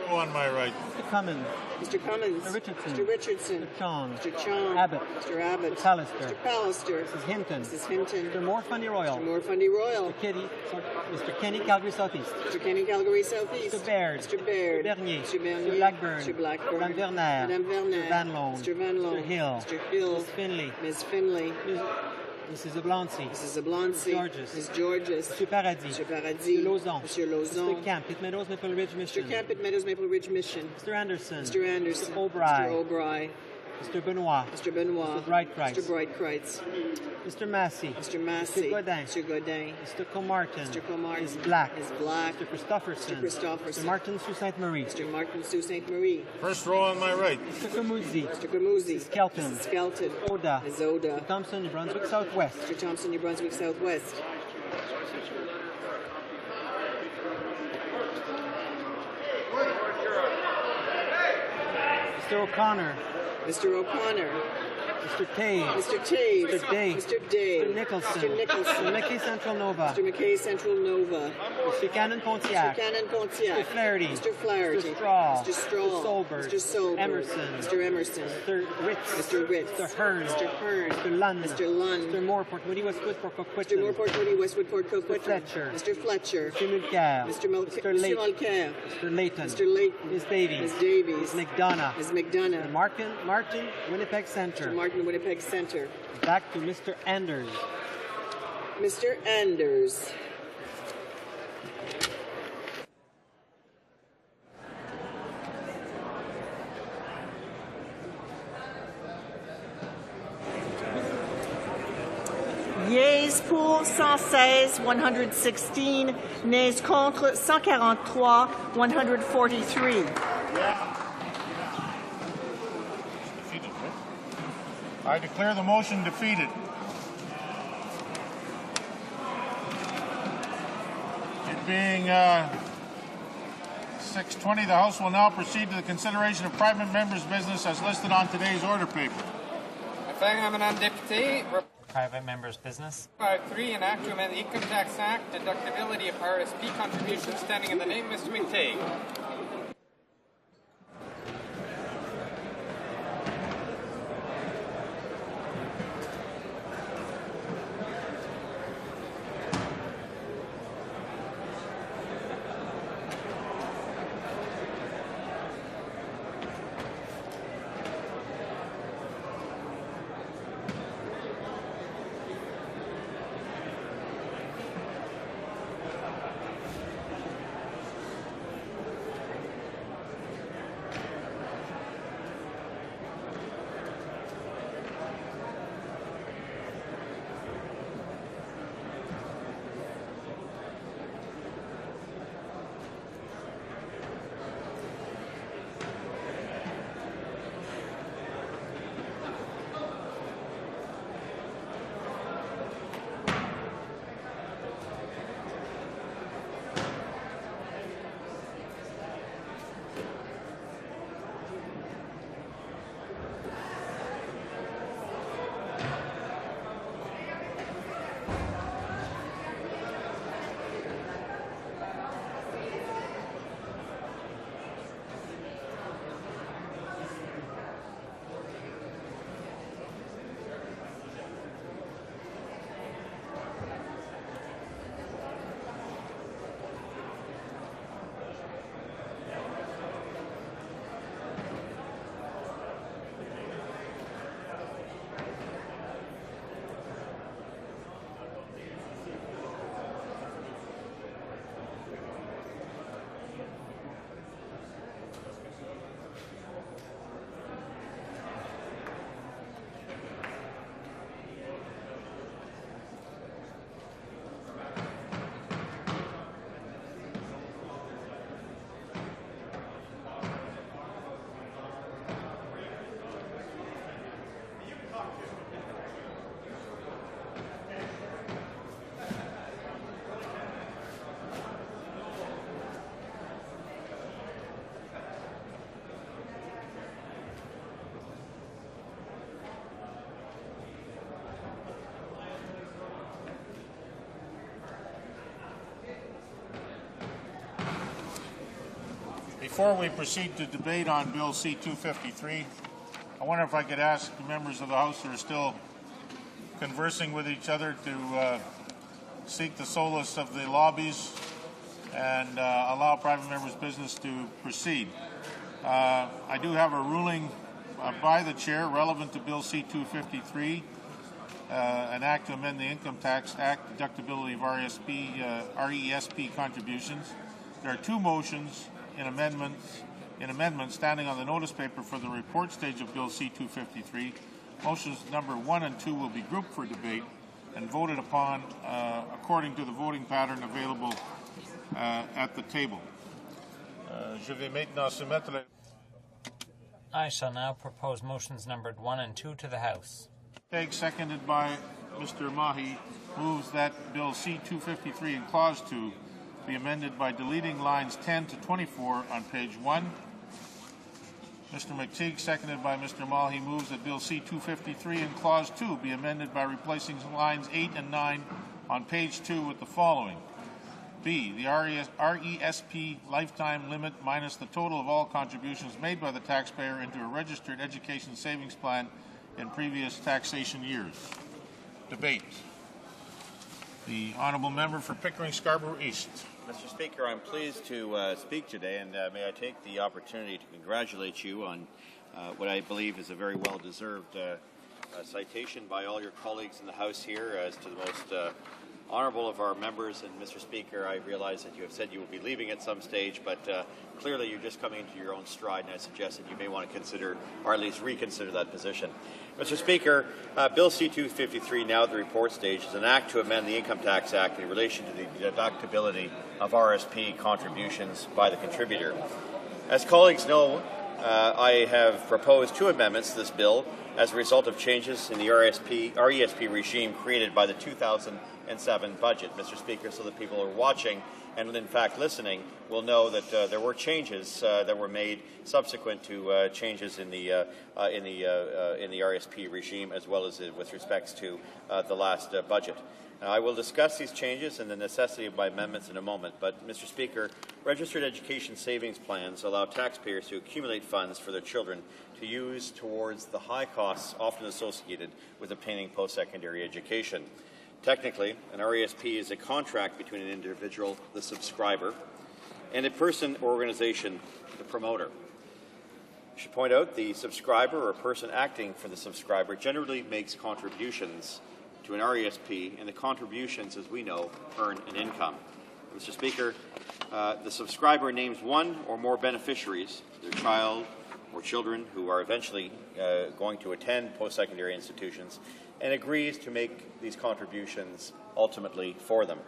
Row on my right. Mr. Cummins. Mr. Cummins. Mr. Richardson. Mr. Richardson. Mr. Chong. Mr. Chong. Abbott. Mr. Abbott. Mr. Pallister. Mr. Pallister. Mrs. Hinton. Mrs. Hinton. Mr. Moore Fundy Royal. Mr. Moore Fundy Royal. Mr. Kenny, Calgary Southeast. Mr. Kenny, Calgary Southeast. Mr. Baird. Mr. Baird. Mr. Bernier. Mr. Bernier. Mr. Blackburn. Mr. Blackburn. Madame Verner. Madame Verner. Mr. Van Loan. Mr. Van Loan. Mr. Hill. Mr. Hill. Ms. Finley. Ms. Finley. Mrs. Oblancy. Mrs. Oblancy. Georges. Ms. Georges. Mr. Paradis. Mr. Paradis. Mr. Lauzon. Mr. Lauzon. Mr. Camp, Pitt Meadows, Maple Ridge, Mission. Mr. Camp at Meadows, Maple Ridge Mission. Mr. Anderson. Mr. Anderson. Mr. O'Bry. Mr. O'Bry. Mr. Benoit. Mr. Benoit. Mr. Breitkreitz. Mr. Breitkreitz. Mr. Massey. Mr. Massey. Mr. Godin. Mr. Godin. Mr. Comartin. Mr. Comartin. Ms. Black. Ms. Black. Mr. Christopherson. Mr. Christopherson. Mr. Martin Sault Ste. Marie. Mr. Martin Sault Ste. Marie. First row on my right. Mr. Camuzzi. Mr. Camuzzi. Mrs. Kelton. Mrs. Skelton. Oda. Ms. Oda. Mr. Thompson, New Brunswick Southwest. Mr. Thompson, New Brunswick Southwest. Mr. O'Connor. Mr. O'Connor. Mr. Taves. Mr. Taves. Mr. Day. Mr. Day. Mr. Nicholson. Mr. Nicholson. Mr. McKay Central Nova. Mr. McKay Central Nova. Mr. Cannon Pontiac. Mr. Cannon Pontiac. Mr. Flaherty. Mr. Flaherty. Mr. Straw. Mr. Straw. Mr. Solberg. Mr. Solberg. Emerson. Mr. Emerson. Mr. Ritz. Mr. Ritz. Mr. Hearn. Mr. Hearn. Mr. Lund. Mr. Lund. Mr. Moore, Port Moody, Westwood, Port Mr. Coquitlam. Moore, Port Moody, Westwood, Port Mr. Coquitlam. Fletcher. Mr. Fletcher. Mr. Mulcair. Mr. Mulcair. Mr. Lake. Mulcair. Mr. Layton. Mr. Layton. Ms. Davies. Ms. Davies. Ms. McDonough. Ms. McDonough. Mr. Martin, Winnipeg Center. Mr. Martin, Winnipeg Center. Back to Mr. Anders. Mr. Anders. Yeas pour 116, 116. Nays contre 143, 143. Defeated, right? I declare the motion defeated. It being 6:20, the House will now proceed to the consideration of private members' business as listed on today's order paper. Private members' business. 3, an act to amend the Income Tax Act, deductibility of RSP contributions standing in the name of Mr. McTague. Before we proceed to debate on Bill C-253, I wonder if I could ask the members of the House who are still conversing with each other to seek the solace of the lobbies and allow private members' business to proceed. I do have a ruling by the chair relevant to Bill C-253, an act to amend the Income Tax Act, deductibility of RESP contributions. There are two motions in amendments standing on the notice paper for the report stage of Bill C-253. Motions number 1 and 2 will be grouped for debate and voted upon according to the voting pattern available at the table. Je vais maintenant soumettre. I shall now propose motions numbered 1 and 2 to the House. Peg, seconded by Mr. Mahi, moves that Bill C-253 in Clause 2 be amended by deleting lines 10 to 24 on page 1. Mr. McTeague, seconded by Mr. Mahi, moves that Bill C-253 in Clause 2 be amended by replacing lines 8 and 9 on page 2 with the following. B. The RESP lifetime limit minus the total of all contributions made by the taxpayer into a registered education savings plan in previous taxation years. Debate. The Honourable Member for Pickering-Scarborough East. Mr. Speaker, I'm pleased to speak today, and may I take the opportunity to congratulate you on what I believe is a very well-deserved citation by all your colleagues in the House here as to the most honourable of our members. And Mr. Speaker, I realize that you have said you will be leaving at some stage, but clearly you're just coming into your own stride, and I suggest that you may want to consider, or at least reconsider that position. Mr. Speaker, Bill C-253, now at the report stage, is an act to amend the Income Tax Act in relation to the deductibility of RSP contributions by the contributor. As colleagues know, I have proposed 2 amendments to this bill as a result of changes in the RESP regime created by the 2007 budget. Mr. Speaker, so that people are watching and in fact listening will know that there were changes that were made subsequent to changes in the RESP regime, as well as with respects to the last budget. Now, I will discuss these changes and the necessity of my amendments in a moment, but, Mr. Speaker, registered education savings plans allow taxpayers to accumulate funds for their children to use towards the high costs often associated with obtaining post-secondary education. Technically, an RESP is a contract between an individual, the subscriber, and a person or organization, the promoter. I should point out the subscriber or person acting for the subscriber generally makes contributions to an RESP, and the contributions, as we know, earn an income. Mr. Speaker, the subscriber names one or more beneficiaries, their child or children who are eventually going to attend post-secondary institutions, and agrees to make these contributions ultimately for them.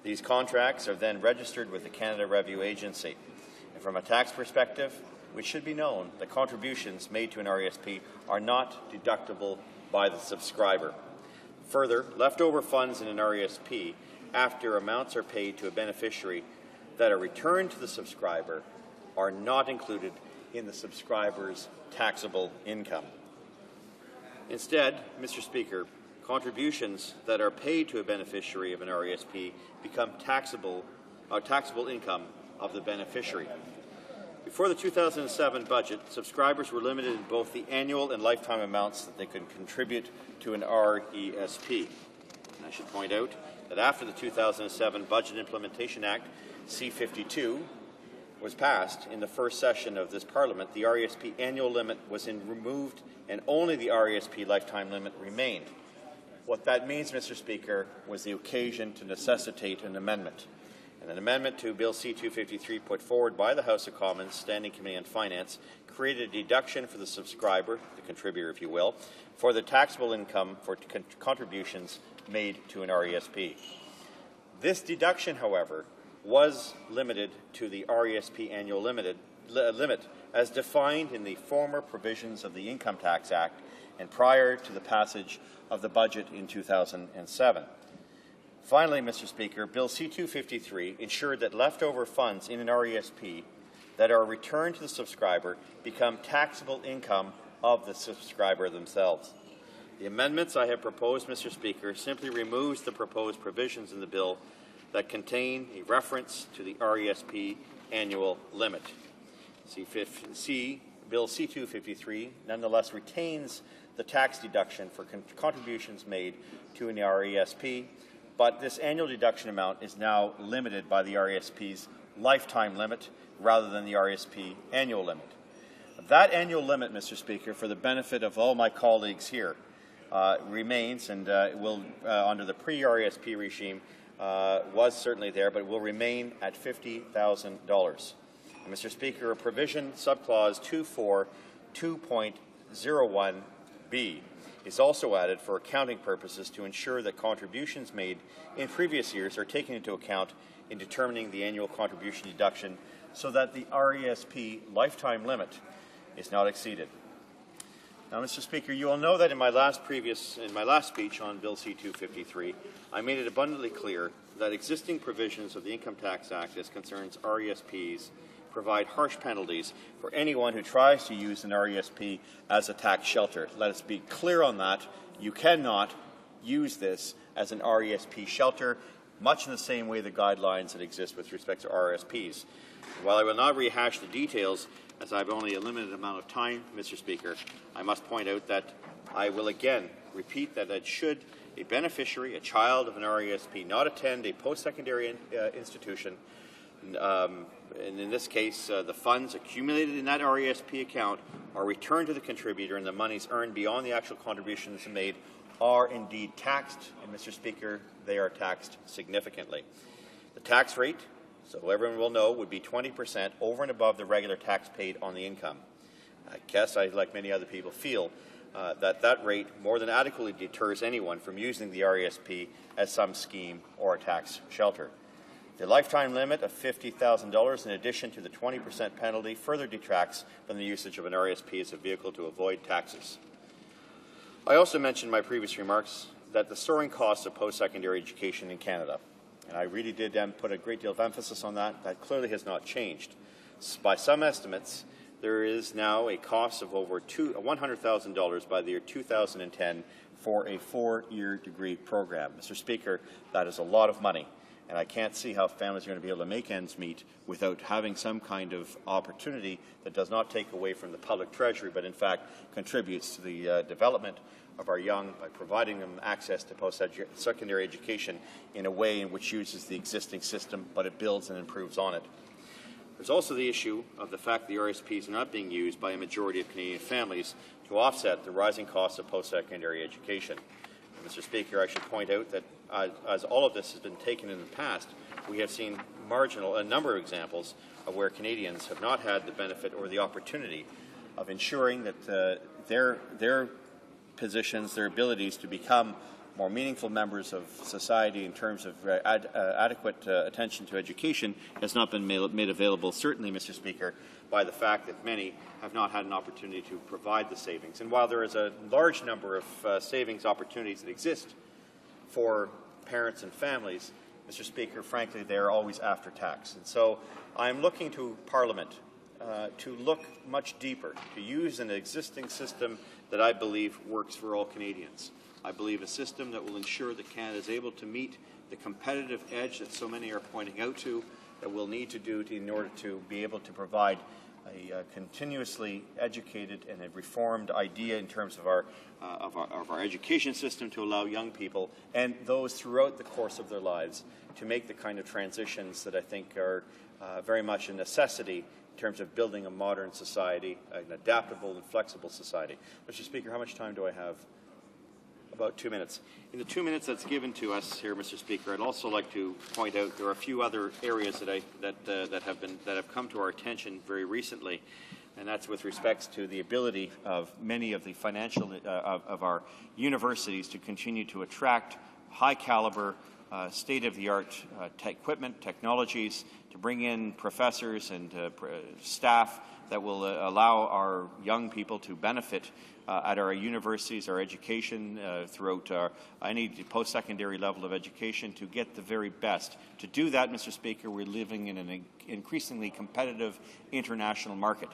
These contracts are then registered with the Canada Revenue Agency. And from a tax perspective, which should be known, the contributions made to an RESP are not deductible by the subscriber. Further, leftover funds in an RESP, after amounts are paid to a beneficiary that are returned to the subscriber, are not included in the subscriber's taxable income. Instead, Mr. Speaker, contributions that are paid to a beneficiary of an RESP become taxable income of the beneficiary. Before the 2007 budget, subscribers were limited in both the annual and lifetime amounts that they could contribute to an RESP. And I should point out that after the 2007 Budget Implementation Act, C-52, was passed in the first session of this Parliament, the RESP annual limit was removed and only the RESP lifetime limit remained. What that means, Mr. Speaker, was the occasion to necessitate an amendment. And an amendment to Bill C-253 put forward by the House of Commons Standing Committee on Finance created a deduction for the subscriber, the contributor if you will, for the taxable income for contributions made to an RESP. This deduction, however, was limited to the RESP annual limit as defined in the former provisions of the Income Tax Act and prior to the passage of the budget in 2007. Finally, Mr. Speaker, Bill C-253 ensured that leftover funds in an RESP that are returned to the subscriber become taxable income of the subscriber themselves. The amendments I have proposed, Mr. Speaker, simply removes the proposed provisions in the bill that contain a reference to the RESP annual limit. Bill C-253 nonetheless retains the tax deduction for contributions made to an RESP, but this annual deduction amount is now limited by the RESP's lifetime limit rather than the RESP annual limit. That annual limit, Mr. Speaker, for the benefit of all my colleagues here, remains and will, under the pre-RESP regime, was certainly there, but will remain at $50,000. Mr. Speaker, a provision, subclause 242.01b, is also added for accounting purposes to ensure that contributions made in previous years are taken into account in determining the annual contribution deduction so that the RESP lifetime limit is not exceeded. Now, Mr. Speaker, you will know that in my last speech on Bill C-253, I made it abundantly clear that existing provisions of the Income Tax Act as concerns RESPs provide harsh penalties for anyone who tries to use an RESP as a tax shelter. Let us be clear on that. You cannot use this as an RESP shelter, much in the same way the guidelines that exist with respect to RSPs. While I will not rehash the details, as I have only a limited amount of time, Mr. Speaker, I must point out that I will again repeat that should a beneficiary, a child of an RESP, not attend a post-secondary institution, and in this case, the funds accumulated in that RESP account are returned to the contributor, and the monies earned beyond the actual contributions made are indeed taxed. And, Mr. Speaker, they are taxed significantly. The tax rate, so everyone will know, would be 20% over and above the regular tax paid on the income. I guess I, like many other people, feel that rate more than adequately deters anyone from using the RESP as some scheme or a tax shelter. The lifetime limit of $50,000 in addition to the 20% penalty further detracts from the usage of an RESP as a vehicle to avoid taxes. I also mentioned in my previous remarks that the soaring costs of post-secondary education in Canada, and I really did put a great deal of emphasis on that, clearly has not changed. By some estimates, there is now a cost of over $100,000 by the year 2010 for a 4-year degree program. Mr. Speaker, that is a lot of money. And I can't see how families are going to be able to make ends meet without having some kind of opportunity that does not take away from the public treasury, but in fact contributes to the development of our young by providing them access to post-secondary education in a way in which uses the existing system, but it builds and improves on it. There's also the issue of the fact the RSPs are not being used by a majority of Canadian families to offset the rising costs of post-secondary education. Mr. Speaker, I should point out that as all of this has been taken in the past, we have seen a number of examples of where Canadians have not had the benefit or the opportunity of ensuring that their positions, their abilities to become more meaningful members of society in terms of adequate attention to education has not been made available, certainly, Mr. Speaker, by the fact that many have not had an opportunity to provide the savings. And while there is a large number of savings opportunities that exist for parents and families, Mr. Speaker, frankly, they are always after tax. And so I'm looking to Parliament to look much deeper, to use an existing system that I believe works for all Canadians. I believe a system that will ensure that Canada is able to meet the competitive edge that so many are pointing out to, that we'll need to do in order to be able to provide a continuously educated and a reformed idea in terms of our education system to allow young people and those throughout the course of their lives to make the kind of transitions that I think are very much a necessity in terms of building a modern society, an adaptable and flexible society. Mr. Speaker, how much time do I have? About 2 minutes. In the 2 minutes that's given to us here, Mr. Speaker, I'd also like to point out there are a few other areas that have come to our attention very recently, and that's with respect to the ability of many of the financial of our universities to continue to attract high-caliber, state-of-the-art equipment, technologies, to bring in professors and staff that will allow our young people to benefit at our universities, our education, throughout any post-secondary level of education to get the very best. To do that, Mr. Speaker, we're living in an increasingly competitive international market.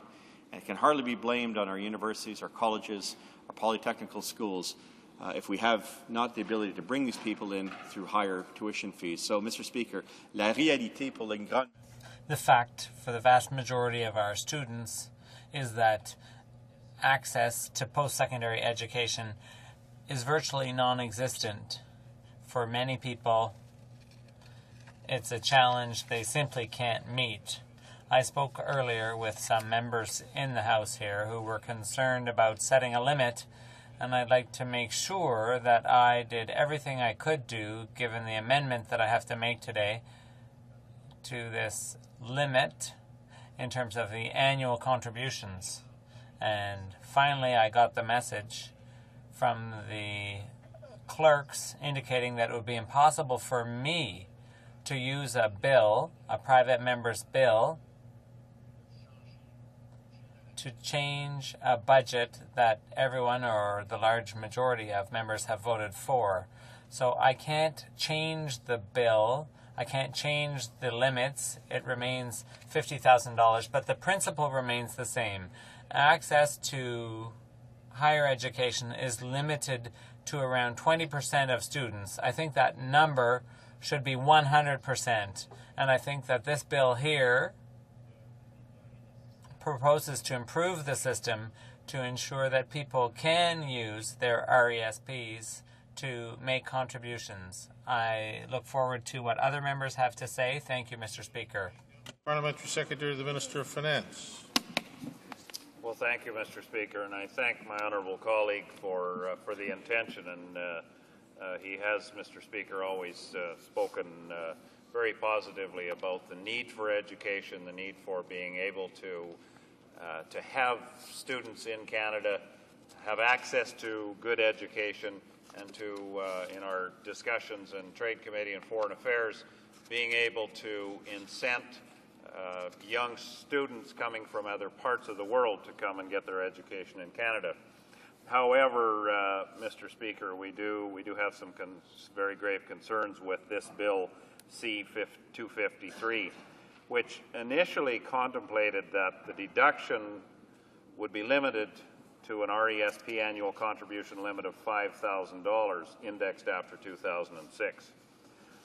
And it can hardly be blamed on our universities, our colleges, our polytechnical schools if we have not the ability to bring these people in through higher tuition fees. So, Mr. Speaker, la réalité pour les grands... the fact for the vast majority of our students is that access to post-secondary education is virtually non-existent. For many people, it's a challenge they simply can't meet. I spoke earlier with some members in the House here who were concerned about setting a limit, and I'd like to make sure that I did everything I could do, given the amendment that I have to make today, to this limit in terms of the annual contributions. And finally, I got the message from the clerks indicating that it would be impossible for me to use a bill, a private member's bill, to change a budget that everyone or the large majority of members have voted for. So I can't change the bill. I can't change the limits. It remains $50,000, but the principle remains the same. Access to higher education is limited to around 20% of students. I think that number should be 100%. And I think that this bill here proposes to improve the system to ensure that people can use their RESPs to make contributions. I look forward to what other members have to say. Thank you, Mr. Speaker. Parliamentary Secretary to the Minister of Finance. Well, thank you, Mr. Speaker, and I thank my honourable colleague for the intention. And he has, Mr. Speaker, always spoken very positively about the need for education, the need for being able to have students in Canada have access to good education, and to, in our discussions in Trade Committee and Foreign Affairs, being able to incent young students coming from other parts of the world to come and get their education in Canada. However, Mr. Speaker, we do have some very grave concerns with this bill C-253, which initially contemplated that the deduction would be limited to an RESP annual contribution limit of $5,000 indexed after 2006.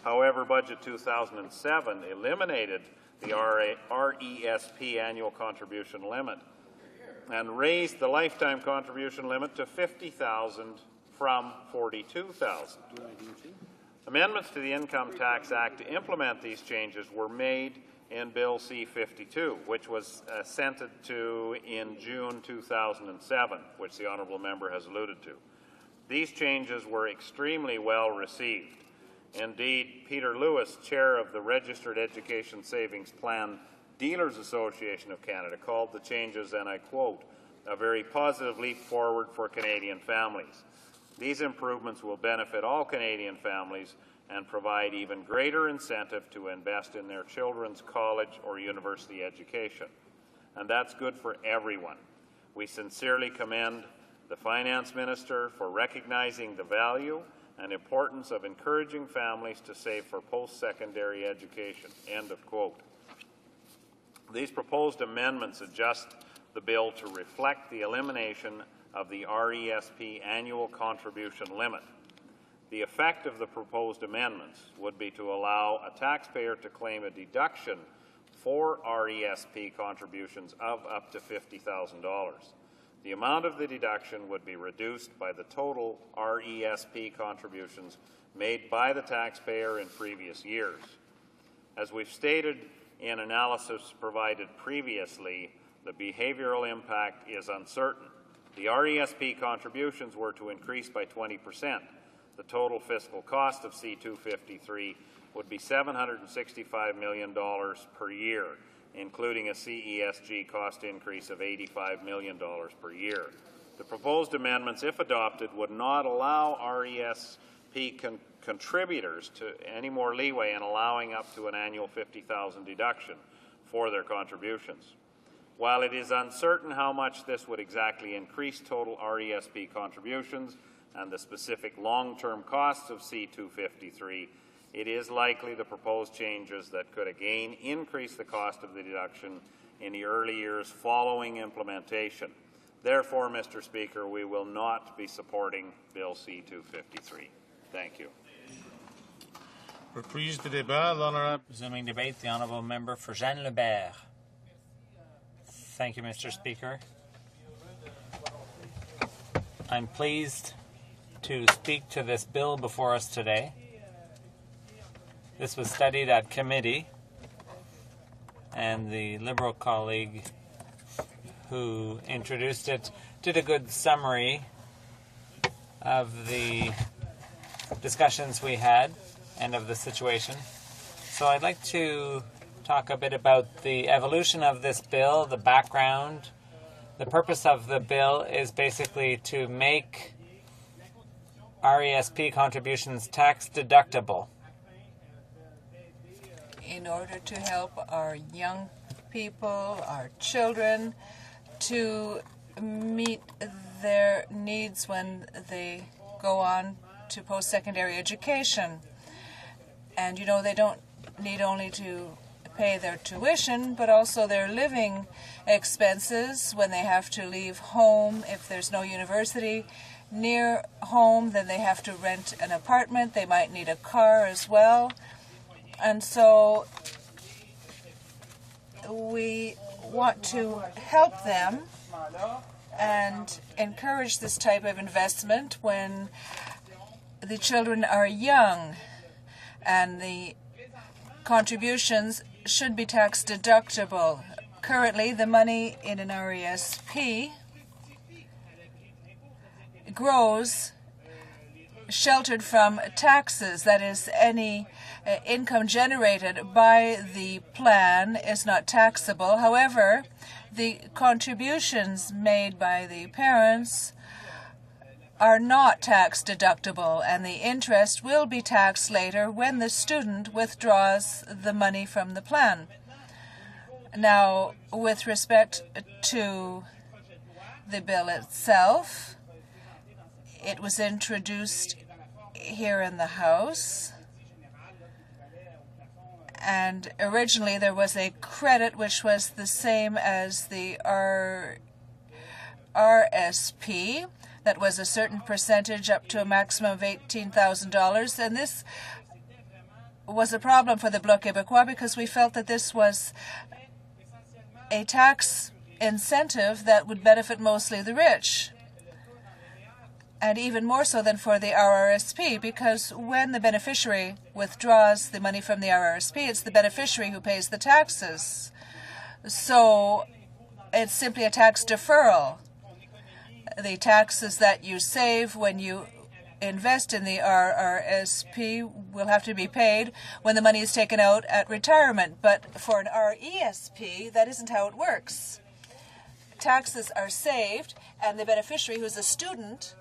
However, Budget 2007 eliminated the RESP annual contribution limit and raised the lifetime contribution limit to $50,000 from $42,000. Amendments to the Income Tax Act to implement these changes were made in Bill C-52, which was assented to in June 2007, which the honourable member has alluded to. These changes were extremely well received. Indeed, Peter Lewis, chair of the Registered Education Savings Plan Dealers Association of Canada, called the changes, and I quote, a very positive leap forward for Canadian families. These improvements will benefit all Canadian families and provide even greater incentive to invest in their children's college or university education. And that's good for everyone. We sincerely commend the Finance Minister for recognizing the value and importance of encouraging families to save for post-secondary education. End of quote. These proposed amendments adjust the bill to reflect the elimination of the RESP annual contribution limit. The effect of the proposed amendments would be to allow a taxpayer to claim a deduction for RESP contributions of up to $50,000. The amount of the deduction would be reduced by the total RESP contributions made by the taxpayer in previous years. As we've stated in analysis provided previously, the behavioral impact is uncertain. The RESP contributions were to increase by 20%. The total fiscal cost of C-253 would be $765 million per year, including a CESG cost increase of $85 million per year. The proposed amendments, if adopted, would not allow RESP contributors to any more leeway in allowing up to an annual $50,000 deduction for their contributions. While it is uncertain how much this would exactly increase total RESP contributions and the specific long-term costs of C-253, it is likely the proposed changes that could again increase the cost of the deduction in the early years following implementation. Therefore, Mr. Speaker, we will not be supporting Bill C-253. Thank you. Reprise du débat, l'honorable. Resuming debate, the honourable member for Jean Lebert. Thank you, Mr. Speaker. I'm pleased to speak to this bill before us today. This was studied at committee, and the Liberal colleague who introduced it did a good summary of the discussions we had and of the situation. So I'd like to talk a bit about the evolution of this bill, the background. The purpose of the bill is basically to make RESP contributions tax deductible. In order to help our young people, our children, to meet their needs when they go on to post-secondary education. And, you know, they don't need only to pay their tuition, but also their living expenses when they have to leave home. If there's no university near home, then they have to rent an apartment. They might need a car as well. And so we want to help them and encourage this type of investment when the children are young, and the contributions should be tax deductible. Currently, the money in an RESP grows sheltered from taxes. That is, any income generated by the plan is not taxable. However, the contributions made by the parents are not tax deductible, and the interest will be taxed later when the student withdraws the money from the plan. Now, with respect to the bill itself, it was introduced here in the House, and originally there was a credit which was the same as the RSP. That was a certain percentage up to a maximum of $18,000, and this was a problem for the Bloc Québécois because we felt that this was a tax incentive that would benefit mostly the rich, and even more so than for the RRSP, because when the beneficiary withdraws the money from the RRSP, it's the beneficiary who pays the taxes. So it's simply a tax deferral. The taxes that you save when you invest in the RRSP will have to be paid when the money is taken out at retirement. But for an RESP, that isn't how it works. Taxes are saved, and the beneficiary, who's a student,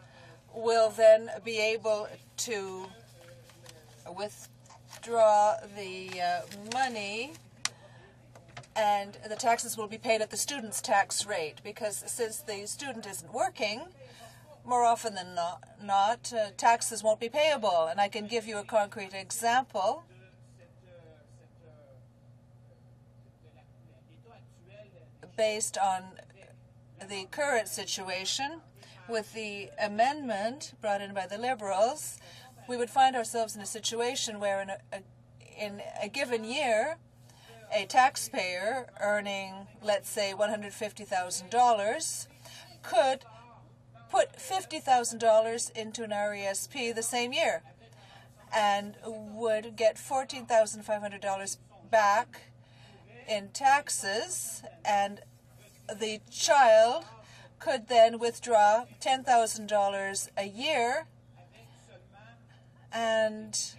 will then be able to withdraw the money, and the taxes will be paid at the student's tax rate, because since the student isn't working, more often than not, taxes won't be payable. And I can give you a concrete example. Based on the current situation, with the amendment brought in by the Liberals, we would find ourselves in a situation where in a given year, a taxpayer earning, let's say, $150,000 could put $50,000 into an RESP the same year and would get $14,500 back in taxes, and the child could then withdraw $10,000 a year, and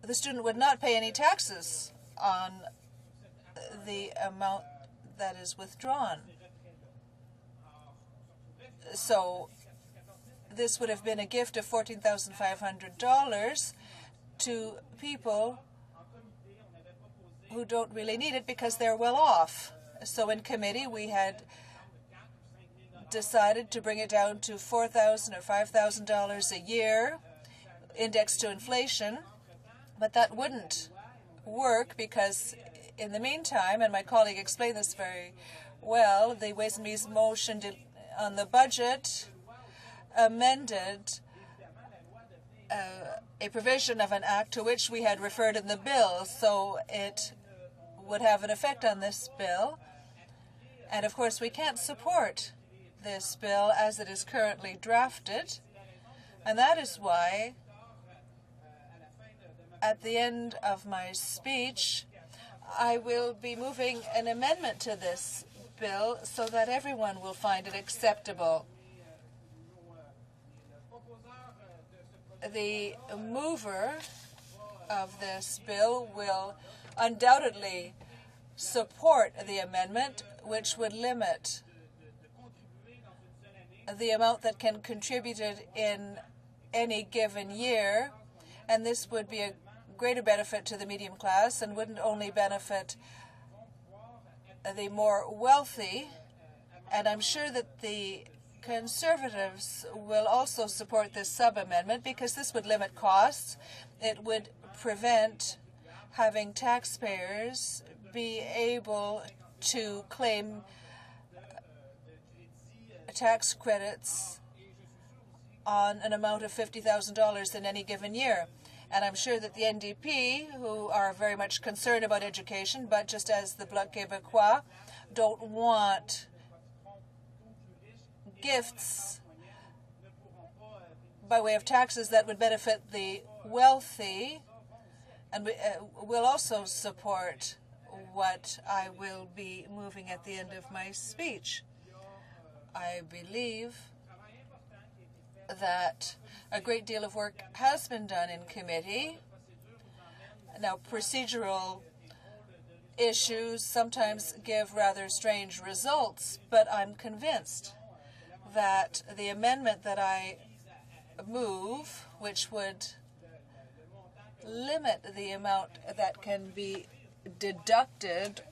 the student would not pay any taxes on the amount that is withdrawn. So this would have been a gift of $14,500 to people who don't really need it because they're well off. So in committee we had decided to bring it down to $4,000 or $5,000 a year, indexed to inflation, but that wouldn't work because in the meantime, and my colleague explained this very well, the Ways and Means motion on the budget amended a provision of an act to which we had referred in the bill, so it would have an effect on this bill. And of course, we can't support this bill as it is currently drafted, and that is why at the end of my speech I will be moving an amendment to this bill so that everyone will find it acceptable. The mover of this bill will undoubtedly support the amendment, which would limit the amount that can contributed in any given year, and this would be a greater benefit to the medium class and wouldn't only benefit the more wealthy. And I'm sure that the Conservatives will also support this sub-amendment because this would limit costs. It would prevent having taxpayers be able to claim tax credits on an amount of $50,000 in any given year. And I'm sure that the NDP, who are very much concerned about education, but just as the Bloc Québécois, don't want gifts by way of taxes that would benefit the wealthy, and will also support what I will be moving at the end of my speech. I believe that a great deal of work has been done in committee. Now, procedural issues sometimes give rather strange results, but I'm convinced that the amendment that I move, which would limit the amount that can be deducted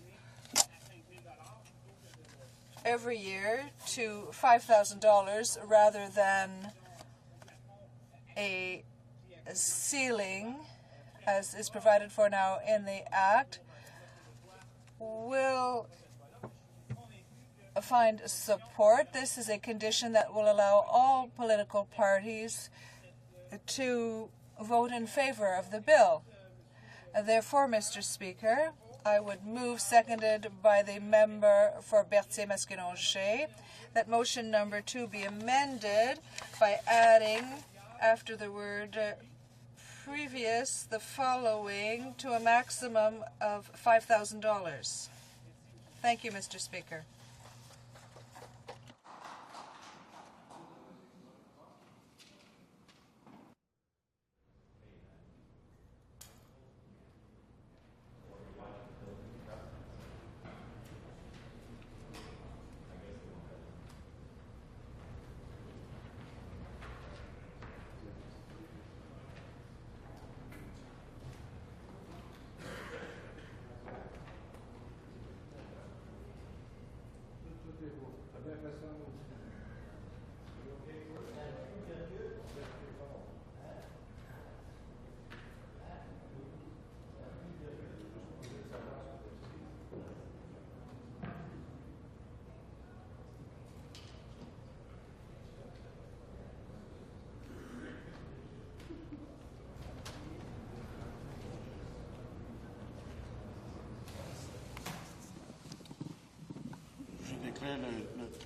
every year to $5,000 rather than a ceiling, as is provided for now in the Act, will find support. This is a condition that will allow all political parties to vote in favor of the bill. Therefore, Mr. Speaker, I would move, seconded by the member for Berthier-Masquinongé, that motion number 2 be amended by adding, after the word previous, the following to a maximum of $5,000. Thank you, Mr. Speaker.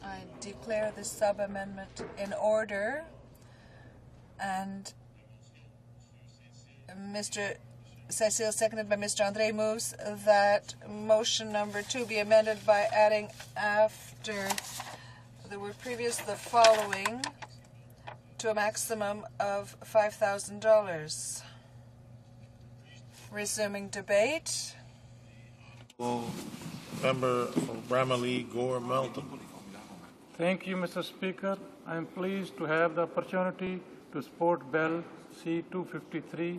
I declare the sub-amendment in order, and Mr. Cecile, seconded by Mr. André, moves that motion number 2 be amended by adding, after the word previous, the following to a maximum of $5,000. Resuming debate. Member from Bramalea, Gore Melton. Thank you, Mr. Speaker. I am pleased to have the opportunity to support Bill C-253,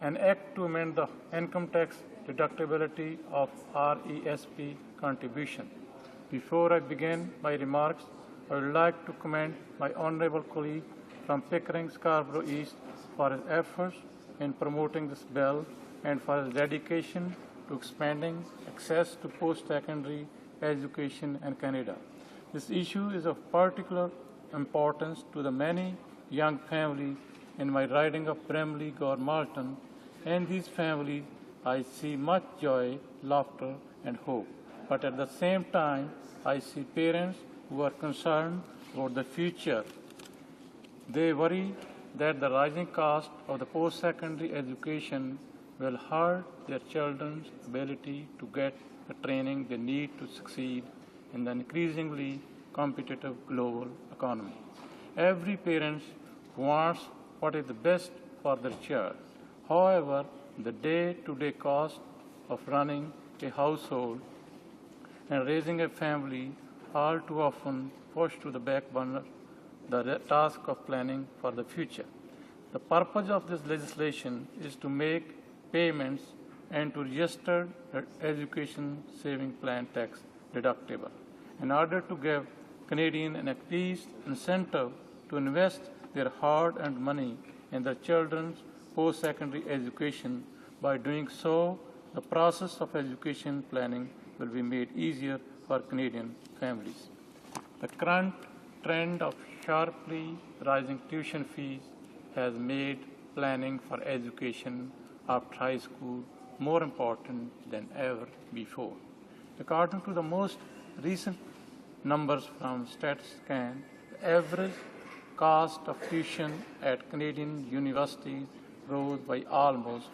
an act to amend the income tax deductibility of RESP contribution. Before I begin my remarks, I would like to commend my honourable colleague from Pickering Scarborough East for his efforts in promoting this bill and for his dedication to expanding access to post-secondary education in Canada. This issue is of particular importance to the many young families in my riding of Bramley, Gore, Malton, and these families, I see much joy, laughter, and hope. But at the same time, I see parents who are concerned about the future. They worry that the rising cost of the post-secondary education will hurt their children's ability to get the training they need to succeed in the increasingly competitive global economy. Every parent wants what is the best for their child. However, the day-to-day cost of running a household and raising a family all too often push to the back burner the task of planning for the future. The purpose of this legislation is to make payments and to register education saving plan tax deductible in order to give Canadians an increased incentive to invest their hard-earned money in their children's post-secondary education. By doing so, the process of education planning will be made easier for Canadian families. The current trend of sharply rising tuition fees has made planning for education after high school more important than ever before. According to the most recent numbers from StatsCan, the average cost of tuition at Canadian universities rose by almost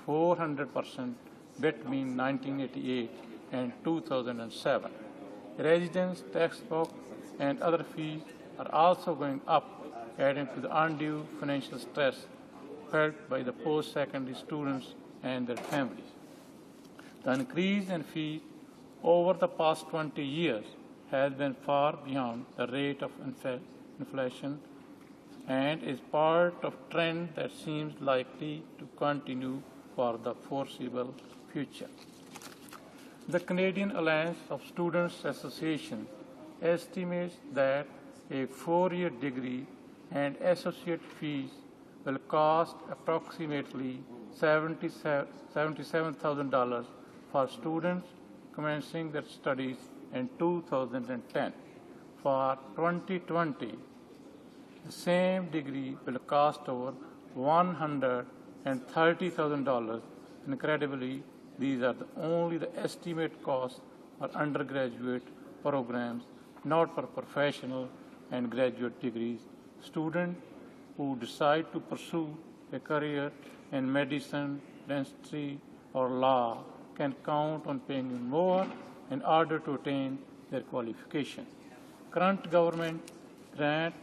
400% between 1988 and 2007. Residence, textbook, and other fees are also going up, adding to the undue financial stress felt by the post-secondary students and their families. The increase in fees over the past 20 years has been far beyond the rate of inflation and is part of a trend that seems likely to continue for the foreseeable future. The Canadian Alliance of Students Association estimates that a 4-year degree and associate fees will cost approximately $77,000 for students commencing their studies in 2010. For 2020, the same degree will cost over $130,000. Incredibly, these are only the estimate costs for undergraduate programs, not for professional and graduate degrees. Students who decide to pursue a career in medicine, dentistry, or law can count on paying more in order to attain their qualification. Current government grant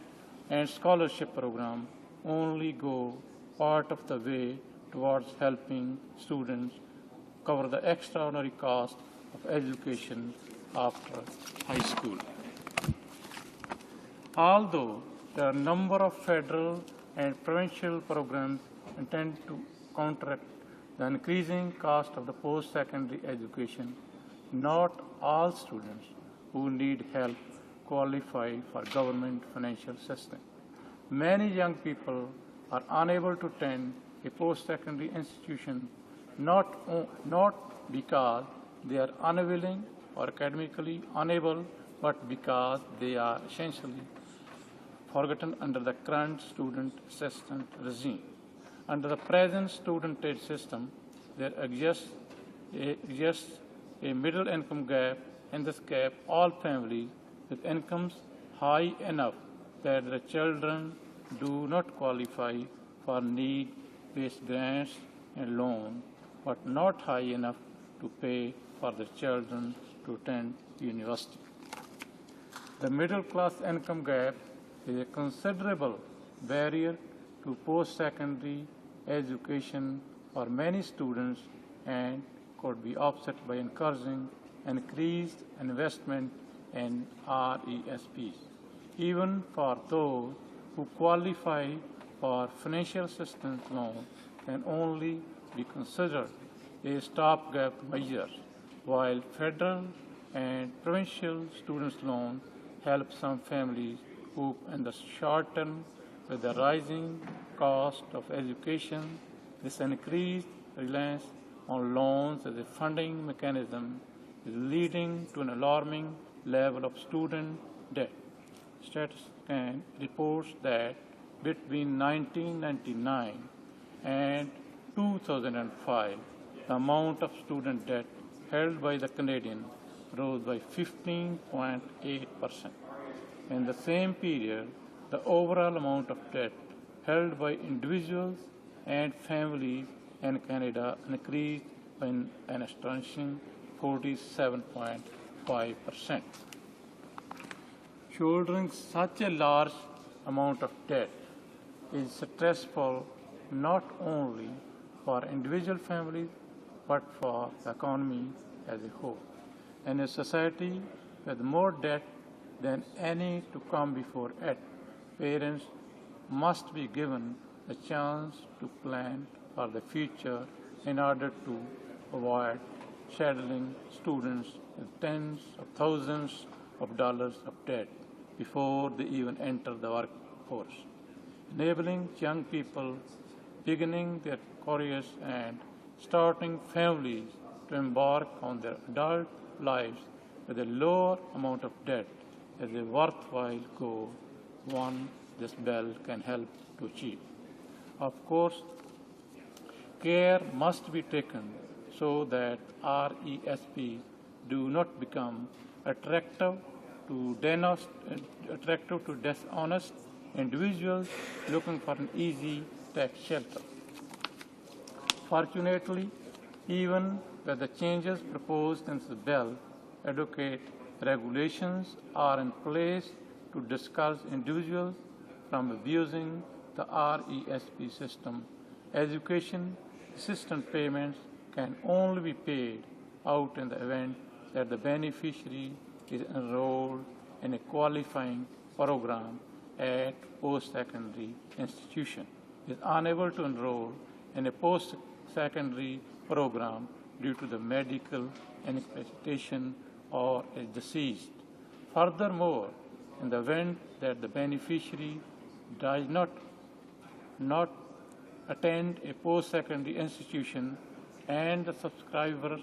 and scholarship program only go part of the way towards helping students cover the extraordinary cost of education after high school. Although there are a number of federal and provincial programs intended to counteract the increasing cost of the post-secondary education, not all students who need help qualify for government financial assistance. Many young people are unable to attend a post-secondary institution not because they are unwilling or academically unable, but because they are essentially forgotten under the current student assistance regime. Under the present student aid system, there exists a middle income gap. In this gap, all families with incomes high enough that their children do not qualify for need-based grants and loans, but not high enough to pay for their children to attend university. The middle-class income gap is a considerable barrier to post-secondary education for many students and could be offset by encouraging increased investment in RESPs. Even for those who qualify for financial assistance loan can only be considered a stopgap measure, while federal and provincial students' loan help some families cope in the short term with the rising cost of education. This increased reliance on loans as a funding mechanism is leading to an alarming level of student debt. StatsCan reports that between 1999 and 2005, the amount of student debt held by the Canadian rose by 15.8%. In the same period, the overall amount of debt held by individuals and families in Canada increased by an astonishing 47.5%. Shouldering such a large amount of debt is stressful not only for individual families but for the economy as a whole. In a society with more debt than any to come before it, parents must be given a chance to plan for the future in order to avoid saddling students with tens of thousands of dollars of debt before they even enter the workforce. Enabling young people beginning their careers and starting families to embark on their adult lives with a lower amount of debt is a worthwhile goal, one this bill can help to achieve. Of course, care must be taken so that RESPs do not become attractive to dishonest individuals looking for an easy tax shelter. Fortunately, even with the changes proposed in the bill, adequate regulations are in place to discourage individuals from abusing the RESP system. Education assistance payments can only be paid out in the event that the beneficiary is enrolled in a qualifying program at post-secondary institution, is unable to enroll in a post-secondary program due to the medical incapacitation or is deceased. Furthermore, in the event that the beneficiary does not attend a post-secondary institution and the subscriber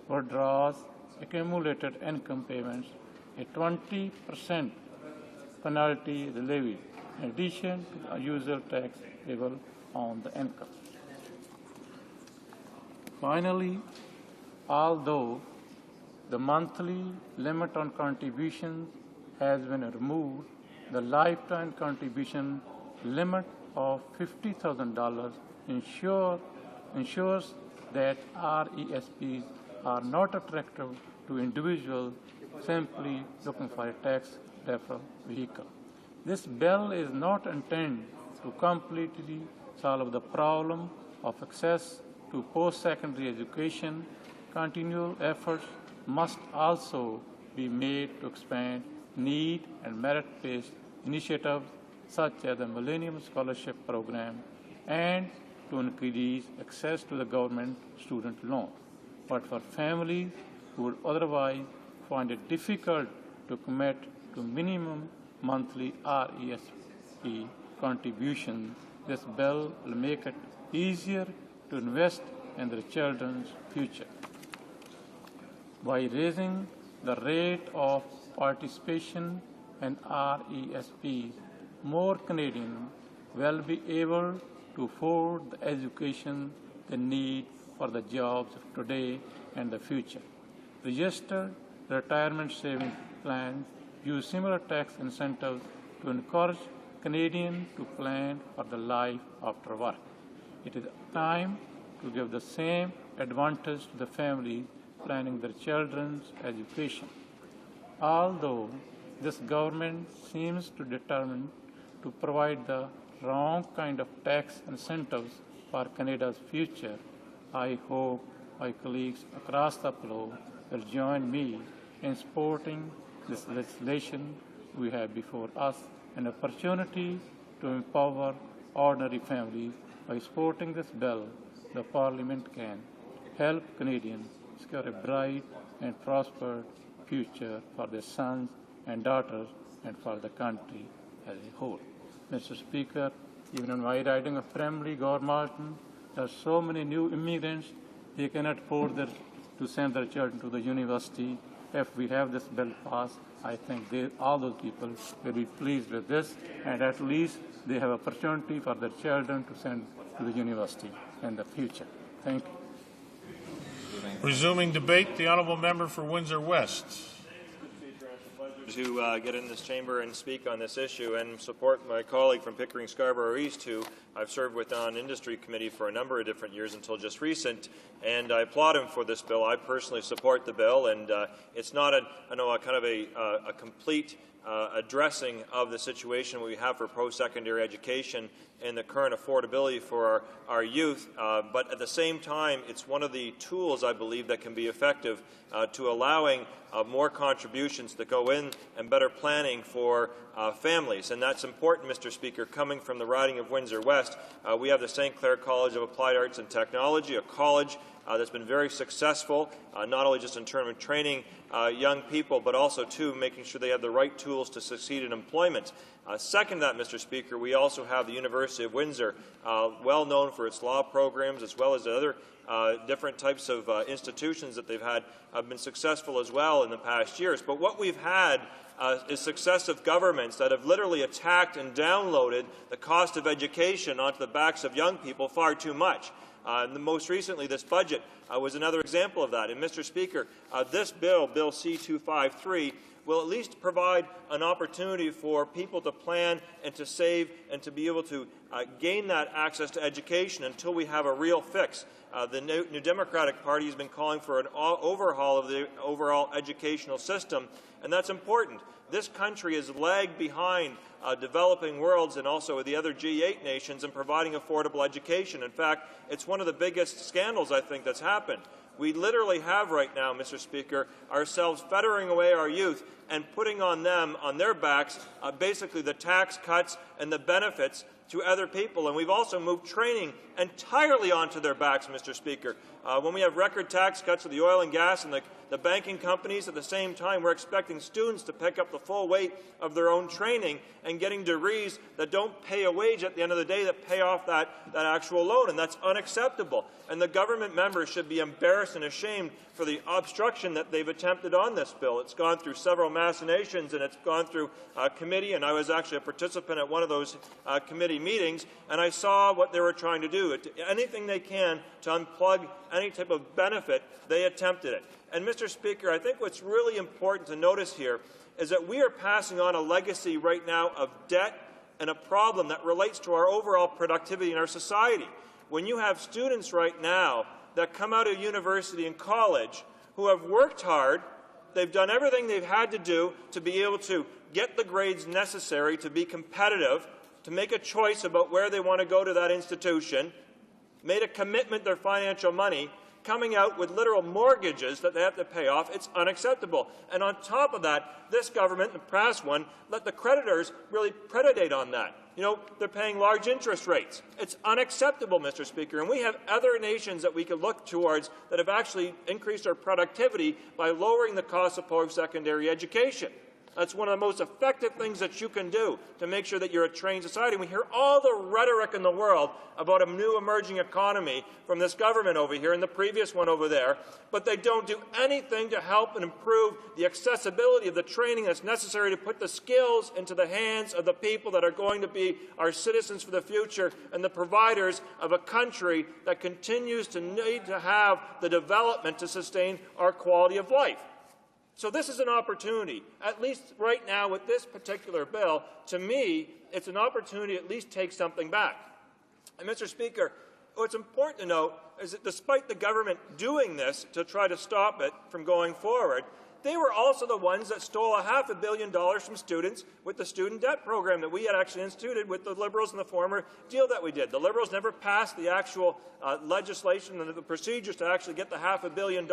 withdraws accumulated income payments, a 20% penalty is levied in addition to the usual tax payable on the income. Finally, although the monthly limit on contributions has been removed, the lifetime contribution limit of $50,000 ensures that RESPs are not attractive to individuals simply looking for a tax deferral vehicle. This bill is not intended to completely solve the problem of access to post-secondary education. Continual efforts must also be made to expand need and merit-based initiatives such as the Millennium Scholarship Program and to increase access to the government student loan. But for families who would otherwise find it difficult to commit to minimum monthly RESP contributions, this bill will make it easier to invest in their children's future. By raising the rate of participation in RESPs, more Canadians will be able to afford the education they need for the jobs of today and the future. Registered retirement savings plans use similar tax incentives to encourage Canadians to plan for the life after work. It is time to give the same advantage to the families planning their children's education. Although this government seems to determined to provide the wrong kind of tax incentives for Canada's future, I hope my colleagues across the globe will join me in supporting this legislation we have before us, an opportunity to empower ordinary families. By supporting this bill, the Parliament can help Canadians secure a bright and prosperous future for their sons and daughters and for the country as a whole. Mr. Speaker, even in my riding of Framley, Gormartin, there are so many new immigrants, they cannot afford to send their children to the university. If we have this bill passed, I think all those people will be pleased with this, and at least they have opportunity for their children to send to the university in the future. Thank you. Resuming debate, the honourable member for Windsor West. To get in this chamber and speak on this issue and support my colleague from Pickering Scarborough East, who I've served with on Industry Committee for a number of different years until just recent, and I applaud him for this bill. I personally support the bill, and it's not a complete addressing of the situation we have for post-secondary education and the current affordability for our youth, but at the same time, it's one of the tools, I believe, that can be effective to allowing more contributions to go in and better planning for families. And that's important, Mr. Speaker. Coming from the riding of Windsor West, we have the St. Clair College of Applied Arts and Technology, a college that's been very successful, not only just in terms of training young people, but also, too, making sure they have the right tools to succeed in employment. Second to that, Mr. Speaker, we also have the University of Windsor, well known for its law programs as well as other different types of institutions that they've had have been successful as well in the past years. But what we've had is successive governments that have literally attacked and downloaded the cost of education onto the backs of young people far too much. Most recently, this budget was another example of that. And, Mr. Speaker, this bill, Bill C-253, will at least provide an opportunity for people to plan and to save and to be able to gain that access to education until we have a real fix. The New Democratic Party has been calling for an overhaul of the overall educational system, and that's important. This country has lagged behind developing worlds and also the other G8 nations in providing affordable education. In fact, it's one of the biggest scandals, I think, that's happened. We literally have right now, Mr. Speaker, ourselves fettering away our youth and putting on them, on their backs, basically the tax cuts and the benefits to other people. And we've also moved training entirely onto their backs, Mr. Speaker. When we have record tax cuts to the oil and gas and the banking companies, at the same time we're expecting students to pick up the full weight of their own training and getting degrees that don't pay a wage at the end of the day that pay off that actual loan, and that's unacceptable. And the government members should be embarrassed and ashamed for the obstruction that they've attempted on this bill. It's gone through several machinations and it's gone through committee, and I was actually a participant at one of those committee meetings, and I saw what they were trying to do. Anything they can to unplug any type of benefit, they attempted it. And, Mr. Speaker, I think what's really important to notice here is that we are passing on a legacy right now of debt and a problem that relates to our overall productivity in our society. When you have students right now that come out of university and college who have worked hard, they've done everything they've had to do to be able to get the grades necessary to be competitive, to make a choice about where they want to go to that institution, made a commitment to their financial money, coming out with literal mortgages that they have to pay off. It's unacceptable. And on top of that, this government, the past one, let the creditors really predate on that. You know, they're paying large interest rates. It's unacceptable, Mr. Speaker. And we have other nations that we could look towards that have actually increased our productivity by lowering the cost of post-secondary education. That's one of the most effective things that you can do to make sure that you're a trained society. We hear all the rhetoric in the world about a new emerging economy from this government over here and the previous one over there, but they don't do anything to help and improve the accessibility of the training that's necessary to put the skills into the hands of the people that are going to be our citizens for the future and the providers of a country that continues to need to have the development to sustain our quality of life. So this is an opportunity, at least right now with this particular bill. To me, it's an opportunity to at least take something back. And, Mr. Speaker, what's important to note is that despite the government doing this to try to stop it from going forward, they were also the ones that stole $500 million from students with the student debt program that we had actually instituted with the Liberals in the former deal that we did. The Liberals never passed the actual legislation and the procedures to actually get the $500 million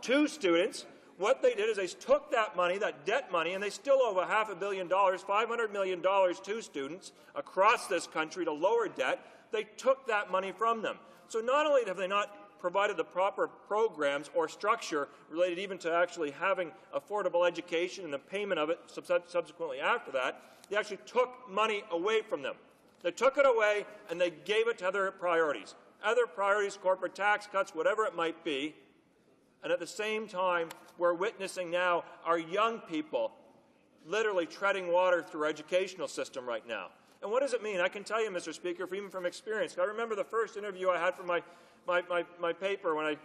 to students. What they did is they took that money, that debt money, and they still owe $500 million, $500 million to students across this country to lower debt. They took that money from them. So not only have they not provided the proper programs or structure related even to actually having affordable education and the payment of it subsequently after that, they actually took money away from them. They took it away and they gave it to other priorities. Other priorities, corporate tax cuts, whatever it might be. And at the same time, we're witnessing now our young people literally treading water through our educational system right now. And what does it mean? I can tell you, Mr. Speaker, even from experience. I remember the first interview I had for my paper when I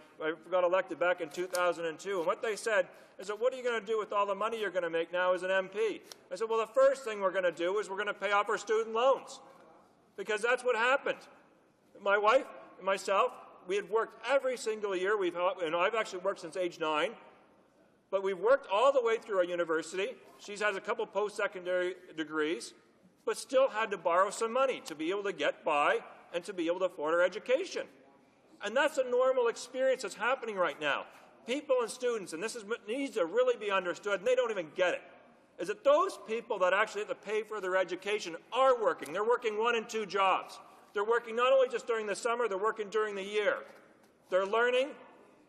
got elected back in 2002. And what they said is that, what are you going to do with all the money you're going to make now as an MP? I said, well, the first thing we're going to do is we're going to pay off our student loans, because that's what happened. My wife and myself, we had worked every single year. I've actually worked since age 9. But we've worked all the way through our university. She has a couple post-secondary degrees, but still had to borrow some money to be able to get by and to be able to afford her education. And that's a normal experience that's happening right now. People and students, and this is what needs to really be understood, and they don't even get it, is that those people that actually have to pay for their education are working. They're working 1 and 2 jobs. They're working not only just during the summer, they're working during the year. They're learning,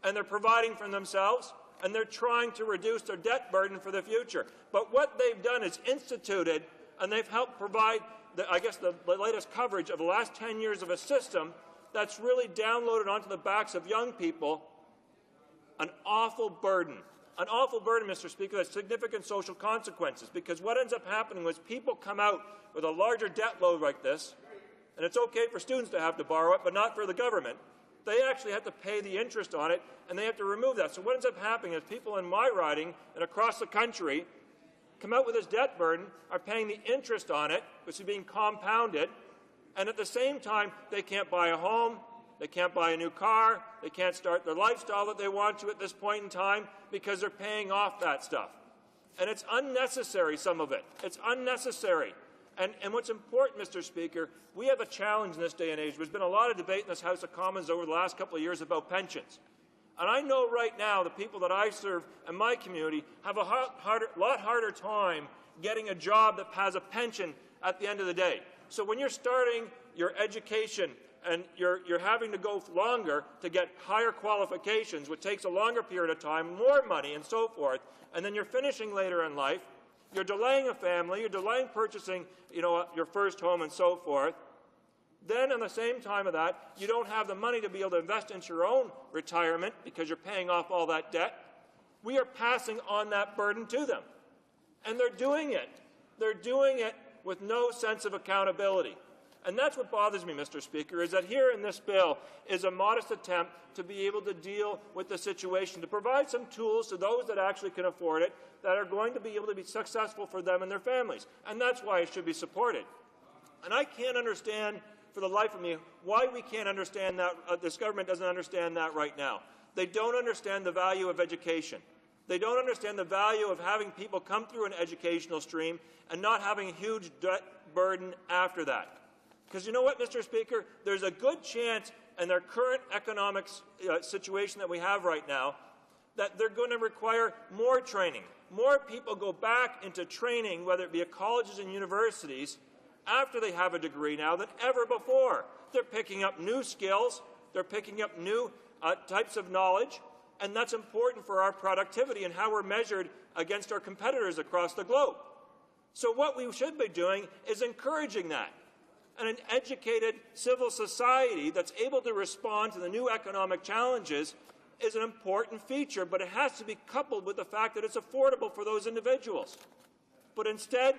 and they're providing for themselves, and they're trying to reduce their debt burden for the future. But what they've done is instituted, and they've helped provide, the latest coverage of the last 10 years of a system that's really downloaded onto the backs of young people an awful burden. An awful burden, Mr. Speaker, that's significant social consequences, because what ends up happening is people come out with a larger debt load like this, and it's okay for students to have to borrow it, but not for the government. They actually have to pay the interest on it, and they have to remove that. So what ends up happening is people in my riding and across the country come out with this debt burden, are paying the interest on it, which is being compounded, and at the same time, they can't buy a home, they can't buy a new car, they can't start their lifestyle that they want to at this point in time because they're paying off that stuff. And it's unnecessary, some of it. It's unnecessary. And what's important, Mr. Speaker, we have a challenge in this day and age. There's been a lot of debate in this House of Commons over the last couple of years about pensions. And I know right now the people that I serve in my community have a lot harder time getting a job that has a pension at the end of the day. So when you're starting your education and you're having to go longer to get higher qualifications, which takes a longer period of time, more money and so forth, and then you're finishing later in life, you're delaying a family, you're delaying purchasing, your first home and so forth. Then, at the same time of that, you don't have the money to be able to invest into your own retirement because you're paying off all that debt. We are passing on that burden to them. And they're doing it. They're doing it with no sense of accountability. And that's what bothers me, Mr. Speaker, is that here in this bill is a modest attempt to be able to deal with the situation, to provide some tools to those that actually can afford it, that are going to be able to be successful for them and their families. And that's why it should be supported. And I can't understand for the life of me why we can't understand that, this government doesn't understand that right now. They don't understand the value of education. They don't understand the value of having people come through an educational stream and not having a huge debt burden after that. Because you know what, Mr. Speaker? There's a good chance in their current economic situation that we have right now that they're going to require more training. More people go back into training, whether it be at colleges and universities, after they have a degree now than ever before. They're picking up new skills. They're picking up new types of knowledge. And that's important for our productivity and how we're measured against our competitors across the globe. So what we should be doing is encouraging that. And an educated civil society that's able to respond to the new economic challenges is an important feature, but it has to be coupled with the fact that it's affordable for those individuals. But instead,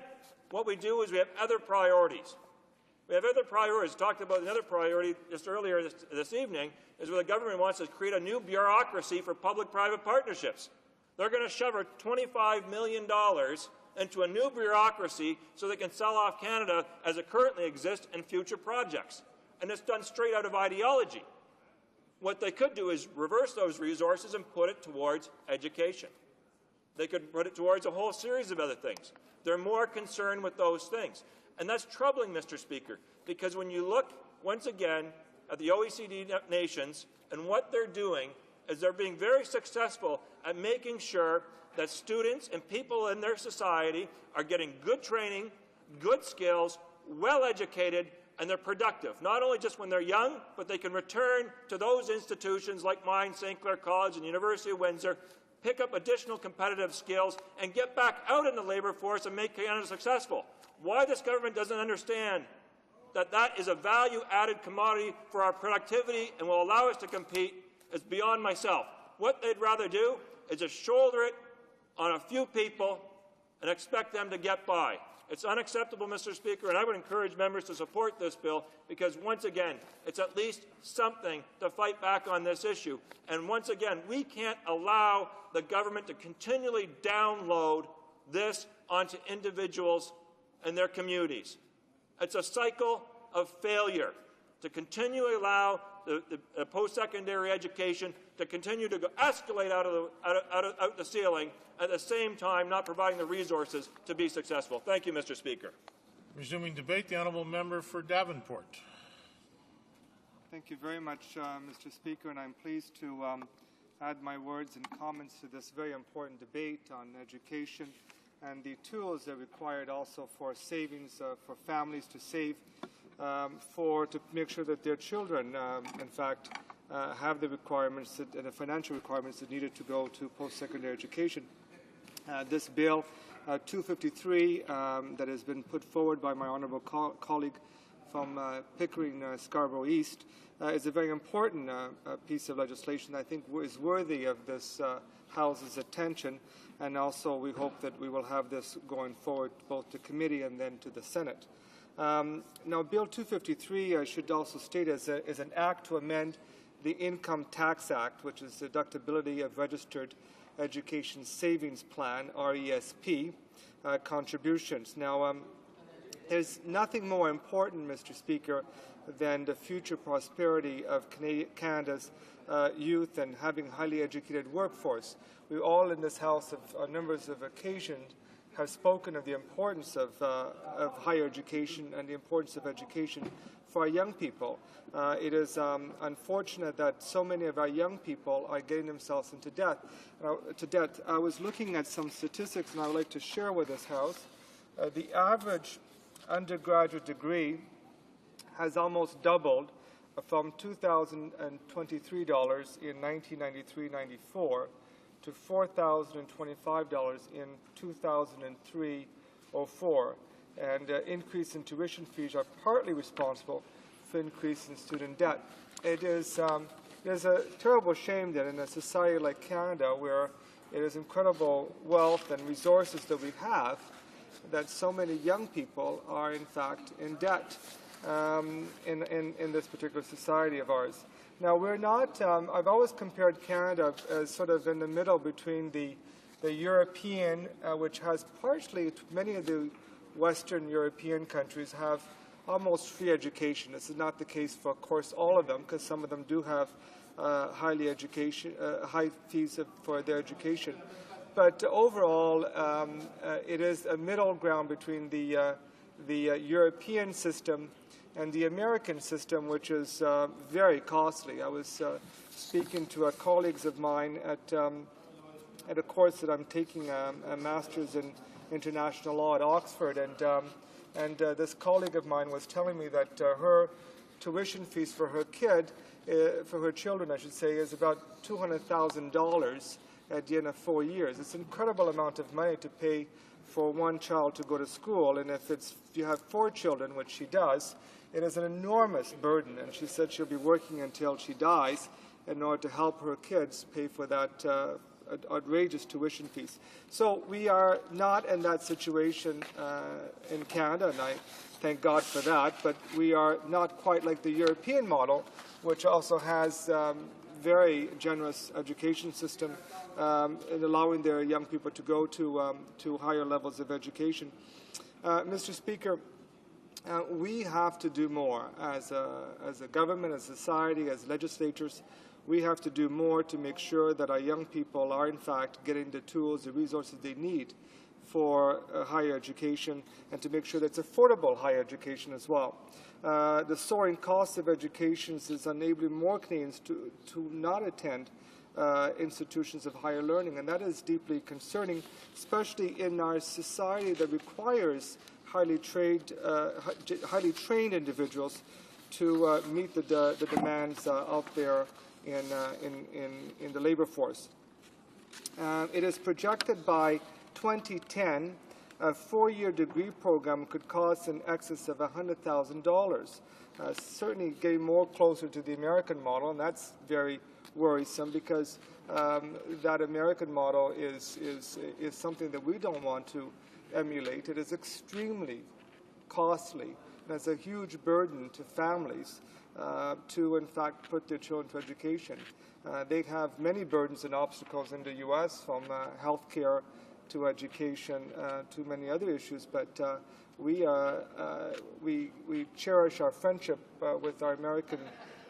what we do is we have other priorities. We have other priorities. Talked about another priority just earlier this evening is where the government wants to create a new bureaucracy for public-private partnerships. They're going to shove $25 million into a new bureaucracy so they can sell off Canada as it currently exists in future projects. And it's done straight out of ideology. What they could do is reverse those resources and put it towards education. They could put it towards a whole series of other things. They're more concerned with those things. And that's troubling, Mr. Speaker, because when you look, once again, at the OECD nations and what they're doing is they're being very successful at making sure that students and people in their society are getting good training, good skills, well-educated, and they're productive, not only just when they're young, but they can return to those institutions like mine, St. Clair College and University of Windsor, pick up additional competitive skills, and get back out in the labour force and make Canada successful. Why this government doesn't understand that that is a value-added commodity for our productivity and will allow us to compete is beyond myself. What they'd rather do is just shoulder it on a few people and expect them to get by. It's unacceptable, Mr. Speaker, and I would encourage members to support this bill because, once again, it's at least something to fight back on this issue. And once again, we can't allow the government to continually download this onto individuals and their communities. It's a cycle of failure to continually allow the post-secondary education to continue to escalate out the ceiling, at the same time not providing the resources to be successful. Thank you, Mr. Speaker. Resuming debate, the honourable member for Davenport. Thank you very much, Mr. Speaker, and I'm pleased to add my words and comments to this very important debate on education and the tools that are required also for savings, for families to save, to make sure that their children, in fact, have the requirements, the financial requirements that needed to go to post-secondary education. This bill, 253, that has been put forward by my honourable colleague from Pickering, Scarborough East, is a very important piece of legislation that I think is worthy of this House's attention, and also we hope that we will have this going forward both to committee and then to the Senate. Now, Bill 253, I should also state, is an act to amend the Income Tax Act, which is the deductibility of registered education savings plan, RESP, contributions. Now, there's nothing more important, Mr. Speaker, than the future prosperity of Canada's youth and having a highly educated workforce. We all in this House, on numbers of occasions, have spoken of the importance of higher education and the importance of education for our young people. It is unfortunate that so many of our young people are getting themselves into debt. I was looking at some statistics, and I would like to share with this House. The average undergraduate degree has almost doubled from $2,023 in 1993-94 to $4,025 in 2003-04. And increase in tuition fees are partly responsible for increase in student debt. It is there's a terrible shame that in a society like Canada, where it is incredible wealth and resources that we have, that so many young people are in fact in debt in this particular society of ours. Now, we're not, I've always compared Canada as sort of in the middle between the European, which has partially, many of the Western European countries have almost free education. This is not the case for, of course, all of them, because some of them do have high fees for their education. But overall, it is a middle ground between the European system and the American system, which is very costly. I was speaking to colleagues of mine at a course that I'm taking, a master's in international law at Oxford, and this colleague of mine was telling me that her tuition fees for her children, I should say, is about $200,000 at the end of 4 years. It's an incredible amount of money to pay for one child to go to school, and if you have 4 children, which she does, it is an enormous burden, and she said she'll be working until she dies in order to help her kids pay for that outrageous tuition fees. So we are not in that situation in Canada, and I thank God for that, but we are not quite like the European model, which also has very generous education system in allowing their young people to go to higher levels of education. Mr. Speaker, we have to do more as a government, as a society, as legislators. We have to do more to make sure that our young people are, in fact, getting the tools, the resources they need for higher education, and to make sure that it's affordable higher education as well. The soaring cost of education is enabling more Canadians to not attend institutions of higher learning, and that is deeply concerning, especially in our society that requires highly trained individuals to meet the demands out there in the labor force. It is projected by 2010 a 4-year degree program could cost in excess of $100,000. Certainly getting more closer to the American model, and that's very worrisome because that American model is something that we don't want to emulate. It is extremely costly and it's a huge burden to families to, in fact, put their children to education. They have many burdens and obstacles in the U.S., from health care to education to many other issues, but we cherish our friendship with our American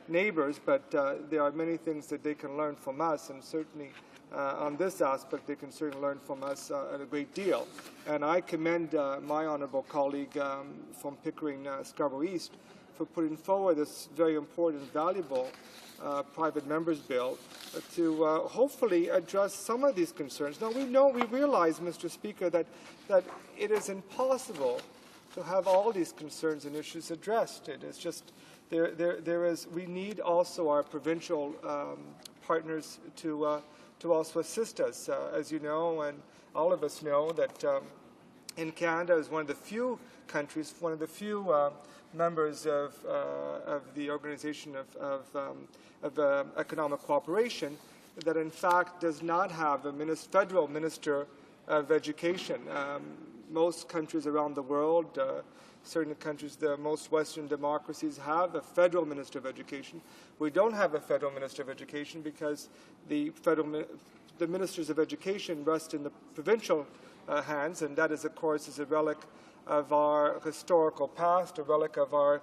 neighbors, but there are many things that they can learn from us, and certainly on this aspect they can certainly learn from us a great deal. And I commend my honourable colleague from Pickering, Scarborough East, for putting forward this very important, valuable private members bill to hopefully address some of these concerns. Now we realize, Mr. Speaker, that it is impossible to have all these concerns and issues addressed. It is just we need also our provincial partners to also assist us. As you know, and all of us know, that in Canada is one of the few countries, one of the few members of the Organization of Economic Cooperation that in fact does not have a federal minister of education. Most countries around the world, certain countries, the most Western democracies, have a federal minister of education. We don't have a federal minister of education because the ministers of education rest in the provincial hands, and that is, of course, is a relic of our historical past, a relic of our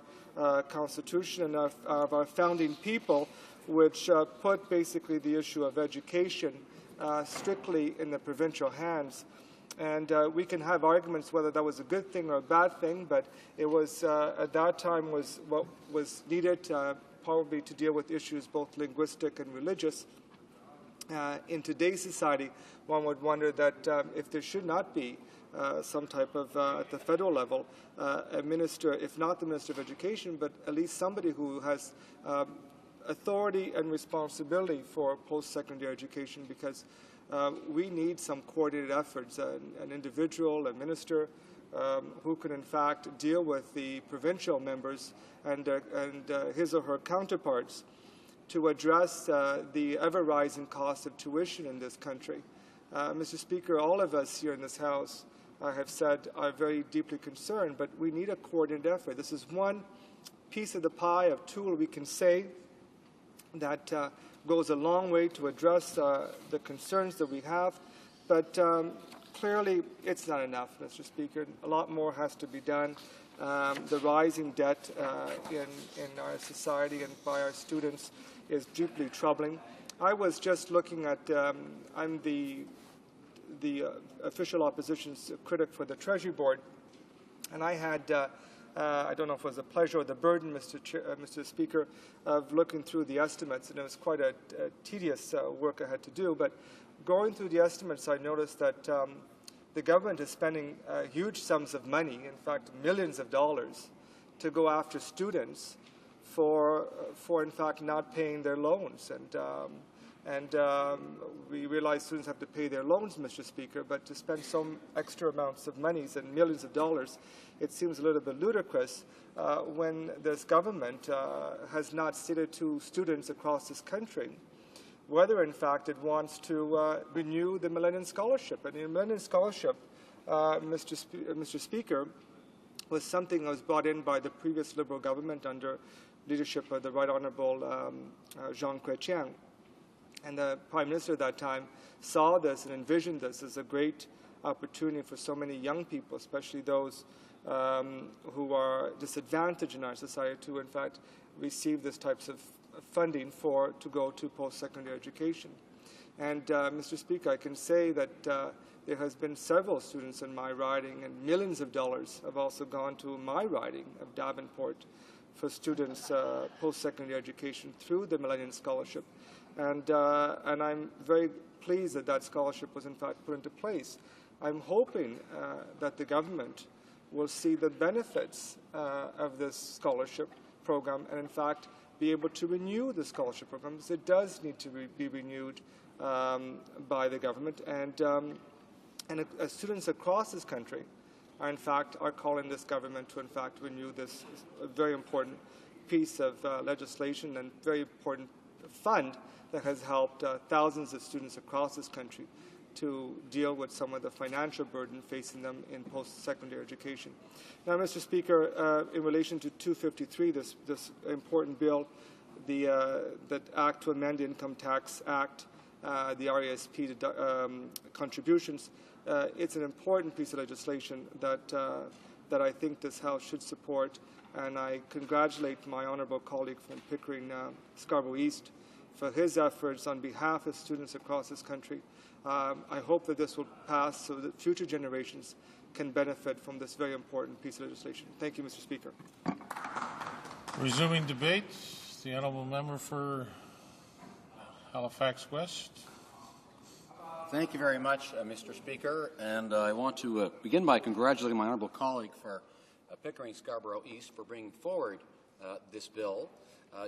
Constitution and of our founding people, which put basically the issue of education strictly in the provincial hands. And we can have arguments whether that was a good thing or a bad thing, but it was, at that time, was what was needed probably to deal with issues both linguistic and religious. In today's society, one would wonder that if there should not be some type of, at the federal level, a minister, if not the Minister of Education, but at least somebody who has authority and responsibility for post-secondary education, because we need some coordinated efforts, an individual, a minister, who can in fact deal with the provincial members and his or her counterparts to address the ever-rising cost of tuition in this country. Mr. Speaker, all of us here in this House, I have said, are very deeply concerned, but we need a coordinated effort. This is one piece of the pie of tool we can say that goes a long way to address the concerns that we have, but clearly it's not enough, Mr. Speaker. A lot more has to be done. The rising debt in our society and by our students is deeply troubling. I was just looking at, I'm the official opposition's critic for the Treasury Board, and I had, I don't know if it was a pleasure or the burden, Mr. Speaker, of looking through the estimates, and it was quite a tedious work I had to do, but going through the estimates, I noticed that the government is spending huge sums of money, in fact millions of dollars, to go after students for in fact not paying their loans. And we realize students have to pay their loans, Mr. Speaker, but to spend some extra amounts of monies and millions of dollars, it seems a little bit ludicrous when this government has not stated to students across this country whether, in fact, it wants to renew the Millennium Scholarship. And the Millennium Scholarship, Mr. Speaker, was something that was brought in by the previous Liberal government under leadership of the Right Honourable Jean Chrétien. And the Prime Minister at that time saw this and envisioned this as a great opportunity for so many young people, especially those who are disadvantaged in our society, to, in fact, receive these types of funding to go to post-secondary education. And, Mr. Speaker, I can say that there has been several students in my riding, and millions of dollars have also gone to my riding of Davenport for students' post-secondary education through the Millennium Scholarship. And I'm very pleased that that scholarship was, in fact, put into place. I'm hoping that the government will see the benefits of this scholarship program and, in fact, be able to renew the scholarship program, because it does need to be renewed by the government. And students across this country are, in fact, calling this government to, in fact, renew this very important piece of legislation and very important fund that has helped thousands of students across this country to deal with some of the financial burden facing them in post-secondary education. Now, Mr. Speaker, in relation to 253, this important bill, that Act to amend the Income Tax Act, the RASP contributions, it's an important piece of legislation that I think this House should support, and I congratulate my honourable colleague from Pickering, Scarborough East, for his efforts on behalf of students across this country. I hope that this will pass so that future generations can benefit from this very important piece of legislation. Thank you, Mr. Speaker. Resuming debate, the honourable member for Halifax West. Thank you very much, Mr. Speaker, and I want to begin by congratulating my honourable colleague for Pickering Scarborough East for bringing forward this bill.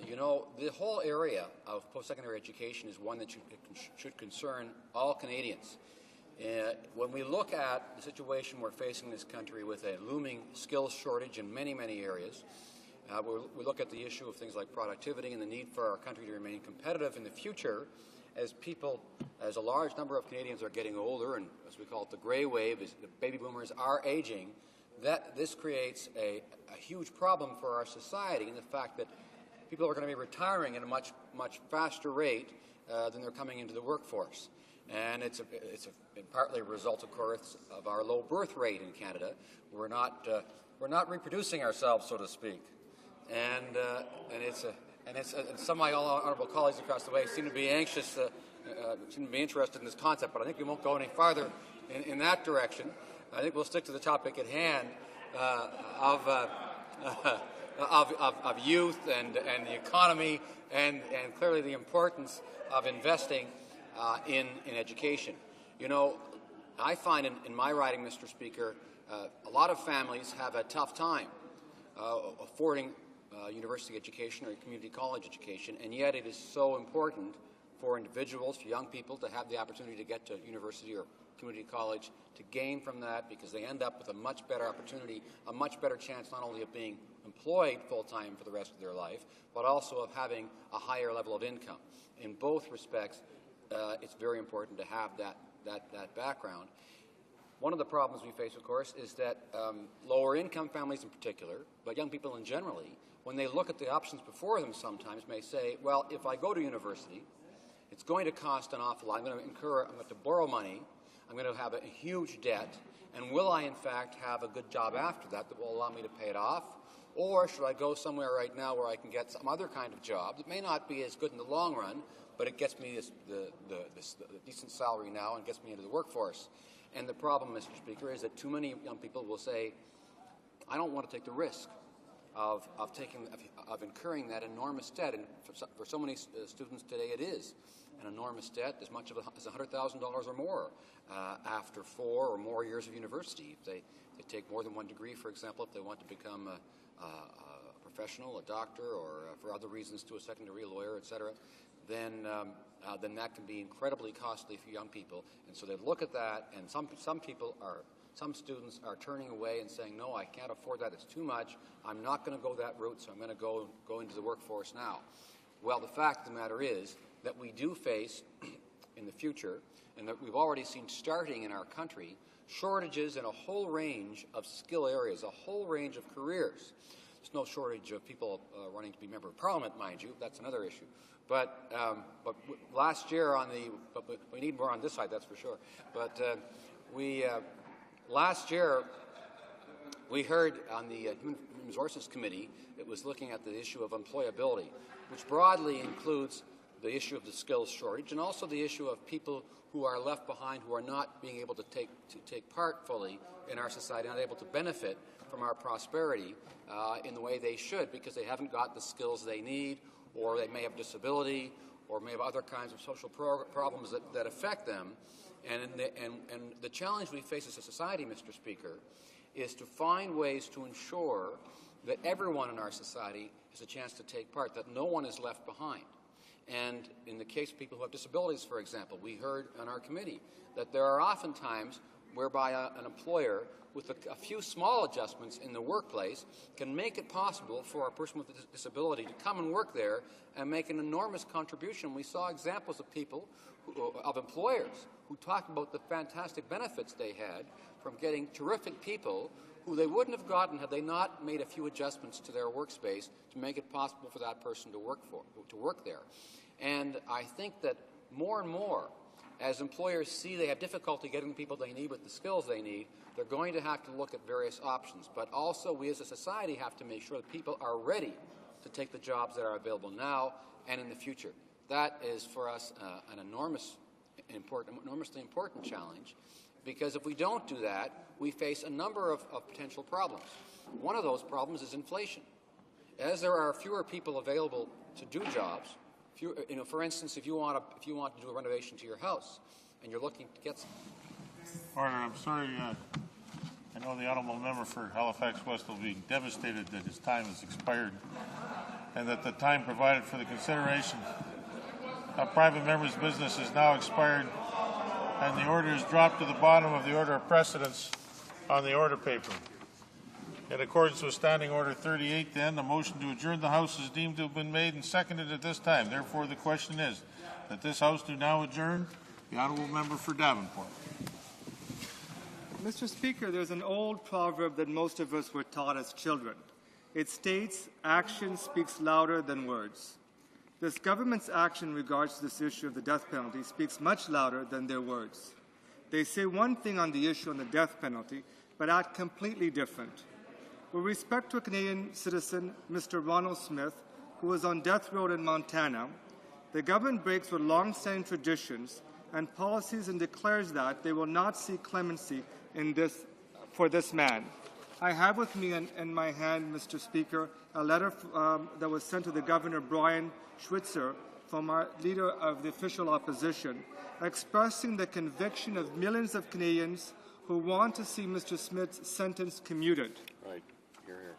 You know, the whole area of post-secondary education is one that should concern all Canadians. When we look at the situation we're facing in this country with a looming skills shortage in many, many areas, we look at the issue of things like productivity and the need for our country to remain competitive in the future as a large number of Canadians are getting older, and as we call it the grey wave, as the baby boomers are aging, that this creates a huge problem for our society, and the fact that people are going to be retiring at a much faster rate than they're coming into the workforce. And it's partly a result, of course, of our low birth rate in Canada. We're not reproducing ourselves, so to speak, and some of my honourable colleagues across the way seem to be anxious, seem to be interested in this concept, but I think we won't go any farther in that direction. I think we'll stick to the topic at hand of youth and the economy and clearly the importance of investing in education. You know, I find in my riding, Mr. Speaker, a lot of families have a tough time affording university education or community college education, and yet it is so important for individuals, for young people, to have the opportunity to get to university or community college, to gain from that, because they end up with a much better opportunity, a much better chance not only of being employed full-time for the rest of their life, but also of having a higher level of income. In both respects, it's very important to have that background. One of the problems we face, of course, is that lower-income families in particular, but young people in generally, when they look at the options before them sometimes may say, well, if I go to university, it's going to cost an awful lot. I'm going to borrow money. I'm going to have a huge debt. And will I, in fact, have a good job after that will allow me to pay it off? Or should I go somewhere right now where I can get some other kind of job that may not be as good in the long run, but it gets me this decent salary now and gets me into the workforce? And the problem, Mr. Speaker, is that too many young people will say, I don't want to take the risk of incurring that enormous debt. And for so many students today, it is an enormous debt, as much as $100,000 or more after 4 or more years of university. If they take more than one degree, for example, if they want to become a professional, a doctor, or for other reasons to a second-degree lawyer, etc., then that can be incredibly costly for young people. And so they look at that, and some students are turning away and saying, no, I can't afford that, it's too much, I'm not going to go that route, so I'm going to go into the workforce now. Well, the fact of the matter is that we do face in the future, and that we've already seen starting in our country, shortages in a whole range of skill areas, a whole range of careers. There's no shortage of people running to be member of Parliament, mind you, that's another issue. But last year but we need more on this side, that's for sure. But last year, we heard on the Human Resources Committee, it was looking at the issue of employability, which broadly includes the issue of the skills shortage and also the issue of people who are left behind, who are not being able to take part fully in our society, not able to benefit from our prosperity in the way they should, because they haven't got the skills they need, or they may have disability, or may have other kinds of social problems that affect them. And the challenge we face as a society, Mr. Speaker, is to find ways to ensure that everyone in our society has a chance to take part, that no one is left behind. And in the case of people who have disabilities, for example, we heard on our committee that there are often times whereby an employer with a few small adjustments in the workplace, can make it possible for a person with a disability to come and work there and make an enormous contribution. We saw examples of people, of employers, who talked about the fantastic benefits they had from getting terrific people who they wouldn't have gotten had they not made a few adjustments to their workspace to make it possible for that person to work there. And I think that more and more, as employers see they have difficulty getting the people they need with the skills they need, they're going to have to look at various options. But also, we as a society have to make sure that people are ready to take the jobs that are available now and in the future. That is, for us, an enormously important challenge, because if we don't do that, we face a number of potential problems. One of those problems is inflation. As there are fewer people available to do jobs, for instance, if you want to do a renovation to your house and you're looking to get some. Order. I'm sorry. I know the honourable member for Halifax West will be devastated that his time has expired and that the time provided for the consideration of private members' business is now expired, and the order is dropped to the bottom of the order of precedence on the order paper. In accordance with Standing Order 38, then, the motion to adjourn the House is deemed to have been made and seconded at this time. Therefore, the question is that this House do now adjourn. The honourable member for Davenport. Mr. Speaker, there's an old proverb that most of us were taught as children. It states, action speaks louder than words. This government's action in regards to this issue of the death penalty speaks much louder than their words. They say one thing on the issue on the death penalty, but act completely different. With respect to a Canadian citizen, Mr. Ronald Smith, who was on death row in Montana, the government breaks with long-standing traditions and policies and declares that they will not seek clemency for this man. I have with me in my hand, Mr. Speaker, a letter that was sent to the Governor Brian Schweitzer from our leader of the official opposition, expressing the conviction of millions of Canadians who want to see Mr. Smith's sentence commuted. Right. Hear, hear.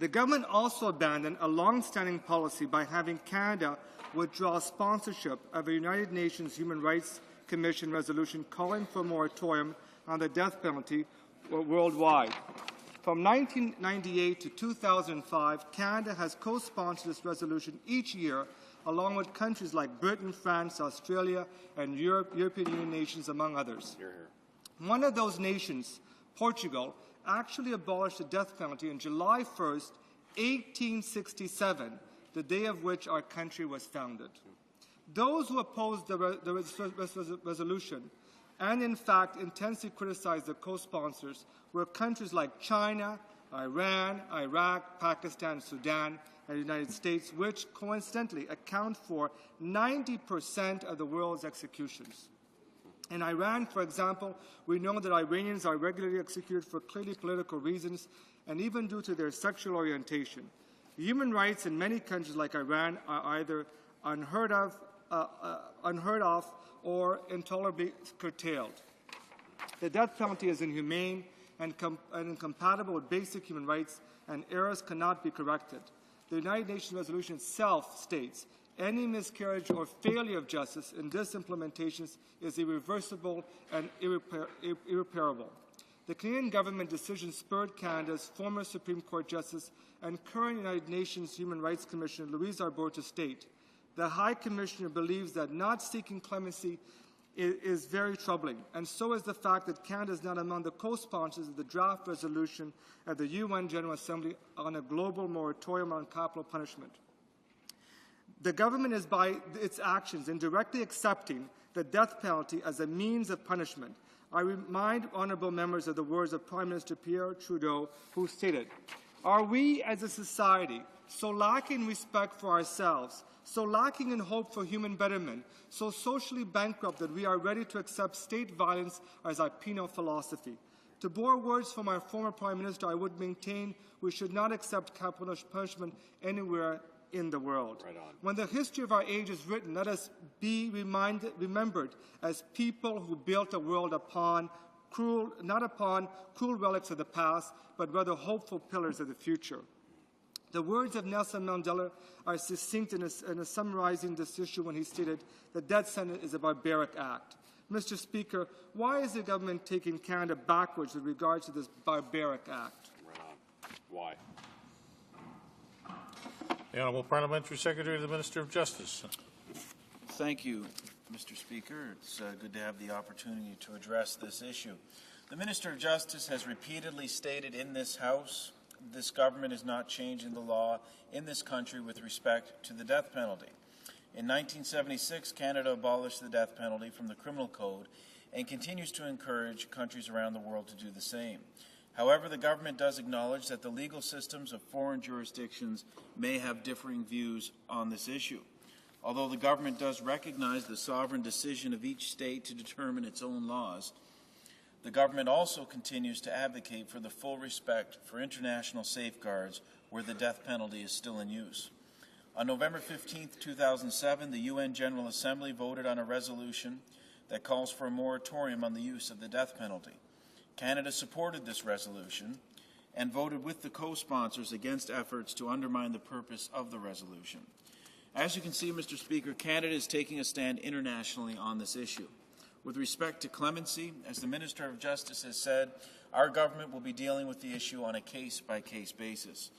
The government also abandoned a long-standing policy by having Canada withdraw sponsorship of a United Nations Human Rights Commission resolution calling for a moratorium on the death penalty worldwide. From 1998 to 2005, Canada has co-sponsored this resolution each year, along with countries like Britain, France, Australia, and European Union nations, among others. Hear, hear. One of those nations, Portugal, actually abolished the death penalty on July 1st, 1867, the day of which our country was founded. Those who opposed the resolution and, in fact, intensely criticized the co-sponsors were countries like China, Iran, Iraq, Pakistan, Sudan, and the United States, which coincidentally account for 90% of the world's executions. In Iran, for example, we know that Iranians are regularly executed for clearly political reasons and even due to their sexual orientation. Human rights in many countries like Iran are either unheard of or intolerably curtailed. The death penalty is inhumane and incompatible with basic human rights, and errors cannot be corrected. The United Nations resolution itself states, any miscarriage or failure of justice in this implementation is irreversible and irreparable. The Canadian government decision spurred Canada's former Supreme Court Justice and current United Nations Human Rights Commissioner Louise Arbour to state, the High Commissioner believes that not seeking clemency is very troubling, and so is the fact that Canada is not among the co-sponsors of the draft resolution at the UN General Assembly on a global moratorium on capital punishment. The government is, by its actions, indirectly accepting the death penalty as a means of punishment. I remind honourable members of the words of Prime Minister Pierre Trudeau, who stated, are we as a society so lacking respect for ourselves, so lacking in hope for human betterment, so socially bankrupt that we are ready to accept state violence as our penal philosophy? To borrow words from our former Prime Minister, I would maintain we should not accept capital punishment anywhere in the world. Right on. When the history of our age is written, let us be remembered as people who built a world not upon cruel relics of the past, but rather hopeful pillars of the future. The words of Nelson Mandela are succinct in summarizing this issue when he stated, the death sentence is a barbaric act. Mr. Speaker, why is the government taking Canada backwards with regards to this barbaric act? Why? The Honourable Parliamentary Secretary to the Minister of Justice. Thank you, Mr. Speaker. It's good to have the opportunity to address this issue. The Minister of Justice has repeatedly stated in this House this government is not changing the law in this country with respect to the death penalty. In 1976, Canada abolished the death penalty from the Criminal Code and continues to encourage countries around the world to do the same. However, the government does acknowledge that the legal systems of foreign jurisdictions may have differing views on this issue. Although the government does recognize the sovereign decision of each state to determine its own laws, the government also continues to advocate for the full respect for international safeguards where the death penalty is still in use. On November 15, 2007, the UN General Assembly voted on a resolution that calls for a moratorium on the use of the death penalty. Canada supported this resolution and voted with the co-sponsors against efforts to undermine the purpose of the resolution. As you can see, Mr. Speaker, Canada is taking a stand internationally on this issue. With respect to clemency, as the Minister of Justice has said, our government will be dealing with the issue on a case-by-case basis.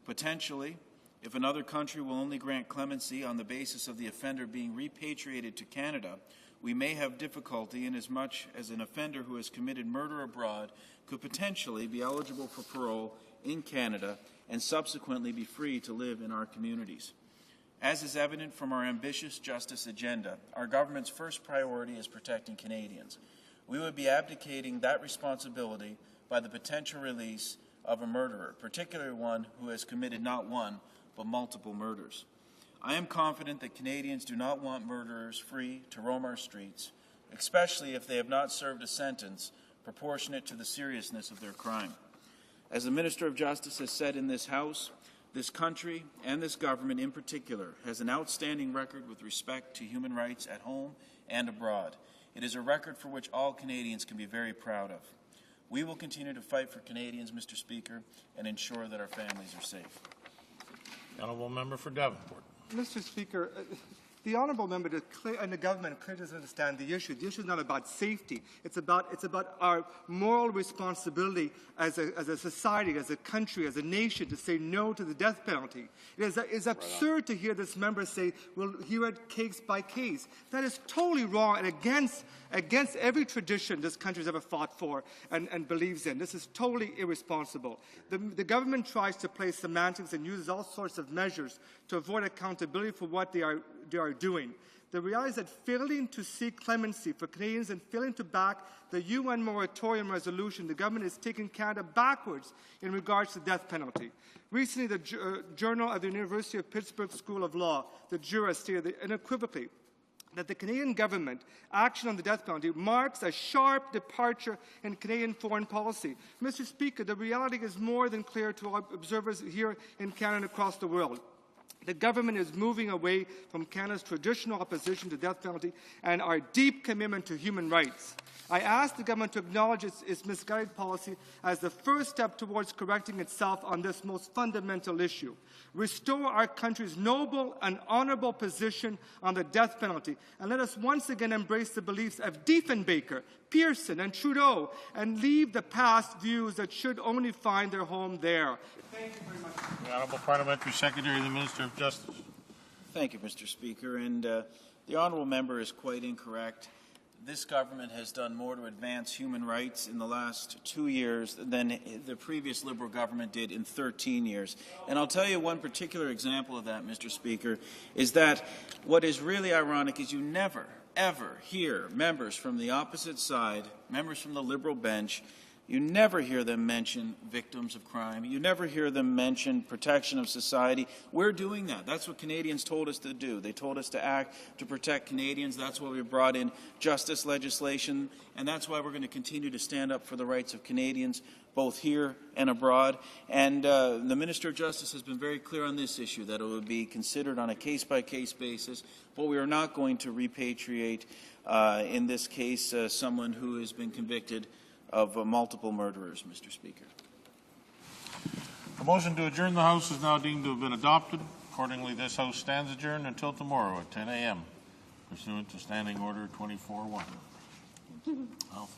Potentially, if another country will only grant clemency on the basis of the offender being repatriated to Canada, we may have difficulty inasmuch as an offender who has committed murder abroad could potentially be eligible for parole in Canada and subsequently be free to live in our communities. As is evident from our ambitious justice agenda, our government's first priority is protecting Canadians. We would be abdicating that responsibility by the potential release of a murderer, particularly one who has committed not one, but multiple murders. I am confident that Canadians do not want murderers free to roam our streets, especially if they have not served a sentence proportionate to the seriousness of their crime. As the Minister of Justice has said in this House, this country, and this government in particular, has an outstanding record with respect to human rights at home and abroad. It is a record for which all Canadians can be very proud of. We will continue to fight for Canadians, Mr. Speaker, and ensure that our families are safe. The Honourable Member for Davenport. Mr. Speaker, the honourable member and the government clearly doesn't understand the issue. The issue is not about safety. It's about our moral responsibility as a society, as a country, as a nation to say no to the death penalty. It is absurd to hear this member say we'll hear it case by case. That is totally wrong and against every tradition this country has ever fought for and believes in. This is totally irresponsible. The government tries to play semantics and uses all sorts of measures to avoid accountability for what they are doing. The reality is that failing to seek clemency for Canadians and failing to back the UN moratorium resolution, the government is taking Canada backwards in regards to the death penalty. Recently, the Journal of the University of Pittsburgh School of Law, the jurist stated unequivocally that the Canadian government action on the death penalty marks a sharp departure in Canadian foreign policy. Mr. Speaker, the reality is more than clear to our observers here in Canada and across the world. The government is moving away from Canada's traditional opposition to the death penalty and our deep commitment to human rights. I ask the government to acknowledge its misguided policy as the first step towards correcting itself on this most fundamental issue. Restore our country's noble and honourable position on the death penalty, and let us once again embrace the beliefs of Diefenbaker, Pearson, and Trudeau, and leave the past views that should only find their home there. Thank you very much. The Honourable Parliamentary Secretary to the Minister of Justice. Thank you, Mr. Speaker. And the honourable member is quite incorrect. This government has done more to advance human rights in the last 2 years than the previous Liberal government did in 13 years. And I'll tell you one particular example of that, Mr. Speaker, is that what is really ironic is you never, ever hear members from the opposite side, members from the Liberal bench, you never hear them mention victims of crime. You never hear them mention protection of society. We're doing that. That's what Canadians told us to do. They told us to act to protect Canadians. That's why we brought in justice legislation, and that's why we're going to continue to stand up for the rights of Canadians, both here and abroad. And the Minister of Justice has been very clear on this issue, that it would be considered on a case-by-case basis, but we are not going to repatriate, in this case, someone who has been convicted of multiple murderers, Mr. Speaker. The motion to adjourn the House is now deemed to have been adopted. Accordingly, this House stands adjourned until tomorrow at 10 a.m., pursuant to Standing Order 24-1. Well,